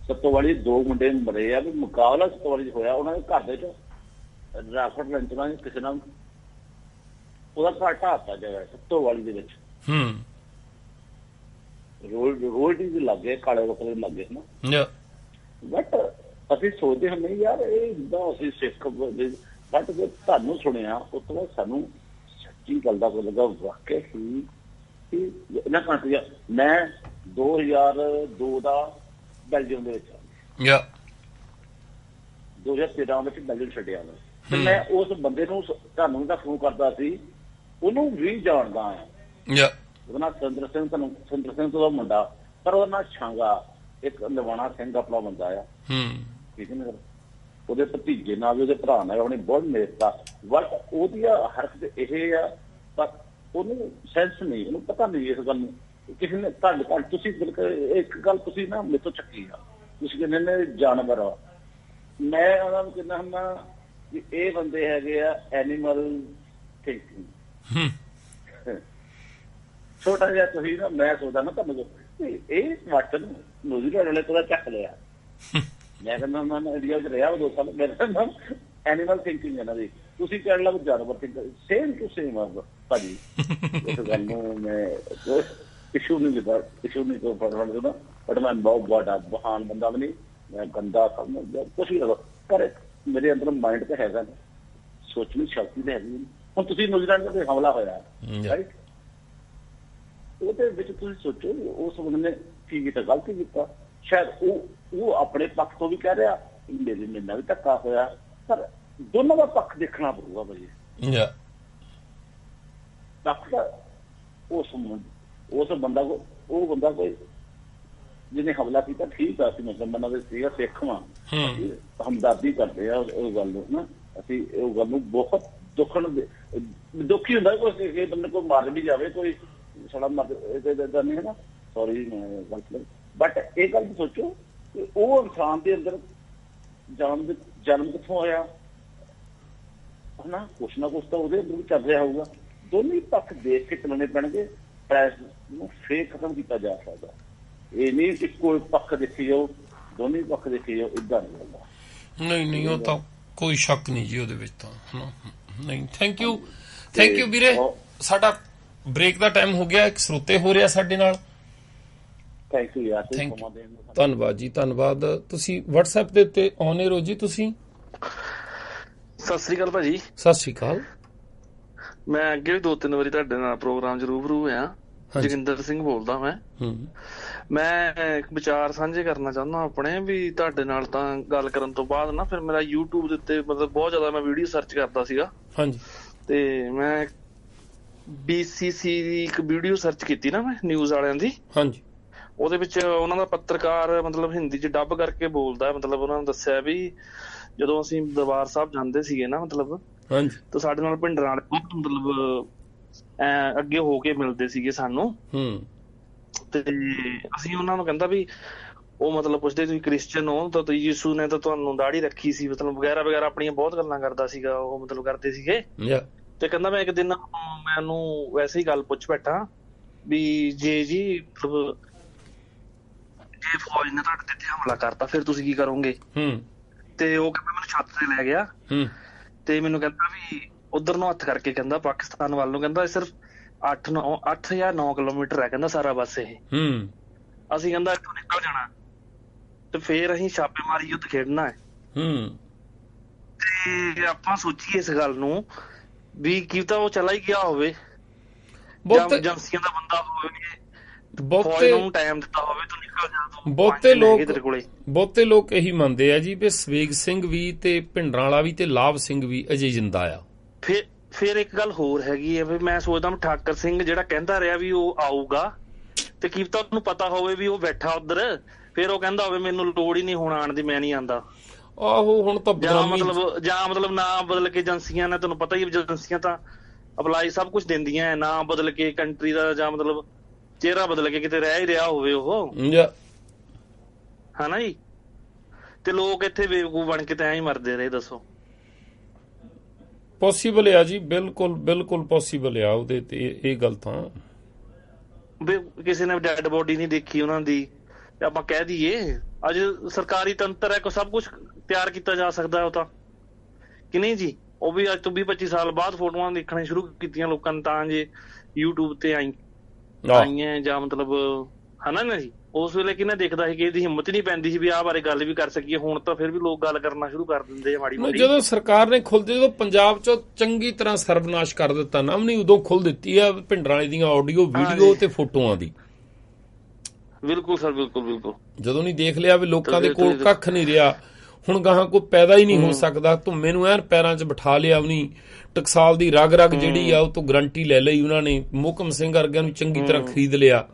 ਸੱਤੋਵਾਲੀ 2 ਮੁੰਡੇ ਮਰੇ ਆ ਵੀ ਮੁਕਾਬਲਾ ਸੱਤੋਵਾਲੀ 'ਚ ਹੋਇਆ। ਉਹਨਾਂ ਦੇ ਘਰ ਦੇ 'ਚ ਰਾਫਟ ਲੰਚਣਾ ਕਿਸੇ ਨਾਲ ਉਹਦਾ ਘਰ ਢਾਤਾ ਜਗ੍ਹਾ ਸੱਤੋਵਾਲੀ ਦੇ ਵਿੱਚ। ਰੋਲਟੀ ਦੇ ਲੱਗੇ ਕਾਲੇ ਬੱਕਰੇ ਦੇ ਲੱਗੇ ਨਾ। ਬਟ ਅਸੀਂ ਸੋਚਦੇ ਹਾਂ ਨਹੀਂ ਯਾਰ ਇਹ ਜਿੱਦਾਂ ਅਸੀਂ ਸਿੱਖ। ਬਟ ਜੇ ਤੁਹਾਨੂੰ ਸੁਣਿਆ ਉਸ ਤੋਂ ਬਾਅਦ ਸਾਨੂੰ ਸੱਚੀ ਗੱਲ ਦਾ ਪਤਾ ਲੱਗਾ ਵਾਕਿਆ ਸੀ ਕਿ ਇਹਨਾਂ ਕੰਟਰੀਆਂ। ਮੈਂ 2002 ਦਾ ਬੈਲਜੀਅਮ ਦੇ ਵਿੱਚ 2013 ਵਿੱਚ ਬੈਲਜੀਅਮ ਛੱਡਿਆ ਮੈਂ। ਤੇ ਮੈਂ ਉਸ ਬੰਦੇ ਨੂੰ ਤੁਹਾਨੂੰ ਤਾਂ ਫੋਨ ਕਰਦਾ ਸੀ, ਉਹਨੂੰ ਵੀ ਜਾਣਦਾ ਆ। ਉਹਦਾ ਨਾਂ ਸੁਰਿੰਦਰ ਸਿੰਘ, ਸੁਰਿੰਦਰ ਸਿੰਘ ਦਾ ਮੁੰਡਾ, ਪਰ ਉਹਦਾ ਨਾਂ ਛਾਂਗਾ ਇੱਕ ਲਵਾਣਾ ਸਿੰਘ ਆਪਣਾ ਬੰਦਾ ਆ, ਠੀਕ ਹੈ ਨਾ। ਉਹਦੇ ਭਤੀਜੇ ਨਾਲ ਵੀ ਉਹਦੇ ਭਰਾ ਨਾਲ ਉਹਨੇ ਬਹੁਤ ਨੇੜਤਾ। ਬਟ ਉਹਦੀਆਂ ਹਰਕਤ ਇਹ ਆ ਪਰ ਉਹਨੂੰ ਸੈਂਸ ਨਹੀਂ, ਉਹਨੂੰ ਪਤਾ ਨਹੀਂ ਇਸ ਗੱਲ ਨੂੰ। ਕਿਸੇ ਨੇ ਤੁਹਾਡੇ ਤੁਸੀਂ ਇੱਕ ਗੱਲ ਤੁਸੀਂ ਨਾ ਮੇਰੇ ਤੋਂ ਚੱਕੀ ਆ, ਤੁਸੀਂ ਕਹਿੰਦੇ ਨੇ ਜਾਨਵਰ ਆ। ਮੈਂ ਉਹਨਾਂ ਨੂੰ ਕਹਿੰਦਾ ਹੁੰਦਾ ਕਿ ਇਹ ਬੰਦੇ ਹੈਗੇ ਆ ਐਨੀਮਲ ਥਿੰਕਿੰਗ। ਛੋਟਾ ਜਿਹਾ ਤੁਸੀਂ ਨਾ ਮੈਂ ਸੋਚਦਾ ਨਾ ਤੁਹਾਨੂੰ ਇਹ ਵਾਟਨ ਨਿਊਜ਼ੀਲੈਂਡ ਵਾਲੇ ਤੋਂ ਚੱਕ ਲਿਆ। ਮੈਂ ਕਹਿੰਦਾ ਮੈਂ ਇੰਡੀਆ 'ਚ ਰਿਹਾ 2 ਸਾਲ। ਮੇਰਾ ਨਾਮ ਐਨੀਮਲ ਥਿੰਕਿੰਗ ਇਹਨਾਂ ਦੀ। ਤੁਸੀਂ ਕਹਿਣ ਲੱਗ ਜਾਨਵਰ ਥਿੰਕਿੰਗ ਸੇਮ ਟੂ ਸੇਮ ਆ ਭਾਜੀ। ਇਸ ਗੱਲ ਨੂੰ ਮੈਂ ਇਸ਼ੂ ਨਹੀਂ ਲਿਆ, ਇਸ਼ੂ ਨਹੀਂ ਤੋਂ ਫੜਨ ਦੇਣਾ। ਬਟ ਮੈਂ ਬਹੁਤ ਵੱਡਾ ਬਹਾਨ ਬੰਦਾ ਵੀ ਨਹੀਂ, ਮੈਂ ਗੰਦਾ ਸਮਝਦਾ ਕੁਛ ਵੀ ਲਗਾ। ਪਰ ਮੇਰੇ ਅੰਦਰ ਮਾਇੰਡ ਤਾਂ ਹੈਗਾ ਨਾ, ਸੋਚਣੀ ਸ਼ਕਤੀ ਤਾਂ ਹੈਗੀ। ਹੁਣ ਤੁਸੀਂ ਨਿਊਜ਼ੀਲੈਂਡ ਤੇ ਹਮਲਾ ਹੋਇਆ ਰਾਈਟ, ਉਹਦੇ ਵਿੱਚ ਤੁਸੀਂ ਸੋਚੋ ਉਸ ਬੰਦੇ ਨੇ ਕੀ ਕੀਤਾ, ਗਲਤੀ ਕੀਤਾ। ਸ਼ਾਇਦ ਉਹ ਆਪਣੇ ਪੱਖ ਤੋਂ ਵੀ ਕਹਿ ਰਿਹਾ ਮੇਰੇ ਨਾਲ ਵੀ ਧੱਕਾ ਹੋਇਆ, ਪਰ ਦੋਨਾਂ ਦਾ ਪੱਖ ਦੇਖਣਾ ਪਊਗਾ ਭਾਜੀ। ਪੱਖ ਉਸ ਬੰਦਾ ਉਹ ਬੰਦਾ ਕੋਈ ਜਿਹਨੇ ਹਮਲਾ ਕੀਤਾ ਠੀਕ ਆ, ਅਸੀਂ ਮੁਸਲਮਾਨਾਂ ਦੇ ਸੀਗਾ ਸਿੱਖ ਵਾਂ, ਹਮਦਰਦੀ ਕਰਦੇ ਆ ਉਹ ਗੱਲ ਨੂੰ ਨਾ। ਅਸੀਂ ਉਹ ਗੱਲ ਨੂੰ ਬਹੁਤ ਦੁਖੀ ਹੁੰਦਾ ਕੋਈ ਬੰਦੇ ਕੋਈ ਮਰ ਵੀ ਜਾਵੇ, ਕੋਈ ਸਾਡਾ ਮਰ ਨਹੀਂ ਹੈ ਨਾ। ਸੌਰੀ ਮੈਂ ਗਲਤ। ਬਟ ਇਹ ਗੱਲ ਸੋਚੋ ਕਿ ਉਹ ਇਨਸਾਨ ਦੇ ਅੰਦਰ ਜਨਮ ਕਿੱਥੋਂ ਹੋਇਆ ਹਨਾ, ਕੁਛ ਨਾ ਕੁਛ ਤਾਂ ਉਹਦੇ ਅੰਦਰ ਵੀ ਚੱਲ ਰਿਹਾ ਹੋਊਗਾ। ਦੋਨੇ ਪੱਖ ਦੇਖ ਕੇ ਚੱਲਣੇ ਪੈਣਗੇ, ਪ੍ਰੈਸ ਨੂੰ ਫੇਰ ਖਤਮ ਕੀਤਾ ਜਾ ਸਕਦਾ। ਇਹ ਨਹੀਂ ਕਿ ਕੋਈ ਪੱਖ ਦੇਖੀ ਜਾਓ, ਦੋਨੇ ਪੱਖ ਦੇਖੀ ਜਾਓ, ਏਦਾਂ ਨਹੀਂ ਹੁੰਦਾ। ਨਹੀਂ ਉਹ ਤਾਂ ਕੋਈ ਸ਼ੱਕ ਨਹੀਂ ਜੀ ਉਹਦੇ ਵਿੱਚ ਤਾਂ ਹਨਾ। ਨਹੀਂ ਥੈਂਕ ਯੂ ਵੀਰੇ। ਸਾਡਾ ਬ੍ਰੇਕ ਦਾ ਟਾਈਮ ਹੋ ਗਿਆ, ਇੱਕ ਸਰੋਤੇ ਹੋ ਰਿਹਾ ਸਾਡੇ ਨਾਲ। ਥੈਂਕ ਯੂ ਯਾਰ, ਧੰਨਵਾਦ ਜੀ, ਧੰਨਵਾਦ। ਤੁਸੀਂ WhatsApp ਦੇ ਉੱਤੇ ਆਉਣੇ ਰੋ ਜੀ ਤੁਸੀਂ। ਸਤਿ ਸ੍ਰੀ ਅਕਾਲ ਭਾਜੀ। ਸਤਿ ਸ੍ਰੀ ਅਕਾਲ। ਮੈਂ ਅੱਗੇ ਵੀ 2-3 ਵਾਰੀ ਤੁਹਾਡੇ ਨਾਲ ਪ੍ਰੋਗਰਾਮ 'ਚ ਰੂਬਰੂ ਹੋਇਆ। ਜੋਗਿੰਦਰ ਸਿੰਘ ਬੋਲਦਾ ਮੈਂ ਇੱਕ ਵਿਚਾਰ ਸਾਂਝੇ ਕਰਨਾ ਚਾਹੁੰਦਾ ਆਪਣੇ ਵੀ ਤੁਹਾਡੇ ਨਾਲ। ਤਾਂ ਗੱਲ ਕਰਨ ਤੋਂ ਬਾਅਦ ਨਾ ਫਿਰ ਮੇਰਾ YouTube ਦੇ ਉੱਤੇ ਮਤਲਬ ਬਹੁਤ ਜ਼ਿਆਦਾ ਮੈਂ ਵੀਡੀਓ ਸਰਚ ਕਰਦਾ ਸੀਗਾ। ਹਾਂਜੀ। ਤੇ ਮੈਂ BCC ਦੀ ਇੱਕ ਵੀਡੀਓ ਸਰਚ ਕੀਤੀ ਨਾ ਮੈਂ ਨਿਊਜ਼ ਵਾਲਿਆਂ ਦੀ। ਹਾਂਜੀ। ਉਹਦੇ ਵਿੱਚ ਉਹਨਾਂ ਦਾ ਪੱਤਰਕਾਰ ਮਤਲਬ ਹਿੰਦੀ 'ਚ ਡੱਬ ਕਰਕੇ ਬੋਲਦਾ, ਮਤਲਬ ਉਹਨਾਂ ਨੇ ਦੱਸਿਆ ਵੀ ਜਦੋਂ ਅਸੀਂ ਦਰਬਾਰ ਸਾਹਿਬ ਜਾਂਦੇ ਸੀਗੇ ਨਾ ਮਤਲਬ ਤਾਂ ਸਾਡੇ ਨਾਲ ਭਿੰਡਰਾਂ ਵਾਲੇ ਬਹੁਤ ਮਤਲਬ ਅੱਗੇ ਹੋ ਕੇ ਮਿਲਦੇ ਸੀਗੇ ਸਾਨੂੰ, ਤੇ ਅਸੀਂ ਉਹਨਾਂ ਨੂੰ ਕਹਿੰਦਾ ਵੀ ਉਹ ਮਤਲਬ ਪੁੱਛਦੇ ਤੁਸੀਂ ਕ੍ਰਿਸਚਨ ਹੋ ਤਾਂ ਯਿਸੂ ਨੇ ਤਾਂ ਤੁਹਾਨੂੰ ਦਾੜੀ ਰੱਖੀ ਸੀ ਮਤਲਬ ਵਗੈਰਾ ਵਗੈਰਾ ਆਪਣੀਆਂ ਬਹੁਤ ਗੱਲਾਂ ਕਰਦਾ ਸੀਗਾ ਉਹ ਮਤਲਬ ਕਰਦੇ ਸੀਗੇ। ਤੇ ਕਹਿੰਦਾ ਮੈਂ ਇੱਕ ਦਿਨ ਮੈਂ ਉਹਨੂੰ ਵੈਸੇ ਹੀ ਗੱਲ ਪੁੱਛ ਬੈਠਾ ਵੀ ਜੇ ਜੀ ਮਤਲਬ ਜੇ ਫੌਜ ਨੇ ਤੁਹਾਡੇ ਤੇ ਹਮਲਾ ਕਰਤਾ ਫਿਰ ਤੁਸੀਂ ਕੀ ਕਰੋਗੇ? ਤੇ ਉਹ ਕਹਿੰਦਾ ਮੈਨੂੰ ਛੱਤ ਤੇ ਲੈ ਗਿਆ ਤੇ ਮੈਨੂੰ ਕਹਿੰਦਾ ਵੀ ਉਧਰ ਨੂੰ ਹੱਥ ਕਰਕੇ ਕਹਿੰਦਾ ਪਾਕਿਸਤਾਨ ਵੱਲ ਨੂੰ, ਕਹਿੰਦਾ ਸਿਰਫ 8 ਜਾਂ 9 ਕਿਲੋਮੀਟਰ ਹੈ ਕਹਿੰਦਾ ਸਾਰਾ ਬਸ ਇਹ। ਅਸੀਂ ਕਹਿੰਦਾ ਇੱਥੋਂ ਨਿਕਲ ਜਾਣਾ ਤੇ ਫੇਰ ਅਸੀਂ ਛਾਪੇਮਾਰੀ ਯੁੱਧ ਖੇਡਣਾ ਹੈ। ਤੇ ਆਪਾਂ ਸੋਚੀਏ ਇਸ ਗੱਲ ਨੂੰ ਵੀ ਕੀ ਤਾਂ ਉਹ ਚਲਾ ਹੀ ਗਿਆ ਹੋਵੇ ਜਾਂ ਏਜੰਸੀਆਂ ਦਾ ਬੰਦਾ ਹੋਵੇ, ਫੌਜ ਨੂੰ ਟਾਈਮ ਦਿੱਤਾ ਹੋਵੇ ਤੂੰ ਨਿਕਲ ਜਾ। ਬਹੁਤੇ ਲੋਕ ਇਹੀ ਮੰਨਦੇ ਆ ਜੀ ਵੀ ਸਵੇਗ ਸਿੰਘ ਵੀ ਤੇ ਭਿੰਡਰਾਂ ਵਾਲਾ ਵੀ ਤੇ ਲਾਭ ਸਿੰਘ ਵੀ ਅਜੇ ਜਿੰਦਾ ਆ। ਫਿਰ ਇੱਕ ਗੱਲ ਹੋਰ ਹੈਗੀ ਹੈ ਵੀ ਮੈਂ ਸੋਚਦਾ ਠਾਕਰ ਸਿੰਘ ਜਿਹੜਾ ਕਹਿੰਦਾ ਰਿਹਾ ਵੀ ਉਹ ਆਊਗਾ ਤੇ ਕੀ ਤਾਂ ਉਹਨੂੰ ਪਤਾ ਹੋਵੇ ਵੀ ਉਹ ਬੈਠਾ ਉਧਰ, ਫਿਰ ਉਹ ਕਹਿੰਦਾ ਹੋਵੇ ਮੈਨੂੰ ਲੋੜ ਹੀ ਨਹੀਂ ਹੁਣ ਆਉਣ ਦੀ, ਮੈਂ ਨਹੀਂ ਆਂਦਾ। ਆਹੋ ਹੁਣ ਤਾਂ ਜਾਂ ਮਤਲਬ ਨਾ ਬਦਲ ਕੇ ਏਜੰਸੀਆਂ ਨੇ, ਤੁਹਾਨੂੰ ਪਤਾ ਹੀ ਏਜੰਸੀਆਂ ਤਾਂ ਅਪਲਾਈ ਸਭ ਕੁਝ ਦਿੰਦੀਆਂ, ਨਾ ਬਦਲ ਕੇ ਕੰਟਰੀ ਦਾ ਜਾਂ ਮਤਲਬ ਚਿਹਰਾ ਬਦਲ ਕੇ ਕਿਤੇ ਰਹਿ ਹੀ ਰਿਹਾ ਹੋਵੇ ਉਹ, ਹਨਾ ਜੀ। ਤੇ ਲੋਕ ਇੱਥੇ ਬੇਵਕੂਫ ਬਣ ਕੇ ਤਾਂ ਐਂ ਹੀ ਮਰਦੇ ਰਹੇ। ਦੱਸੋ ਪੋਸੀਬਲ ਆ ਜੀ, ਬਿਲਕੁਲ ਬਿਲਕੁਲ ਪੋਸੀਬਲ ਆ ਉਹਦੇ ਤੇ ਇਹ ਗੱਲ ਤਾਂ। ਕਿਸੇ ਨੇ ਡੈਡ ਬੋਡੀ ਨਹੀਂ ਦੇਖੀ ਉਹਨਾਂ ਦੀ, ਆਪਾਂ ਕਹਿ ਦਈਏ ਅੱਜ ਸਰਕਾਰੀ ਤੰਤਰ ਹੈ, ਸਭ ਕੁਛ ਤਿਆਰ ਕੀਤਾ ਜਾ ਸਕਦਾ ਉਹ ਤਾਂ, ਕਿ ਨਹੀਂ ਜੀ। ਉਹ ਵੀ ਅੱਜ ਤੋਂ 20-25 ਸਾਲ ਬਾਅਦ ਫੋਟੋਆਂ ਦੇਖਣੀਆਂ ਸ਼ੁਰੂ ਕੀਤੀਆਂ ਲੋਕਾਂ ਨੇ ਤਾਂ ਜੇ YouTube ਤੇ ਆਈਆਂ ਜਾਂ ਮਤਲਬ ਹਨਾ ਨਾ ਜੀ। ਉਸ ਵੇਲੇ ਕਿਹਨੇ ਦੇਖਦਾ ਸੀ ਕਿ ਇਹਦੀ ਹਿੰਮਤ ਨਹੀਂ ਪੈਂਦੀ ਸੀ ਵੀ ਆਹ ਬਾਰੇ ਗੱਲ ਵੀ ਕਰ ਸਕੀਏ। ਹੁਣ ਤਾਂ ਫਿਰ ਵੀ ਲੋਕ ਗੱਲ ਕਰਨਾ ਸ਼ੁਰੂ ਕਰ ਦਿੰਦੇ ਆ ਮਾੜੀ ਮੋਟੀ। ਜਦੋਂ ਸਰਕਾਰ ਨੇ ਜਦੋਂ ਪੰਜਾਬ ਚੋਂ ਚੰਗੀ ਤਰ੍ਹਾਂ ਸਰਵਨਾਸ਼ ਕਰ ਦਿੱਤਾ ਨਾ, ਨਹੀਂ ਉਦੋਂ ਖੁੱਲ ਦਿੱਤੀ ਆ ਭਿੰਡਰਾਂ ਵਾਲੇ ਦੀਆਂ ਆਡੀਓ ਵੀਡੀਓ ਤੇ ਫੋਟੋਆਂ ਦੀ। ਬਿਲਕੁਲ ਸਰ, ਬਿਲਕੁਲ ਬਿਲਕੁਲ। ਜਦੋਂ ਨਹੀਂ ਦੇਖ ਲਿਆ ਵੀ ਲੋਕਾਂ ਦੇ ਕੋਲ ਕੱਖ ਨਹੀਂ ਰਿਹਾ, ਹੁਣ ਗਾਹਾਂ ਕੋਈ ਪੈਦਾ ਹੀ ਨਹੀਂ ਹੋ ਸਕਦਾ, ਧੁੰਮੇ ਨੂੰ ਐਨ ਪੈਰਾਂ 'ਚ ਬਿਠਾ ਲਿਆ ਉਹਨੀ, ਟਕਸਾਲ ਦੀ ਰਗ ਰਗ ਜਿਹੜੀ ਆ ਉਹ ਤੋਂ ਗਰੰਟੀ ਲੈ ਲਈ ਉਹਨਾਂ ਨੇ, ਮੋਹਕਮ ਸਿੰਘ ਵਰਗਿਆਂ ਨੂੰ ਚੰਗੀ ਤਰ੍ਹਾਂ ਖਰੀਦ ਲਿਆ।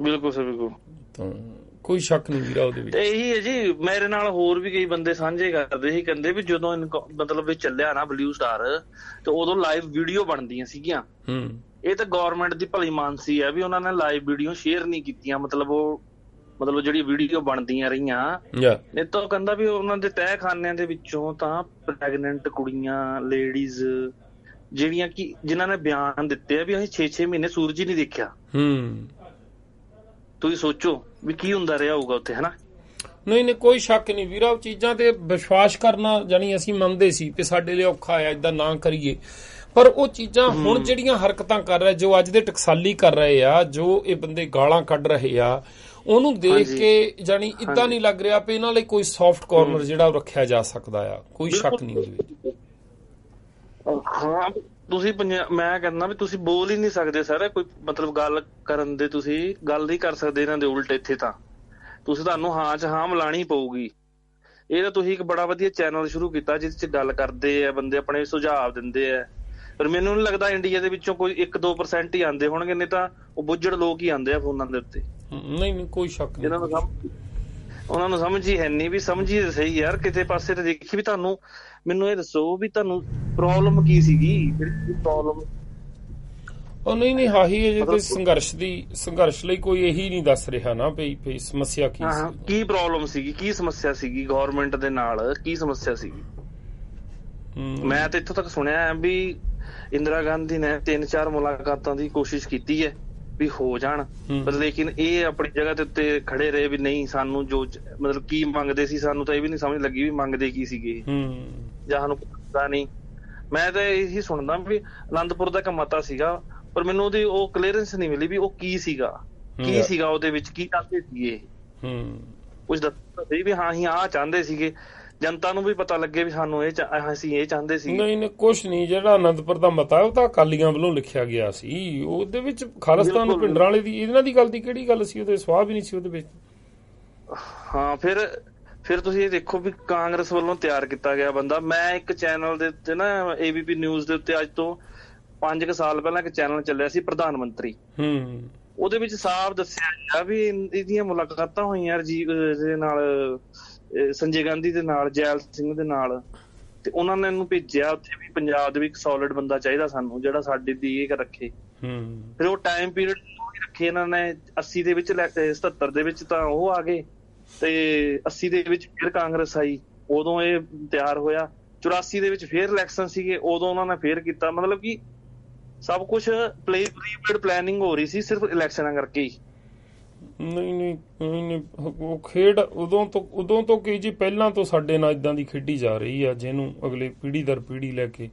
ਬਿਲਕੁਲ ਸਰ, ਬਿਲਕੁਲ। ਤਾਂ ਕੋਈ ਸ਼ੱਕ ਨਹੀਂ ਵੀਰਾ ਉਹਦੇ ਵਿੱਚ। ਇਹੀ ਹੈ ਜੀ, ਮੇਰੇ ਨਾਲ ਹੋਰ ਵੀ ਕਈ ਬੰਦੇ ਸਾਂਝੇ ਕਰਦੇ ਸੀ, ਕਹਿੰਦੇ ਵੀ ਜਦੋਂ ਮਤਲਬ ਚੱਲਿਆ ਨਾ ਬਲੂ ਸਟਾਰ ਤੇ ਉਦੋਂ ਲਾਈਵ ਵੀਡੀਓ ਬਣਦੀਆਂ ਸੀਗੀਆਂ। ਇਹ ਤਾਂ ਗਵਰਨਮੈਂਟ ਦੀ ਭਲੀ ਮਾਨਸੀ ਹੈ ਵੀ ਉਹਨਾਂ ਨੇ ਲਾਈਵ ਵੀਡੀਓ ਸ਼ੇਅਰ ਨਹੀਂ ਕੀਤੀਆਂ, ਮਤਲਬ ਉਹ ਮਤਲਬ ਜਿਹੜੀ ਵੀਡੀਓ ਬਣਦੀਆਂ ਰਹੀਆਂ ਇਹ ਤਾਂ ਕਹਿੰਦਾ ਵੀ ਉਹਨਾਂ ਦੇ ਤਹਿਖਾਨਿਆਂ ਦੇ ਵਿੱਚੋਂ ਤਾਂ ਪ੍ਰੈਗਨੈਂਟ ਕੁੜੀਆਂ, ਲੇਡੀਜ਼ ਜਿਹੜੀਆਂ ਕਿ ਜਿਨ੍ਹਾਂ ਨੇ ਬਿਆਨ ਦਿੱਤੇ ਆ ਵੀ ਅਸੀਂ 6-6 ਮਹੀਨੇ ਸੂਰਜ ਹੀ ਨਹੀਂ ਦੇਖਿਆ। ਤੁਸੀਂ ਸੋਚੋ ਵੀ ਕੀ ਹੁੰਦਾ ਰਿਹਾ ਹੋਊਗਾ ਉੱਥੇ, ਹਨਾ। ਨਹੀਂ ਕੋਈ ਸ਼ੱਕ ਨਹੀਂ ਵੀਰਾ, ਉਹ ਚੀਜ਼ਾਂ ਤੇ ਵਿਸ਼ਵਾਸ ਕਰਨਾ ਜਾਨੀ ਅਸੀਂ ਮੰਨਦੇ ਸੀ ਕਿ ਸਾਡੇ ਲਈ ਔਖਾ ਆ, ਏਦਾਂ ਨਾ ਕਰੀਏ, ਪਰ ਉਹ ਚੀਜ਼ਾਂ ਹੁਣ ਜਿਹੜੀਆਂ ਹਰਕਤਾਂ ਕਰ ਰਹੇ, ਜੋ ਅੱਜ ਦੇ ਟਕਸਾਲੀ ਕਰ ਰਹੇ ਆ, ਜੋ ਇਹ ਬੰਦੇ ਗਾਲਾਂ ਕੱਢ ਰਹੇ ਆ, ਉਹਨੂੰ ਦੇਖ ਕੇ ਜਾਨੀ ਇਦਾਂ ਨਹੀਂ ਲੱਗ ਰਿਹਾ ਵੀ ਇਹਨਾਂ ਲਈ ਕੋਈ ਸੌਫਟ ਕਾਰਨਰ ਜਿਹੜਾ ਉਹ ਰੱਖਿਆ ਜਾ ਸਕਦਾ ਆ। ਕੋਈ ਸ਼ੱਕ ਨਹੀਂ ਉਹਦੇ ਵਿੱਚ। ਹਾਂ ਤੁਸੀਂ ਮੈਂ ਕਹਿੰਦਾ ਵੀ ਤੁਸੀਂ ਬੋਲ ਹੀ ਨਹੀਂ ਸਕਦੇ ਸਰ, ਕੋਈ ਮਤਲਬ ਗੱਲ ਕਰਨ ਦੇ ਤੁਸੀਂ ਗੱਲ ਨਹੀਂ ਕਰ ਸਕਦੇ ਇਹਨਾਂ ਦੇ ਉਲਟ। ਇੱਥੇ ਤਾਂ ਤੁਹਾਨੂੰ ਹਾਂ 'ਚ ਹਾਂ ਮਿਲਾਣੀ ਪਊਗੀ। ਇਹ ਤਾਂ ਤੁਸੀਂ ਇੱਕ ਬੜਾ ਵਧੀਆ ਚੈਨਲ ਸ਼ੁਰੂ ਕੀਤਾ ਜਿਸ 'ਚ ਗੱਲ ਕਰਦੇ ਆ ਬੰਦੇ, ਆਪਣੇ ਸੁਝਾਅ ਦਿੰਦੇ ਆ, ਪਰ ਮੈਨੂੰ ਨਹੀਂ ਲੱਗਦਾ ਇੰਡੀਆ ਦੇ ਵਿੱਚੋਂ ਕੋਈ 1-2% ਹੀ ਆਉਂਦੇ ਹੋਣਗੇ, ਨਹੀਂ ਤਾਂ ਉਹ ਬੁੱਝੜ ਲੋਕ ਹੀ ਆਉਂਦੇ ਆ ਫੋਨਾਂ ਦੇ ਉੱਤੇ। ਨਹੀਂ ਕੋਈ ਸ਼ੱਕ ਨਹੀਂ, ਉਹਨਾਂ ਨੂੰ ਸਮਝ ਹੀ ਹੈ ਨਹੀਂ। ਵੀ ਸਮਝੀ ਸਹੀ ਯਾਰ, ਕਿਤੇ ਪਾਸੇ ਤੇ ਦੇਖੀ ਵੀ ਤੁਹਾਨੂੰ। ਮੈਨੂੰ ਇਹ ਦੱਸੋ ਵੀ ਤੁਹਾਨੂੰ ਪ੍ਰੋਬਲਮ ਕੀ ਸੀਗੀ, ਪ੍ਰੋਬਲਮ? ਉਹ ਨਹੀਂ ਹਾਹੀ ਅਜੇ ਤੇ ਸੰਘਰਸ਼ ਲਈ ਕੋਈ ਇਹੀ ਨਹੀਂ ਦੱਸ ਰਿਹਾ ਨਾ ਵੀ ਸਮੱਸਿਆ ਕੀ ਸੀ, ਕੀ ਪ੍ਰੋਬਲਮ ਸੀਗੀ, ਕੀ ਸਮੱਸਿਆ ਸੀਗੀ ਗਵਰਨਮੈਂਟ ਦੇ ਨਾਲ, ਕੀ ਸਮੱਸਿਆ ਸੀਗੀ? ਮੈਂ ਤਾਂ ਇੱਥੋਂ ਤੱਕ ਸੁਣਿਆ ਵੀ ਇੰਦਰਾ ਗਾਂਧੀ ਨੇ 3-4 ਮੁਲਾਕਾਤਾਂ ਦੀ ਕੋਸ਼ਿਸ਼ ਕੀਤੀ ਹੈ ਵੀ ਹੋ ਜਾਣ, ਪਰ ਲੇਕਿਨ ਇਹ ਆਪਣੀ ਜਗ੍ਹਾ ਦੇ ਉੱਤੇ ਖੜੇ ਰਹੇ ਵੀ ਨਹੀਂ, ਸਾਨੂੰ ਜੋ ਮਤਲਬ ਕੀ ਮੰਗਦੇ ਸੀ ਸਾਨੂੰ ਤਾਂ ਇਹ ਵੀ ਨਹੀਂ ਸਮਝ ਲੱਗੀ ਵੀ ਮੰਗਦੇ ਕੀ ਸੀਗੇ ਜਾਂ ਸਾਨੂੰ ਪਤਾ ਨਹੀਂ। ਮੈਂ ਤਾਂ ਇਹੀ ਸੁਣਦਾ ਵੀ ਆਨੰਦਪੁਰ ਦਾ ਇੱਕ ਮਤਾ ਸੀਗਾ, ਪਰ ਮੈਨੂੰ ਉਹਦੀ ਉਹ ਕਲੀਅਰੈਂਸ ਨਹੀਂ ਮਿਲੀ ਵੀ ਉਹ ਕੀ ਸੀਗਾ ਉਹਦੇ ਵਿੱਚ, ਕੀ ਚਾਹੁੰਦੇ ਸੀਗੇ। ਕੁਝ ਦੱਸੋ ਸਹੀ ਵੀ ਹਾਂ ਅਸੀਂ ਆਹ ਚਾਹੁੰਦੇ ਸੀਗੇ, ਜਨਤਾ ਨੂੰ ਵੀ ਪਤਾ ਲੱਗੇ ਵੀ ਸਾਨੂੰ ਅਸੀਂ ਇਹ ਚਾਹੁੰਦੇ ਸੀ। ਨਹੀਂ ਕੁਛ ਨਹੀਂ, ਜਿਹੜਾ ਆਨੰਦਪੁਰ ਦਾ ਮਤਾ ਉਹ ਤਾਂ ਅਕਾਲੀਆਂ ਵੱਲੋਂ ਲਿਖਿਆ ਗਿਆ ਸੀ, ਉਹਦੇ ਵਿੱਚ ਖਾਲਿਸਤਾਨ ਨੂੰ ਭਿੰਡਰਾਂ ਵਾਲੇ ਦੀ ਇਹਨਾਂ ਦੀ ਗੱਲ ਦੀ ਕਿਹੜੀ ਗੱਲ ਸੀ, ਉਹਦੇ ਸਵਾਹ ਵੀ ਨਹੀਂ ਸੀ ਉਹਦੇ ਵਿੱਚ। ਹਾਂ ਫਿਰ ਤੁਸੀਂ ਇਹ ਦੇਖੋ ਵੀ ਕਾਂਗਰਸ ਵੱਲੋਂ ਤਿਆਰ ਕੀਤਾ ਗਿਆ ਬੰਦਾ। ਮੈਂ ਇੱਕ ਚੈਨਲ ਦੇ ਉੱਤੇ ਨਾ ABP ਨਿਊਜ਼ ਦੇ ਉੱਤੇ ਅੱਜ ਤੋਂ 5 ਸਾਲ ਪਹਿਲਾਂ ਇੱਕ ਚੈਨਲ ਚੱਲਿਆ ਸੀ ਪ੍ਰਧਾਨ ਮੰਤਰੀ, ਉਹਦੇ ਵਿੱਚ ਸਾਫ਼ ਦੱਸਿਆ ਗਿਆ ਵੀ ਇਹਦੀਆਂ ਮੁਲਾਕਾਤਾਂ ਹੋਈਆਂ ਰਾਜੀਵ ਦੇ ਨਾਲ, ਸੰਜੇ ਗਾਂਧੀ ਦੇ ਨਾਲ, ਜੈਲ ਸਿੰਘ ਦੇ ਨਾਲ, ਤੇ ਉਹਨਾਂ ਨੇ ਇਹਨੂੰ ਭੇਜਿਆ ਉੱਥੇ ਵੀ ਪੰਜਾਬ ਦੇ ਵੀ ਇੱਕ ਸੋਲਿਡ ਬੰਦਾ ਚਾਹੀਦਾ ਸਾਨੂੰ ਜਿਹੜਾ ਸਾਡੇ ਦੀ ਇਹ ਰੱਖੇ। ਫਿਰ ਉਹ ਟਾਈਮ ਪੀਰੀਅਡ ਰੱਖੇ ਇਹਨਾਂ ਨੇ 80 ਦੇ ਵਿੱਚ, 77 ਦੇ ਵਿੱਚ ਤਾਂ ਉਹ ਆ ਗਏ ਤੇ 80 ਦੇ ਵਿੱਚ ਫਿਰ ਕਾਂਗਰਸ ਆਈ, ਉਦੋਂ ਇਹ ਤਿਆਰ ਹੋਇਆ। 84 ਦੇ ਵਿੱਚ ਫਿਰ ਇਲੈਕਸ਼ਨ ਸੀਗੇ, ਉਦੋਂ ਉਹਨਾਂ ਨੇ ਫੇਰ ਕੀਤਾ। ਮਤਲਬ ਕਿ ਸਭ ਕੁਛ ਪ੍ਰੀ ਪਲੈਨਿੰਗ ਹੋ ਰਹੀ ਸੀ ਸਿਰਫ ਇਲੈਕਸ਼ਨਾਂ ਕਰਕੇ ਹੀ। ਨਹੀਂ ਉਹ ਖੇਡ ਉਦੋਂ ਤੋਂ ਕੀ ਜੀ, ਪਹਿਲਾਂ ਤੋਂ ਸਾਡੇ ਨਾਲ ਇਦਾਂ ਦੀ ਖੇਡੀ ਜਾ ਰਹੀ ਆ ਜਿਹਨੂੰ ਅਗਲੇ ਪੀੜ੍ਹੀ ਦਰ ਪੀੜ੍ਹੀ ਲੈ ਕੇ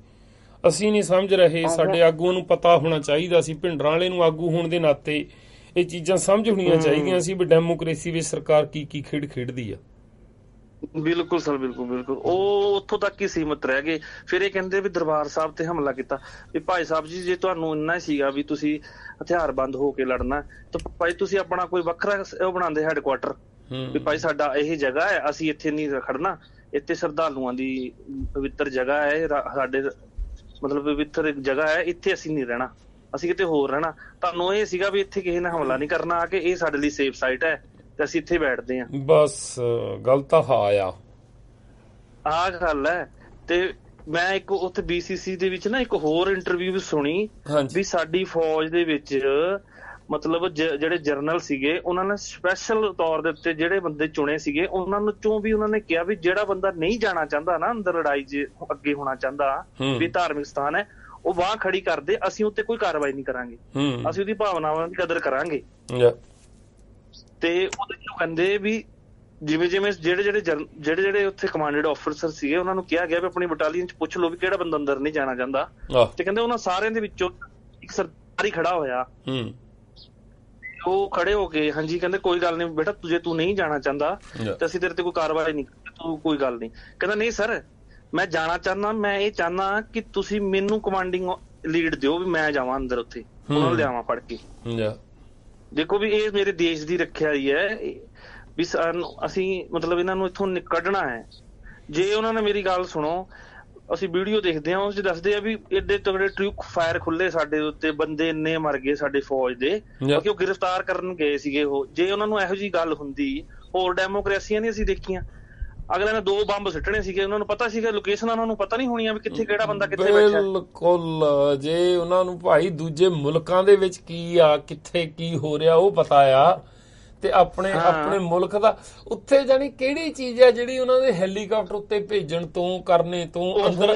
ਅਸੀਂ ਨਹੀਂ ਸਮਝ ਰਹੇ। ਸਾਡੇ ਆਗੂਆਂ ਨੂੰ ਪਤਾ ਹੋਣਾ ਚਾਹੀਦਾ ਸੀ, ਭਿੰਡਰਾਂ ਵਾਲੇ ਨੂੰ ਆਗੂ ਹੋਣ ਦੇ ਨਾਤੇ ਇਹ ਚੀਜ਼ਾਂ ਸਮਝ ਹੋਣੀਆਂ ਚਾਹੀਦੀਆਂ ਸੀ ਵੀ ਡੈਮੋਕ੍ਰੇਸੀ ਵਿੱਚ ਸਰਕਾਰ ਕੀ ਖੇਡ ਖੇਡਦੀ ਆ। ਬਿਲਕੁਲ ਸਰ, ਬਿਲਕੁਲ ਉਹ ਉੱਥੋਂ ਤੱਕ ਹੀ ਸੀਮਤ ਰਹਿ ਗਏ। ਫਿਰ ਇਹ ਕਹਿੰਦੇ ਵੀ ਦਰਬਾਰ ਸਾਹਿਬ ਤੇ ਹਮਲਾ ਕੀਤਾ। ਵੀ ਭਾਈ ਸਾਹਿਬ ਜੀ, ਜੇ ਤੁਹਾਨੂੰ ਇੰਨਾ ਹੀ ਸੀਗਾ ਵੀ ਤੁਸੀਂ ਹਥਿਆਰਬੰਦ ਹੋ ਕੇ ਲੜਨਾ, ਤਾਂ ਭਾਈ ਤੁਸੀਂ ਆਪਣਾ ਕੋਈ ਵੱਖਰਾ ਉਹ ਬਣਾਉਂਦੇ ਹੈਡਕੁਆਟਰ, ਵੀ ਭਾਈ ਸਾਡਾ ਇਹ ਜਗ੍ਹਾ ਹੈ, ਅਸੀਂ ਇੱਥੇ ਨਹੀਂ ਖੜਨਾ, ਇੱਥੇ ਸ਼ਰਧਾਲੂਆਂ ਦੀ ਪਵਿੱਤਰ ਜਗ੍ਹਾ ਹੈ, ਸਾਡੇ ਮਤਲਬ ਪਵਿੱਤਰ ਜਗ੍ਹਾ ਹੈ, ਇੱਥੇ ਅਸੀਂ ਨਹੀਂ ਰਹਿਣਾ, ਅਸੀਂ ਕਿਤੇ ਹੋਰ ਰਹਿਣਾ। ਤੁਹਾਨੂੰ ਇਹ ਸੀਗਾ ਵੀ ਇੱਥੇ ਕਿਸੇ ਨੇ ਹਮਲਾ ਨਹੀਂ ਕਰਨਾ ਆ ਕੇ, ਇਹ ਸਾਡੇ ਲਈ ਸੇਫ ਸਾਈਟ ਹੈ ਤੇ ਅਸੀਂ ਇੱਥੇ ਬੈਠਦੇ ਹਾਂ। ਬਸ ਗੱਲ ਤਾਂ ਆਹ ਗੱਲ ਹੈ। ਤੇ ਮੈਂ ਇੱਕ ਉੱਥੇ BCC ਦੇ ਵਿੱਚ ਨਾ ਇੱਕ ਹੋਰ ਇੰਟਰਵਿਊ ਸੁਣੀ ਵੀ ਸਾਡੀ ਫੌਜ ਦੇ ਵਿੱਚ ਮਤਲਬ ਜਿਹੜੇ ਜਰਨਲ ਸੀਗੇ ਉਹਨਾਂ ਨੇ ਸਪੈਸ਼ਲ ਤੌਰ ਦੇ ਉੱਤੇ ਜਿਹੜੇ ਬੰਦੇ ਚੁਣੇ ਸੀਗੇ ਉਹਨਾਂ ਨੂੰ ਚੋਂ ਵੀ ਉਹਨਾਂ ਨੇ ਕਿਹਾ ਵੀ ਜਿਹੜਾ ਬੰਦਾ ਨਹੀਂ ਜਾਣਾ ਚਾਹੁੰਦਾ ਨਾ ਅੰਦਰ ਲੜਾਈ 'ਚ ਅੱਗੇ ਹੋਣਾ ਚਾਹੁੰਦਾ, ਵੀ ਧਾਰਮਿਕ ਸਥਾਨ ਹੈ, ਉਹ ਬਾਂਹ ਖੜੀ ਕਰਦੇ, ਅਸੀਂ ਉੱਤੇ ਕੋਈ ਕਾਰਵਾਈ ਨਹੀਂ ਕਰਾਂਗੇ, ਅਸੀਂ ਉਹਦੀ ਭਾਵਨਾਵਾਂ ਦੀ ਕਦਰ ਕਰਾਂਗੇ। ਤੇ ਉਹਦੇ ਚੋਂ ਕਹਿੰਦੇ ਵੀ ਜਿਵੇਂ ਜਿਹੜੇ ਉੱਥੇ ਕਮਾਂਡਡ ਆਫੀਸਰ ਸੀਗੇ ਉਹਨਾਂ ਨੂੰ ਕਿਹਾ ਗਿਆ ਵੀ ਆਪਣੀ ਬਟਾਲੀਅਨ 'ਚ ਪੁੱਛ ਲਓ ਵੀ ਕਿਹੜਾ ਬੰਦਾ ਅੰਦਰ ਨਹੀਂ ਜਾਣਾ ਚਾਹੁੰਦਾ। ਤੇ ਕਹਿੰਦੇ ਉਹਨਾਂ ਸਾਰਿਆਂ ਦੇ ਵਿੱਚੋਂ ਇੱਕ ਸਰਦਾਰੀ ਖੜਾ ਹੋਇਆ, ਉਹ ਖੜੇ ਹੋ ਕੇ ਹਾਂਜੀ ਕਹਿੰਦੇ ਕੋਈ ਗੱਲ ਨਹੀਂ ਬੇਟਾ, ਜੇ ਤੂੰ ਨਹੀਂ ਜਾਣਾ ਚਾਹੁੰਦਾ ਤੇ ਅਸੀਂ ਤੇਰੇ ਤੇ ਕੋਈ ਕਾਰਵਾਈ ਨਹੀਂ ਕਰਦੇ, ਤੂੰ ਕੋਈ ਗੱਲ ਨਹੀਂ। ਕਹਿੰਦਾ ਨਹੀਂ ਸਰ, ਮੈਂ ਜਾਣਾ ਚਾਹੁੰਦਾ, ਮੈਂ ਇਹ ਚਾਹੁੰਦਾ ਕਿ ਤੁਸੀਂ ਮੈਨੂੰ ਕਮਾਂਡਿੰਗ ਲੀਡ ਦਿਓ ਵੀ ਮੈਂ ਜਾਵਾਂ ਅੰਦਰ, ਉੱਥੇ ਉਹਨਾਂ ਨੂੰ ਲਿਆਵਾਂ ਫੜ ਕੇ। ਦੇਖੋ ਵੀ ਇਹ ਮੇਰੇ ਦੇਸ਼ ਦੀ ਰੱਖਿਆ ਹੀ ਹੈ ਵੀ ਅਸੀਂ ਮਤਲਬ ਇਹਨਾਂ ਨੂੰ ਇੱਥੋਂ ਕੱਢਣਾ ਹੈ। ਜੇ ਉਹਨਾਂ ਨੇ ਮੇਰੀ ਗੱਲ ਸੁਣੋ, ਅਸੀਂ ਵੀਡੀਓ ਦੇਖਦੇ ਹਾਂ, ਉਸ 'ਚ ਦੱਸਦੇ ਆ ਵੀ ਏਡੇ ਤਗੜੇ ਟਰੂਕ ਫਾਇਰ ਖੁੱਲੇ ਸਾਡੇ ਉੱਤੇ, ਬੰਦੇ ਇੰਨੇ ਮਰ ਗਏ ਸਾਡੇ ਫੌਜ ਦੇ, ਕਿਉਂਕਿ ਉਹ ਗ੍ਰਿਫਤਾਰ ਕਰਨ ਗਏ ਸੀਗੇ ਉਹ। ਜੇ ਉਹਨਾਂ ਨੂੰ ਇਹੋ ਜਿਹੀ ਗੱਲ ਹੁੰਦੀ, ਹੋਰ ਡੈਮੋਕ੍ਰੇਸੀਆਂ ਨਹੀਂ ਅਸੀਂ ਦੇਖੀਆਂ, ਅਗਲੇ ਨੇ 2 ਬੰਬ ਸੁੱਟਣੇ ਸੀਗੇ, ਉਹਨਾਂ ਨੂੰ ਪਤਾ ਸੀਗਾ ਲੋਕੇਸ਼ਨ, ਉਹਨਾਂ ਨੂੰ ਪਤਾ ਨਹੀਂ ਹੋਣੀਆਂ ਵੀ ਕਿੱਥੇ ਕਿਹੜਾ ਬੰਦਾ ਕਿੱਥੇ ਬੈਠਾ। ਬਿਲਕੁਲ, ਜੇ ਉਹਨਾਂ ਨੂੰ ਭਾਈ ਦੂਜੇ ਮੁਲਕਾਂ ਦੇ ਵਿੱਚ ਕੀ ਆ, ਕਿੱਥੇ ਕੀ ਹੋ ਰਿਹਾ ਉਹ ਪਤਾ ਆ, ਤੇ ਆਪਣੇ ਮੁਲਕ ਦਾ ਉੱਥੇ ਜਾਨੀ ਕਿਹੜੀ ਚੀਜ਼ ਹੈ ਜਿਹੜੀ ਉਹਨਾਂ ਦੇ ਹੈਲੀਕਾਪਟਰ ਉੱਤੇ ਭੇਜਣ ਤੋਂ ਕਰਨੇ ਤੋਂ ਅੰਦਰ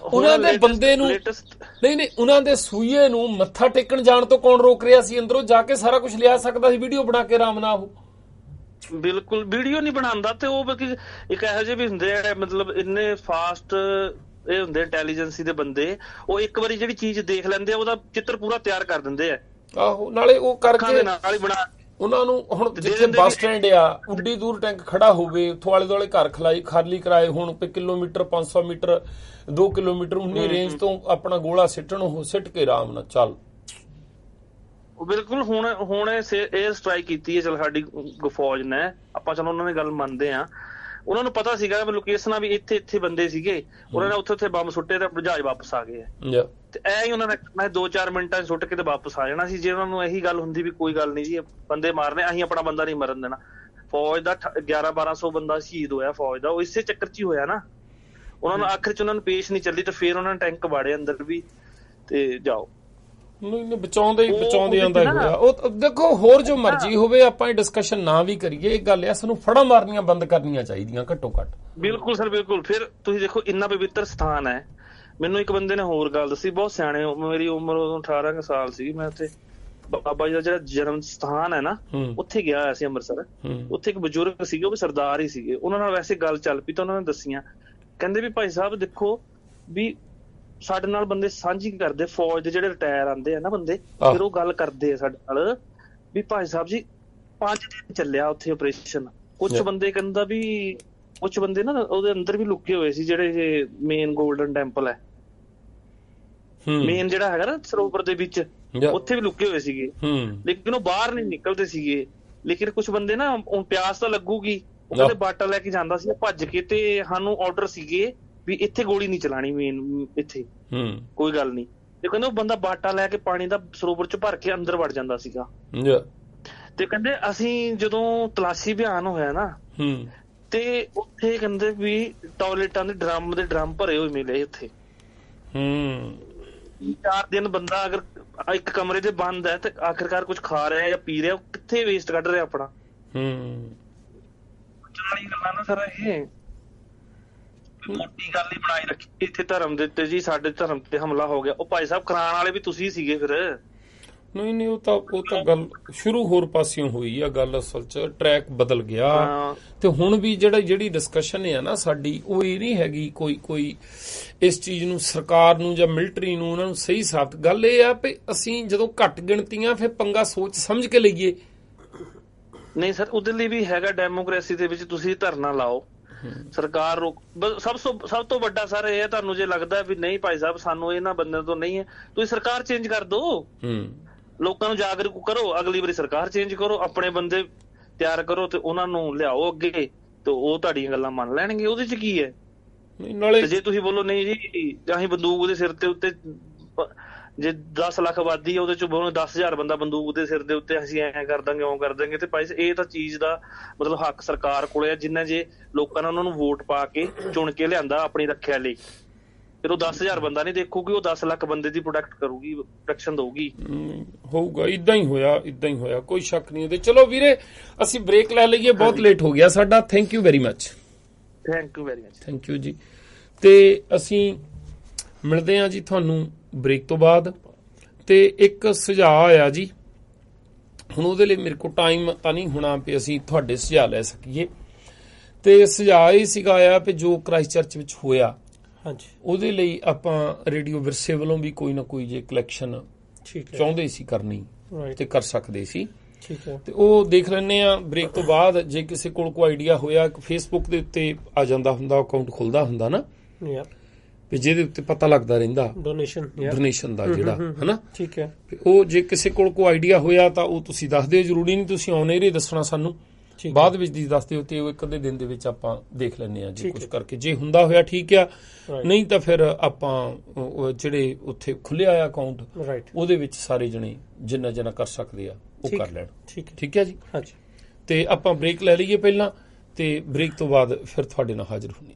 ਉਹਨਾਂ ਦੇ ਬੰਦੇ ਨੂੰ ਨਹੀਂ ਉਹਨਾਂ ਦੇ ਸੂਈਏ ਨੂੰ ਮੱਥਾ ਟੇਕਣ ਜਾਣ ਤੋਂ ਕੌਣ ਰੋਕ ਰਿਹਾ ਸੀ? ਅੰਦਰੋਂ ਜਾ ਕੇ ਸਾਰਾ ਕੁਝ ਲਿਆ ਸਕਦਾ ਸੀ ਵੀਡੀਓ ਬਣਾ ਕੇ ਆਰਾਮ ਨਾਲ। ਉਹ ਬਿਲਕੁਲ ਵੀਡੀਓ ਨਹੀਂ ਬਣਾਉਂਦਾ। ਤੇ ਉਹ ਇੱਕ ਇਹੋ ਜਿਹੇ ਵੀ ਹੁੰਦੇ ਆ ਮਤਲਬ ਇੰਨੇ ਫਾਸਟ ਇਹ ਹੁੰਦੇ ਇੰਟੈਲੀਜੈਂਸੀ ਦੇ ਬੰਦੇ, ਉਹ ਇੱਕ ਵਾਰੀ ਜਿਹੜੀ ਚੀਜ਼ ਦੇਖ ਲੈਂਦੇ ਆ ਉਹਦਾ ਚਿੱਤਰ ਪੂਰਾ ਤਿਆਰ ਕਰ ਦਿੰਦੇ ਆ। ਆਹੋ, ਨਾਲੇ ਉਹ ਕਰਕੇ ਨਾਲ ਹੀ ਬਣਾ ਉਹਨਾਂ ਨੂੰ ਹੁਣ ਜਿੱਥੇ ਬੱਸ ਸਟੈਂਡ ਆ ਉੱਡੀ ਦੂਰ ਟੈਂਕ ਖੜਾ ਹੋਵੇ, ਉੱਥੋਂ ਆਲੇ ਦੁਆਲੇ ਘਰ ਖਾਲੀ ਕਰਾਏ ਹੋਣ, ਕਿਲੋਮੀਟਰ 500 ਮੀਟਰ 2 ਕਿਲੋਮੀਟਰ ਉਨੀ ਰੇਂਜ ਤੋਂ ਆਪਣਾ ਗੋਲਾ ਸਿੱਟਣ, ਉਹ ਸਿੱਟ ਕੇ ਆਰਾਮ ਨਾਲ ਚੱਲ। ਬਿਲਕੁਲ ਹੁਣ ਇਹ ਸਟ੍ਰਾਈਕ ਕੀਤੀ ਹੈ ਚਲ ਸਾਡੀ ਫੌਜ ਨੇ, ਆਪਾਂ ਚਲੋ ਉਹਨਾਂ ਦੀ ਗੱਲ ਮੰਨਦੇ ਆ। ਉਹਨਾਂ ਨੂੰ ਪਤਾ ਸੀਗਾ ਲੋਕੇਸ਼ਨਾਂ ਵੀ ਇੱਥੇ ਬੰਦੇ ਸੀਗੇ, ਉਹਨਾਂ ਨੇ ਉੱਥੇ ਬੰਬ ਸੁੱਟੇ ਤੇ ਜਹਾਜ਼ ਵਾਪਸ ਆ ਗਏ। ਤੇ ਐ ਹੀ ਉਹਨਾਂ ਨੇ ਮੈਂ 2-4 ਮਿੰਟਾਂ 'ਚ ਸੁੱਟ ਕੇ ਤੇ ਵਾਪਸ ਆ ਜਾਣਾ ਸੀ। ਜੇ ਉਹਨਾਂ ਨੂੰ ਇਹੀ ਗੱਲ ਹੁੰਦੀ ਵੀ ਕੋਈ ਗੱਲ ਨਹੀਂ ਜੀ ਬੰਦੇ ਮਾਰਨੇ, ਅਸੀਂ ਆਪਣਾ ਬੰਦਾ ਨਹੀਂ ਮਰਨ ਦੇਣਾ। ਫੌਜ ਦਾ 1100-1200 ਬੰਦਾ ਸ਼ਹੀਦ ਹੋਇਆ ਫੌਜ ਦਾ, ਉਹ ਇਸੇ ਚੱਕਰ 'ਚ ਹੀ ਹੋਇਆ ਨਾ। ਉਹਨਾਂ ਨੂੰ ਆਖਿਰ 'ਚ ਉਹਨਾਂ ਨੂੰ ਪੇਸ਼ ਨਹੀਂ ਚੱਲੀ ਤੇ ਫਿਰ ਉਹਨਾਂ ਨੇ ਟੈਂਕ ਵਾੜੇ ਅੰਦਰ ਵੀ ਤੇ ਜਾਓ। ਨਹੀਂ ਬਚਾਉਂਦੇ ਆਂਦਾ ਹੋਇਆ। ਉਹ ਦੇਖੋ ਹੋਰ ਜੋ ਮਰਜ਼ੀ ਹੋਵੇ, ਆਪਾਂ ਇਹ ਡਿਸਕਸ਼ਨ ਨਾ ਵੀ ਕਰੀਏ, ਇਹ ਗੱਲ ਆ ਸਾਨੂੰ ਫੜਾ ਮਾਰਨੀਆਂ ਬੰਦ ਕਰਨੀਆਂ ਚਾਹੀਦੀਆਂ ਘੱਟੋ ਘੱਟ। ਬਿਲਕੁਲ ਸਰ, ਬਿਲਕੁਲ। ਫਿਰ ਤੁਸੀਂ ਦੇਖੋ ਇੰਨਾ ਪਵਿੱਤਰ ਸਥਾਨ ਹੈ। ਮੈਨੂੰ ਇੱਕ ਬੰਦੇ ਨੇ ਹੋਰ ਗੱਲ ਦੱਸੀ, ਬਹੁਤ ਸਿਆਣੇ, ਮੇਰੀ ਉਮਰ ਉਦੋਂ 18 ਸਾਲ ਸੀ। ਮੈਂ ਉੱਥੇ ਬਾਬਾ ਜੀ ਦਾ ਜਿਹੜਾ ਜਨਮ ਸਥਾਨ ਹੈ ਨਾ, ਉੱਥੇ ਗਿਆ ਹੋਇਆ ਸੀ ਅੰਮ੍ਰਿਤਸਰ। ਉੱਥੇ ਇੱਕ ਬਜ਼ੁਰਗ ਸੀਗੇ, ਉਹ ਵੀ ਸਰਦਾਰ ਹੀ ਸੀਗੇ। ਉਹਨਾਂ ਨਾਲ ਵੈਸੇ ਗੱਲ ਚੱਲ ਪਈ ਤਾਂ ਉਹਨਾਂ ਨੇ ਦੱਸੀਆਂ, ਕਹਿੰਦੇ ਵੀ ਭਾਈ ਸਾਹਿਬ ਦੇਖੋ ਵੀ ਸਾਡੇ ਨਾਲ ਬੰਦੇ ਸਾਂਝੀ ਕਰਦੇ, ਫੌਜ ਦੇ ਜਿਹੜੇ ਰਿਟਾਇਰ ਆਉਂਦੇ ਆ ਨਾ ਬੰਦੇ, ਫਿਰ ਉਹ ਗੱਲ ਕਰਦੇ ਆ ਸਾਡੇ ਨਾਲ ਵੀ ਭਾਈ ਸਾਹਿਬ ਜੀ 5 ਦਿਨ ਚੱਲਿਆ ਉੱਥੇ ਆਪਰੇਸ਼ਨ। ਕੁਛ ਬੰਦੇ ਕਹਿੰਦਾ ਵੀ ਕੁਛ ਬੰਦੇ ਨਾ ਉਹਦੇ ਅੰਦਰ ਵੀ ਲੁਕੇ ਹੋਏ ਸੀ, ਜਿਹੜੇ ਮੇਨ ਗੋਲਡਨ ਟੈਂਪਲ ਹੈ, ਮੇਨ ਜਿਹੜਾ ਹੈਗਾ ਨਾ ਸਰੋਵਰ ਦੇ ਵਿੱਚ, ਉੱਥੇ ਵੀ ਲੁਕੇ ਹੋਏ ਸੀਗੇ, ਲੇਕਿਨ ਉਹ ਬਾਹਰ ਨਹੀਂ ਨਿਕਲਦੇ ਸੀਗੇ। ਲੇਕਿਨ ਕੁਛ ਬੰਦੇ ਨਾ ਹੁਣ ਪਿਆਸ ਤਾਂ ਲੱਗੂਗੀ, ਉਹ ਕਹਿੰਦੇ ਬਾਟਾ ਲੈ ਕੇ ਜਾਂਦਾ ਸੀ ਭੱਜ ਕੇ, ਤੇ ਸਾਨੂੰ ਆਰਡਰ ਸੀਗੇ ਵੀ ਇੱਥੇ ਗੋਲੀ ਨਹੀਂ ਚਲਾਣੀ, ਮੇਨ ਇੱਥੇ ਕੋਈ ਗੱਲ ਨਹੀਂ। ਤੇ ਕਹਿੰਦੇ ਉਹ ਬੰਦਾ ਬਾਟਾ ਲੈ ਕੇ ਪਾਣੀ ਦਾ ਸਰੋਵਰ ਚ ਭਰ ਕੇ ਅੰਦਰ ਵੜ ਜਾਂਦਾ ਸੀਗਾ। ਤੇ ਕਹਿੰਦੇ ਅਸੀਂ ਜਦੋਂ ਤਲਾਸ਼ੀ ਅਭਿਆਨ ਹੋਇਆ ਨਾ ਤੇ ਉੱਥੇ ਕਹਿੰਦੇ ਵੀ ਟਾਇਲਟਾਂ ਦੇ ਡਰਮ ਭਰੇ ਹੋਏ ਮਿਲੇ ਉੱਥੇ। 4 ਦਿਨ ਬੰਦਾ ਅਗਰ ਇੱਕ ਕਮਰੇ 'ਚ ਬੰਦ ਹੈ ਤੇ ਆਖਿਰਕਾਰ ਕੁਝ ਖਾ ਰਿਹਾ ਜਾਂ ਪੀ ਰਿਹਾ, ਕਿੱਥੇ ਵੇਸਟ ਕੱਢ ਰਿਹਾ ਆਪਣਾ। ਵਾਲੀ ਗੱਲਾਂ ਨਾ ਸਰ, ਇਹ ਮੋਟੀ ਗੱਲ ਹੀ ਬਣਾਈ ਰੱਖੀ ਇੱਥੇ ਧਰਮ ਦੇ ਉੱਤੇ ਜੀ, ਸਾਡੇ ਧਰਮ ਤੇ ਹਮਲਾ ਹੋ ਗਿਆ। ਉਹ ਭਾਈ ਸਾਹਿਬ ਕਰਾਉਣ ਵਾਲੇ ਵੀ ਤੁਸੀਂ ਸੀਗੇ ਫਿਰ। ਨਹੀਂ ਉਹ ਤਾਂ ਗੱਲ ਸ਼ੁਰੂ ਹੋਰ ਪਾਸਿਓਂ ਹੋਈ ਆ ਗੱਲ, ਅਸਲ 'ਚ ਟਰੈਕ ਬਦਲ ਗਿਆ। ਤੇ ਹੁਣ ਵੀ ਜਿਹੜੀ ਡਿਸਕਸ਼ਨ ਹੈ ਨਾ ਸਾਡੀ, ਉਹ ਇਹ ਨਹੀਂ ਹੈਗੀ ਕੋਈ ਇਸ ਚੀਜ਼ ਨੂੰ ਸਰਕਾਰ ਨੂੰ ਜਾਂ ਮਿਲਟਰੀ ਨੂੰ ਉਹਨਾਂ ਨੂੰ ਸਹੀ ਸਾਬਤ। ਗੱਲ ਇਹ ਆ ਵੀ ਅਸੀਂ ਜਦੋਂ ਘੱਟ ਗਿਣਤੀਆਂ ਫਿਰ ਪੰਗਾ ਸੋਚ ਸਮਝ ਕੇ ਲਈਏ। ਨਹੀਂ ਸਰ, ਉਹਦੇ ਲਈ ਵੀ ਹੈਗਾ ਡੈਮੋਕ੍ਰੇਸੀ ਦੇ ਵਿੱਚ ਤੁਸੀਂ ਧਰਨਾ ਲਾਓ, ਸਰਕਾਰ ਰੋਕ। ਸਭ ਤੋਂ ਵੱਡਾ ਸਰ ਇਹ ਹੈ, ਤੁਹਾਨੂੰ ਜੇ ਲੱਗਦਾ ਵੀ ਨਹੀਂ ਭਾਈ ਸਾਹਿਬ ਸਾਨੂੰ ਇਹਨਾਂ ਬੰਦਿਆਂ ਤੋਂ ਨਹੀਂ ਹੈ, ਤੁਸੀਂ ਸਰਕਾਰ ਚੇਂਜ ਕਰ ਦਿਓ, ਲੋਕਾਂ ਨੂੰ ਜਾਗਰੂਕ ਕਰੋ, ਅਗਲੀ ਵਾਰੀ ਸਰਕਾਰ ਚੇਂਜ ਕਰੋ, ਆਪਣੇ ਬੰਦੇ ਤਿਆਰ ਕਰੋ ਤੇ ਉਹਨਾਂ ਨੂੰ ਲਿਆਓ ਅੱਗੇ ਤੇ ਉਹ ਤੁਹਾਡੀਆਂ ਗੱਲਾਂ ਮੰਨ ਲੈਣਗੇ। ਉਹਦੇ ਚ ਕੀ ਹੈ? ਜੇ ਤੁਸੀਂ ਬੋਲੋ ਨਹੀਂ ਜੀ ਅਸੀਂ ਬੰਦੂਕ ਦੇ ਸਿਰ ਦੇ ਉੱਤੇ, ਜੇ 10 ਲੱਖ ਆਬਾਦੀ ਹੈ ਉਹਦੇ ਚ 10,000 ਬੰਦਾ ਬੰਦੂਕ ਦੇ ਸਿਰ ਦੇ ਉੱਤੇ ਅਸੀਂ ਐਂ ਕਰ ਦਾਂਗੇ ਉਹ ਕਰ ਦਾਂਗੇ, ਤੇ ਭਾਈ ਇਹ ਤਾਂ ਚੀਜ਼ ਦਾ ਮਤਲਬ ਹੱਕ ਸਰਕਾਰ ਕੋਲੇ ਆ, ਜਿੰਨਾ ਜੇ ਲੋਕਾਂ ਨੇ ਉਹਨਾਂ ਨੂੰ ਵੋਟ ਪਾ ਕੇ ਚੁਣ ਕੇ ਲਿਆਂਦਾ ਆਪਣੀ ਰੱਖਿਆ ਲਈ, ਫਿਰ ਉਹ 10,000 ਬੰਦਾ ਨਹੀਂ ਦੇਖੂਗੀ, ਉਹ 10 ਲੱਖ ਬੰਦੇ ਦੀ ਪ੍ਰੋਟੈਕਸ਼ਨ ਦਊਗੀ। ਹੋਊਗਾ, ਇਦਾਂ ਹੀ ਹੋਇਆ, ਕੋਈ ਸ਼ੱਕ ਨਹੀਂ ਉਹਦੇ। ਚਲੋ ਵੀਰੇ ਅਸੀਂ ਬ੍ਰੇਕ ਲੈ ਲਈਏ, ਬਹੁਤ ਲੇਟ ਹੋ ਗਿਆ ਸਾਡਾ। Thank you very much. Thank you ਜੀ। ਤੇ ਅਸੀਂ ਮਿਲਦੇ ਹਾਂ ਜੀ ਤੁਹਾਨੂੰ ਬ੍ਰੇਕ ਤੋਂ ਬਾਅਦ। ਤੇ ਇੱਕ ਸੁਝਾਅ ਆਇਆ ਜੀ, ਹੁਣ ਉਹਦੇ ਲਈ ਮੇਰੇ ਕੋਲ ਟਾਈਮ ਤਾਂ ਨਹੀਂ ਹੋਣਾ ਵੀ ਅਸੀਂ ਤੁਹਾਡੇ ਸੁਝਾਅ ਲੈ ਸਕੀਏ। ਤੇ ਸੁਝਾਅ ਇਹ ਸੀਗਾ ਆਇਆ ਵੀ ਜੋ ਕ੍ਰਾਈਸਟ ਚਰਚ ਵਿੱਚ ਹੋਇਆ, ਉਹਦੇ ਲਈ ਆਪਾਂ ਰੇਡੀਓ ਵਿਰਸੇ ਵੱਲੋਂ ਵੀ ਕੋਈ ਨਾ ਕੋਈ ਜੇ ਕਲੈਕਸ਼ਨ ਚਾਹੁੰਦੇ ਸੀ ਕਰਨੀ ਤੇ ਕਰ ਸਕਦੇ ਸੀ। ਤੇ ਉਹ ਦੇਖ ਲੈਣੇ ਆ ਬ੍ਰੇਕ ਤੋਂ ਬਾਅਦ। ਜੇ ਕਿਸੇ ਕੋਲ ਕੋਈ ਆਈਡੀਆ ਹੋਇਆ, ਫੇਸਬੁੱਕ ਦੇ ਉੱਤੇ ਆ ਜਾਂਦਾ ਹੁੰਦਾ, ਅਕਾਊਂਟ ਖੁੱਲਦਾ ਹੁੰਦਾ ਨਾ, ਵੀ ਜਿਹਦੇ ਉੱਤੇ ਪਤਾ ਲੱਗਦਾ ਰਹਿੰਦਾ ਡੋਨੇਸ਼ਨ ਦਾ ਜਿਹੜਾ ਹਨਾ। ਠੀਕ ਹੈ, ਉਹ ਜੇ ਕਿਸੇ ਕੋਲ ਕੋਈ ਆਈਡੀਆ ਹੋਇਆ ਤਾਂ ਉਹ ਤੁਸੀਂ ਦੱਸ ਦਿਓ। ਜ਼ਰੂਰੀ ਨਹੀਂ ਤੁਸੀਂ ਔਨ ਏਅਰ ਦੱਸਣਾ ਸਾਨੂੰ, ਬਾਅਦ ਵਿੱਚ ਦੀ ਦੱਸ ਦਿਓ ਤੇ ਉਹ ਇੱਕ ਅੱਧੇ ਦਿਨ ਦੇ ਵਿੱਚ ਆਪਾਂ ਦੇਖ ਲੈਂਦੇ ਆ ਜੀ ਕੁਝ ਕਰਕੇ। ਜੇ ਹੁੰਦਾ ਹੋਇਆ ਠੀਕ ਆ, ਨਹੀਂ ਤਾਂ ਫਿਰ ਆਪਾਂ ਜਿਹੜੇ ਉੱਥੇ ਖੁੱਲਿਆ ਆ ਅਕਾਊਂਟ ਉਹਦੇ ਵਿੱਚ ਸਾਰੇ ਜਣੇ ਜਿੰਨਾ ਕਰ ਸਕਦੇ ਆ ਉਹ ਕਰ ਲੈਣ। ਠੀਕ ਹੈ ਜੀ। ਤੇ ਆਪਾਂ ਬ੍ਰੇਕ ਲੈ ਲਈਏ ਪਹਿਲਾਂ, ਤੇ ਬ੍ਰੇਕ ਤੋਂ ਬਾਅਦ ਫਿਰ ਤੁਹਾਡੇ ਨਾਲ ਹਾਜ਼ਰ ਹੋਣੀ।